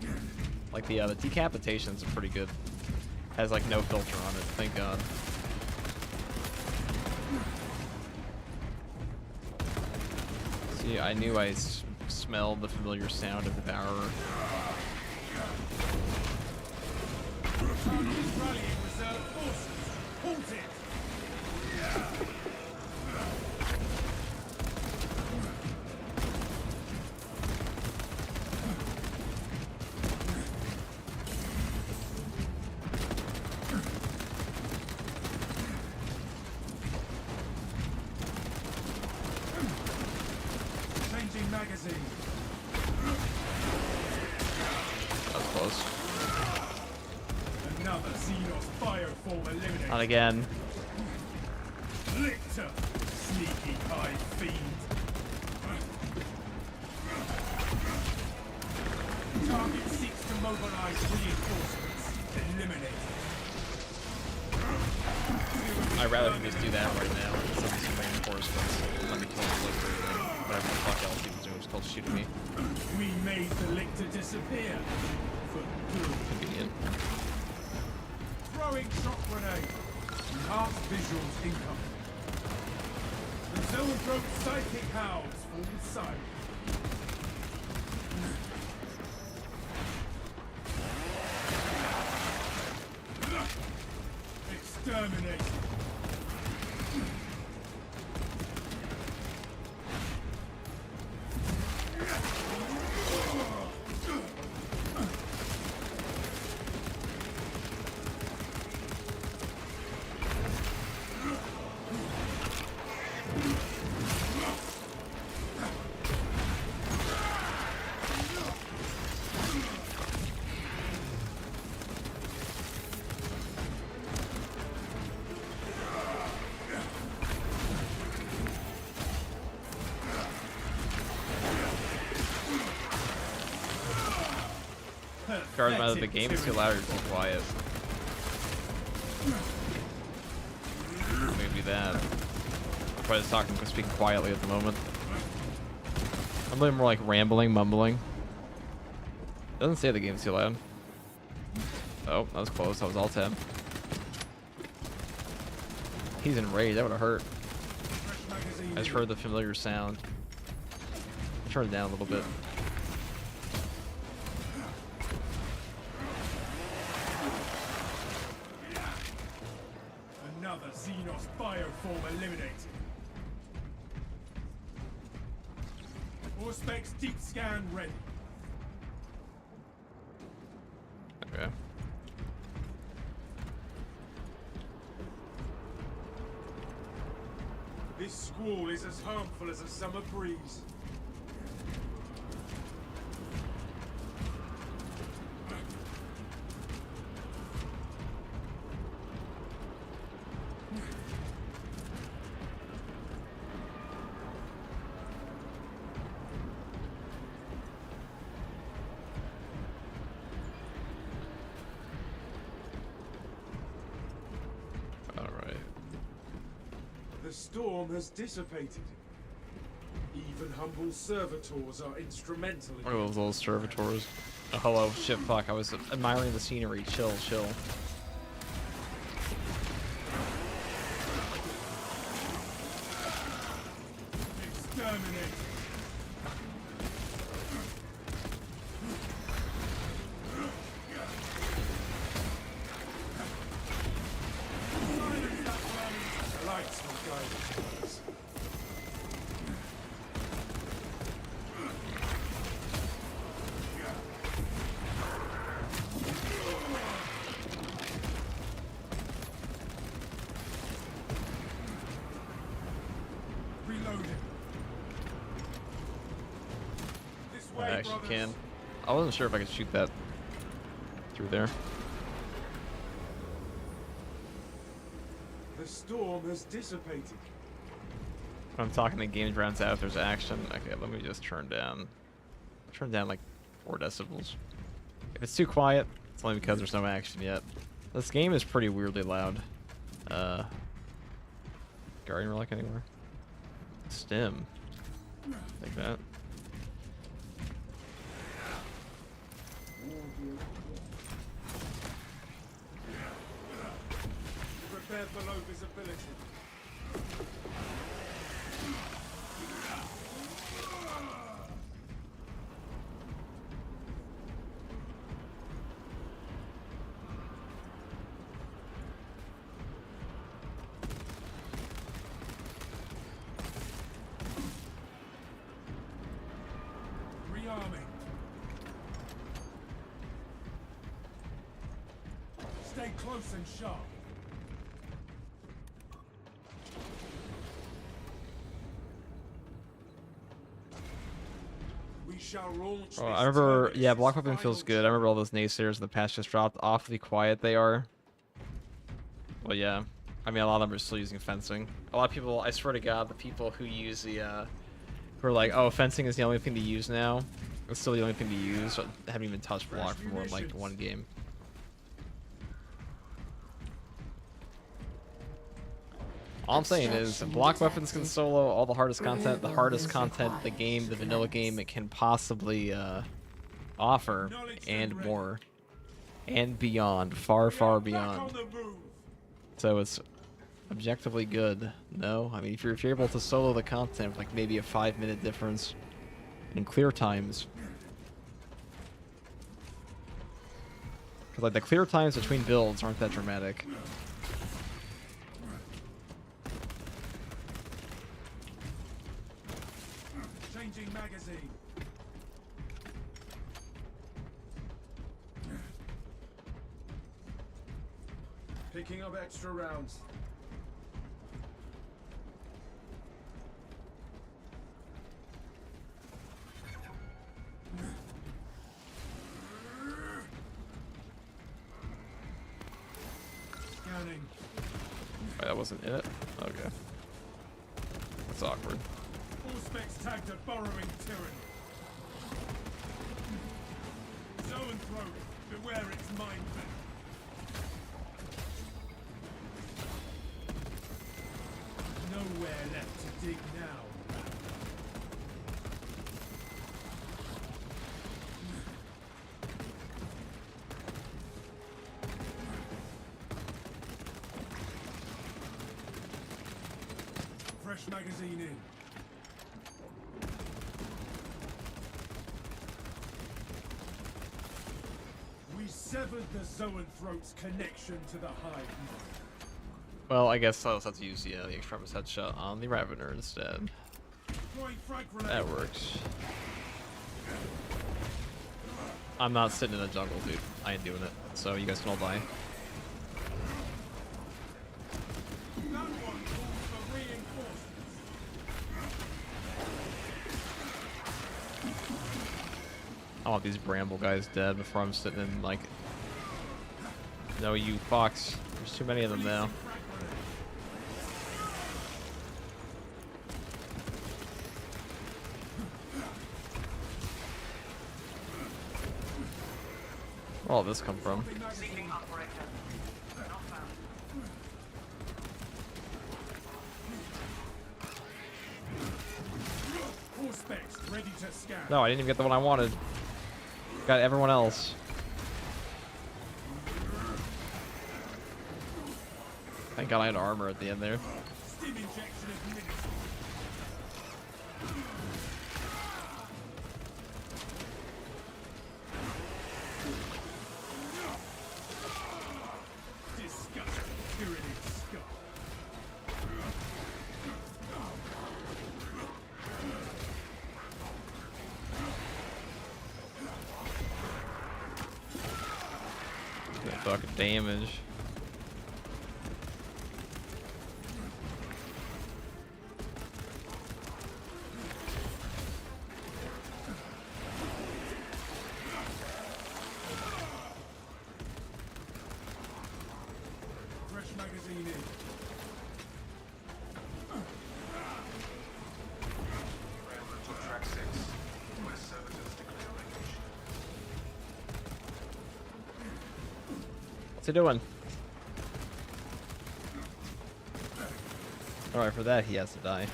Like the decapitations are pretty good. Has like no filter on it, thank God. See, I knew I smelled the familiar sound of Devourer. Rallying reserve forces. Halt it! Changing magazine. That was close. Another Xenos fire form eliminated. Not again. Lictor, sneaky high fiend. Target seeks to mobilize reinforcements. Eliminate. I'd rather him just do that right now. Send me some reinforcements. Let me kill the Lictor and whatever the fuck else he was doing was called shooting me. We made the Lictor disappear. For good. Convenient. Throwing shock grenade. Enhanced visuals incoming. The Zoanthrope psychic howls fall silent. Exterminate. Guard out of the game is too loud or too quiet. Maybe that. I'm probably just talking, speaking quietly at the moment. I'm a little more like rambling, mumbling. Doesn't say the game's too loud. Oh, that was close. That was all 10. He's enraged. That would have hurt. I just heard the familiar sound. Turn it down a little bit. Another Xenos bioform eliminated. Auspex deep scan ready. Okay. This squall is as harmful as a summer breeze. The storm has dissipated. Even humble servitors are instrumental in Look at those little servitors. Oh, hello. Shit, fuck. I was admiring the scenery. Chill, chill. exterminate. Lights will guide us. Reloading. This I way, actually brothers. can. I wasn't sure if I could shoot that through there. The storm has dissipated. I'm talking to games rounds out if there's action. Okay, let me just turn down like 4 decibels. If it's too quiet, it's only because there's no action yet. This game is pretty weirdly loud. Guardian Relic anywhere? Stim. Like that. Prepare for low visibility. Rearming. Stay close and sharp. We shall launch. Oh, this I remember, terminus yeah, Block Weapon final feels good. I remember all those naysayers in the past just dropped. Awfully quiet they are. Well, yeah. I mean, a lot of them are still using fencing. A lot of people, I swear to God, the people who use the, who are like, oh, fencing is the only thing to use now. It's still the only thing to use. I haven't even touched Block for more than like 1 game. All I'm saying is, Block Weapons can solo all the hardest content the game, the vanilla game, it can possibly offer, and more, and beyond, far, far beyond. So it's objectively good. No, I mean, if you're able to solo the content with like maybe a 5-minute difference in clear times, Because like the clear times between builds aren't that dramatic. Changing magazine. Picking up extra rounds. Scanning. Wait, that wasn't it? Okay. That's awkward. All specs tagged at burrowing tyranny. Zoanthrope, beware its mind bend. Nowhere left to dig now. Fresh magazine in. We severed the Zoanthrope's connection to the hive. Well, I guess I'll have to use the extremist headshot on the Ravener instead. Deploying frag grenade. That works. I'm not sitting in the jungle, dude. I ain't doing it. So you guys can all die. That one calls for reinforcements. I want these bramble guys dead before I'm sitting in like. No, you fox. There's too many of them now. Where all this come from? All specs ready to scan. No, I didn't even get the one I wanted. Got everyone else. Thank God I had armor at the end there. Stim injection administered. Disgusting tyranny scum. That fucking damage. Fresh magazine in. Track 6. West services declare vacation. What's he doing? Alright, for that he has to die.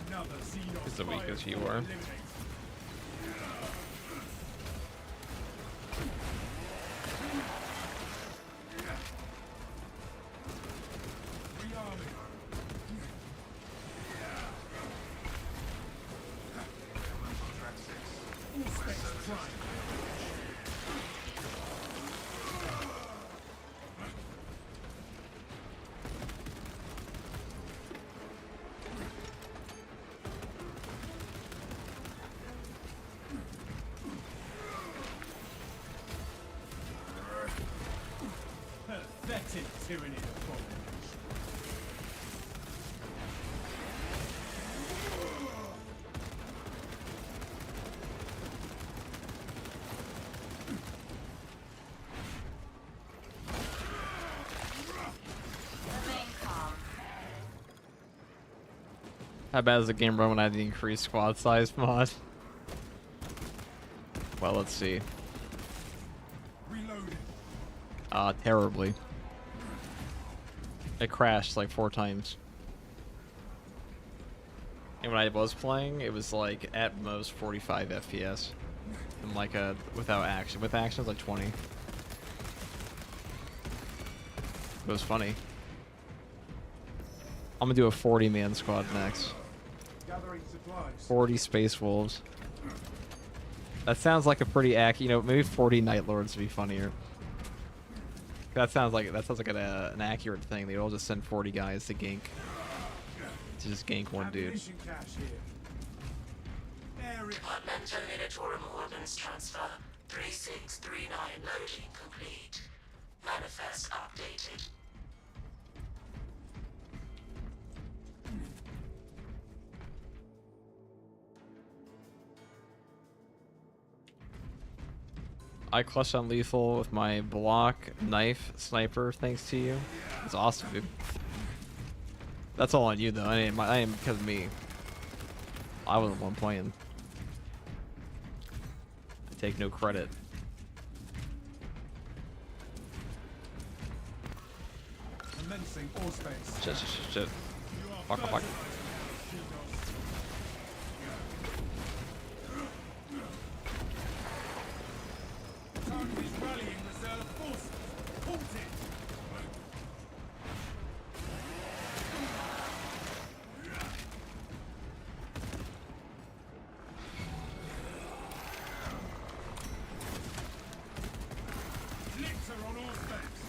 Another Xenos He's the weakest fire you to are. eliminate. Rearming. All specs prime. Pathetic tyranny abomination. How bad is the game run when I had the increased squad size mod? Well, let's see. Reloading. Terribly. It crashed like 4 times. And when I was playing, it was like at most 45 FPS. And like without action. With action, it's like 20. It was funny. I'm gonna do a 40-man squad next. Gathering supplies. 40 Space Wolves. That sounds like a pretty you know, maybe 40 Night Lords would be funnier. That sounds like an accurate thing. They all just send 40 guys to gank. To just gank one dude. Departmental Minitorum Ordnance Transfer 3639 loading complete. Manifest updated. I clutched on lethal with my block knife sniper thanks to you. It's awesome, dude. That's all on you though. I ain't because of me. I wasn't the one playing. I take no credit. Commencing all space. Shit. Fuck. Target is rallying reserve forces. Halt it! Glitter on all specs.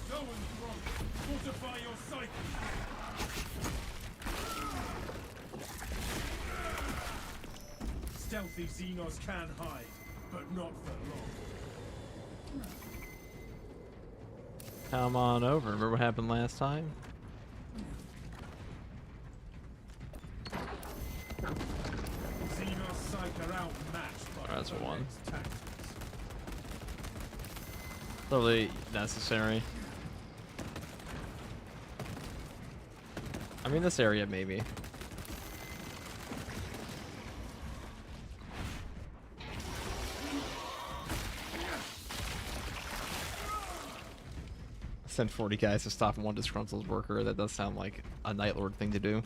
Go and throw. Fortify your psyche. Stealthy Xenos can hide, but not for long. Come on over. Remember what happened last time? Xenos psych are outmatched by That's one. Relic's tactics. Totally necessary. I mean, this area maybe. Send 40 guys to stop one disgruntled worker. That does sound like a Night Lord thing to do.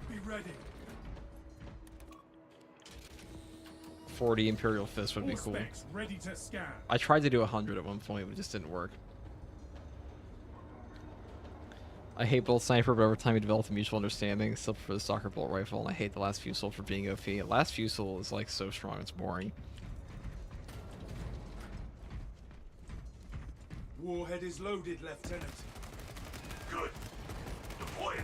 Be ready. 40 Imperial Fists would be cool. Specs ready to scan. I tried to do 100 at one point, but it just didn't work. I hate bolt sniper, but over time we developed a mutual understanding. Still for the soccer bolt rifle, and I hate the last Fusil for being OP. Last Fusil is like so strong, it's boring. Warhead is loaded, Lieutenant. Good. Deploy it.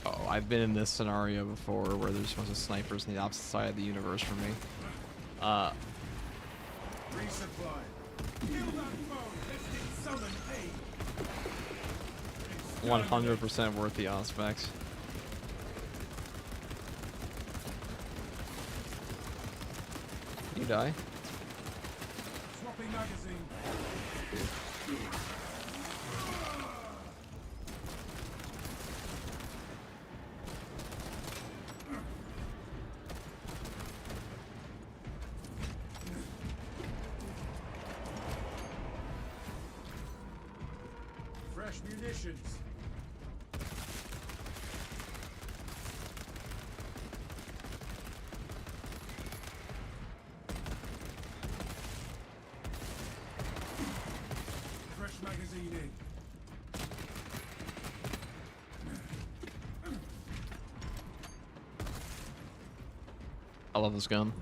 Oh, I've been in this scenario before where there's a bunch of snipers on the opposite side of the universe from me. Resupply. Kill that foe. Let's get summon aid. 100% worth the aspects. You die? Swapping magazine. Fresh munitions. Fresh magazine in. I love this gun.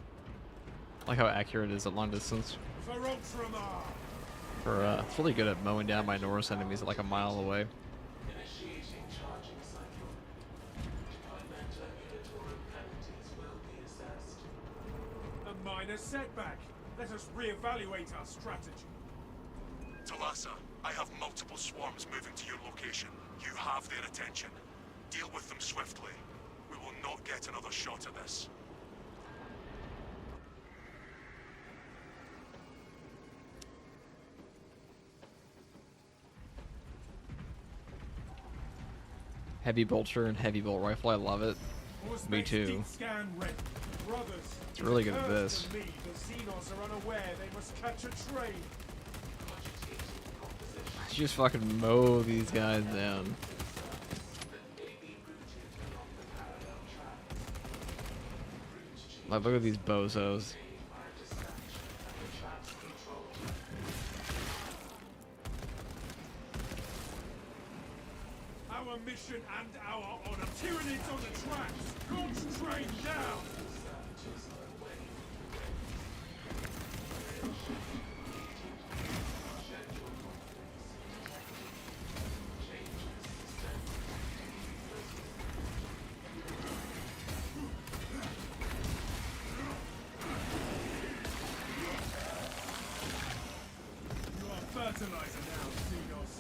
I like how accurate it is at long distance. For Ultramar. It's really good at mowing down my Norse enemies at like a mile away. Initiating charging cycle. Departmental Unitorum penalties will be assessed. A minor setback. Let us reevaluate our strategy. Talassa, I have multiple swarms moving to your location. You have their attention. Deal with them swiftly. We will not get another shot at this. Heavy bolter and heavy bolt rifle, I love it. Me too. Scan ready. Brothers, It's really good at this. to me, the Xenos are unaware they must catch a train. You just fucking mow these guys down. The Like, look at these bozos. Our mission and our honor. Tyranids on the tracks. Concentrate now. You are fertilizer now, Xenos.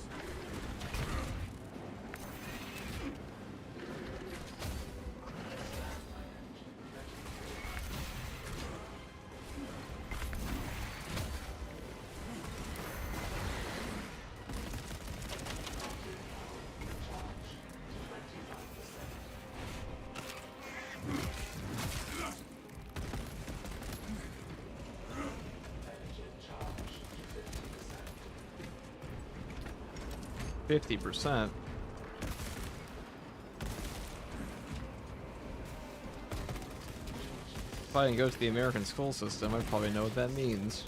%. If I didn't go to the American school system, I'd probably know what that means.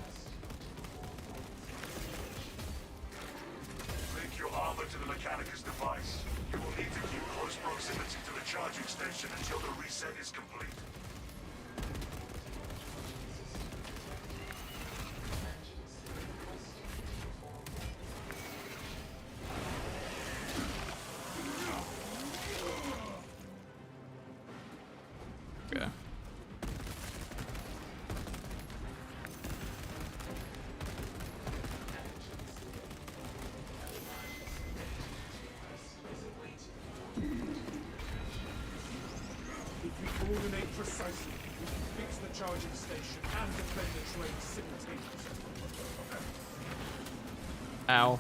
Link your armor to the Mechanicus device. You will need to keep close proximity to the charging station until the reset is complete. Okay. If we coordinate precisely, we can fix the charging station and defend the train simultaneously. Ow.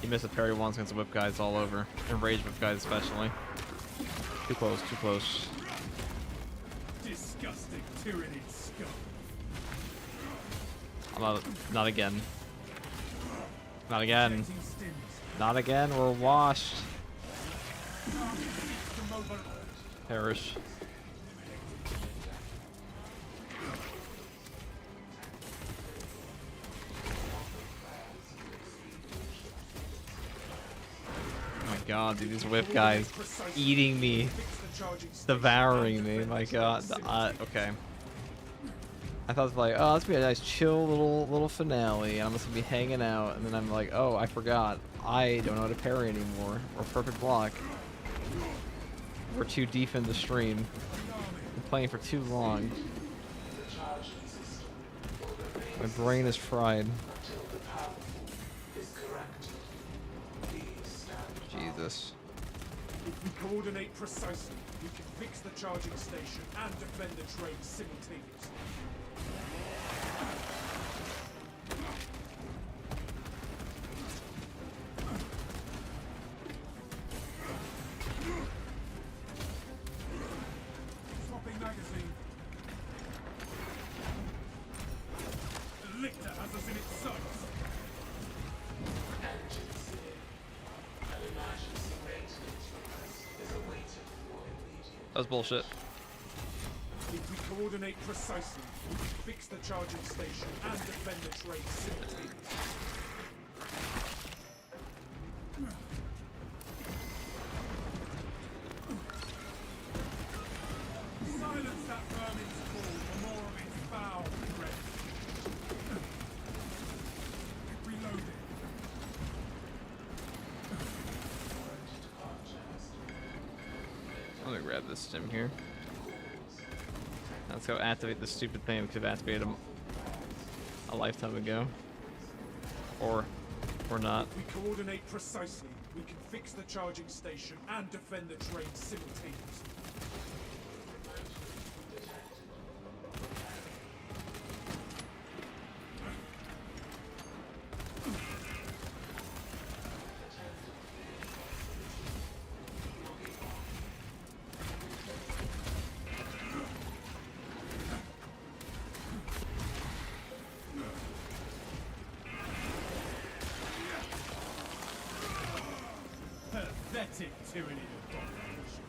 You missed a parry once against the whip guys all over. And rage whip guys especially. Too close, too close. Disgusting tyrannid scum. Not again. Not again. Not again, we're washed. Perish. Oh my god, dude, these whip guys eating me, devouring me, my god. Okay. I thought it was like, oh, this would be a nice chill little finale, and I'm just gonna be hanging out, and then I'm like, oh, I forgot. I don't know how to parry anymore, or perfect block. We're too deep in the stream. Been playing for too long. My brain is fried. Jesus. If we coordinate precisely, we can fix the charging station and defend the train simultaneously. Swapping magazine. The Lictor has us in its sights. That was bullshit. If we coordinate precisely, we can fix the charging station and defend the train simultaneously. Silence that vermin's call for more of its foul breath. Reloading. I'm gonna grab this stim here. Let's go activate the stupid thing we could have activated a lifetime ago. Or not. If we coordinate precisely, we can fix the charging station and defend the train simultaneously. Pathetic tyranny of domination.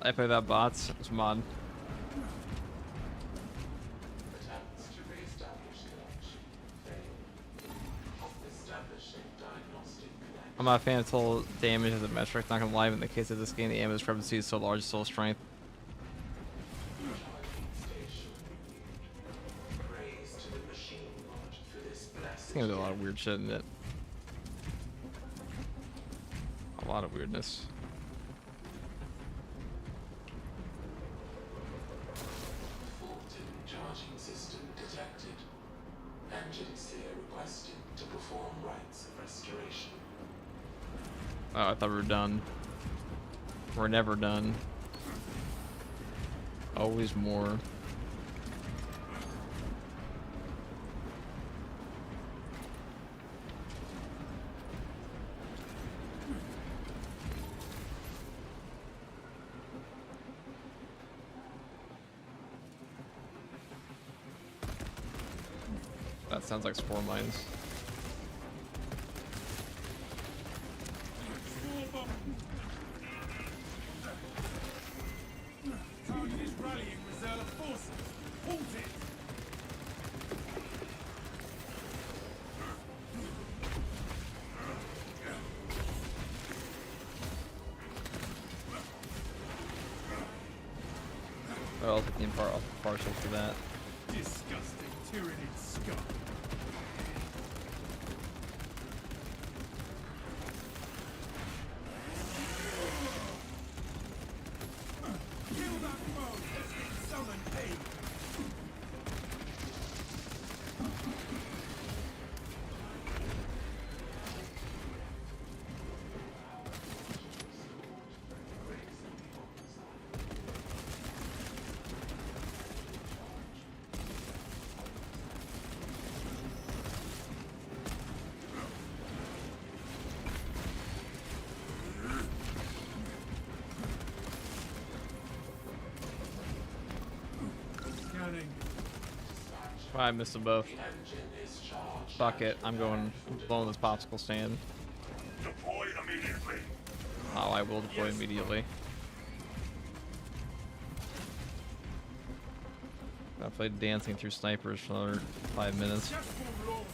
I play that bots. It's mod. Attempts to reestablish connection failed. Establishing diagnostic connection. I'm not a fan of total damage as a metric. Not gonna lie, but in the case of this game, the ammo discrepancy is so large, soul strength. Praise to the machine lord for this blessed This game has a lot of weird shit in it. A lot of weirdness. fault in charging system detected. Engines here requested to perform rites of restoration. Oh, I thought we were done. We're never done. Always more. That sounds like spore mines. Target is rallying reserve forces. Halt it! Well, in part partial to that. Disgusting tyrannid scum. Kill that foe! Let's get summoned aid! Scanning. I missed them both. Engine is charged. Fuck it. I'm going blowing this popsicle stand. Deploy immediately. Oh, I will deploy immediately. I played dancing through snipers for another 5 minutes. Successful launch.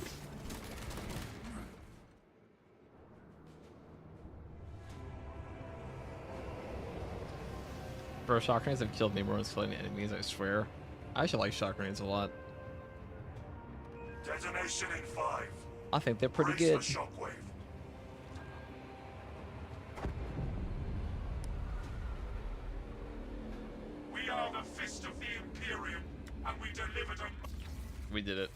Bro, shock grenades have killed me more than killing enemies, I swear. I actually like shock grenades a lot. Detonation in 5. I think they're pretty Brace good. for shockwave. We are the fist of the Imperium, and we delivered them. We did it.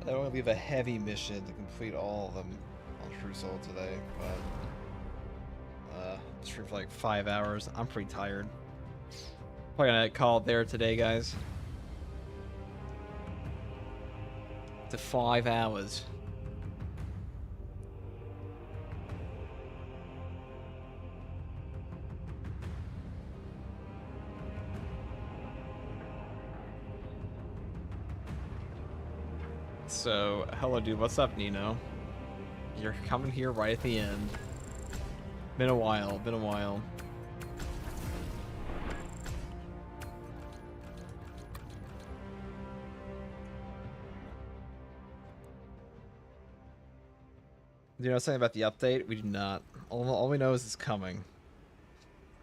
I don't want to leave a heavy mission to complete all of them on True Soul today, but streamed for like 5 hours. I'm pretty tired. Probably gonna call it there today, guys. To 5 hours. So, hello dude, what's up, Nino? You're coming here right at the end. Been a while, been a while. Do you know something about the update? We do not. All we know is it's coming.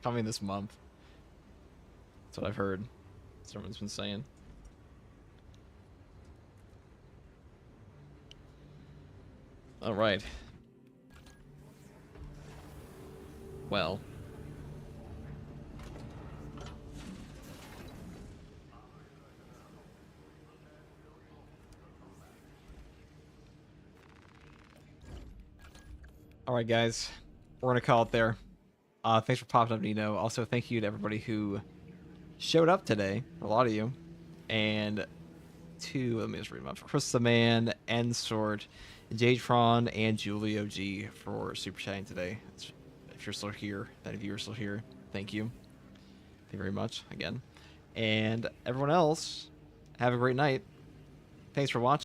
Coming this month. That's what I've heard. That's what everyone's been saying. Alright. Well. Alright guys, we're gonna call it there. Thanks for popping up, Nino. Also, thank you to everybody who showed up today, a lot of you. And to, let me just read them up, Chris the Man, Ensort, Jadetron, and Julio G for super chatting today. If you're still here, that if you are still here, thank you. Thank you very much, again. And everyone else, have a great night. Thanks for watching.